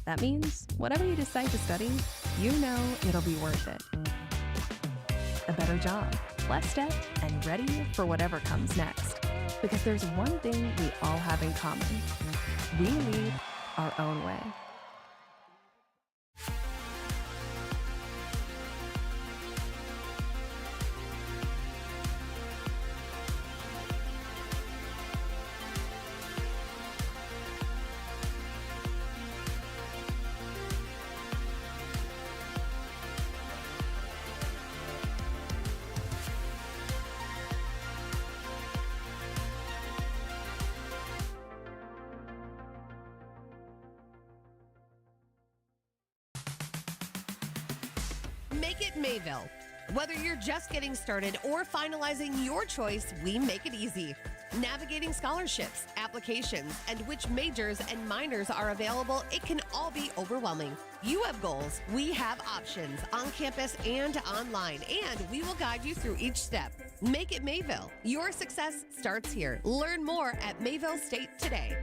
That means whatever you decide to study, you know it'll be worth it. A better job, less debt, and ready for whatever comes next. Because there's one thing we all have in common. We lead our own way. Make it Mayville. Whether you're just getting started or finalizing your choice, we make it easy. Navigating scholarships, applications, and which majors and minors are available, it can all be overwhelming. You have goals, we have options on campus and online, and we will guide you through each step. Make it Mayville. Your success starts here. Learn more at Mayville State today.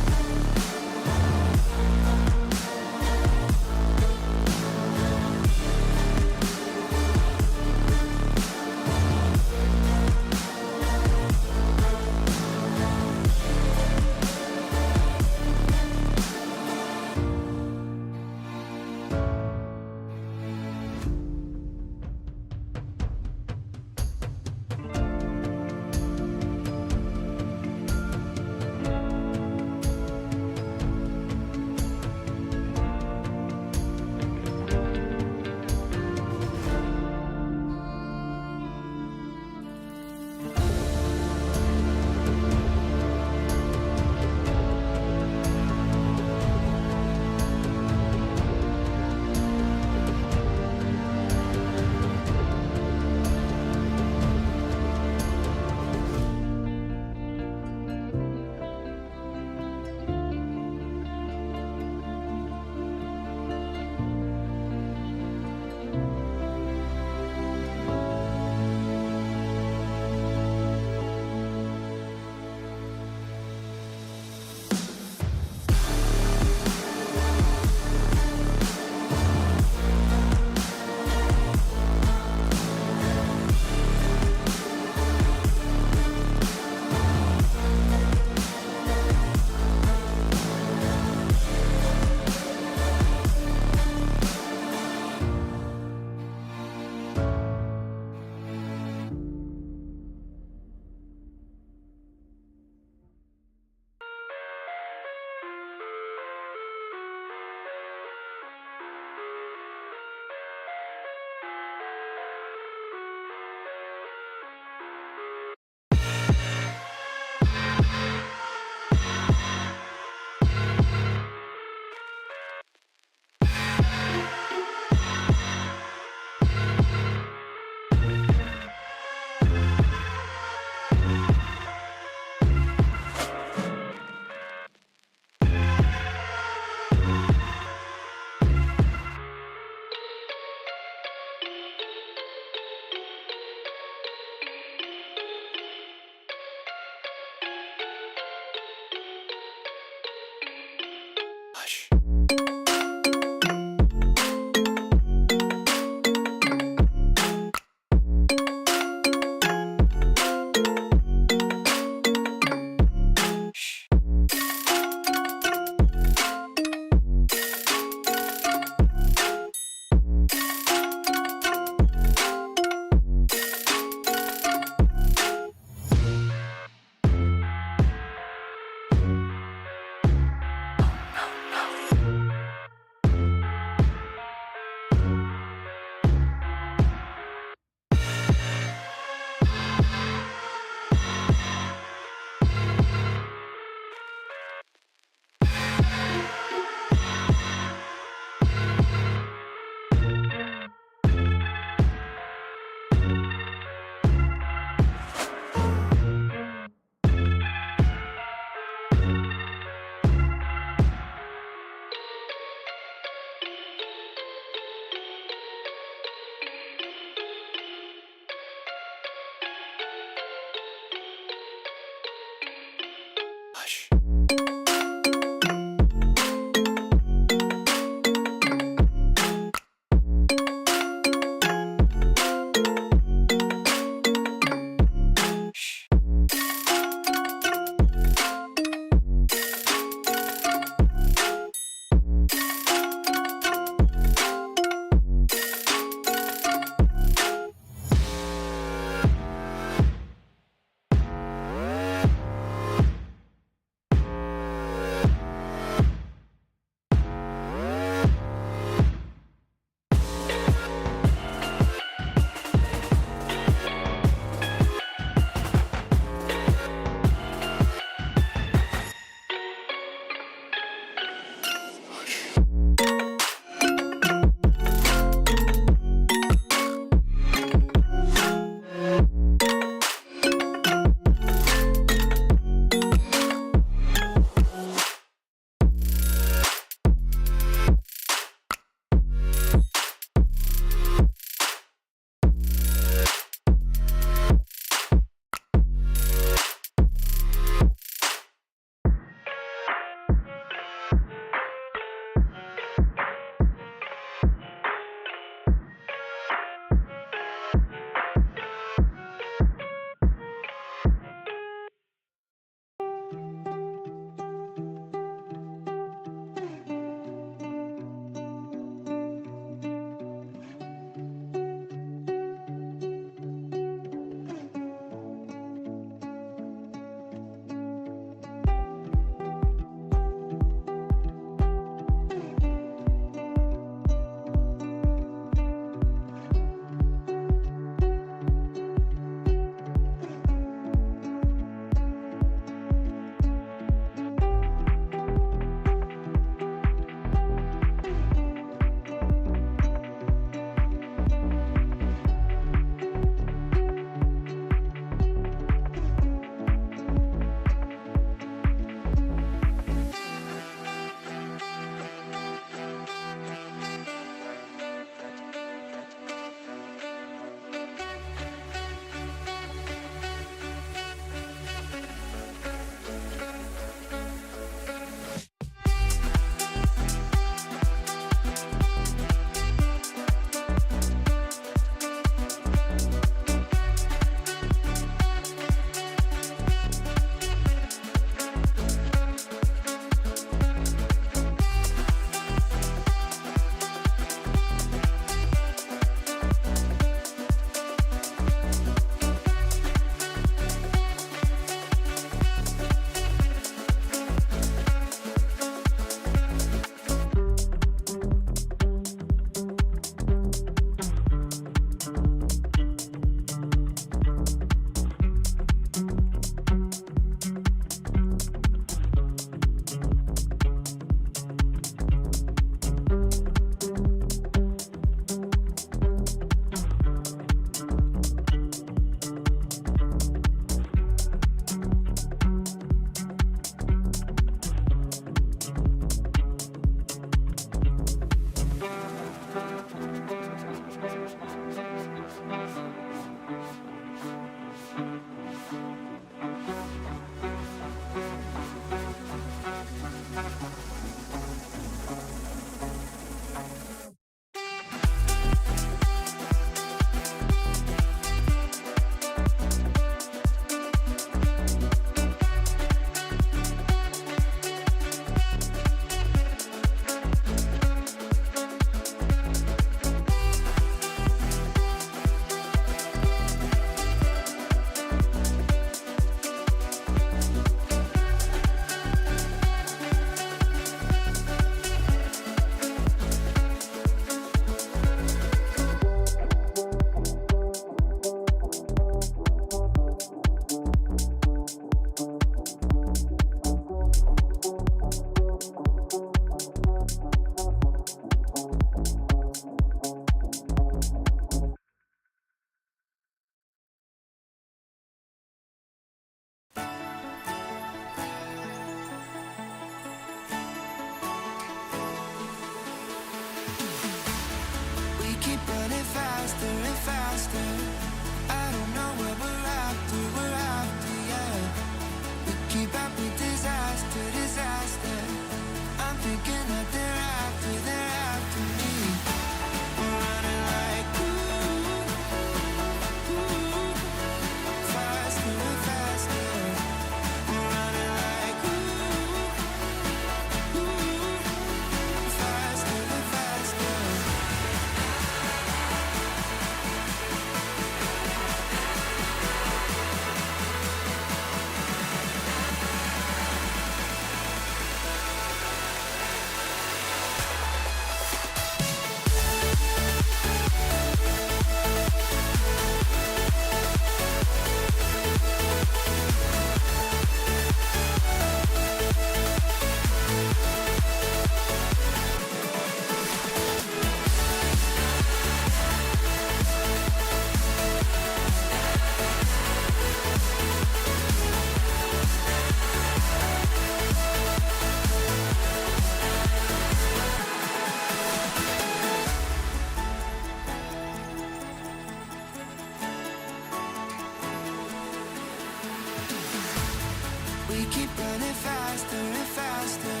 keep running faster and faster.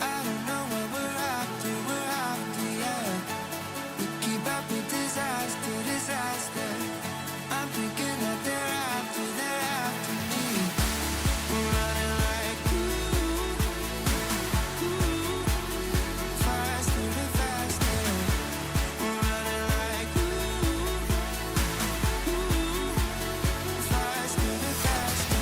I don't know what we're after, yeah. We keep up with disaster. I'm thinking that they're after me. We're running like faster and faster. We're running like faster and faster.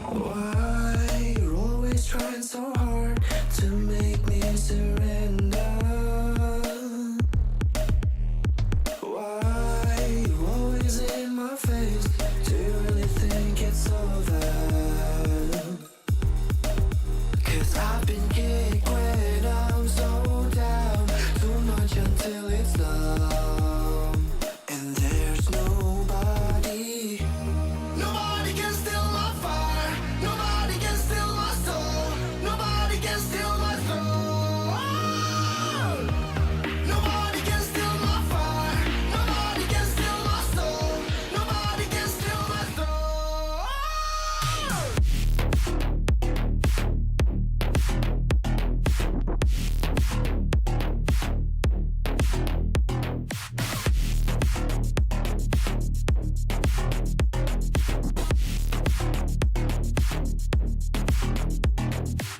Why you're always trying so hard to make me surrender? Why you always in my face? Do you really think it's over? 'Cause I've been kicked when I'm so down, too much until it's numb, and there's nobody. Nobody can steal my fire. Nobody can steal my soul. Nobody can steal my soul. Nobody can steal my fire. Nobody can steal my soul. Nobody can steal my soul.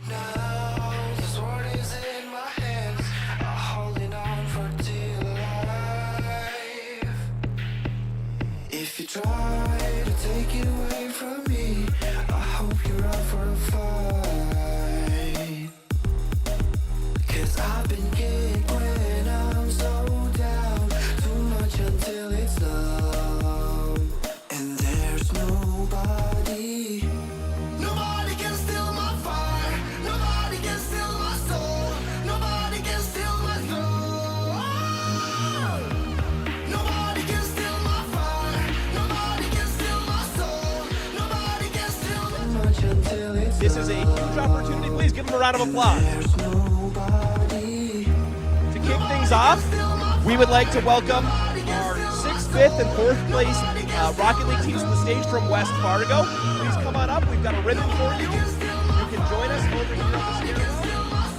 Now the sword is in my hands, holding on for dear life. If you try to take it away from me, I hope you're up for a fight. 'Cause I've been kicked when I'm so down, too much until it's numb, and there's nobody. Nobody can steal my fire. Nobody can steal my soul. Nobody can steal my soul. Nobody can steal my fire. Nobody can steal my soul. Nobody can steal much until it's This is a huge opportunity. Please give them a round of applause. there's nobody. To kick things off, we would like to welcome our 6th, 5th, and 4th place Rocket League teams to the stage from West Fargo. Please come on up. We've got a ribbon for you. You can join us over here at the stairwell.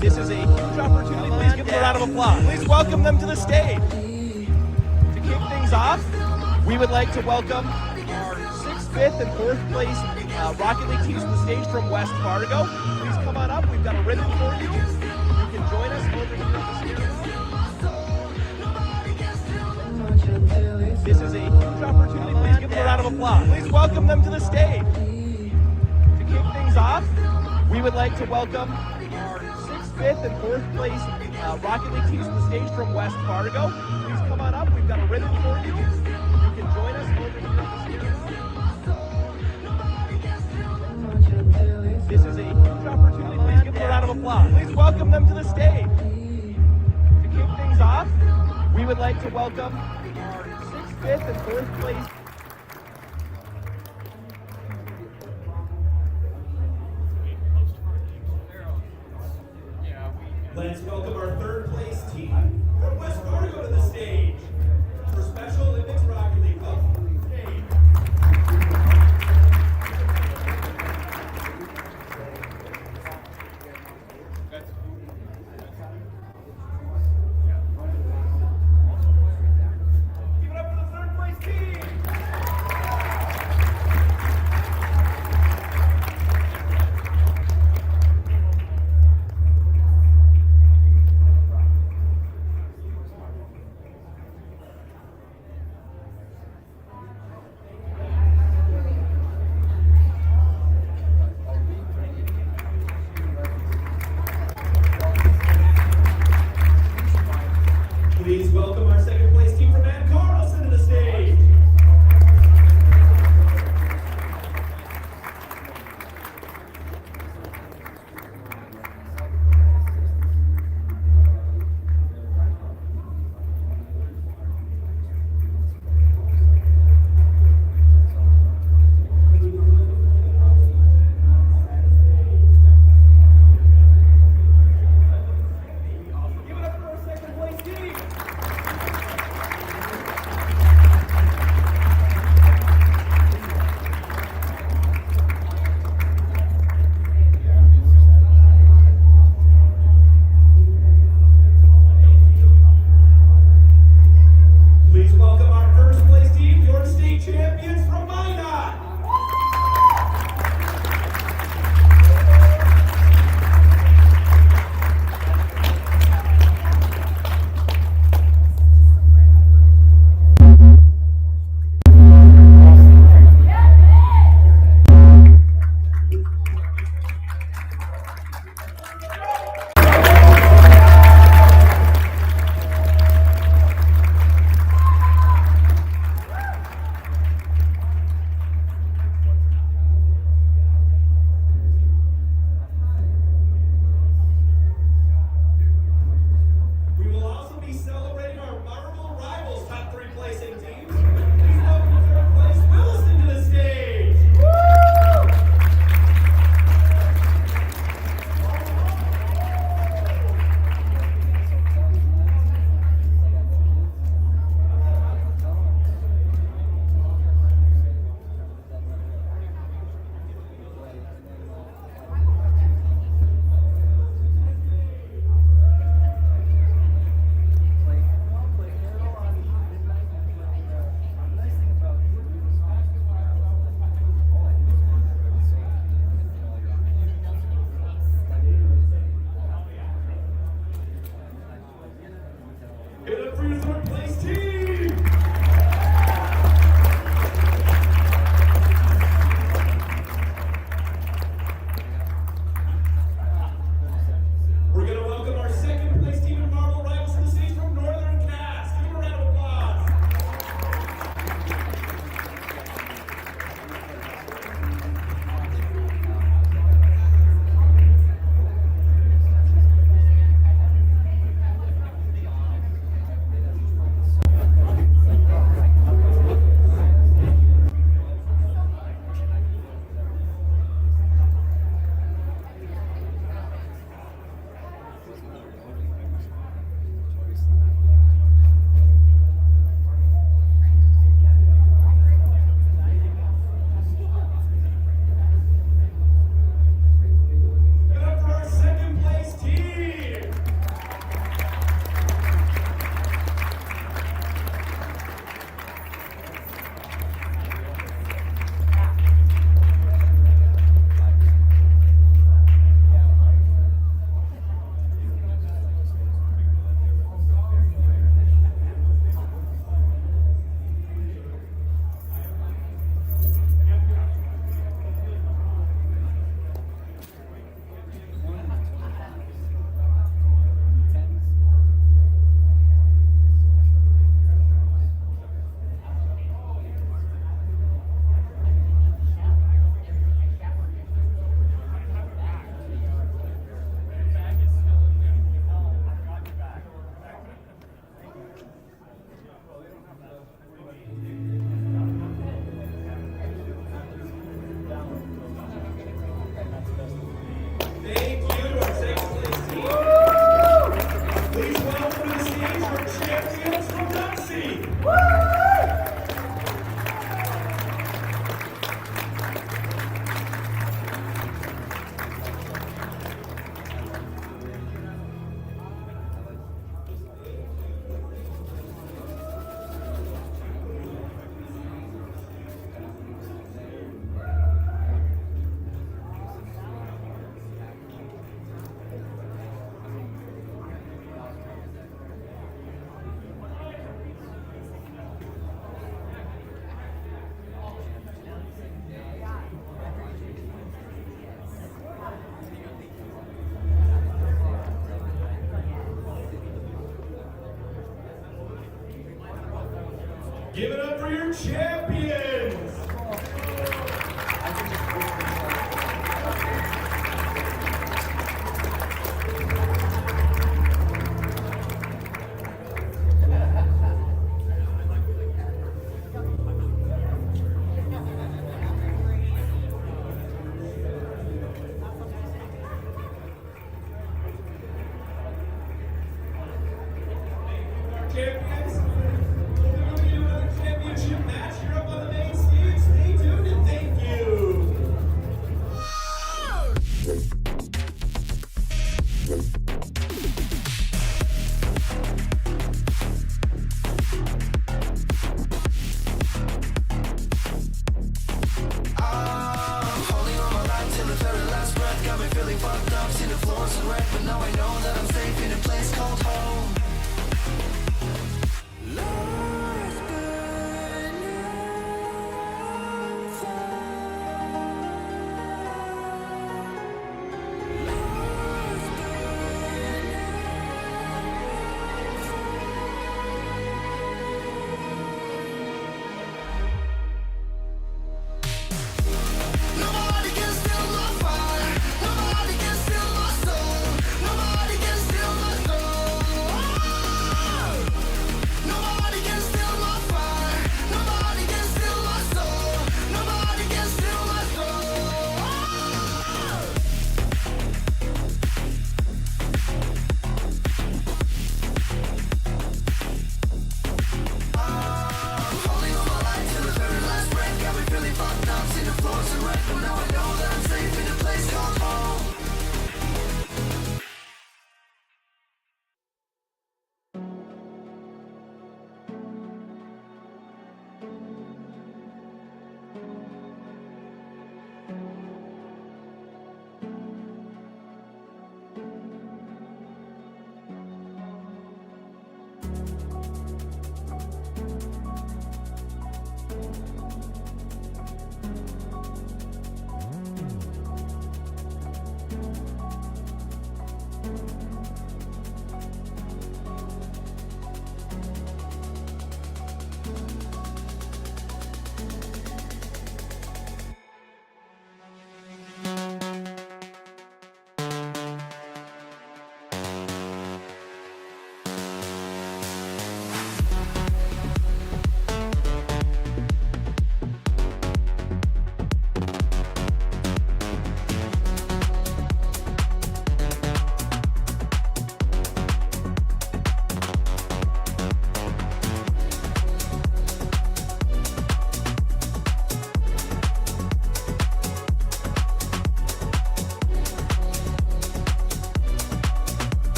This is a huge opportunity. Please give them a round of applause. Please welcome them to the stage. To kick things off, we would like to welcome our 6th, 5th, and 4th place Rocket League teams to the stage from West Fargo. Please come on up. We've got a ribbon for you. You can join us over here at the stairwell. This is a huge opportunity. Please give them a round of applause. Please welcome them to the stage. To kick things off, we would like to welcome our 6th, 5th, and 4th place Rocket League teams to the stage from West Fargo. Please come on up. We've got a ribbon for you. You can join us over here at the stairwell. This is a huge opportunity. Please give them a round of applause. Please welcome them to the stage. To kick things off, we would like to welcome our 6th, 5th, and 4th place. Let's welcome our third place team from West Fargo to the stage. For Special Olympics Rocket League, welcome to the stage. Give it up for the third place team. Give it up for your champions! Champions, we're going to do another championship match here up on the main stage. Stay tuned and thank you. I'm holding on my life till the very last breath. Got me feeling fucked up, see the floors are red, but now I know that I'm safe in a place called home. Nobody can steal my fire. Nobody can steal my soul. Nobody can steal my soul. Nobody can steal my fire. Nobody can steal my soul. Nobody can steal my soul. I'm holding on my life till the very last breath. Got me feeling fucked up, see the floors are red, but now I know that I'm safe in a place called home.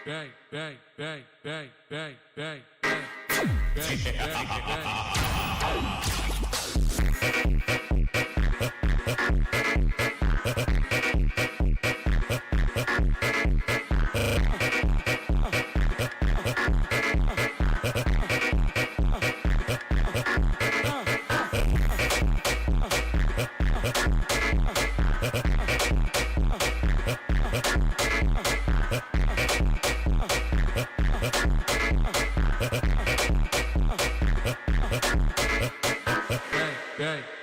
bang, bang, bang, bang, bang, bang, bang, bang, Bang,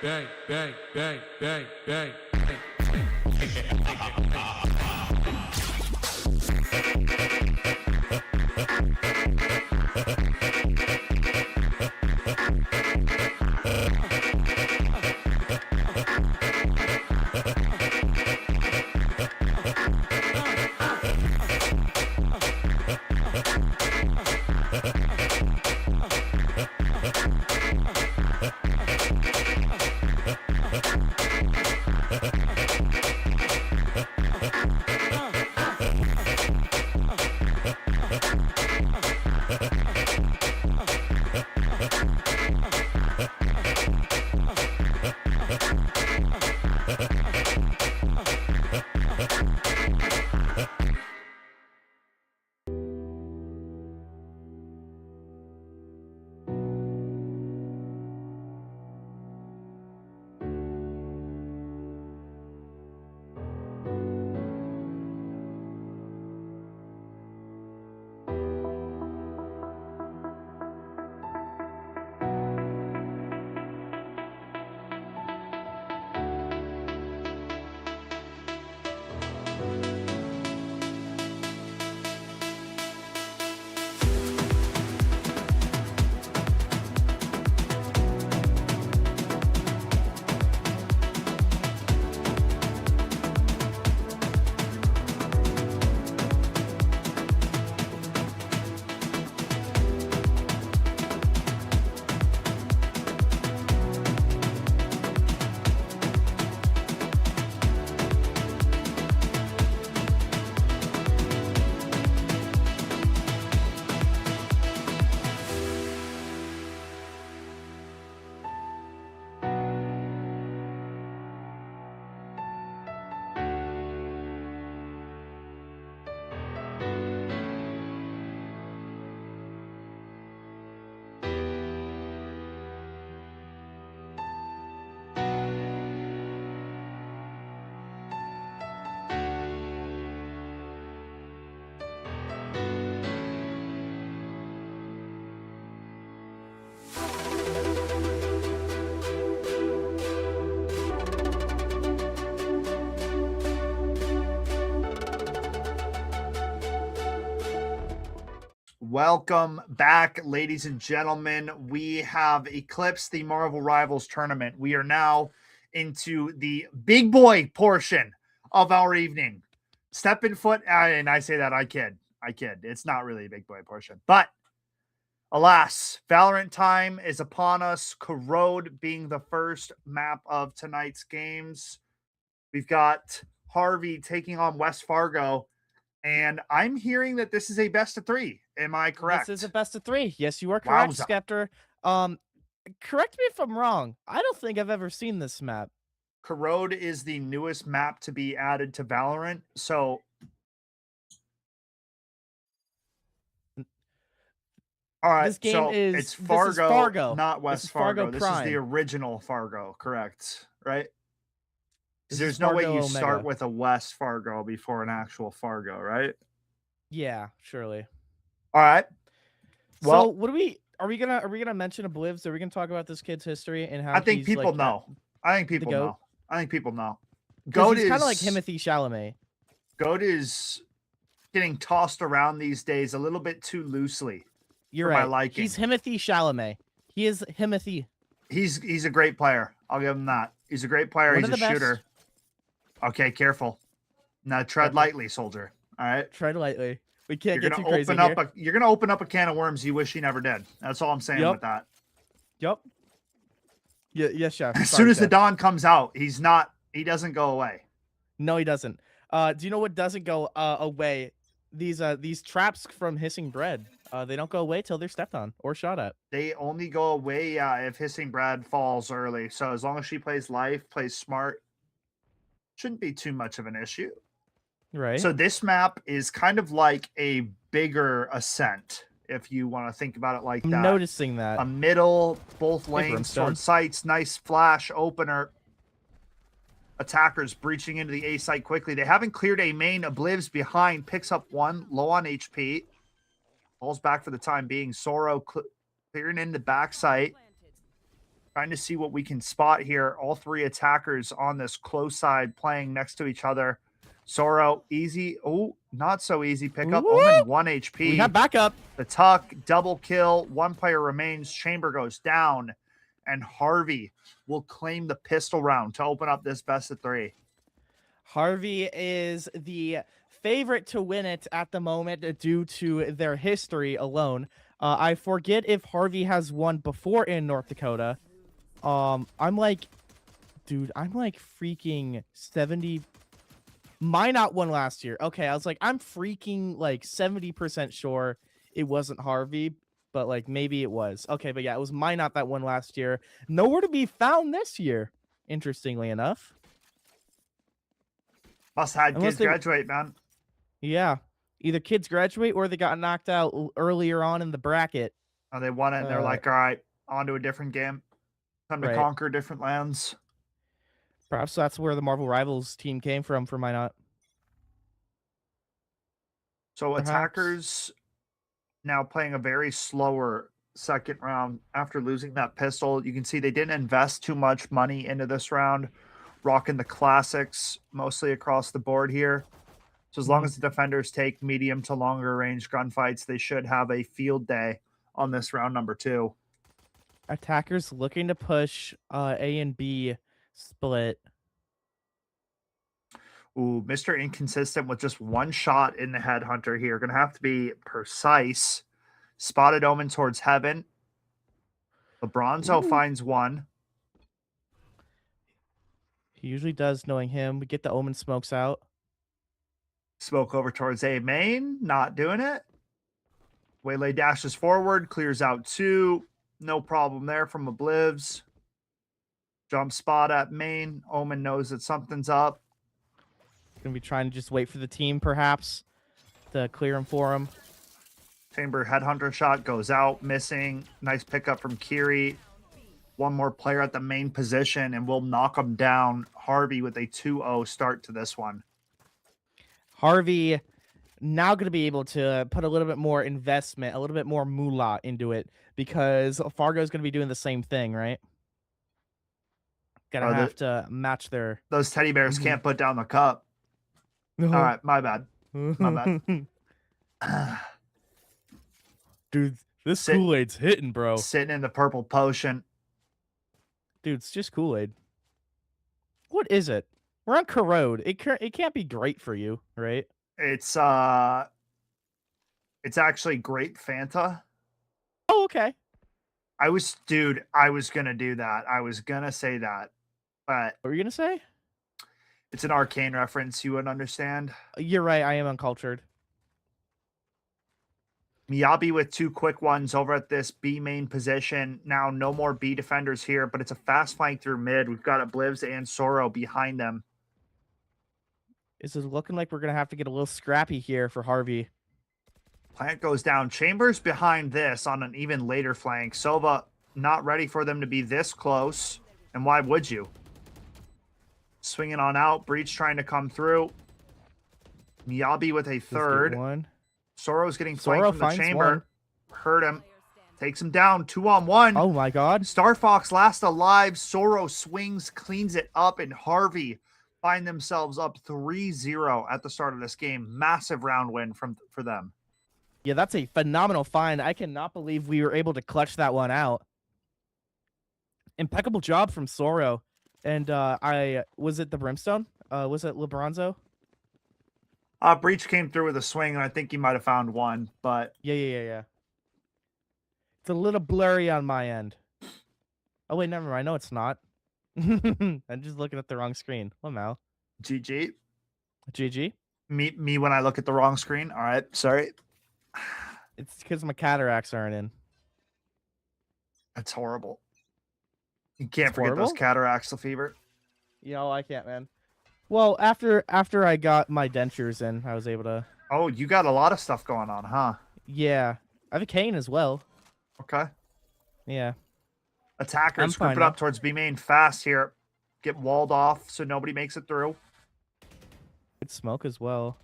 bang, bang, bang, bang, bang, Welcome back, ladies and gentlemen. We have eclipsed the Marvel Rivals tournament. We are now into the big boy portion of our evening. Stepping foot, and I say that, I kid. It's not really a big boy portion. But alas, Valorant time is upon us. Corrode being the first map of tonight's games. We've got Harvey taking on West Fargo. And I'm hearing that this is a best of 3. Am I correct? This is a best of 3. Yes, you are correct, Wowza. Skeptor. Correct me if I'm wrong. I don't think I've ever seen this map. Corrode is the newest map to be added to Valorant. So, all right. This game so is it's Fargo, not West This is Fargo This Prime. is the original Fargo, correct? Right? This There's is no way Fargo you Omega. start with a West Fargo before an actual Fargo, right? Yeah, surely. All right. Well, So what are we gonna mention Oblivs? Are we gonna talk about this kid's history and how I think he's, people like, know. I think people GOAT? know. I think people know. 'Cause Goat he's is kind of like Timothy Chalamet. Goat is getting tossed around these days a little bit too loosely. You're for right. my liking. He's Timothy Chalamet. He is Timothy. He's a great player. I'll give him that. He's a great player. One He's of a the shooter. best. Okay, careful. Now tread Okay. lightly, soldier. All right. Tread lightly. We can't You're get too gonna crazy open up here. you're gonna open up a can of worms you wish you never did. That's all I'm saying Yep. with that. Yep. Yeah, yes, chef. As Sorry, soon as the chef. dawn comes out, he doesn't go away. No, he doesn't. Do you know what doesn't go away? These traps from hissing bread. They don't go away till they're stepped on or shot at. They only go away if Hissing Brad falls early. So as long as she plays life, plays smart, shouldn't be too much of an issue. Right. So this map is kind of like a bigger Ascent, if you want to think about it like I'm that. noticing that. A middle, both Hey, lanes, Brimstone. sword sights, nice flash opener. Attackers breaching into the A site quickly. They haven't cleared a main. Oblivs behind, picks up one, low on HP. Falls back for the time being. Sorrow clearing into back site. Trying to see what we can spot here. All three attackers on this close side playing next to each other. Sorrow, easy. Oh, not so easy pickup. Woo! Omen, 1 HP. We have backup. The tuck, double kill. One player remains. Chamber goes down. And Harvey will claim the pistol round to open up this best of 3. Harvey is the favorite to win it at the moment due to their history alone. I forget if Harvey has won before in North Dakota. I'm like freaking 70. Minot won last year. Okay, I was like, I'm freaking like 70% sure it wasn't Harvey, but like maybe it was. Okay, but yeah, it was Minot that won last year. Nowhere to be found this year, interestingly enough. Must have had kids graduate, man. Yeah, either kids graduate or they got knocked out earlier on in the bracket. Oh, they won it and they're like, all right, on to a different game. Time to conquer different lands. Perhaps that's where the Marvel Rivals team came from for Minot. So Perhaps. attackers now playing a very slower second round after losing that pistol. You can see they didn't invest too much money into this round, rocking the classics mostly across the board here. So as long as the defenders take medium to longer range gunfights, they should have a field day on this round number 2. Attackers looking to push A and B split. Ooh, Mr. Inconsistent with just one shot in the headhunter here. Going to have to be precise. Spotted Omen towards heaven. LeBronzo finds one. He usually does, knowing him. We get the Omen smokes out. Smoke over towards A main. Not doing it. Waylay dashes forward. Clears out 2. No problem there from Oblivs. Jump spot at main. Omen knows that something's up. Gonna be trying to just wait for the team, perhaps, to clear him for him. Chamber headhunter shot goes out, missing. Nice pickup from Kiri. One more player at the main position, and we'll knock him down. Harvey with a 2-0 start to this one. Harvey now going to be able to put a little bit more investment, a little bit more moolah into it, because Fargo's going to be doing the same thing, right? Gonna have to match their... Those teddy bears can't put down the cup. All right, my bad. My bad. Dude, this Kool-Aid's hitting, bro. Sitting in the purple potion. Dude, it's just Kool-Aid. What is it? We're on Corrode. It can't be great for you, right? It's actually grape Fanta. Oh, okay. I was gonna do that. I was gonna say that, but what were you gonna say? It's an arcane reference. You wouldn't understand. You're right. I am uncultured. Miyabi with 2 quick ones over at this B main position. Now no more B defenders here, but it's a fast flank through mid. We've got Oblivs and Sorrow behind them. This is looking like we're going to have to get a little scrappy here for Harvey. Plant goes down. Chambers behind this on an even later flank. Sova not ready for them to be this close. And why would you? Swinging on out. Breach trying to come through. Miyabi with a third. One. Sorrow's getting flanked from the chamber. Hurt him. Takes him down. 2-on-1. Oh my god. Star Fox last alive. Sorrow swings, cleans it up, and Harvey find themselves up 3-0 at the start of this game. Massive round win for them. Yeah, that's a phenomenal find. I cannot believe we were able to clutch that one out. Impeccable job from Sorrow. And was it the Brimstone? Was it LeBronzo? Breach came through with a swing, and I think he might have found one, but... Yeah. It's a little blurry on my end. Oh, wait, never mind. No, it's not. I'm just looking at the wrong screen. Well, now. GG. GG? Me when I look at the wrong screen? All right, sorry. It's because my cataracts aren't in. That's horrible. You can't forget those cataracts, Lefevre. Yo, I can't, man. Well, after I got my dentures in, I was able to... Oh, you got a lot of stuff going on, huh? Yeah. I have a cane as well. Okay. Yeah. Attackers group it up towards B main fast here. Get walled off so nobody makes it through. Good smoke as well.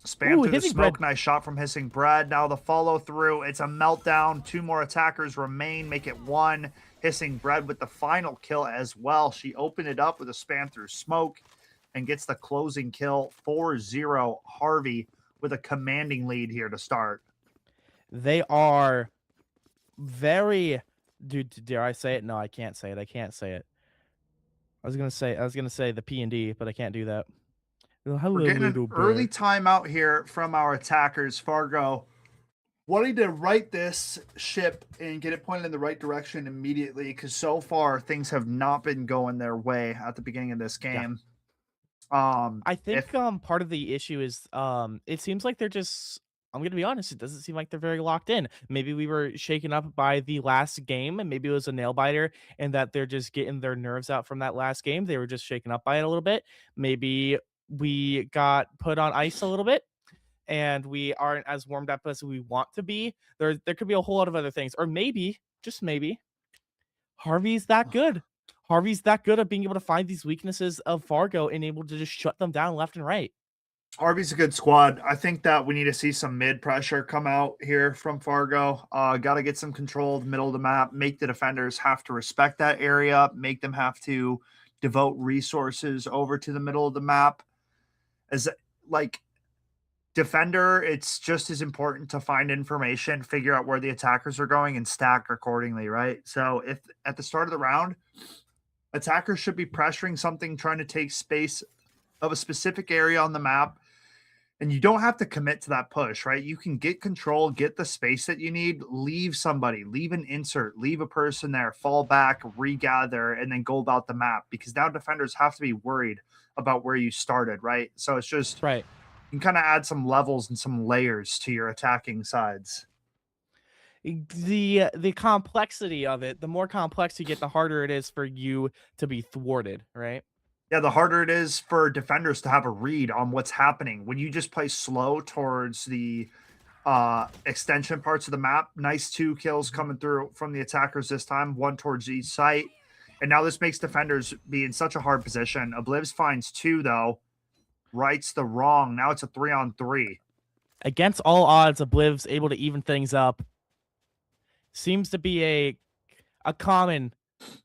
Spam through the smoke. Nice shot from Hissing Bread. Now the follow through. It's a meltdown. 2 more attackers remain. Make it 1. Hissing Bread with the final kill as well. She opened it up with a spam through smoke and gets the closing kill. 4-0 Harvey with a commanding lead here to start. They are very... Dude, dare I say it? No, I can't say it. I can't say it. I was gonna say the P&D, but I can't do that. Hello, We're getting an early timeout here from our attackers. Fargo wanting to right this ship and get it pointed in the right direction immediately, because so far things have not been going their way at the beginning of this game. I think part of the issue is it seems like they're just, I'm going to be honest, it doesn't seem like they're very locked in. Maybe we were shaken up by the last game, and maybe it was a nail biter, and that they're just getting their nerves out from that last game. They were just shaken up by it a little bit. Maybe we got put on ice a little bit, and we aren't as warmed up as we want to be. There could be a whole lot of other things. Or maybe, just maybe, Harvey's that good. Harvey's that good at being able to find these weaknesses of Fargo and able to just shut them down left and right. Harvey's a good squad. I think that we need to see some mid pressure come out here from Fargo. Got to get some control of the middle of the map, make the defenders have to respect that area, make them have to devote resources over to the middle of the map. As like defender, it's just as important to find information, figure out where the attackers are going, and stack accordingly, right? So if at the start of the round, attackers should be pressuring something, trying to take space of a specific area on the map, and you don't have to commit to that push, right? You can get control, get the space that you need, leave somebody, leave an insert, leave a person there, fall back, regather, and then go about the map, because now defenders have to be worried about where you started, right? So it's just, right. You can kind of add some levels and some layers to your attacking sides. The complexity of it, the more complex you get, the harder it is for you to be thwarted, right? Yeah, the harder it is for defenders to have a read on what's happening. When you just play slow towards the extension parts of the map, nice 2 kills coming through from the attackers this time, 1 towards each site. And now this makes defenders be in such a hard position. Oblivs finds 2, though. Rights the wrong. Now it's a 3-on-3. Against all odds, Obliv's able to even things up. Seems to be a common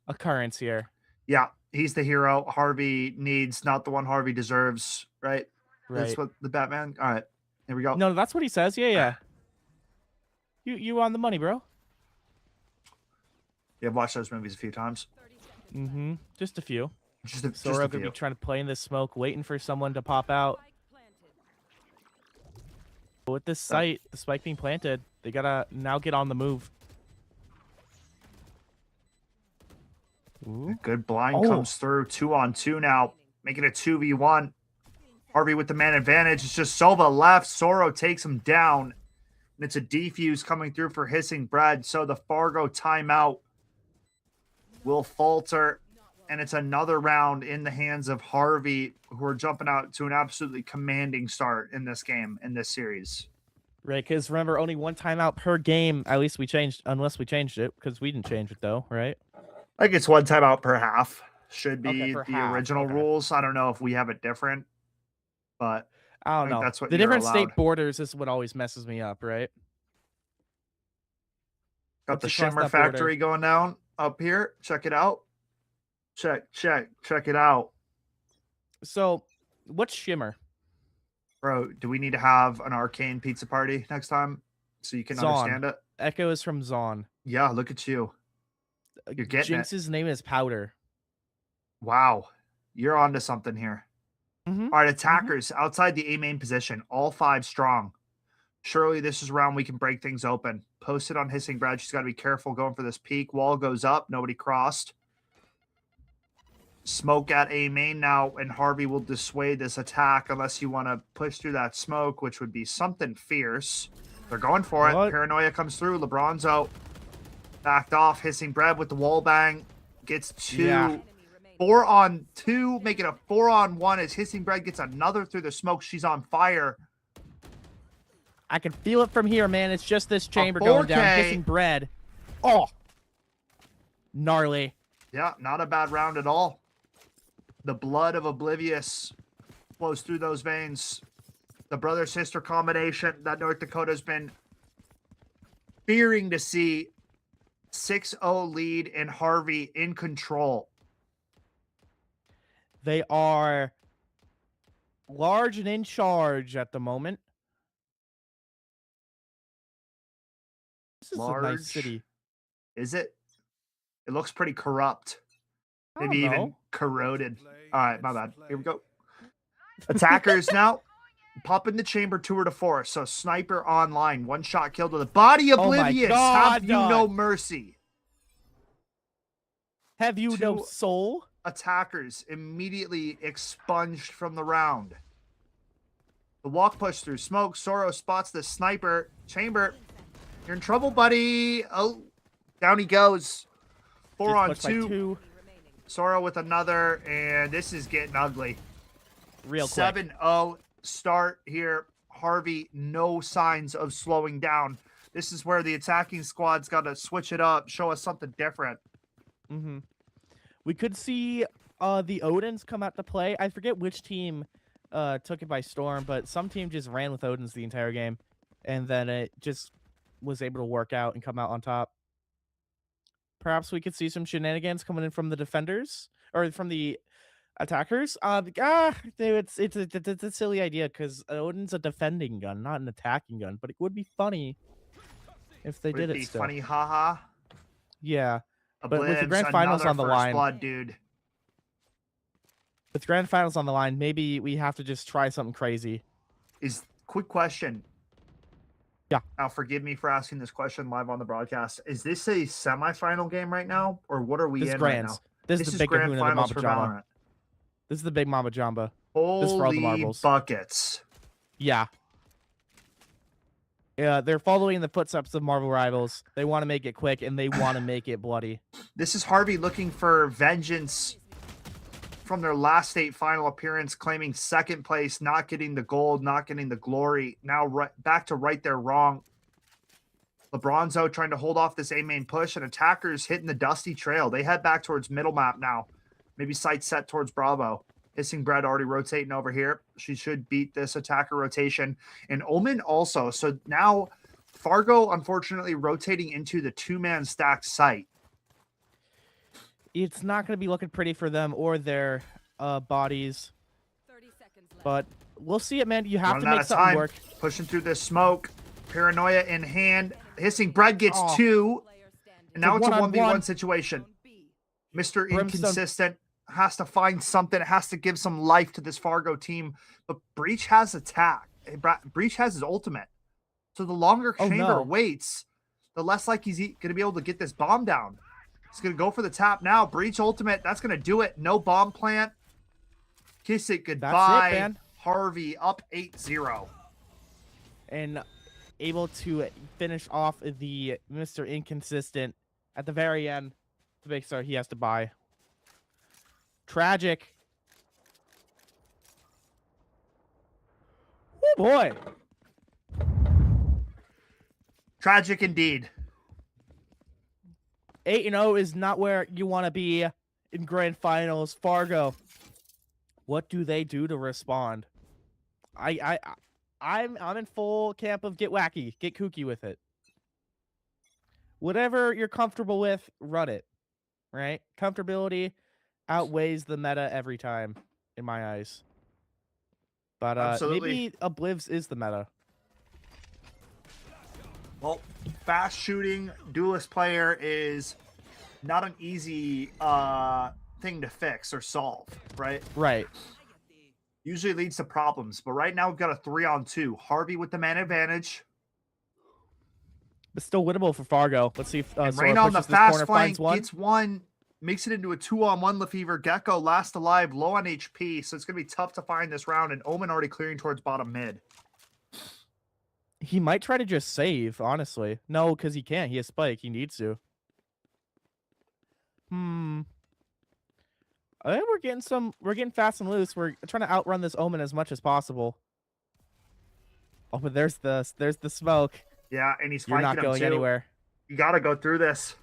occurrence here. Yeah, he's the hero Harvey needs, not the one Harvey deserves, right? That's Right. what the Batman. All right, here we go. No, that's what he says. Yeah. You on the money, bro. Yeah, I've watched those movies a few times. Mm-hmm. Just a few. Just Sora could be trying to play in this smoke, waiting for someone to pop out. But with this site, the spike being planted, they gotta now get on the move. Ooh. Good blind comes through. 2-on-2 now, making it 2v1. Harvey with the man advantage. It's just Sova left. Soro takes him down. And it's a defuse coming through for Hissing Bread. So the Fargo timeout will falter. And it's another round in the hands of Harvey, who are jumping out to an absolutely commanding start in this game, in this series. Right, because remember, only 1 timeout per game. At least we changed, unless we changed it, because we didn't change it, though, right? I think it's 1 timeout per half. Should be Okay, the half. original rules. I don't know if we have it different, but I don't know. That's what the you're different allowed. state borders is what always messes me up, right? Got What's the across Shimmer that border? Factory going down up here. Check it out. Check it out. So, what's Shimmer? Bro, do we need to have an arcane pizza party next time so you can understand it? Echo is from Zon. Yeah, look at you. You're getting Jinx's name is Powder. Wow. You're onto something here. Mm-hmm. All right, attackers outside the A main position, all 5 strong. Surely this is a round we can break things open. Post it on Hissing Bread. She's got to be careful going for this peak. Wall goes up. Nobody crossed. Smoke at A main now, and Harvey will dissuade this attack unless you want to push through that smoke, which would be something fierce. They're going for it. Paranoia comes through. LeBron's out. Backed off. Hissing Bread with the wall bang. Gets 2. Yeah. 4-on-2. Make it a 4-on-1 as Hissing Bread gets another through the smoke. She's on fire. I can feel it from here, man. It's just this chamber going down. 4K. Hissing Bread. Oh. Gnarly. Yeah, not a bad round at all. The blood of Oblivious flows through those veins. the brother-sister combination that North Dakota's been fearing to see. 6-0 lead and Harvey in control. They are large and in charge at the moment. This is a nice city. Is it? It looks pretty corrupt. I don't Maybe even know. corroded. All right, my bad. Here we go. Attackers now pop in the chamber 2 to 4. So sniper online. 1-shot kill to the body. Oh my Oblivious. God, Have you dog. no mercy. Have you no 2 soul? attackers immediately expunged from the round. The walk push through smoke. Soro spots the sniper. Chamber, you're in trouble, buddy. Oh, down he goes. 4 on Pushed by 2. Soro with another, and this is getting ugly. Real quick. 7-0 start here. Harvey, no signs of slowing down. This is where the attacking squad's got to switch it up, show us something different. Mm-hmm. We could see the Odins come out to play. I forget which team took it by storm, but some team just ran with Odins the entire game, and then it just was able to work out and come out on top. Perhaps we could see some shenanigans coming in from the defenders or from the attackers. It's a silly idea because Odin's a defending gun, not an attacking gun. But it would be funny if they did it still. Funny, haha. Yeah. But with the Oblivs, grand finals another on the first line, blood, dude. with grand finals on the line, maybe we have to just try something crazy. Quick question. Yeah. Now, forgive me for asking this question live on the broadcast. Is this a semifinal game right now, or what are we This is in right grands. now? This is the big grand kahuna, the finals Mama for Jama. Valorant. This is the big Mama Jamba. This is for all the Holy marbles. buckets. Yeah. Yeah, they're following in the footsteps of Marvel Rivals. They want to make it quick, and they want to make it bloody. This is Harvey looking for vengeance from their last state final appearance, claiming second place, not getting the gold, not getting the glory. Now back to right their wrong. LeBronzo trying to hold off this A-main push, and attackers hitting the dusty trail. They head back towards middle map now. Maybe sight set towards Bravo. Hissing Bread already rotating over here. She should beat this attacker rotation. And Omen also. So now Fargo, unfortunately, rotating into the 2-man stacked site. It's not going to be looking pretty for them or their bodies. But we'll see it, man. You have Running to out make of something time. work. Pushing through this smoke. Paranoia in hand. Hissing Bread gets 2. And now it's a 1v1 situation. Mr. Brimstone. Inconsistent has to find something. It has to give some life to this Fargo team. But Breach has attack. Breach has his ultimate. So the longer Chamber waits, the less like he's going to be able to get this bomb down. He's going to go for the tap now. Breach ultimate. That's going to do it. No bomb plant. Kiss it goodbye. man. Harvey up 8-0. And able to finish off the Mr. Inconsistent at the very end to make sure he has to buy. Tragic. Oh boy. Tragic indeed. 8-0 is not where you want to be in grand finals. Fargo, what do they do to respond? I'm in full camp of get wacky, get kooky with it. Whatever you're comfortable with, run it. Right? Comfortability outweighs the meta every time, in my eyes. But maybe Oblivs is the meta. Well, fast shooting duelist player is not an easy thing to fix or solve, right? Right. Usually leads to problems, but right now we've got a 3-on-2. Harvey with the man advantage. But still winnable for Fargo. Let's see if And Sora Rain on the pushes this fast corner, flank finds one. gets one, makes it into a 2-on-1 Lefevre. Gecko last alive, low on HP, so it's going to be tough to find this round, and Omen already clearing towards bottom mid. He might try to just save, honestly. No, because he can't. He has Spike. He needs to. I think we're getting fast and loose. We're trying to outrun this Omen as much as possible. Oh, but there's the smoke. Yeah, and he's You're flanking not him going too. anywhere. You got to go through this.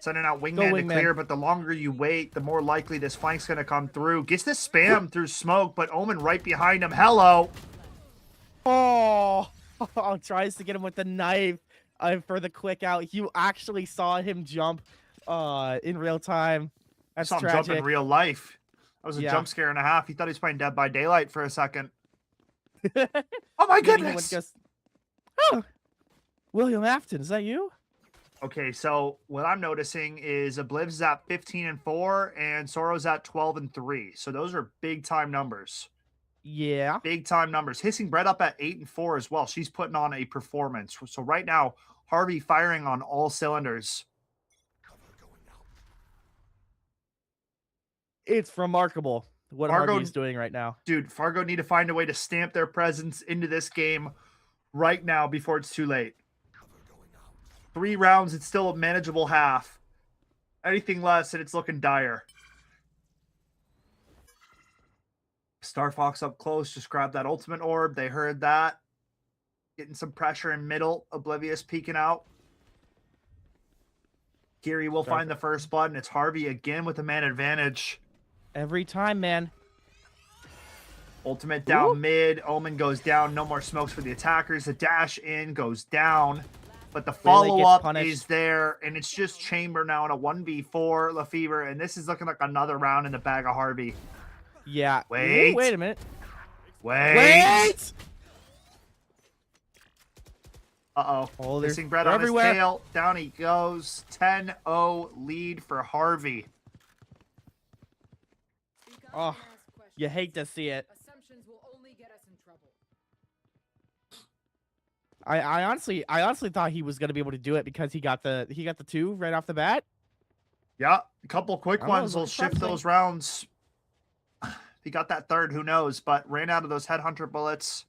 Sending out wingman to clear, but the longer you wait, the more likely this flank's going to come through. Gets this spam through smoke, but Omen right behind him. Hello. Oh, tries to get him with the knife for the quick out. You actually saw him jump in real time. That's saw him tragic. jump in real life. That was a Yeah. jump scare and a half. He thought he was playing Dead by Daylight for a second. Oh my goodness. Oh, William Afton, is that you? Okay, so what I'm noticing is Obliv's at 15-4 and Soro's at 12-3. So those are big time numbers. Yeah. Big time numbers. Hissing Bread up at 8-4 as well. She's putting on a performance. So right now, Harvey firing on all cylinders. It's remarkable what Fargo Harvey is doing right now. Dude, Fargo need to find a way to stamp their presence into this game right now before it's too late. 3 rounds, it's still a manageable half. Anything less, and it's looking dire. Star Fox up close, just grab that ultimate orb. They heard that. Getting some pressure in middle. Oblivious peeking out. Geary will find the first blood, and it's Harvey again with a man advantage. Every time, man. Ultimate down mid. Omen goes down. No more smokes for the attackers. The dash in goes down. But the follow-up is there, and it's just Chamber now in a 1v4 Lefebvre, and this is looking like another round in the bag of Harvey. Yeah. Wait. Ooh, wait a minute. Wait. Uh-oh. Oh, Missing Bread on his tail. Down he goes. 10-0 lead for Harvey. Oh, you hate to see it. I honestly thought he was gonna be able to do it because he got the 2 right off the bat. Yeah, a couple quick I ones was will shift something. those rounds. If he got that third, who knows? But ran out of those headhunter bullets.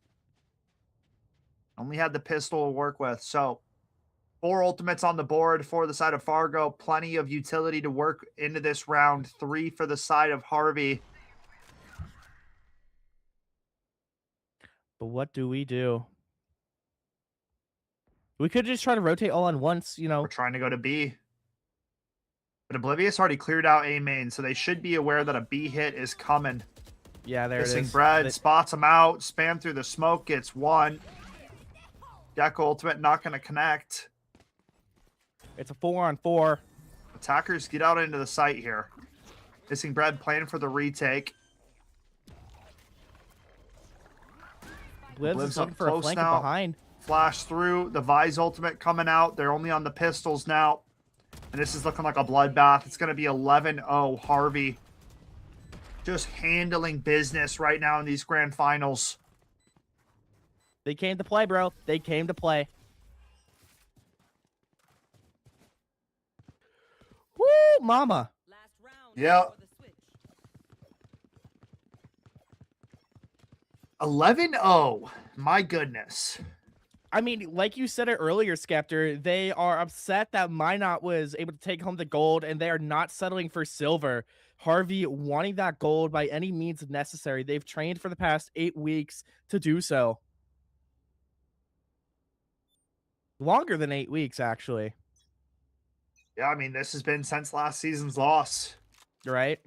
Only had the pistol to work with. So 4 ultimates on the board for the side of Fargo. Plenty of utility to work into this round. 3 for the side of Harvey. But what do we do? We could just try to rotate all on once, you know. We're trying to go to B. But Oblivious already cleared out A main, so they should be aware that a B hit is coming. Yeah, there it Missing is. Bread, spots him out, spam through the smoke, gets 1. Gecko ultimate not going to connect. It's a 4-on-4. Attackers get out into the site here. Missing Bread playing for the retake. Blibs is looking for a flank behind. Flash through. The Vise ultimate coming out. They're only on the pistols now. And this is looking like a bloodbath. It's going to be 11-0 Harvey. Just handling business right now in these grand finals. They came to play, bro. They came to play. Woo, mama. Yeah. 11-0. My goodness. I mean, like you said it earlier, Skeptor, they are upset that Minot was able to take home the gold, and they are not settling for silver. Harvey wanting that gold by any means necessary. They've trained for the past 8 weeks to do so. Longer than 8 weeks, actually. Yeah, I mean, this has been since last season's loss. Right?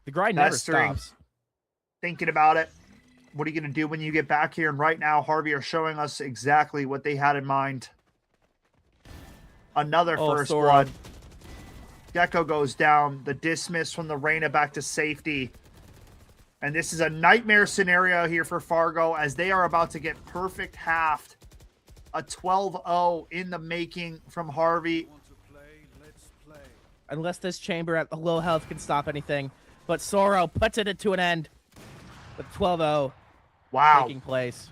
The grind never Mastering, stops. Thinking about it. What are you going to do when you get back here? And right now, Harvey are showing us exactly what they had in mind. Another first Sora. blood. Gecko goes down. The dismiss from the Reyna back to safety. And this is a nightmare scenario here for Fargo as they are about to get perfect halved. A 12-0 in the making from Harvey. Unless this chamber at low health can stop anything. But Soro puts it to an end with 12-0. Wow. Taking place.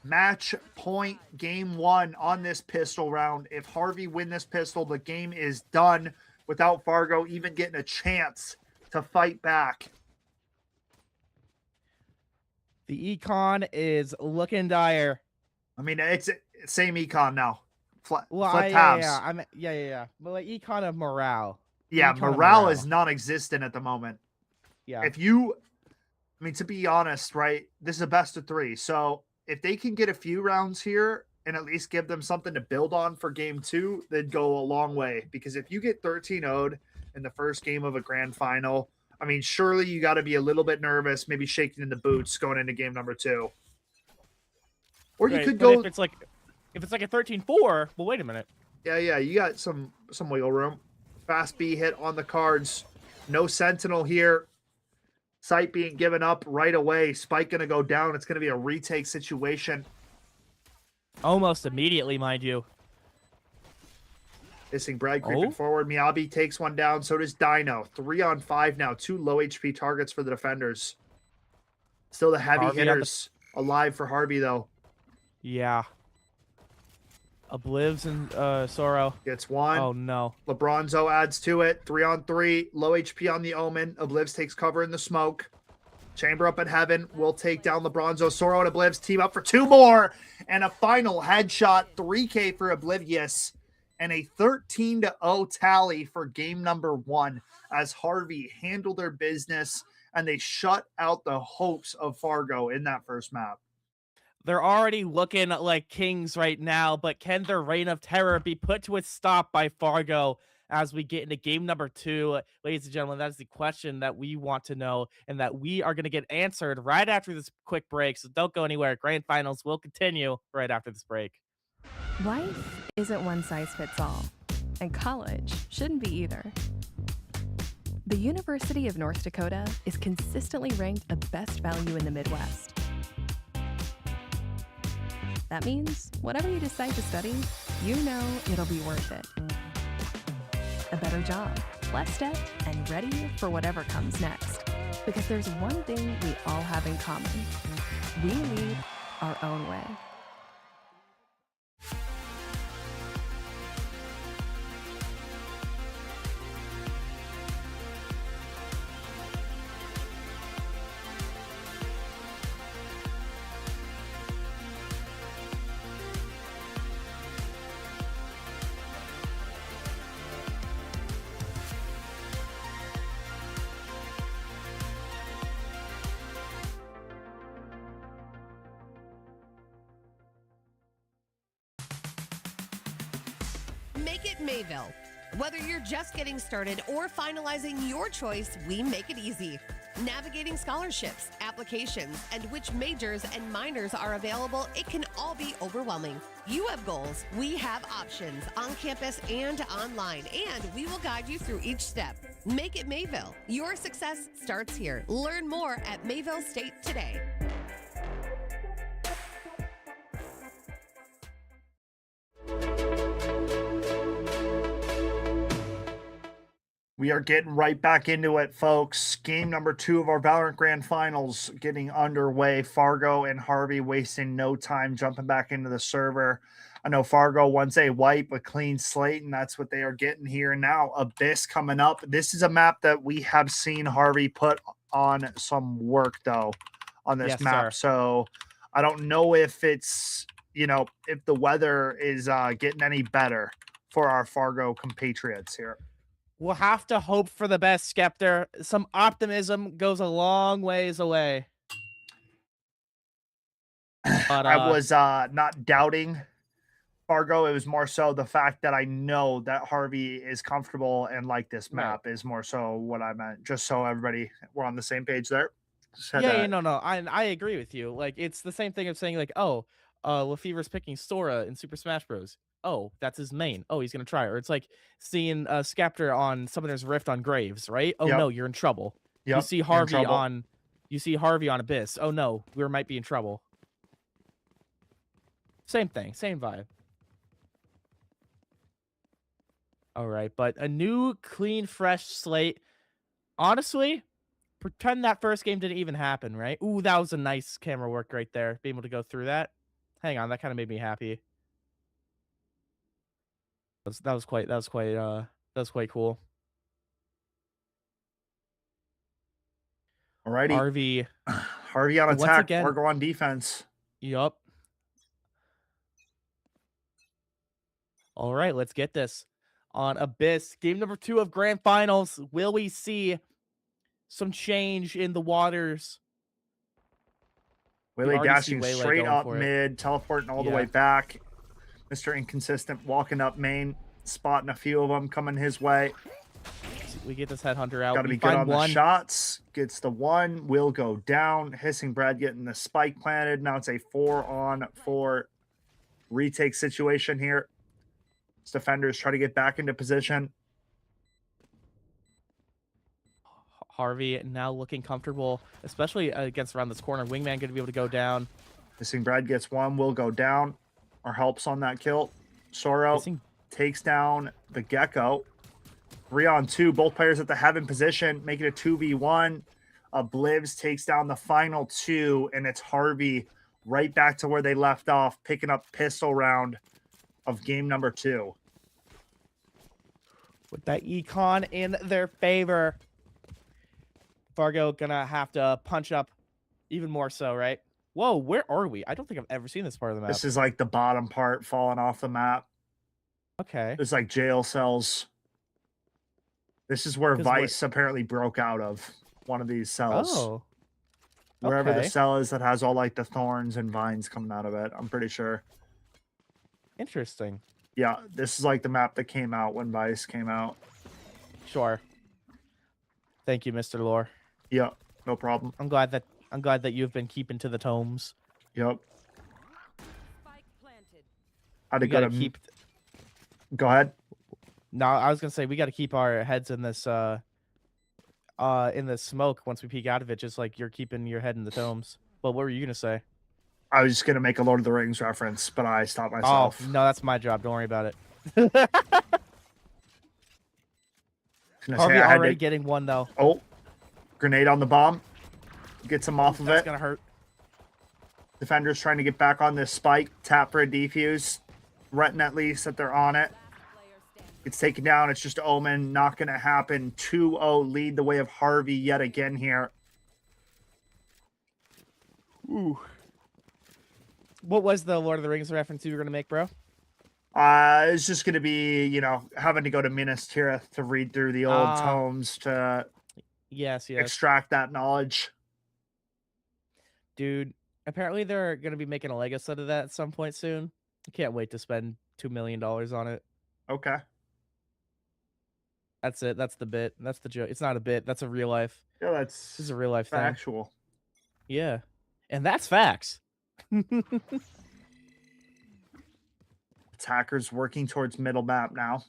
Match point game 1 on this pistol round. If Harvey win this pistol, the game is done without Fargo even getting a chance to fight back. The econ is looking dire. I mean, it's same econ now. Flip Well, halves. yeah. But like econ of morale. Yeah, Econ of morale is non-existent at the moment. Yeah. I mean, to be honest, right, this is a best of 3. So if they can get a few rounds here and at least give them something to build on for game 2, they'd go a long way. Because if you get 13-0'd in the first game of a grand final, I mean, surely you got to be a little bit nervous, maybe shaking in the boots going into game number 2. Or you could go if it's like a 13-4, well, wait a minute. Yeah, you got some wiggle room. Fast B hit on the cards. No sentinel here. Sight being given up right away. Spike going to go down. It's going to be a retake situation. Almost immediately, mind you. Missing Brad creeping forward. Miyabi takes one down. So does Dino. 3-on-5 now. 2 low HP targets for the defenders. Still the heavy Harvey hitters alive for Harvey, though. Yeah. Oblivs and Sorrow. Gets one. Oh, no. LeBronzo adds to it. 3-on-3. Low HP on the Omen. Oblivs takes cover in the smoke. Chamber up at Heaven will take down LeBronzo. Sorrow and Oblivs team up for 2 more. And a final headshot. 3K for Oblivious. And a 13-0 tally for game number 1 as Harvey handled their business and they shut out the hopes of Fargo in that first map. They're already looking like kings right now, but can their reign of terror be put to a stop by Fargo as we get into game number 2? Ladies and gentlemen, that's the question that we want to know and that we are going to get answered right after this quick break. So don't go anywhere. Grand finals will continue right after this break. Life isn't one size fits all, and college shouldn't be either. The University of North Dakota is consistently ranked a best value in the Midwest. That means whatever you decide to study, you know it'll be worth it. A better job, less debt, and ready for whatever comes next. Because there's one thing we all have in common. We lead our own way. Make it Mayville. Whether you're just getting started or finalizing your choice, we make it easy. Navigating scholarships, applications, and which majors and minors are available, it can all be overwhelming. You have goals, we have options on campus and online, and we will guide you through each step. Make it Mayville. Your success starts here. Learn more at Mayville State today. We are getting right back into it, folks. Game number 2 of our Valorant Grand Finals getting underway. Fargo and Harvey wasting no time jumping back into the server. I know Fargo wants a wipe, a clean slate, and that's what they are getting here. Now, Abyss coming up. This is a map that we have seen Harvey put on some work, though, on this map. Sir. So I don't know if it's, if the weather is getting any better for our Fargo compatriots here. We'll have to hope for the best, Skeptor. Some optimism goes a long ways away. But, I was not doubting Fargo. It was more so the fact that I know that Harvey is comfortable and like this map is more so what I meant. Just so everybody, we're on the same page there. No. I agree with you. Like, it's the same thing of saying, like, Lefevre's picking Sora in Super Smash Bros. Oh, that's his main. Oh, he's going to try. Or it's like seeing Skeptor on Summoner's Rift on Graves, right? Oh, no, you're in trouble. Yep, you see Harvey on Abyss. Oh, no, we might be in trouble. Same thing, same vibe. All right, but a new, clean, fresh slate. Honestly, pretend that first game didn't even happen, right? Ooh, that was a nice camera work right there. Being able to go through that. Hang on, that kind of made me happy. That was quite cool. Alrighty. Harvey on attack, Fargo on defense. Yup. All right, let's get this. On Abyss, game number 2 of Grand Finals. Will we see some change in the waters? Willie dashing straight up mid, teleporting all the way back. Mr. Inconsistent walking up main, spotting a few of them coming his way. We get this headhunter out. Got to We be good find on one. the shots. Gets the one. Will go down. Hissing Brad getting the spike planted. Now it's a 4-on-4 retake situation here. As defenders try to get back into position. Harvey now looking comfortable, especially against around this corner. Wingman going to be able to go down. Hissing Brad gets one. Will go down. Or helps on that kill. Soro takes down the Gecko. 3-on-2. Both players at the heaven position. Make it a 2v1. Blivs takes down the final two. And it's Harvey right back to where they left off. Picking up pistol round of game number 2. With that econ in their favor. Fargo gonna have to punch up even more so, right? Whoa, where are we? I don't think I've ever seen this part of the map. This is like the bottom part falling off the map. Okay. There's like jail cells. This is where Vice apparently broke out of one of these cells. Oh. Wherever the Okay. cell is that has all like the thorns and vines coming out of it. I'm pretty sure. Interesting. Yeah, this is like the map that came out when Vice came out. Sure. Thank you, Mr. Lore. Yeah, no problem. I'm glad that you've been keeping to the tomes. Yep. I'd We have gotta got to keep. Go ahead. No, I was gonna say we got to keep our heads in this smoke once we peek out of it, just like you're keeping your head in the tomes. But what were you gonna say? I was just gonna make a Lord of the Rings reference, but I stopped myself. Oh no, that's my job. Don't worry about it. Gonna say Harvey I had already to- getting one though. Oh, grenade on the bomb. Gets him off of That's it. gonna hurt. Defenders trying to get back on this spike. Tap for a defuse. Renton at least that they're on it. It's taken down. It's just Omen. Not going to happen. 2-0 lead the way of Harvey yet again here. Ooh. What was the Lord of the Rings reference you were gonna make, bro? It's just going to be, having to go to Minas Tirith to read through the old tomes to Yes. extract that knowledge. Dude, apparently they're gonna be making a Lego set of that at some point soon. I can't wait to spend $2 million on it. Okay. That's it. That's the bit. That's the joke. It's not a bit. That's a real life. Yeah, This is a real life thing. factual. Yeah, and that's facts. Attackers working towards middle map now.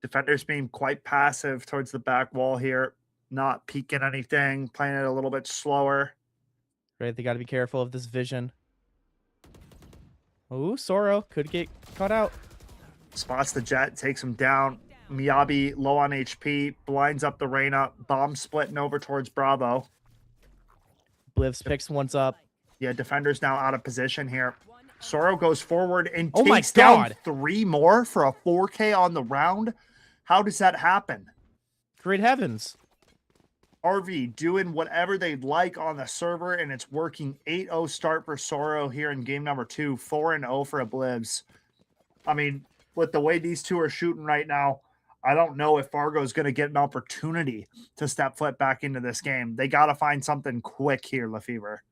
Defenders being quite passive towards the back wall here. Not peeking anything. Playing it a little bit slower. Right, they got to be careful of this vision. Ooh, Soro could get caught out. Spots the jet, takes him down. Miyabi low on HP, blinds up the Reyna. Bomb splitting over towards Bravo. Blivs picks ones up. Yeah, defenders now out of position here. Soro goes forward and Oh my takes down God. 3 more for a 4K on the round. How does that happen? Great heavens. RV doing whatever they'd like on the server, and it's working. 8-0 start for Soro here in game number 2. 4-0 for a Blibs. I mean, with the way these two are shooting right now, I don't know if Fargo is going to get an opportunity to step foot back into this game. They got to find something quick here, Lefevre.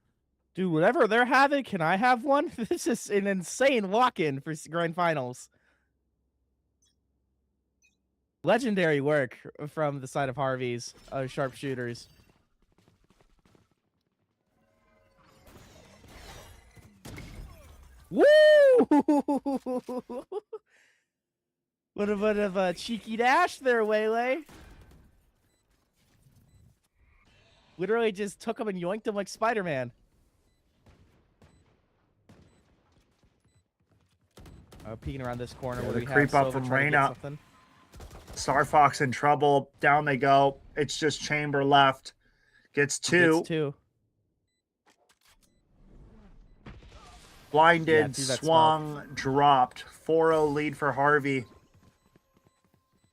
Dude, whatever they're having, can I have one? This is an insane walk-in for grand finals. Legendary work from the side of Harvey's sharpshooters. Woo! What a bit of a cheeky dash there, Waylay. Literally just took him and yoinked him like Spider-Man. Peeking around this corner. Yeah, where the we creep have up Silva from trying to get Reyna. something. Star Fox in trouble. Down they go. It's just Chamber left. Gets 2. Gets 2. Blinded, through that swung, dropped. 4-0 lead for Harvey.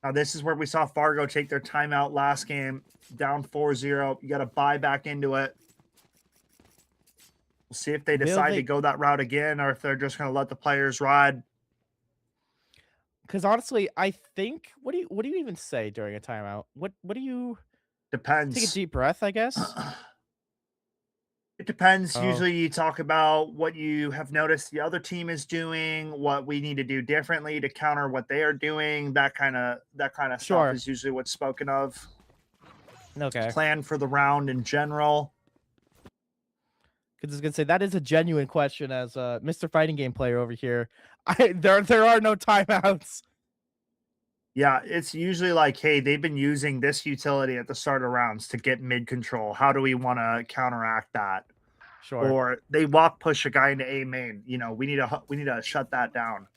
Now, this is where we saw Fargo take their timeout last game. Down 4-0. You got to buy back into it. We'll see if they decide to go that route again or if they're just going to let the players ride. Because honestly, I think what do you even say during a timeout? What do you Depends. take a deep breath, I guess? It depends. Oh. Usually you talk about what you have noticed the other team is doing, what we need to do differently to counter what they are doing. That kind of Sure. stuff is usually what's spoken of. Okay. Plan for the round in general. Because I was gonna say that is a genuine question as Mr. Fighting Game player over here. There are no timeouts. Yeah, it's usually like, hey, they've been using this utility at the start of rounds to get mid control. How do we want to counteract that? Sure. Or they walk push a guy into A main. You know, we need to shut that down.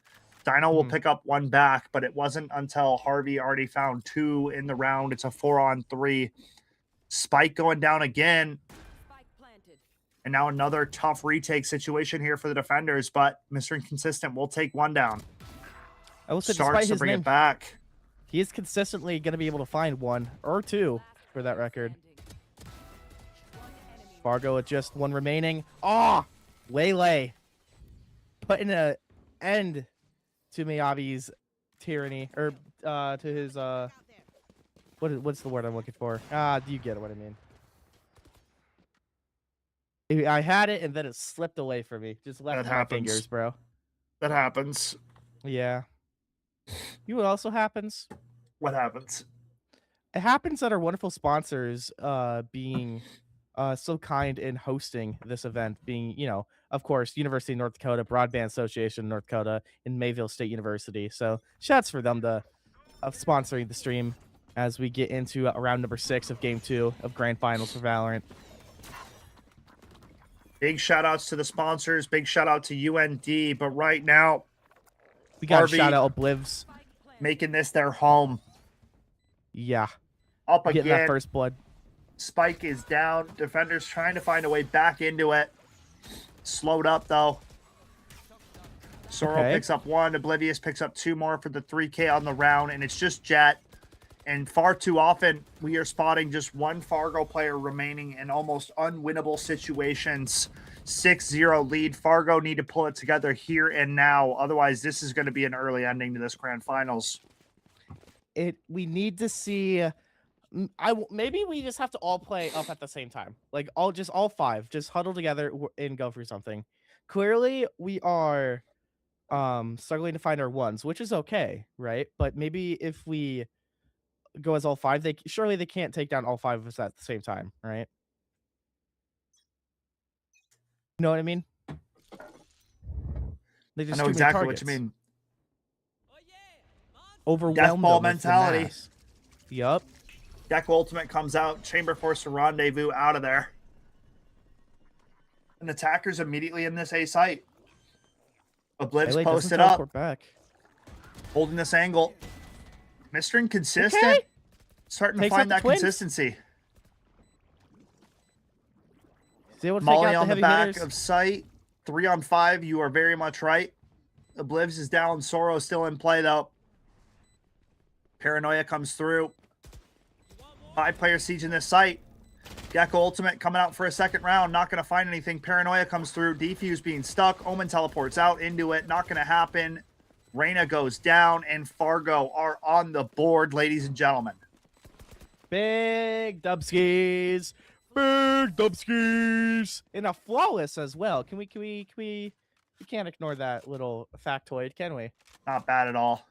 Dino will pick up one back, but it wasn't until Harvey already found 2 in the round. It's a 4-on-3. Spike going down again. And now another tough retake situation here for the defenders, but Mr. Inconsistent will take one down. I will say, Starts despite to his bring name, it back. he is consistently going to be able to find 1 or 2 for that record. Fargo with just 1 remaining. Ah, Waylay putting an end to Miyabi's tyranny, or to his what's the word I'm looking for? You get what I mean. I had it and then it slipped away from me. Just left my fingers, bro. That happens. Yeah. You know what also happens? What happens? It happens that our wonderful sponsors being so kind in hosting this event, being, you know, of course, University of North Dakota, Broadband Association of North Dakota, and Mayville State University. So shouts for them of sponsoring the stream as we get into round number 6 of game 2 of Grand Finals for Valorant. Big shout outs to the sponsors. Big shout out to UND. But right now, we got Harvey a shout out Oblivs making this their home. Yeah. Up Getting again. that first blood. Spike is down. Defenders trying to find a way back into it. Slowed up though. Sorrow picks up 1. Oblivious picks up 2 more for the 3K on the round, and it's just Jet. And far too often, we are spotting just 1 Fargo player remaining in almost unwinnable situations. 6-0 lead. Fargo need to pull it together here and now. Otherwise, this is going to be an early ending to this grand finals. We need to see. Maybe we just have to all play up at the same time. Like all 5, just huddle together and go for something. Clearly, we are struggling to find our ones, which is okay, right? But maybe if we go as all 5, surely they can't take down all 5 of us at the same time, right? You know what I mean? I know exactly what you mean. Overwhelmed. Death ball mentality. Yup. Deck ultimate comes out. Chamber Force to rendezvous out of there. And attackers immediately in this A site. Obliv's posted up. Back. Holding this angle. Mr. Inconsistent. Starting to find that consistency. Molly on the back of sight. 3-on-5. You are very much right. Oblivs is down. Sorrow still in play though. Paranoia comes through. 5-player siege in this site. Gecko ultimate coming out for a second round. Not going to find anything. Paranoia comes through. Defuse being stuck. Omen teleports out into it. Not going to happen. Reyna goes down. And Fargo are on the board, ladies and gentlemen. Big dubskis. Big dubskis. And a flawless as well. We can't ignore that little factoid, can we? Not bad at all.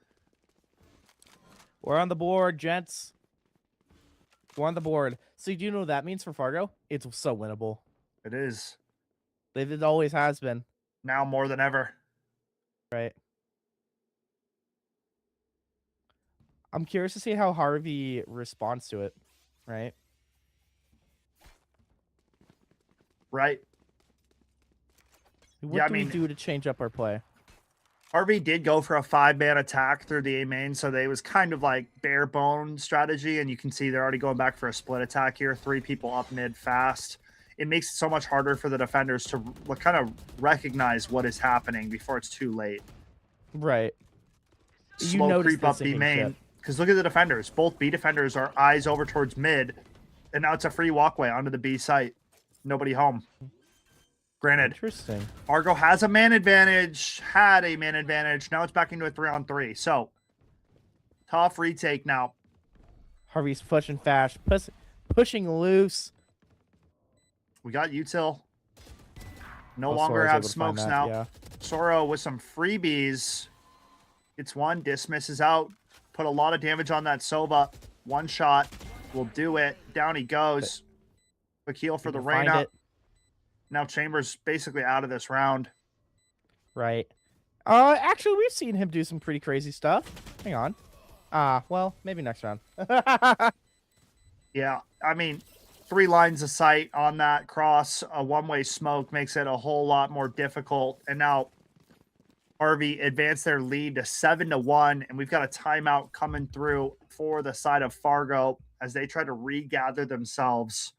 We're on the board, gents. We're on the board. So do you know what that means for Fargo? It's so winnable. It is. It always has been. Now more than ever. Right. I'm curious to see how Harvey responds to it. Right. Right. What do we do to change up our play? Harvey did go for a 5-man attack through the A main, so it was kind of like bare bone strategy, and you can see they're already going back for a split attack here. 3 people up mid fast. It makes it so much harder for the defenders to kind of recognize what is happening before it's too late. Right. Slow creep up B main. Because look at the defenders. Both B defenders are eyes over towards mid, and now it's a free walkway onto the B site. Nobody home. Granted, interesting. Fargo has a man advantage, had a man advantage. Now it's back into a 3-on-3. So, tough retake now. Harvey's pushing fast, pushing loose. We got util No Oh, longer Sora's have able to find smokes that, now. yeah. Soro with some freebies. Gets one, dismisses out. Put a lot of damage on that Sova. One shot will do it. Down he goes. Quick heal for the Can find Reyna. it. Now Chambers basically out of this round. Right. Actually, we've seen him do some pretty crazy stuff. Hang on. Well, maybe next round. Yeah, I mean, 3 lines of sight on that cross. A one-way smoke makes it a whole lot more difficult. And now Harvey advanced their lead to 7-1, and we've got a timeout coming through for the side of Fargo as they try to regather themselves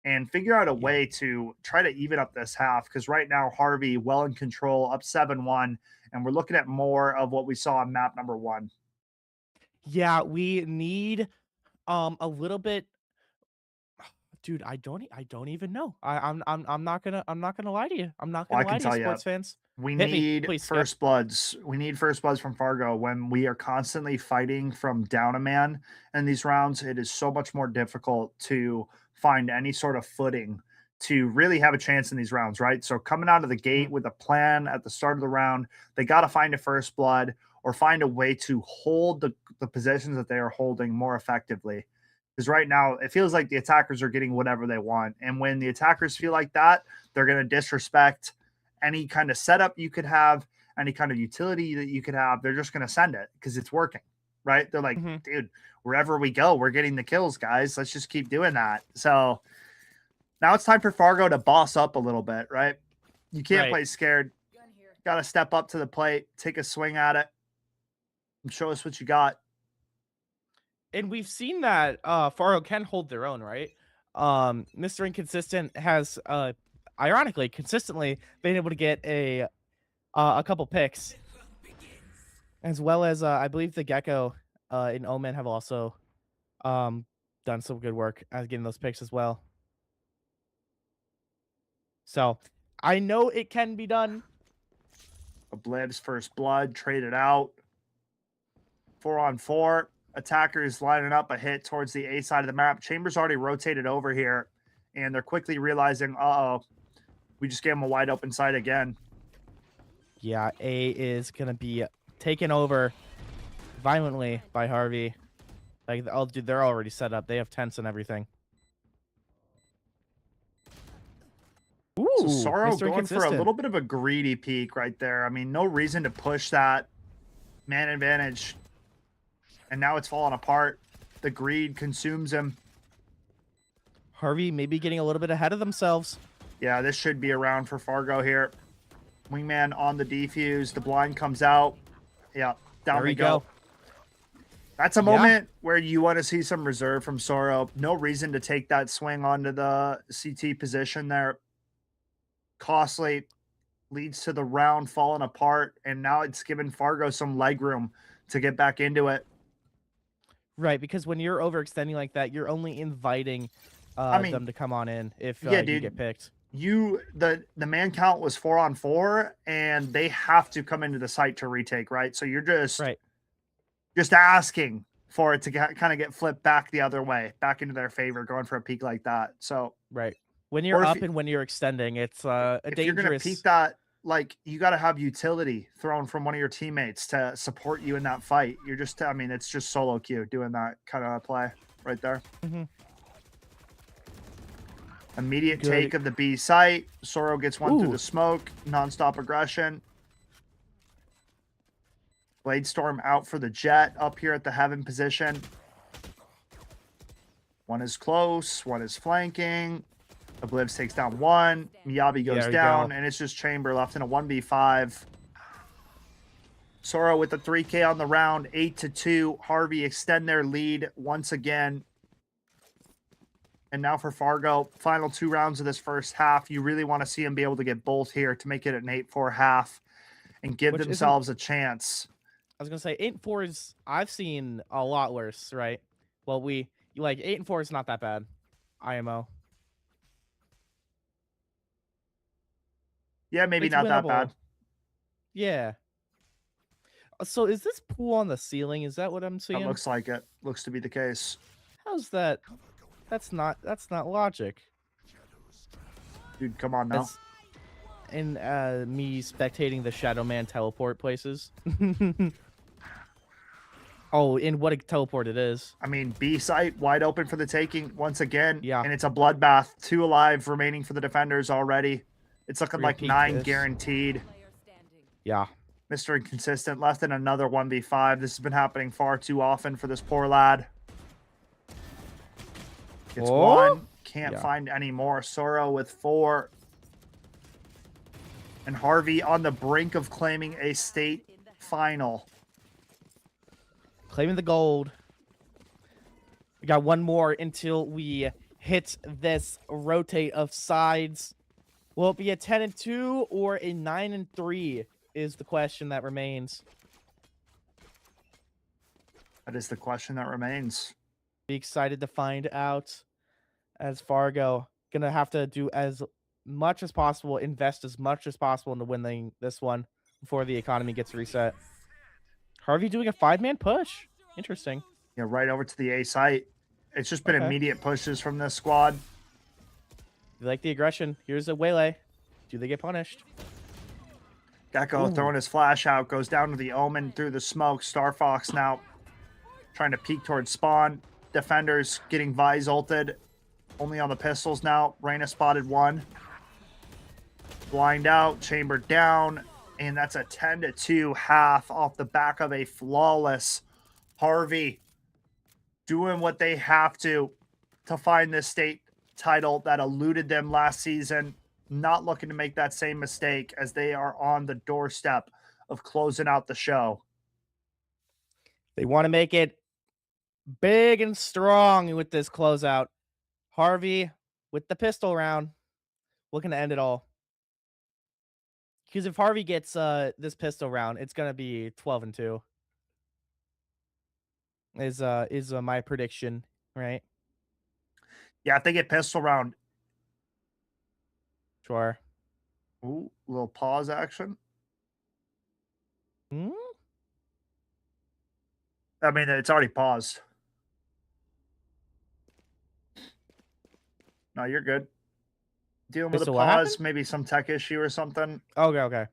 and figure out a way to try to even up this half. Because right now, Harvey well in control, up 7-1, and we're looking at more of what we saw on map number 1. Yeah, we need a little bit. Dude, I don't even know. I'm not gonna lie to you. I'm not Well, gonna I lie can to you, tell you, sports fans. we Hit me, need please, Skip. first bloods. We need first bloods from Fargo when we are constantly fighting from down a man in these rounds. It is so much more difficult to find any sort of footing to really have a chance in these rounds, right? So coming out of the gate with a plan at the start of the round, they got to find a first blood or find a way to hold the positions that they are holding more effectively. Because right now it feels like the attackers are getting whatever they want. And when the attackers feel like that, they're going to disrespect any kind of setup you could have, any kind of utility that you could have. They're just going to send it because it's working, right? They're like, dude, wherever we go, we're getting the kills, guys. Let's just keep doing that. So now it's time for Fargo to boss up a little bit, right? You can't play scared. Got to step up to the plate, take a swing at it, and show us what you got. And we've seen that Fargo can hold their own, right? Mr. Inconsistent has ironically consistently been able to get a couple picks, as well as I believe the Gecko and Omen have also done some good work at getting those picks as well. So I know it can be done. Obliv's first blood traded out. 4-on-4. Attackers lining up a hit towards the A side of the map. Chambers already rotated over here, and they're quickly realizing, uh-oh, we just gave them a wide open side again. Yeah, A is going to be taken over violently by Harvey. Like, oh, dude, they're already set up. They have tents and everything. Ooh, So Sorrow Mr. going for a Inconsistent. little bit of a greedy peek right there. I mean, no reason to push that man advantage. And now it's falling apart. The greed consumes him. Harvey maybe getting a little bit ahead of themselves. Yeah, this should be a round for Fargo here. Wingman on the defuse. The blind comes out. Yeah, down There we we go. go. That's a moment where you want to see some reserve from Sorrow. No reason to take that swing onto the CT position there. Costly leads to the round falling apart, and now it's given Fargo some leg room to get back into it. Right, because when you're overextending like that, you're only inviting them to come on in if Yeah, you dude. get picked. The man count was 4-on-4, and they have to come into the site to retake, right? So you're just asking for it to kind of get flipped back the other way, back into their favor, going for a peak like that. So right when you're up and when you're extending, it's a if dangerous. you're gonna peak that, like, you got to have utility thrown from one of your teammates to support you in that fight. You're just, I mean, it's just solo queue doing that kind of play right there. Immediate Good. take of the B site. Sorrow gets one through Ooh. the smoke. Non-stop aggression. Bladestorm out for the jet up here at the heaven position. One is close. One is flanking. Oblivs takes down one. Miyabi goes There we down, go. and it's just Chamber left in a 1v5. Sorrow with the 3K on the round, 8-2. Harvey extend their lead once again. And now for Fargo, final 2 rounds of this first half. You really want to see them be able to get both here to make it an 8-4 half and give Which isn't- themselves a chance. I was gonna say 8-4 is I've seen a lot worse, right? Well, 8-4 is not that bad. IMO. Yeah, maybe It's not that winnable. bad. Yeah. So is this pool on the ceiling? Is that what I'm seeing? That looks like it. Looks to be the case. How's that? That's not logic. Dude, come on now. in me spectating the Shadow Man teleport places. Oh, and what a teleport it is. I mean, B site wide open for the taking once again. Yeah. And it's a bloodbath. 2 alive remaining for the defenders already. It's looking like Repeat 9 this. guaranteed. Yeah. Mr. Inconsistent left in another 1v5. This has been happening far too often for this poor lad. Gets Oh? 1. Can't Yeah. find any more. Sorrow with 4. And Harvey on the brink of claiming a state final. Claiming the gold. We got one more until we hit this rotate of sides. Will it be a 10-2 or a 9-3 is the question that remains. That is the question that remains. Be excited to find out. As Fargo gonna have to do as much as possible, invest as much as possible into winning this one before the economy gets reset. Harvey doing a 5-man push. Interesting. Yeah, right over to the A site. It's just been Okay. immediate pushes from this squad. You like the aggression. Here's a waylay. Do they get punished? Gecko Ooh. throwing his flash out, goes down to the Omen through the smoke. Star Fox now trying to peek towards spawn. Defenders getting Vise ulted. Only on the pistols now. Reyna spotted 1. Blind out, chamber down, and that's a 10-2 half off the back of a flawless Harvey doing what they have to find this state title that eluded them last season. Not looking to make that same mistake as they are on the doorstep of closing out the show. They want to make it big and strong with this closeout. Harvey with the pistol round, looking to end it all. Because if Harvey gets this pistol round, it's gonna be 12-2. Is my prediction, right? Yeah, if they get pistol round. Sure. Ooh, little pause action. Hmm? I mean, it's already paused. No, you're good. Dealing with a So what pause, happened? maybe some tech issue or something. Okay.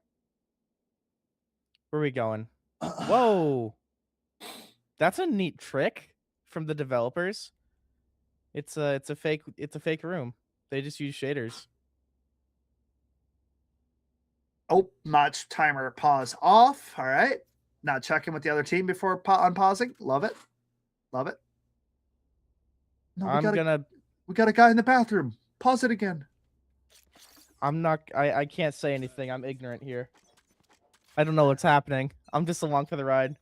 Where are we going? Whoa. That's a neat trick from the developers. It's a fake room. They just use shaders. Oh, match timer pause off. All right. Now checking with the other team before unpausing. Love it. Love it. No, we got a guy in the bathroom. Pause it again. I can't say anything. I'm ignorant here. I don't know what's happening. I'm just along for the ride.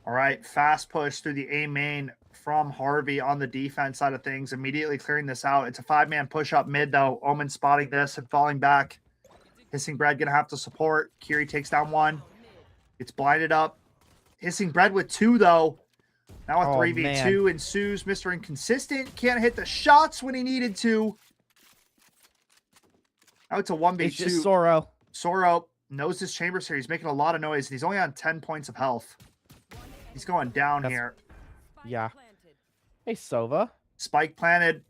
All right. Fast push through the A main from Harvey on the defense side of things. Immediately clearing this out. It's a 5-man push up mid, though. Omen spotting this and falling back. Hissing Bread going to have to support. Kiri takes down 1. It's blinded up. Hissing Bread with 2, though. Now a 3v2 ensues. Mr. Inconsistent can't hit the shots when he needed to. Now it's a 1v2. It's just Sorrow. Sorrow knows his chambers here. He's making a lot of noise, and he's only on 10 points of health. He's going down here. Yeah. Hey, Sova. Spike planted.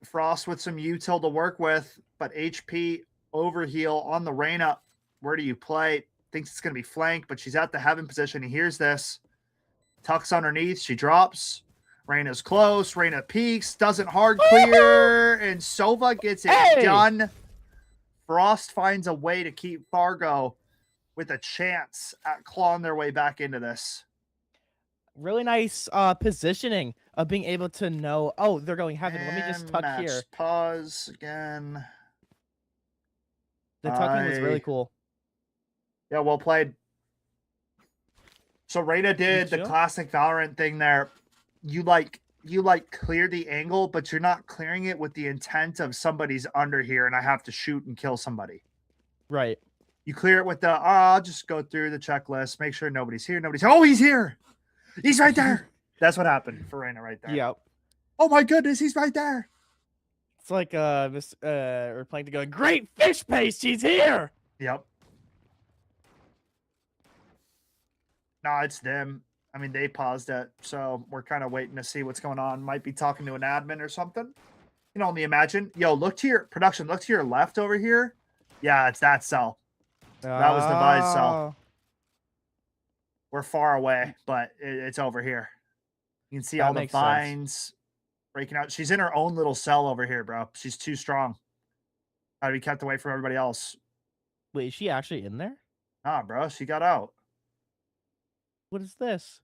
Frost with some util to work with, but HP overheal on the Reyna. Where do you play? Thinks it's going to be flank, but she's at the heaven position. He hears this. Tucks underneath. She drops. Reyna's close. Reyna peeks. Doesn't hard clear. And Sova gets it done. Frost finds a way to keep Fargo with a chance at clawing their way back into this. Really nice positioning of being able to know, oh, they're going heaven. Let me just tuck match here. Pause again. The tucking was really cool. Yeah, well played. So Reyna did the classic Valorant thing there. You clear the angle, but you're not clearing it with the intent of somebody's under here and I have to shoot and kill somebody. Right. You clear it with the, I'll just go through the checklist, make sure nobody's here. Oh, he's here. He's right there. That's what happened for Reyna right there. Yep. Oh my goodness, he's right there. It's like we're playing to go, great fish paste, he's here. Yep. No, it's them. I mean, they paused it, so we're kind of waiting to see what's going on. Might be talking to an admin or something. can only imagine. Yo, look to your production. Look to your left over here. Yeah, it's that cell. That was the Vise cell. We're far away, but it's over here. You can see all the vines breaking out. She's in her own little cell over here, bro. She's too strong. Gotta be kept away from everybody else. Wait, is she actually in there? Nah, bro. She got out. What is this?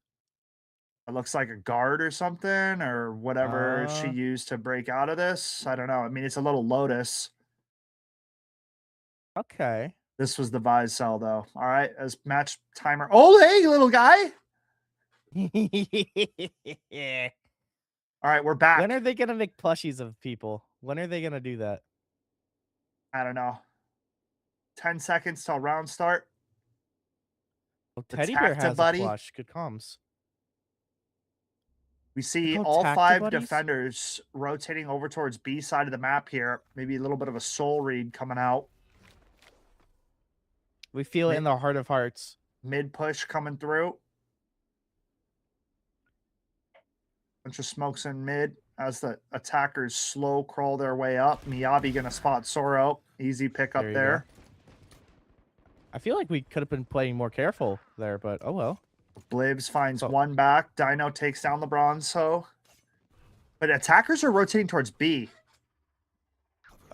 It looks like a guard or something, or whatever she used to break out of this. I don't know. I mean, it's a little lotus. Okay. This was the Vise cell, though. All right, as match timer. Oh, hey, little guy. Yeah. All right, we're back. When are they gonna make plushies of people? When are they gonna do that? I don't know. 10 seconds till round start. Well, Teddy Bear has a plush. Good comms. We see called all 5 Tactibuddies? defenders rotating over towards B side of the map here. Maybe a little bit of a soul read coming out. We feel it in the heart of hearts. Mid push coming through. Bunch of smokes in mid as the attackers slow crawl their way up. Miyabi gonna spot Soro. Easy pick up there. I feel like we could have been playing more careful there, but oh well. Blibs finds one back. Dino takes down the Bronzo. But attackers are rotating towards B.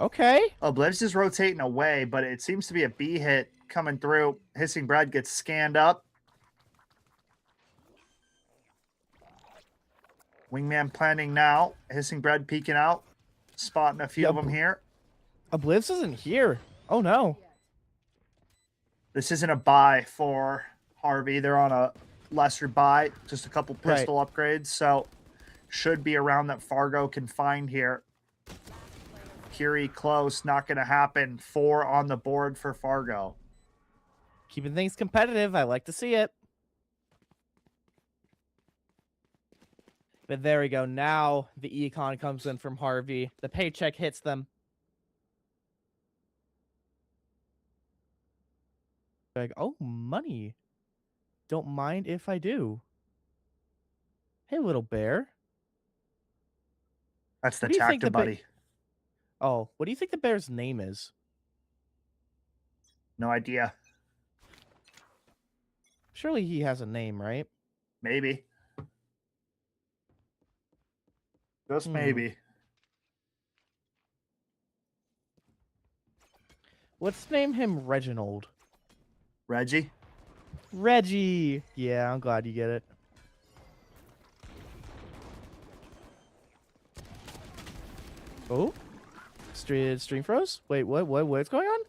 Okay. Oh, Blibs is rotating away, but it seems to be a B hit coming through. Hissing Bread gets scanned up. Wingman planning now. Hissing Bread peeking out. Spotting a few of them here. Blibs isn't here. Oh no. This isn't a buy for Harvey. They're on a lesser buy. Just a couple pistol upgrades. So should be around that Fargo can find here. Curie close. Not going to happen. 4 on the board for Fargo. Keeping things competitive. I like to see it. But there we go. Now the econ comes in from Harvey. The paycheck hits them. Like, oh, money. Don't mind if I do. Hey, little bear. That's the Tacta buddy. Oh, what do you think the bear's name is? No idea. Surely he has a name, right? Maybe. Just maybe. Let's name him Reginald. Reggie? Reggie. Yeah, I'm glad you get it. Oh, stream froze. Wait, what's going on?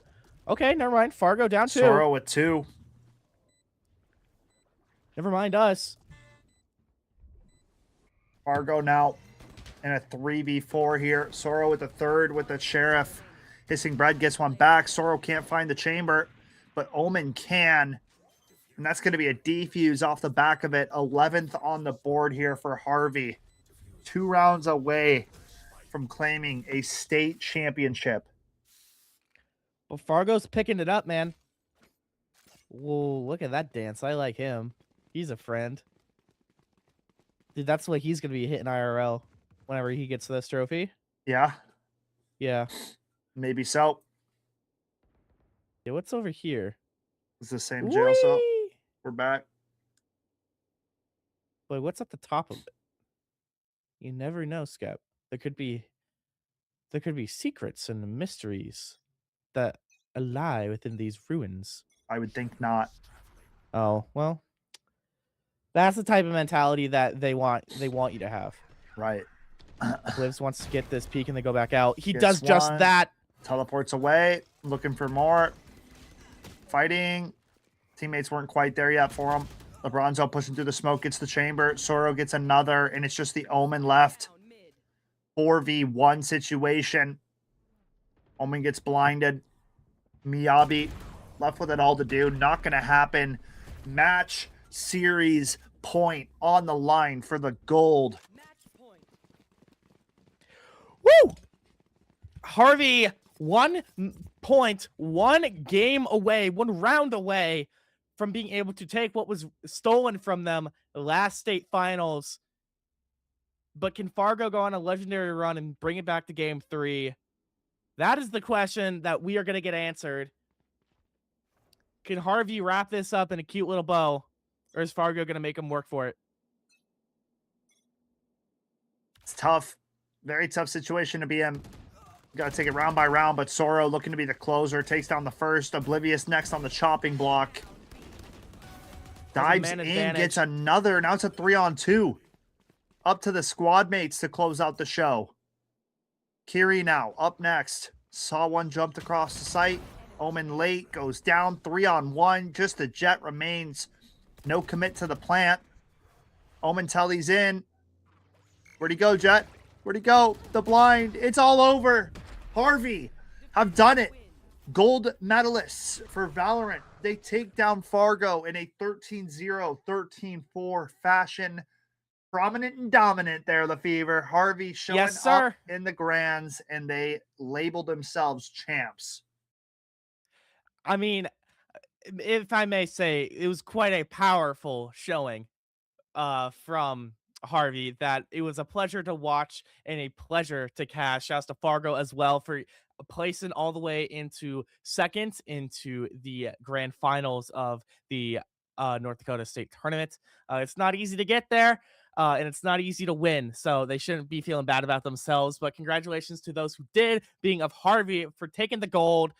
Okay, never mind. Fargo down 2. Soro with 2. Never mind us. Fargo now in a 3v4 here. Soro with the 3rd with the Sheriff. Hissing Bread gets one back. Soro can't find the chamber, but Omen can. And that's going to be a defuse off the back of it. 11th on the board here for Harvey. 2 rounds away from claiming a state championship. Well, Fargo's picking it up, man. Whoa, look at that dance. I like him. He's a friend. Dude, that's what he's going to be hitting IRL whenever he gets this trophy. Yeah? Yeah. Maybe so. Yeah, what's over here? It's the same jail cell. We're back. Wait, what's at the top of it? You never know, Skep. There could be secrets and mysteries that lie within these ruins. I would think not. Oh, well. That's the type of mentality that they want you to have. Right. Lives wants to get this peek and then go back out. He Gets does just one. that. Teleports away, looking for more. Fighting. Teammates weren't quite there yet for him. LeBronzo pushing through the smoke, gets the chamber. Soro gets another, and it's just the Omen left. 4v1 situation. Omen gets blinded. Miyabi left with it all to do. Not going to happen. Match series point on the line for the gold. Woo! Harvey, 1 point, 1 game away, 1 round away from being able to take what was stolen from them last state finals. But can Fargo go on a legendary run and bring it back to game 3? That is the question that we are going to get answered. Can Harvey wrap this up in a cute little bow, or is Fargo going to make him work for it? It's tough. Very tough situation to be in. Got to take it round by round, but Soro looking to be the closer. Takes down the first. Oblivious next on the chopping block. Dives in, gets another. Now it's a 3-on-2. Up to the squad mates to close out the show. Kiri now up next. Saw one jumped across the site. Omen late, goes down 3-on-1. Just the jet remains. No commit to the plant. Omen Telly's in. Where'd he go, Jet? Where'd he go? The blind. It's all over. Harvey have done it. Gold medalists for Valorant. They take down Fargo in a 13-0, 13-4 fashion. Prominent and dominant there, LaFever. Harvey showing up in the grands, and they labeled themselves champs. I mean, if I may say, it was quite a powerful showing from Harvey that it was a pleasure to watch and a pleasure to cast. Shouts to Fargo as well for placing all the way into second into the grand finals of the North Dakota State tournament. It's not easy to get there. And it's not easy to win, so they shouldn't be feeling bad about themselves. But congratulations to those who did, being of Harvey for taking the gold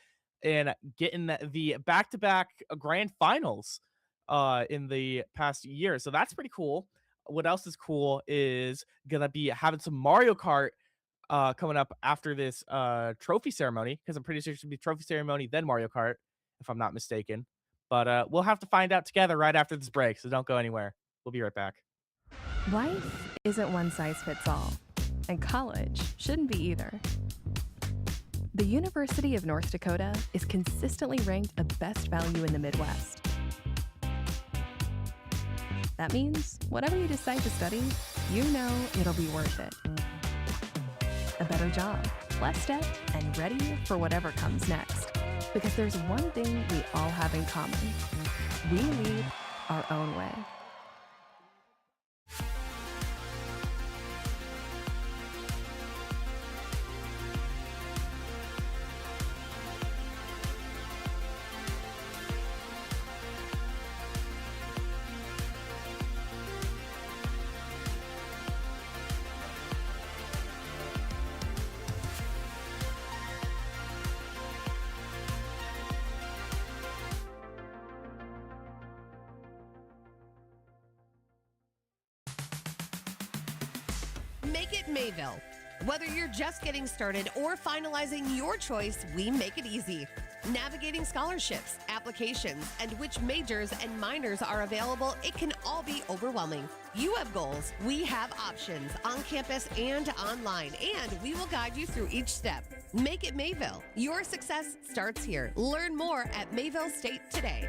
and getting the back-to-back grand finals in the past year. So that's pretty cool. What else is cool is gonna be having some Mario Kart coming up after this trophy ceremony, because I'm pretty sure it should be trophy ceremony then Mario Kart, if I'm not mistaken. But we'll have to find out together right after this break, so don't go anywhere. We'll be right back. Life isn't one size fits all, and college shouldn't be either. The University of North Dakota is consistently ranked a best value in the Midwest. That means whatever you decide to study, you know it'll be worth it. A better job, less debt, and ready for whatever comes next. Because there's one thing we all have in common. We lead our own way. Make it Mayville. Whether you're just getting started or finalizing your choice, we make it easy. Navigating scholarships, applications, and which majors and minors are available, it can all be overwhelming. You have goals, we have options on campus and online, and we will guide you through each step. Make it Mayville. Your success starts here. Learn more at Mayville State today.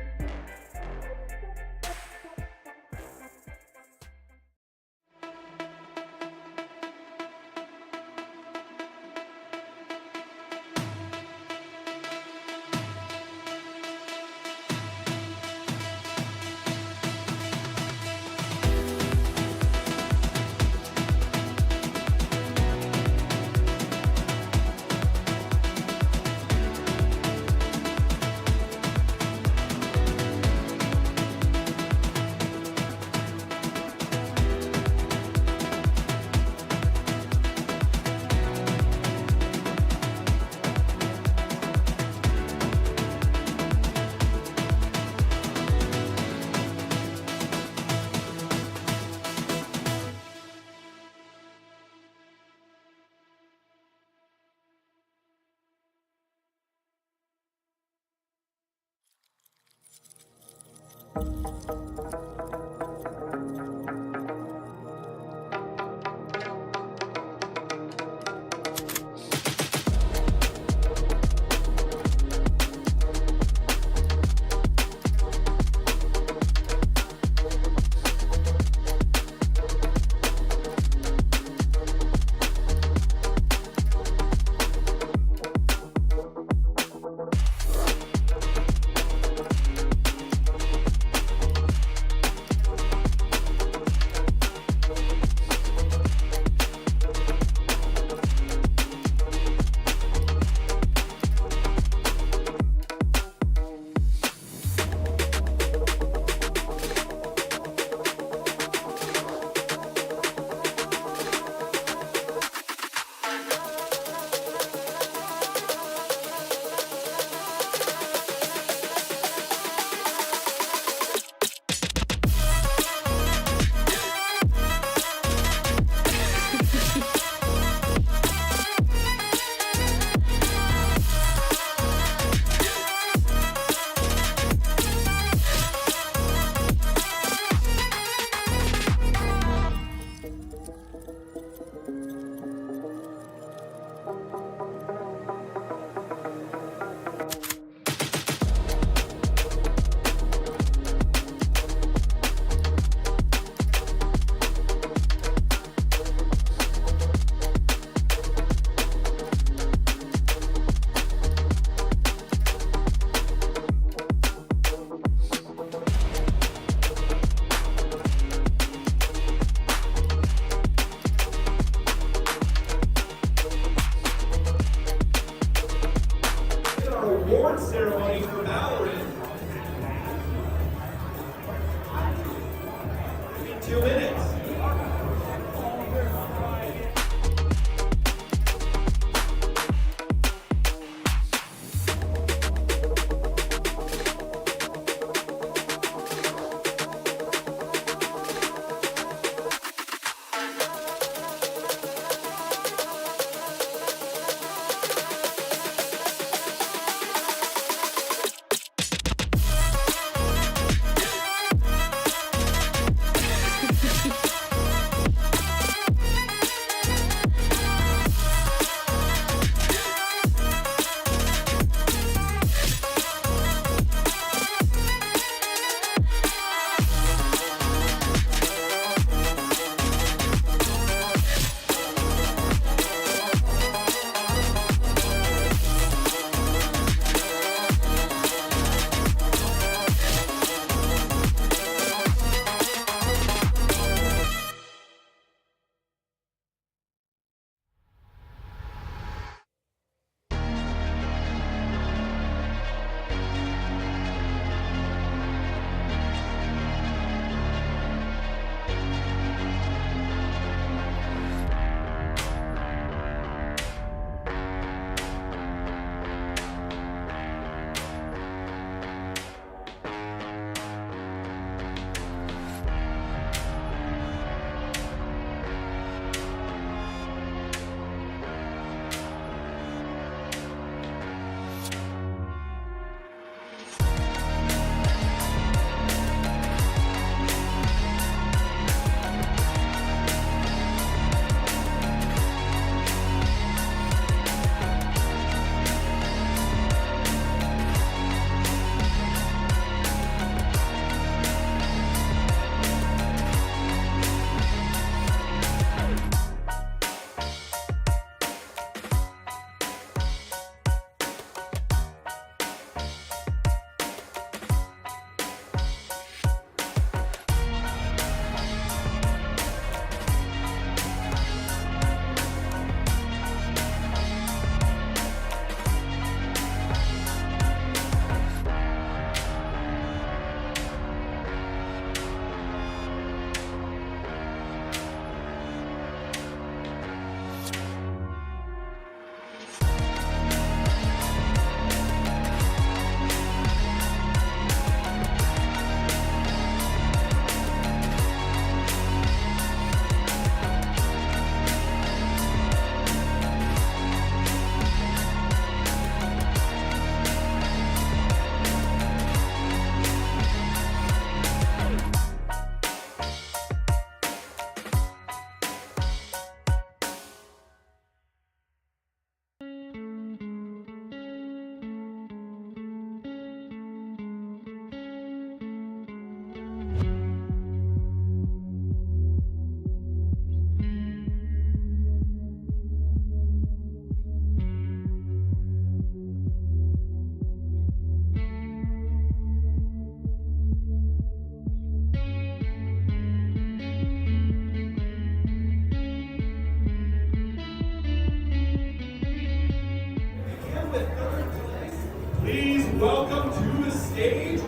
welcome to the stage,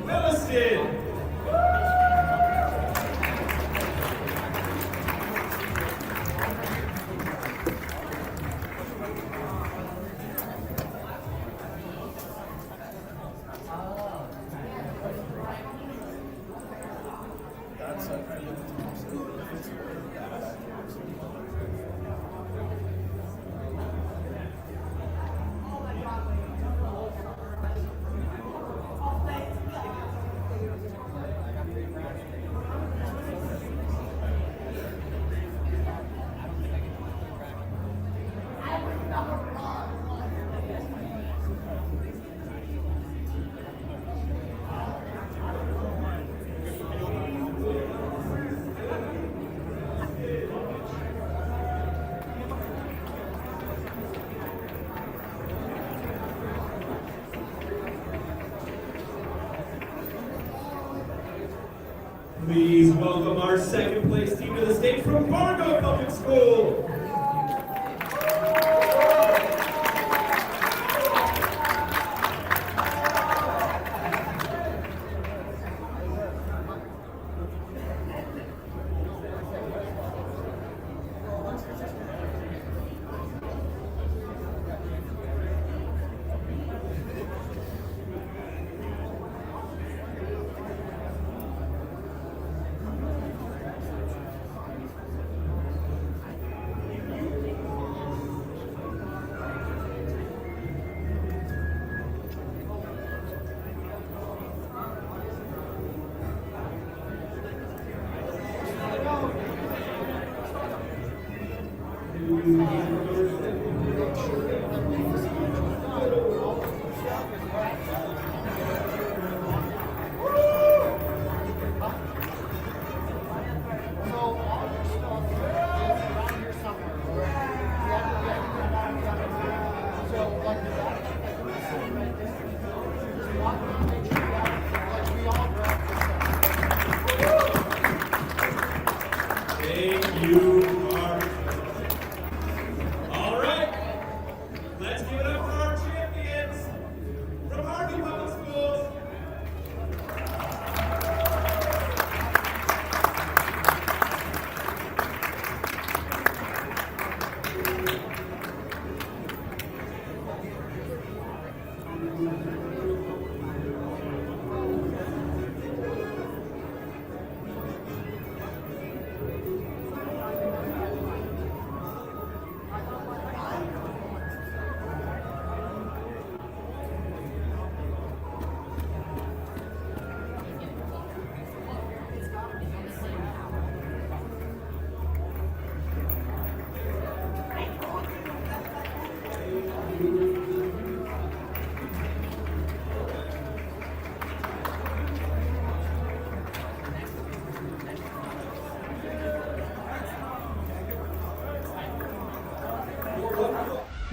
Williston. Please welcome our second place team to the stage from Fargo Public School. Thank you, Mark. All right, let's give it up for our champions from Harvey Public Schools.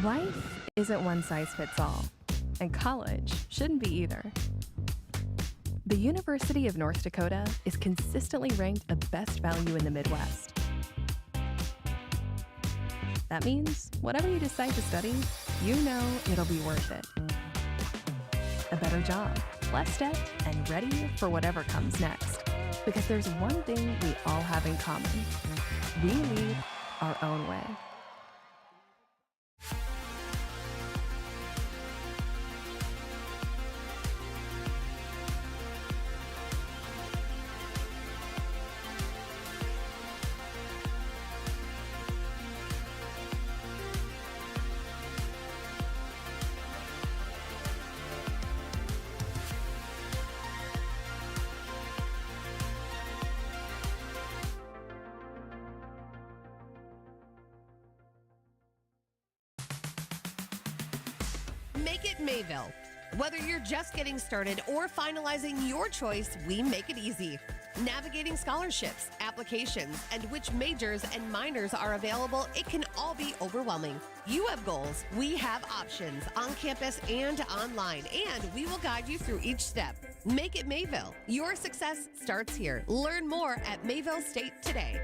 Life isn't one size fits all, and college shouldn't be either. The University of North Dakota is consistently ranked a best value in the Midwest. That means whatever you decide to study, you know it'll be worth it. A better job, less debt, and ready for whatever comes next. Because there's one thing we all have in common. We lead our own way. Make it Mayville. Whether you're just getting started or finalizing your choice, we make it easy. Navigating scholarships, applications, and which majors and minors are available, it can all be overwhelming. You have goals, we have options on campus and online, and we will guide you through each step. Make it Mayville. Your success starts here. Learn more at Mayville State today.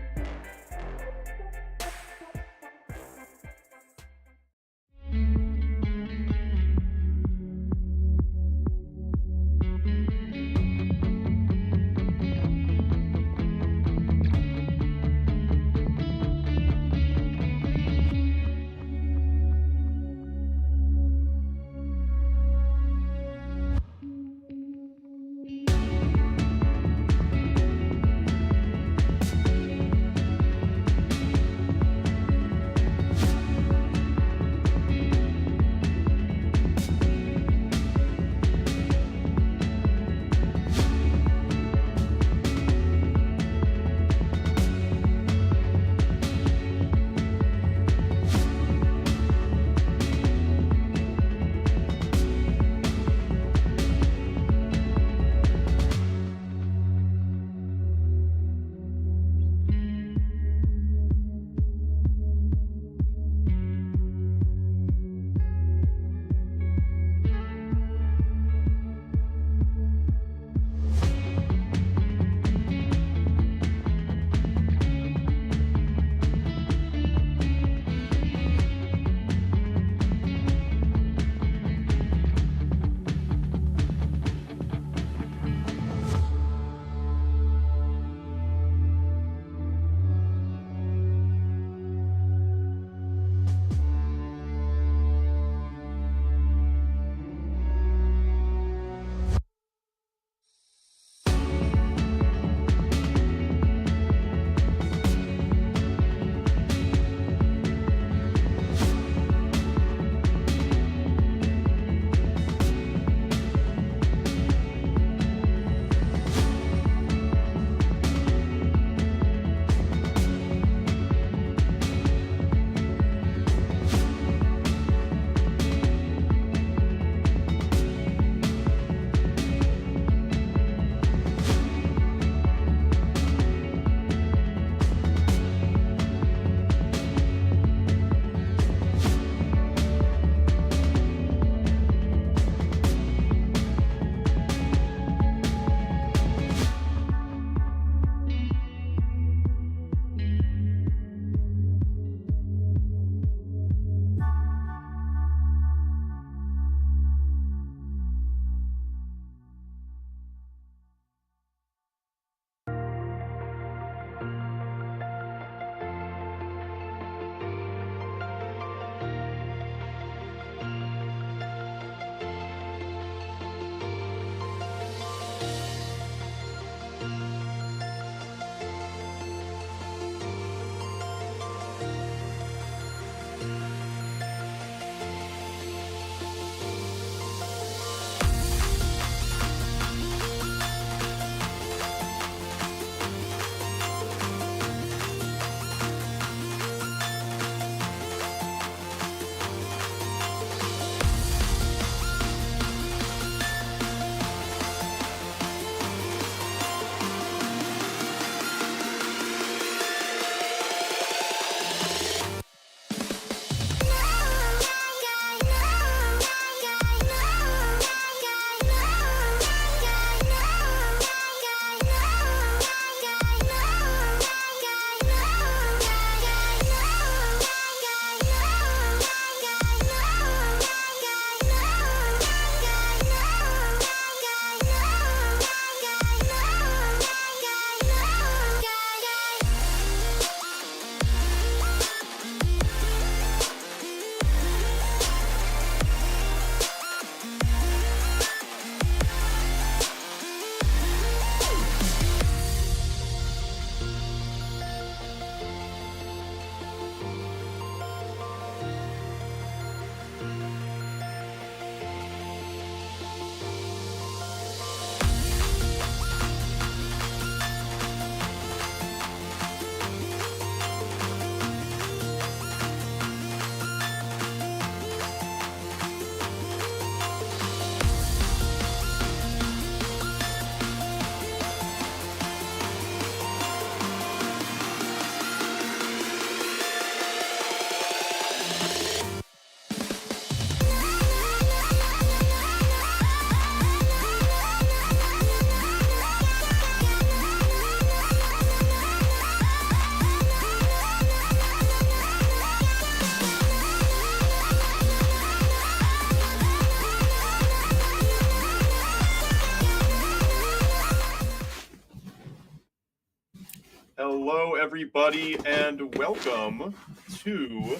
everybody, and welcome to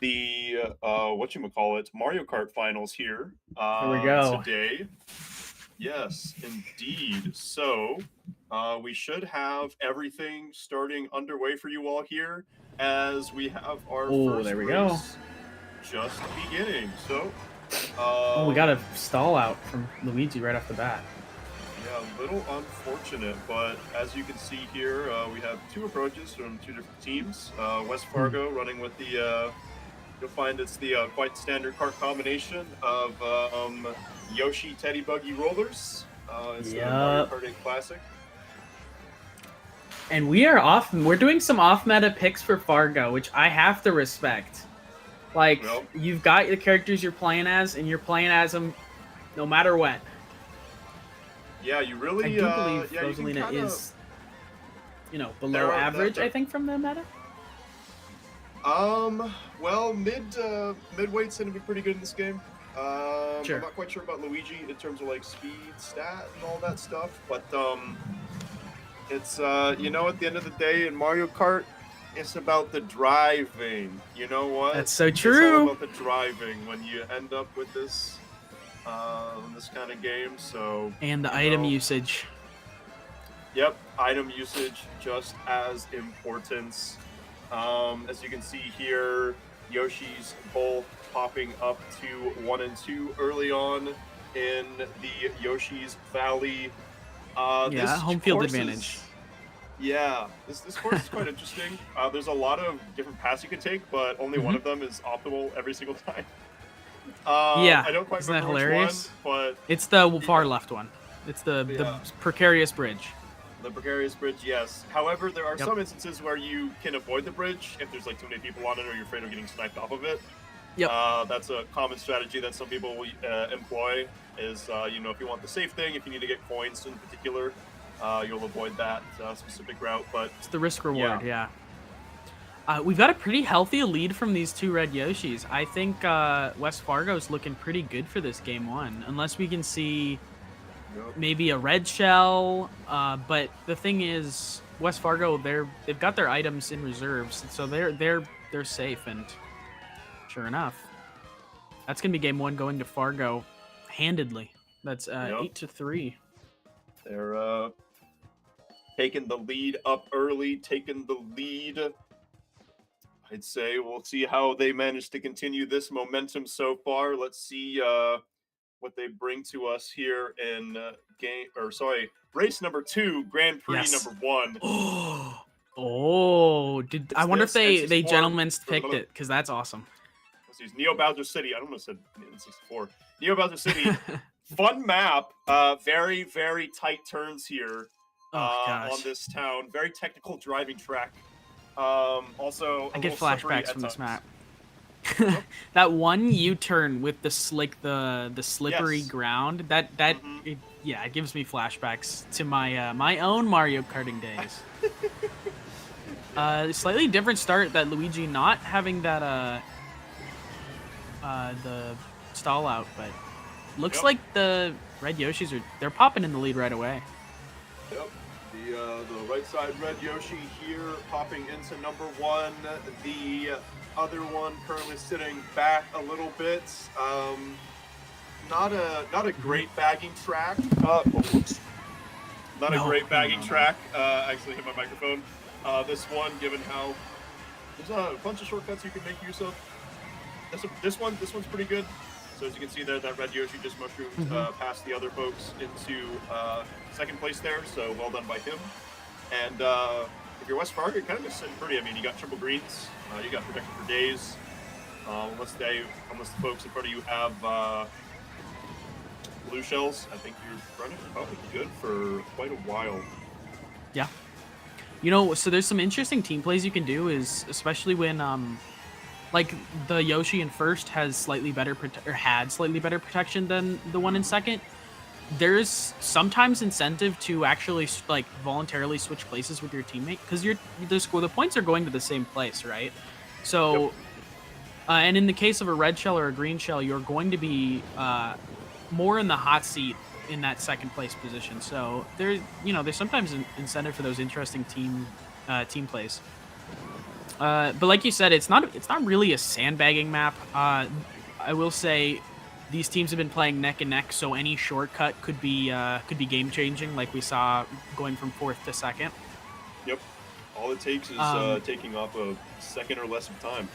the Mario Kart Finals here. Here we go. Today. Yes, indeed. So we should have everything starting underway for you all here, as we have our first there we race just beginning. So. We got a stall out from Luigi right off the bat. Yeah, a little unfortunate, but as you can see here, we have two approaches from two different teams. West Fargo running with the, you'll find it's the quite standard kart combination of Yoshi Teddy Buggy Rollers. It's the Mario Kart 8 Classic. And we're doing some off-meta picks for Fargo, which I have to respect. Like, you've got the characters you're playing as, and you're playing as them no matter what. Yeah, you really. I do believe Rosalina is, below average. I think from the meta. Well, midweights tend to be pretty good in this game. Sure. I'm not quite sure about Luigi in terms of like speed, stat, and all that stuff, but it's at the end of the day in Mario Kart, it's about the driving. You know what? That's so true. It's all about the driving when you end up with this kind of game. So and the item usage. Yep, item usage just as important. As you can see here, Yoshi's both popping up to 1 and 2 early on in the Yoshi's Valley. Home field advantage. This course is quite interesting. There's a lot of different paths you can take, but only one of them is optimal every single time. I don't quite isn't that remember hilarious? which one, but it's the far left one. It's the precarious bridge. The precarious bridge, yes. However, there are some instances where you can avoid the bridge if there's like too many people on it or you're afraid of getting sniped off of it. That's a common strategy that some people employ. Is if you want the safe thing, if you need to get coins in particular, you'll avoid that specific route. But it's the risk reward. We've got a pretty healthy lead from these two red Yoshis. I think West Fargo's looking pretty good for this game one, unless we can see maybe a red shell. But the thing is, West Fargo, they've got their items in reserves, so they're safe. And sure enough, that's gonna be game one going to Fargo handedly. That's 8-3. They're taking the lead up early, taking the lead. I'd say we'll see how they manage to continue this momentum so far. Let's see what they bring to us here in race number 2, Grand Prix number 1. I wonder if they gentlemen's picked it, because that's awesome. Let's use Neo Bowser City. I don't know if I said N64. Neo Bowser City. Fun map. Very, very tight turns here on this town. Very technical driving track. Also, I get flashbacks from this map. That one U-turn with the slippery ground. It gives me flashbacks to my my own Mario Karting days. Slightly different start, that Luigi not having that the stall out, but looks like the red Yoshis they're popping in the lead right away. Yep. The right side red Yoshi here popping into number 1. The other one currently sitting back a little bit. Not a great bagging track. Not a great bagging track. Actually hit my microphone. This one, given how there's a bunch of shortcuts you can make use of. This one's pretty good. So as you can see there, that red Yoshi just mushroomed past the other folks into second place there. So well done by him. And if you're West Fargo, you're kind of just sitting pretty. I mean, you got triple greens, you got protection for days. Unless the folks in front of you have blue shells, I think you're running probably good for quite a while. Yeah. So there's some interesting team plays you can do, is especially when like the Yoshi in first has had slightly better protection than the one in second. There's sometimes incentive to actually like voluntarily switch places with your teammate, because the points are going to the same place, right? So, and in the case of a red shell or a green shell, you're going to be more in the hot seat in that second place position. So there's sometimes an incentive for those interesting team team plays. But like you said, it's not really a sandbagging map. I will say these teams have been playing neck and neck, so any shortcut could be game changing, like we saw going from 4th to 2nd. Yep. All it takes is taking off a second or less of time.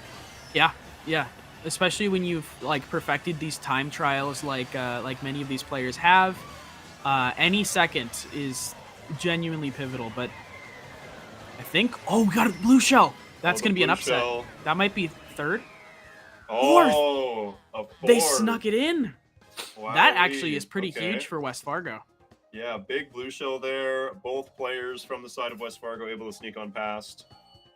Yeah, yeah. Especially when you've like perfected these time trials, like many of these players have. Any second is genuinely pivotal. But I think, we got a blue shell. That's gonna be an upset. Shell. That might be 3rd. Oh, a 4th. They snuck it in. Wow, That actually is pretty huge for West Fargo. Yeah, big blue shell there. Both players from the side of West Fargo able to sneak on past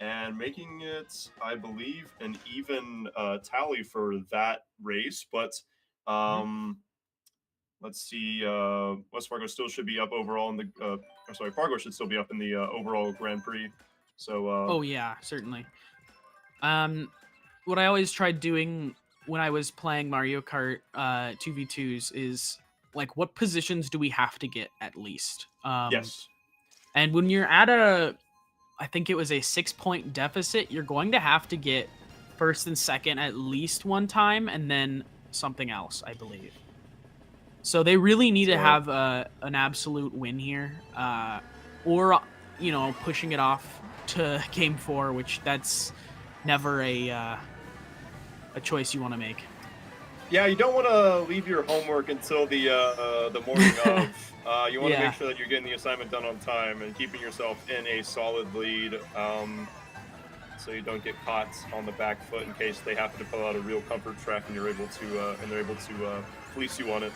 and making it, I believe, an even tally for that race. But let's see. West Fargo still should be up overall in the. Fargo should still be up in the overall Grand Prix. So. Oh yeah, certainly. What I always tried doing when I was playing Mario Kart 2v2s is like, what positions do we have to get at least? Yes. And when you're at I think it was a 6-point deficit, you're going to have to get 1st and 2nd at least one time, and then something else, I believe. So they really need to have an absolute win here, or pushing it off to Game 4, which that's never a choice you want to make. Yeah, you don't want to leave your homework until the morning of. You want to make sure that you're getting the assignment done on time and keeping yourself in a solid lead, so you don't get caught on the back foot in case they happen to pull out a real comfort track and they're able to fleece you on it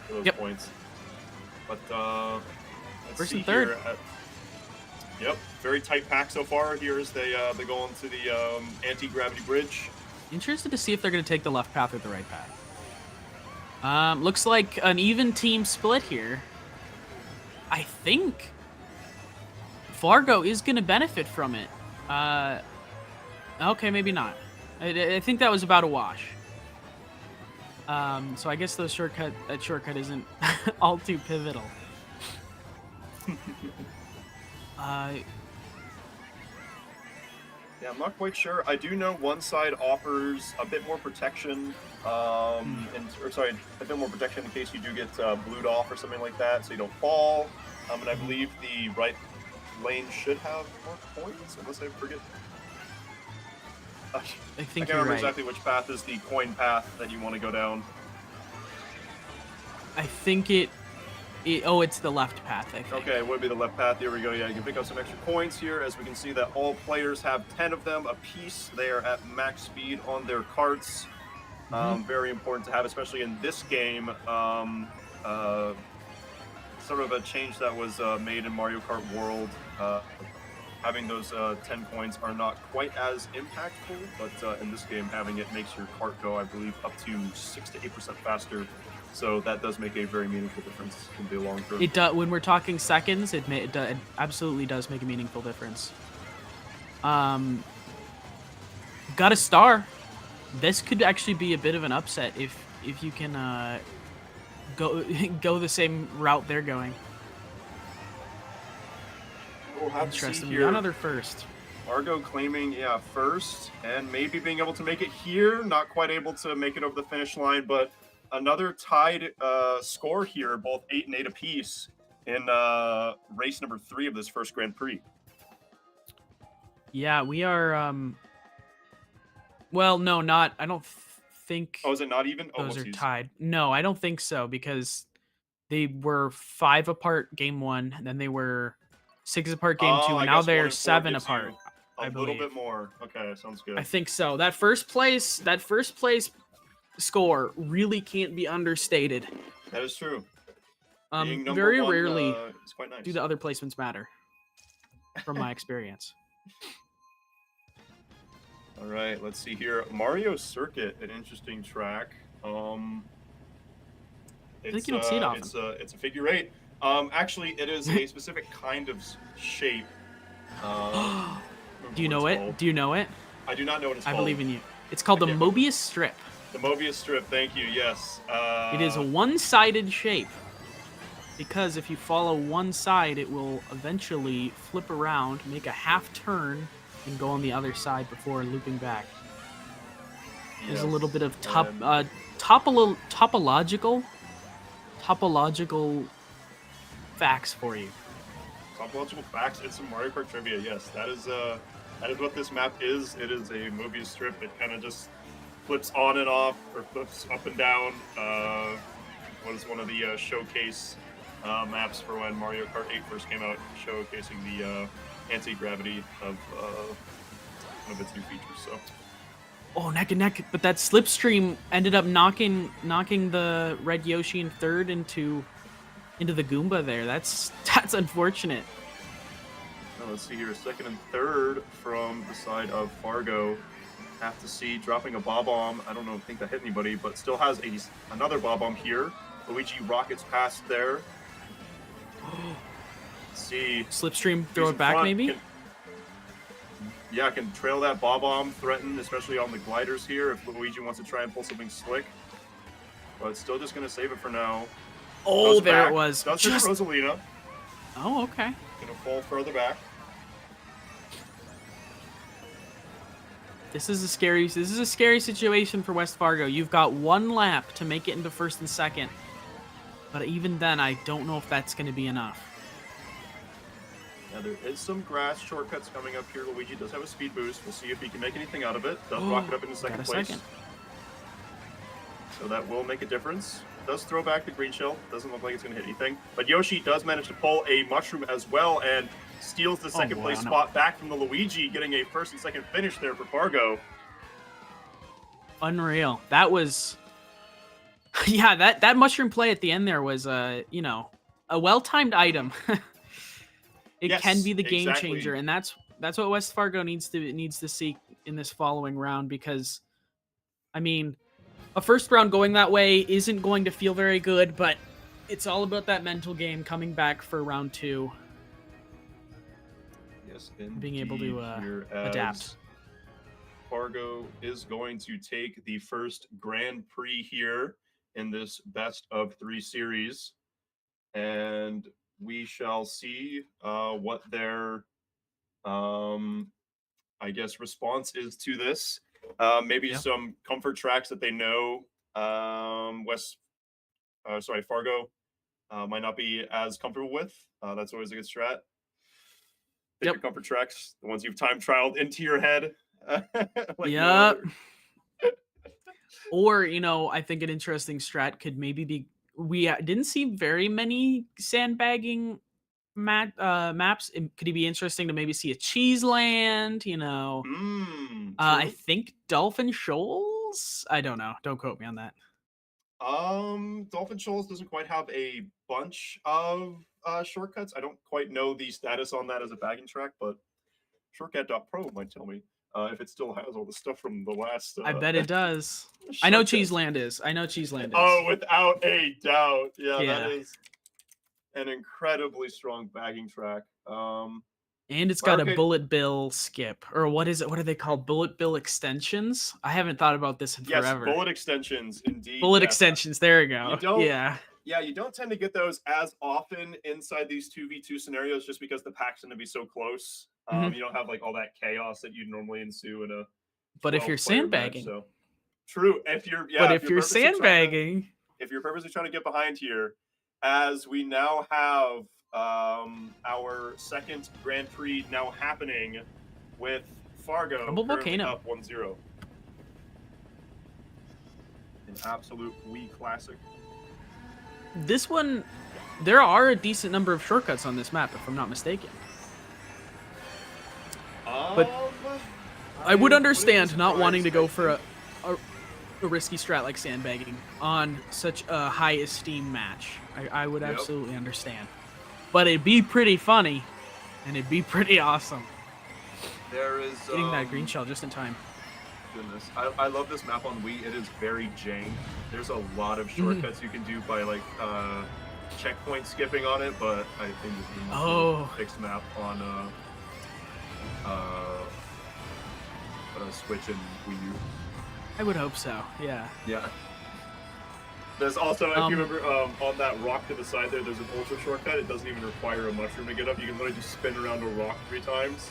for those points. But let's 1st see and 3rd. here. Yep, very tight pack so far. Here as they go onto the anti-gravity bridge. Interested to see if they're going to take the left path or the right path. Looks like an even team split here. I think Fargo is going to benefit from it. Okay, maybe not. I think that was about a wash. So I guess that shortcut isn't all too pivotal. Yeah, I'm not quite sure. I do know one side offers a bit more protection, a bit more protection in case you do get blued off or something like that, so you don't fall. And I believe the right lane should have more points, unless I forget. I can't remember exactly which path is the coin path that you want to go down. I think it's the left path, I think. Okay, it would be the left path. Here we go. Yeah, you can pick up some extra points here, as we can see that all players have 10 of them apiece. They are at max speed on their carts. Very important to have, especially in this game. Sort of a change that was made in Mario Kart World. Having those 10 points are not quite as impactful, but in this game, having it makes your cart go, I believe, up to 6 to 8% faster. So that does make a very meaningful difference in the long term. It does. When we're talking seconds, it absolutely does make a meaningful difference. Got a star. This could actually be a bit of an upset if you can go the same route they're going. We'll have to see Interesting. here. Another first. Argo claiming, first, and maybe being able to make it here. Not quite able to make it over the finish line, but another tied score here, both 8 and 8 apiece in race number 3 of this first Grand Prix. Yeah, we are. Well, no, not. I don't think. Oh, is it not even? Those are tied. No, I don't think so, because they were 5 apart game 1, and then they were 6 apart game 2, and now they're 7 apart. A little bit more. Okay, sounds good. I think so. That first place score really can't be understated. That is true. Very rarely is quite nice. do the other placements matter, from my experience. All right, let's see here. Mario Circuit, an interesting track. I think you don't see it often. It's a figure 8. Actually, it is a specific kind of shape. Do you know it? Do you know it? I do not know what it's called. I believe in you. It's called the Mobius Strip. The Mobius Strip, thank you, yes. It is a one-sided shape. because if you follow one side, it will eventually flip around, make a half turn, and go on the other side before looping back. There's a little bit of topological facts for you. Topological facts and some Mario Kart trivia. Yes, that is what this map is. It is a Mobius strip. It kind of just flips on and off, or flips up and down. Was one of the showcase maps for when Mario Kart 8 first came out, showcasing the anti-gravity of one of its new features. So. Oh, neck and neck, but that slipstream ended up knocking the red Yoshi in third into the Goomba there. That's unfortunate. Now let's see here, second and third from the side of Fargo. Have to see dropping a Bob-omb. I don't think that hit anybody, but still has another Bob-omb here. Luigi rockets past there. Let's see. Slipstream, throw it back maybe? Can trail that Bob-omb, threaten, especially on the gliders here, if Luigi wants to try and pull something slick. But still just going to save it for now. Oh, Goes there back. it was. Does hit Rosalina. Oh, okay. Going to fall further back. This is a scary situation for West Fargo. You've got one lap to make it into first and second. But even then, I don't know if that's going to be enough. Now there is some grass shortcuts coming up here. Luigi does have a speed boost. We'll see if he can make anything out of it. Does rocket up into second place. So that will make a difference. Does throw back the green shell. Doesn't look like it's going to hit anything. But Yoshi does manage to pull a mushroom as well and steals the second place spot back from the Luigi, getting a first and second finish there for Fargo. Unreal. That was... Yeah, that mushroom play at the end there was, a well-timed item. It can be the game changer, and that's what West Fargo needs to see in this following round, because, I mean, a first round going that way isn't going to feel very good, but it's all about that mental game coming back for round 2. Yes, being able to adapt. Fargo is going to take the first Grand Prix here in this best of 3 series, and we shall see what their, I guess, response is to this. Maybe some comfort tracks that they know Fargo might not be as comfortable with. That's always a good strat. Pick your comfort tracks, the ones you've time trialed into your head. Or, I think an interesting strat could maybe be, we didn't see very many sandbagging maps. Could it be interesting to maybe see a Cheese Land, I think Dolphin Shoals? I don't know. Don't quote me on that. Dolphin Shoals doesn't quite have a bunch of shortcuts. I don't quite know the status on that as a bagging track, but shortcut.pro might tell me if it still has all the stuff from the last. I bet it does. I know Cheese Land is. Oh, without a doubt. Yeah, that is an incredibly strong bagging track. And it's got a bullet bill skip, or what is it? What are they called? Bullet bill extensions? I haven't thought about this in forever. Yes, bullet extensions, indeed. Bullet extensions. There we go. Yeah, you don't tend to get those as often inside these 2v2 scenarios, just because the packs tend to be so close. You don't have all that chaos that you'd normally ensue in a. But if you're sandbagging, match, so. True. If you're sandbagging, if you're purposely trying to get behind here, as we now have our second Grand Prix now happening with Fargo Volcano up 1-0. An absolute Wii classic. This one, there are a decent number of shortcuts on this map, if I'm not mistaken. But I would understand not wanting to go for a risky strat like sandbagging on such a high esteem match. I would absolutely understand. But it'd be pretty funny, and it'd be pretty awesome. There is getting that green shell just in time. Goodness, I love this map on Wii. It is very jank. There's a lot of shortcuts you can do by checkpoint skipping on it, but I think this is a fixed map on Switch and Wii U. I would hope so. Yeah. Yeah. There's also, if you remember, on that rock to the side there's an ultra shortcut. It doesn't even require a mushroom to get up. You can literally just spin around a rock 3 times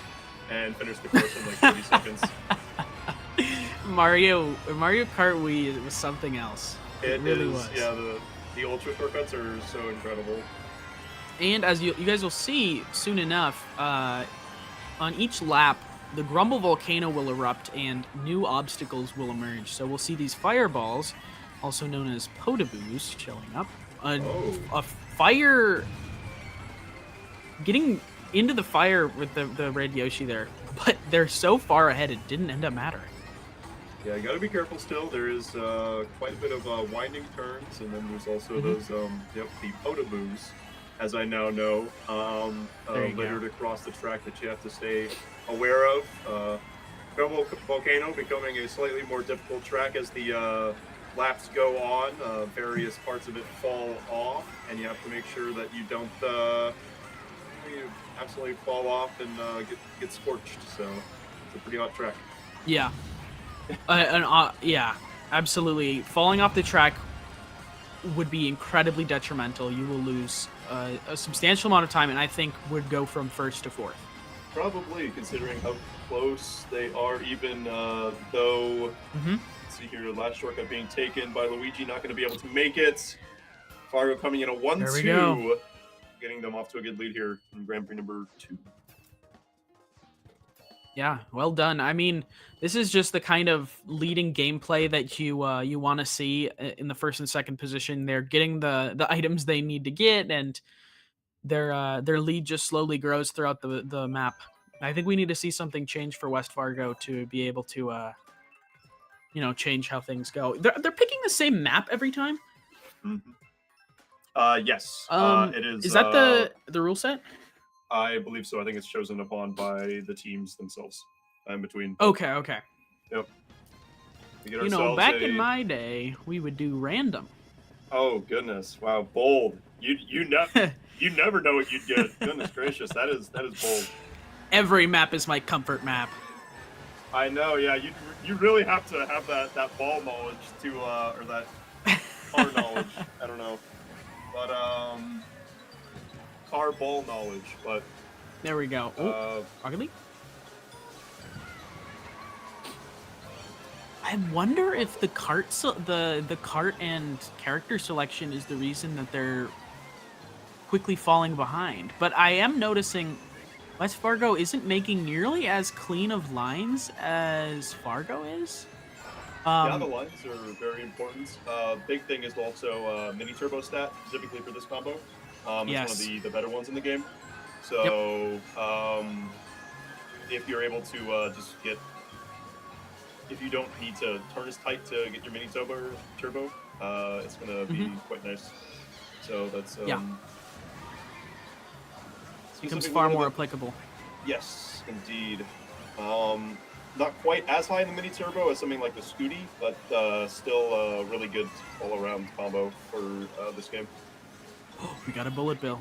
and finish the course in like 30 seconds. Mario Kart Wii was something else. It really was. Yeah, the ultra shortcuts are so incredible. And as you guys will see soon enough, on each lap, the Grumble Volcano will erupt and new obstacles will emerge. So we'll see these fireballs, also known as Potaboos, showing up. A fire... Getting into the fire with the red Yoshi there, but they're so far ahead it didn't end up mattering. Yeah, you gotta be careful still. There is quite a bit of winding turns, and then there's also those, the Potaboos, as I now know, littered across the track that you have to stay aware of. Grumble Volcano becoming a slightly more difficult track as the laps go on. Various parts of it fall off, and you have to make sure that you don't you absolutely fall off and get scorched. So it's a pretty hot track. Yeah. Yeah, absolutely. Falling off the track would be incredibly detrimental. You will lose a substantial amount of time, and I think would go from first to fourth. Probably, considering how close they are, even though, let's see here, last shortcut being taken by Luigi, not going to be able to make it. Fargo coming in a 1-2, getting them off to a good lead here in Grand Prix number 2. Yeah, well done. I mean, this is just the kind of leading gameplay that you want to see in the first and second position. They're getting the items they need to get, and their lead just slowly grows throughout the map. I think we need to see something change for West Fargo to be able to change how things go. They're picking the same map every time. Yes. It is. Is that the rule set? I believe so. I think it's chosen upon by the teams themselves. In between. Okay. Yep. Back in my day, we would do random. Oh goodness! Wow, bold. You never know what you'd get. Goodness gracious, that is bold. Every map is my comfort map. I know. Yeah, you really have to have that ball knowledge to or that car knowledge. I don't know, but car ball knowledge. But there we go. Rocket League. I wonder if the cart the cart and character selection is the reason that they're quickly falling behind. But I am noticing West Fargo isn't making nearly as clean of lines as Fargo is. Yeah, the lines are very important. Big thing is also mini turbo stat, specifically for this combo. It's one of the better ones in the game. So if you're able to just get, if you don't need to turn as tight to get your mini turbo, it's going to be quite nice. So that's becomes far more applicable. Yes, indeed. Not quite as high in the mini turbo as something like the Scooty, but still a really good all-around combo for this game. We got a bullet bill.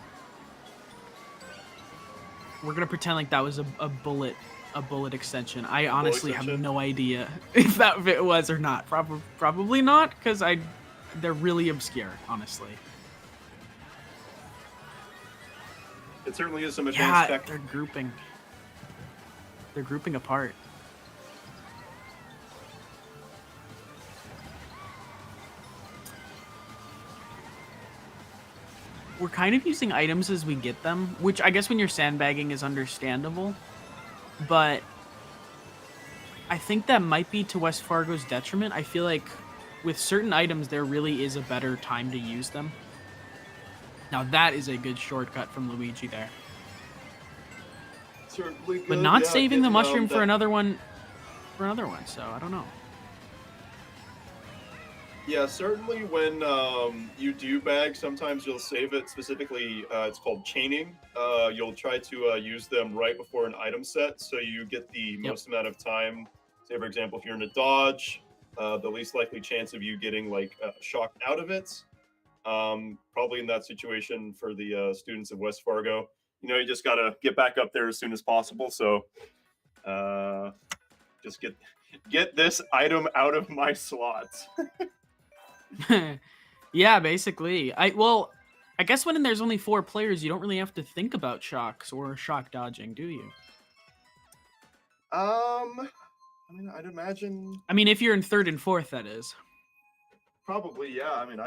We're gonna pretend like that was a bullet extension. I honestly have no idea if it was or not. Probably not, because they're really obscure, honestly. It certainly is some advanced tech. They're grouping. They're grouping apart. We're kind of using items as we get them, which I guess when you're sandbagging is understandable, but I think that might be to West Fargo's detriment. I feel like with certain items, there really is a better time to use them. Now that is a good shortcut from Luigi there. Certainly good. But not saving the mushroom for another one, so I don't know. Yeah, certainly when you do bag, sometimes you'll save it. Specifically, it's called chaining. You'll try to use them right before an item set, so you get the most amount of time. Say, for example, if you're in a dodge, the least likely chance of you getting shocked out of it. Probably in that situation for the students of West Fargo, you just gotta get back up there as soon as possible. So, just get this item out of my slots. Yeah, basically. I guess when there's only 4 players, you don't really have to think about shocks or shock dodging, do you? I mean, I'd imagine I mean, if you're in 3rd and 4th, that is. probably, yeah. I mean,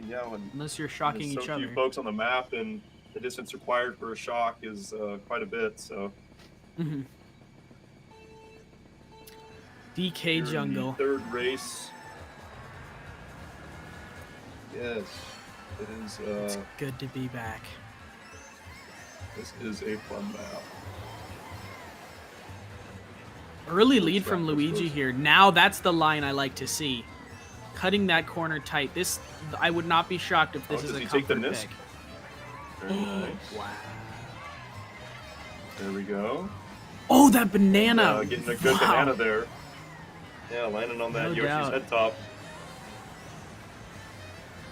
yeah, when Unless you're shocking there's each so few other. folks on the map and the distance required for a shock is quite a bit, so. Mm-hmm. Here DK in the Jungle. 3rd race. Yes, it is. It's good to be back. This is a fun map. Early lead from Luigi here. Now that's the line I like to see. Cutting that corner tight. I would not be shocked if this is does a he take the comfort NISC? pick. Very nice. Wow. There we go. Oh, that banana! Getting a good banana there. Yeah, landing on that No Yoshi's doubt. head top.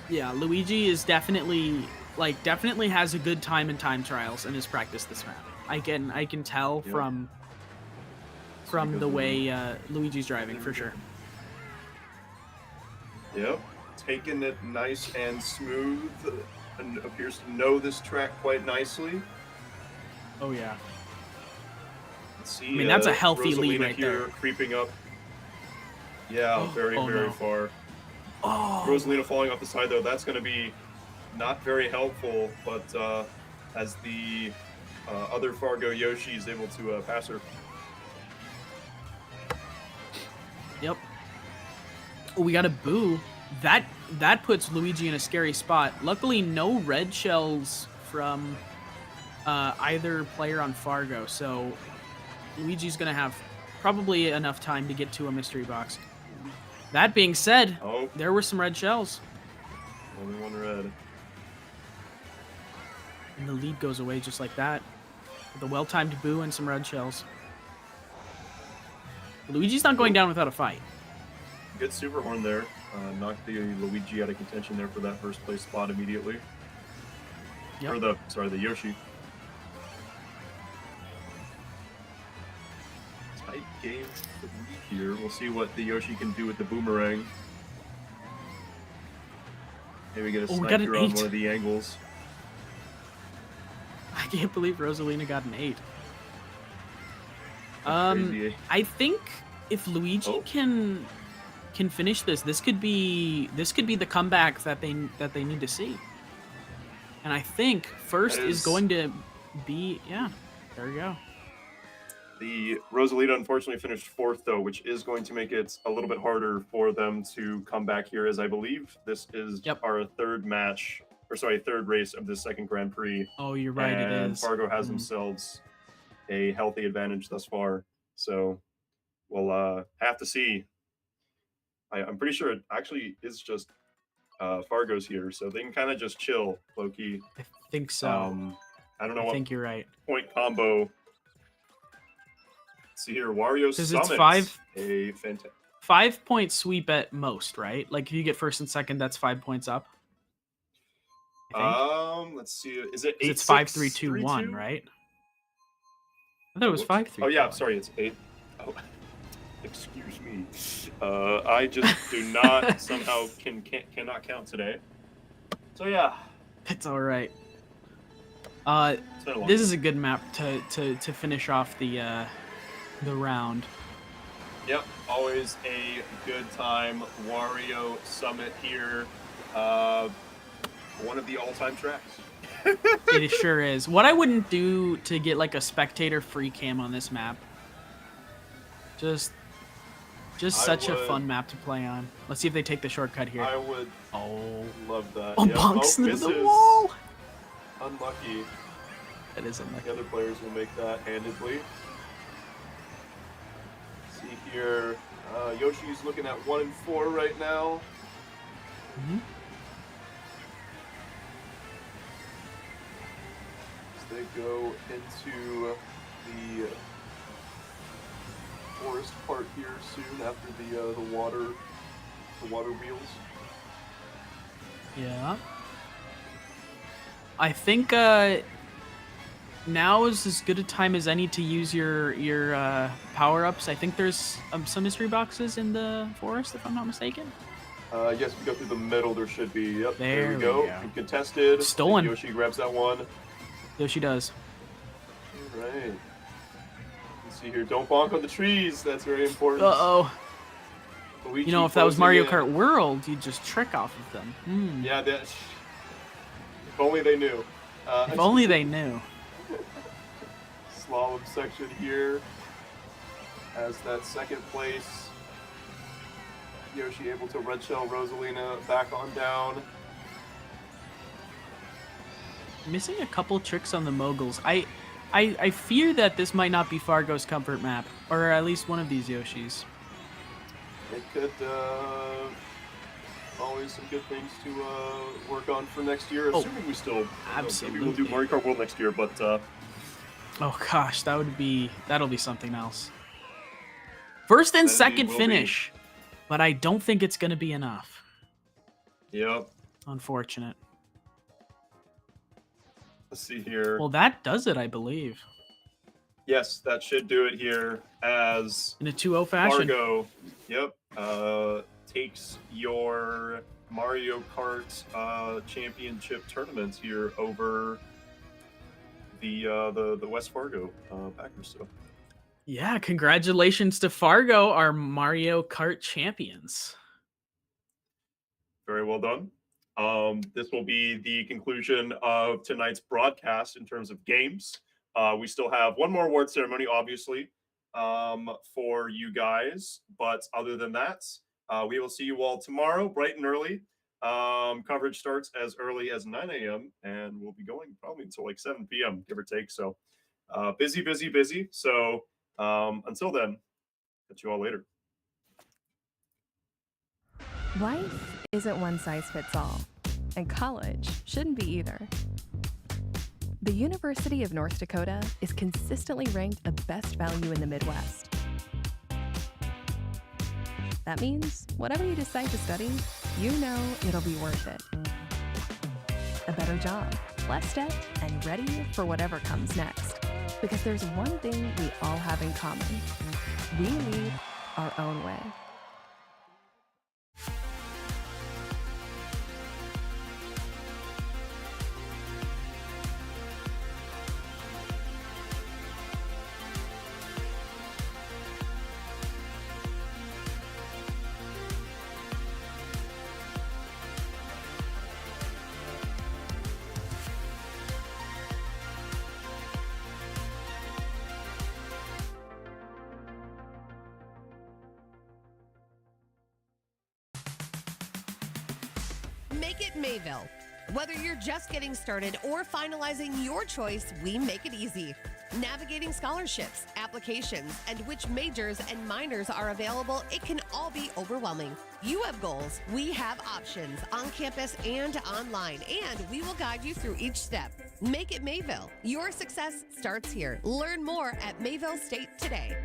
Yeah, Luigi is definitely has a good time in time trials and has practiced this map. I can tell Yep. from the way Luigi's driving for sure. Yep, taking it nice and smooth, and appears to know this track quite nicely. Oh yeah. Let's see. I mean, that's a healthy lead Rosalina right here, there. creeping up. Yeah, very oh, very no. far. Oh. Rosalina falling off the side though, that's going to be not very helpful. But as the other Fargo Yoshi is able to pass her. Yep. Oh, we got a boo. That puts Luigi in a scary spot. Luckily, no red shells from either player on Fargo, so Luigi's gonna have probably enough time to get to a mystery box. That being said, there were some red shells. Only one red. And the lead goes away just like that. With a well-timed boo and some red shells. Luigi's not going down without a fight. Good super horn there. Knocked the Luigi out of contention there for that first place spot immediately. Yep. Or the Yoshi. Tight game here. We'll see what the Yoshi can do with the boomerang. Maybe get a Oh, we got an sniper on 8. one of the angles. I can't believe Rosalina got an 8. Crazy. I think if Luigi can finish this could be the comeback that they need to see. And I think first is going to be there you go. The Rosalina unfortunately finished 4th though, which is going to make it a little bit harder for them to come back here, as I believe this is our 3rd match, or sorry, 3rd race of the 2nd Grand Prix. Oh, you're right, it and is. Fargo has themselves a healthy advantage thus far, so we'll have to see. I'm pretty sure it actually is just Fargo's here, so they can kind of just chill, low-key. I think so. I don't know I what think you're right. point combo. Let's see here, Wario Because Summit. it's A fantastic 5-point sweep at most, right? Like if you get 1st and 2nd, that's 5 points up. Let's see. Is it 'Cause 8, it's 5, 3, 6, 2, 3, 1, 2? right? I thought it was 5, 3. Oh yeah, sorry, it's 8. Oh, excuse me. I just do not somehow cannot count today. So yeah, It's all right. it's been a long This is a good map to finish off the round. Yep, always a good time. Wario Summit here. One of the all-time tracks. It sure is. What I wouldn't do to get like a spectator free cam on this map. Just such a fun map to play on. Let's see if they take the shortcut here. I would love that. Oh, Yep. bonks into the misses. wall. Unlucky. That is unlucky. The other players will make that handedly. See here, Yoshi's looking at 1 and 4 right now. As they go into the forest part here soon after the water wheels. Yeah. I think now is as good a time as any to use your power-ups. I think there's some mystery boxes in the forest, if I'm not mistaken. Yes, we go through the middle. There should be. Yep. There we we go. go. Contested. Stolen. Yoshi grabs that one. Yoshi does. All right. Let's see here. Don't bonk on the trees. That's very important. Uh-oh. Luigi You know, if that was closing Mario in. Kart World, you'd just trick off of them. Hmm. Yeah, that. If only they knew. If only they knew. Slalom section here. As that second place. Yoshi able to red shell Rosalina back on down. Missing a couple tricks on the moguls. I fear that this might not be Fargo's comfort map, or at least one of these Yoshis. It could always some good things to work on for next year, assuming we still absolutely. Maybe we'll do Mario Kart World next year, but Oh gosh, that'll be something else. First and second finish, but I don't think it's gonna be enough. Yep. Unfortunate. Let's see here. Well, that does it, I believe. Yes, that should do it here as in a 2-0 fashion. Fargo, yep, takes your Mario Kart championship tournament here over the West Fargo Packers. So. Yeah, congratulations to Fargo, our Mario Kart champions. Very well done. This will be the conclusion of tonight's broadcast in terms of games. We still have one more award ceremony, obviously, for you guys. But other than that, we will see you all tomorrow, bright and early. Coverage starts as early as 9 a.m. and we'll be going probably until like 7 p.m., give or take. So busy, busy, busy. So until then, catch you all later. Life isn't one size fits all, and college shouldn't be either. The University of North Dakota is consistently ranked a best value in the Midwest. That means whatever you decide to study, you know it'll be worth it. A better job, less debt, and ready for whatever comes next. Because there's one thing we all have in common. We lead our own way. Make it Mayville. Whether you're just getting started or finalizing your choice, we make it easy. Navigating scholarships, applications, and which majors and minors are available, it can all be overwhelming. You have goals, we have options on campus and online, and we will guide you through each step. Make it Mayville. Your success starts here. Learn more at Mayville State today.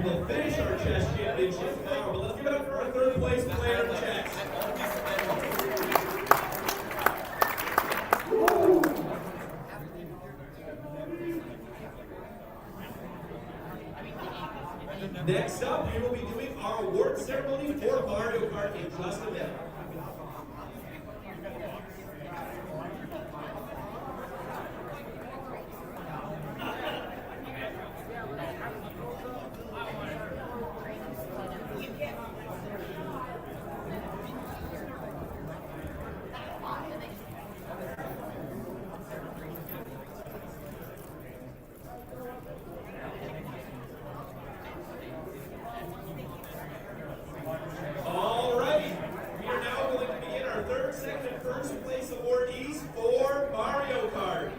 We will finish our chess championship tomorrow, but let's give it up for our third place player in chess. Next up, we will be doing our award ceremony for Mario Kart in just a minute. Alrighty, we are now going to begin our third, second, and first place awardees for Mario Kart.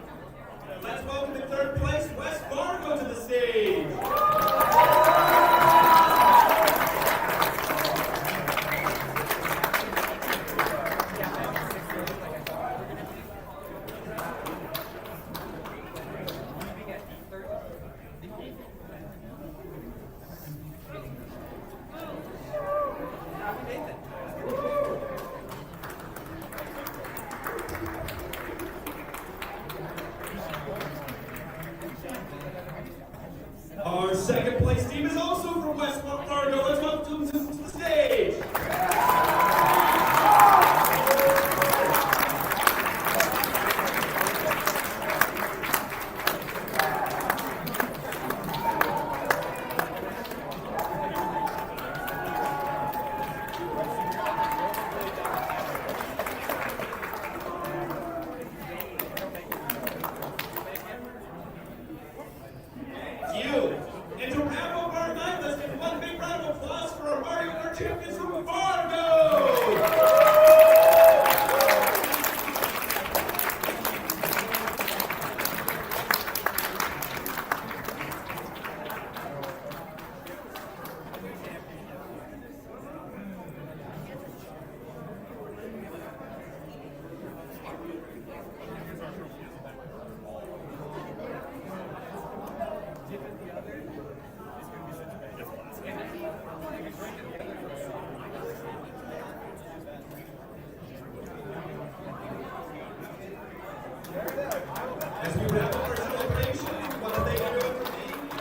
Let's welcome in third place West Fargo to the stage. Our second place team is also from West Fargo. Let's welcome them to the stage. And to wrap up our night, let's give one big round of applause for our Mario Kart champions from Fargo.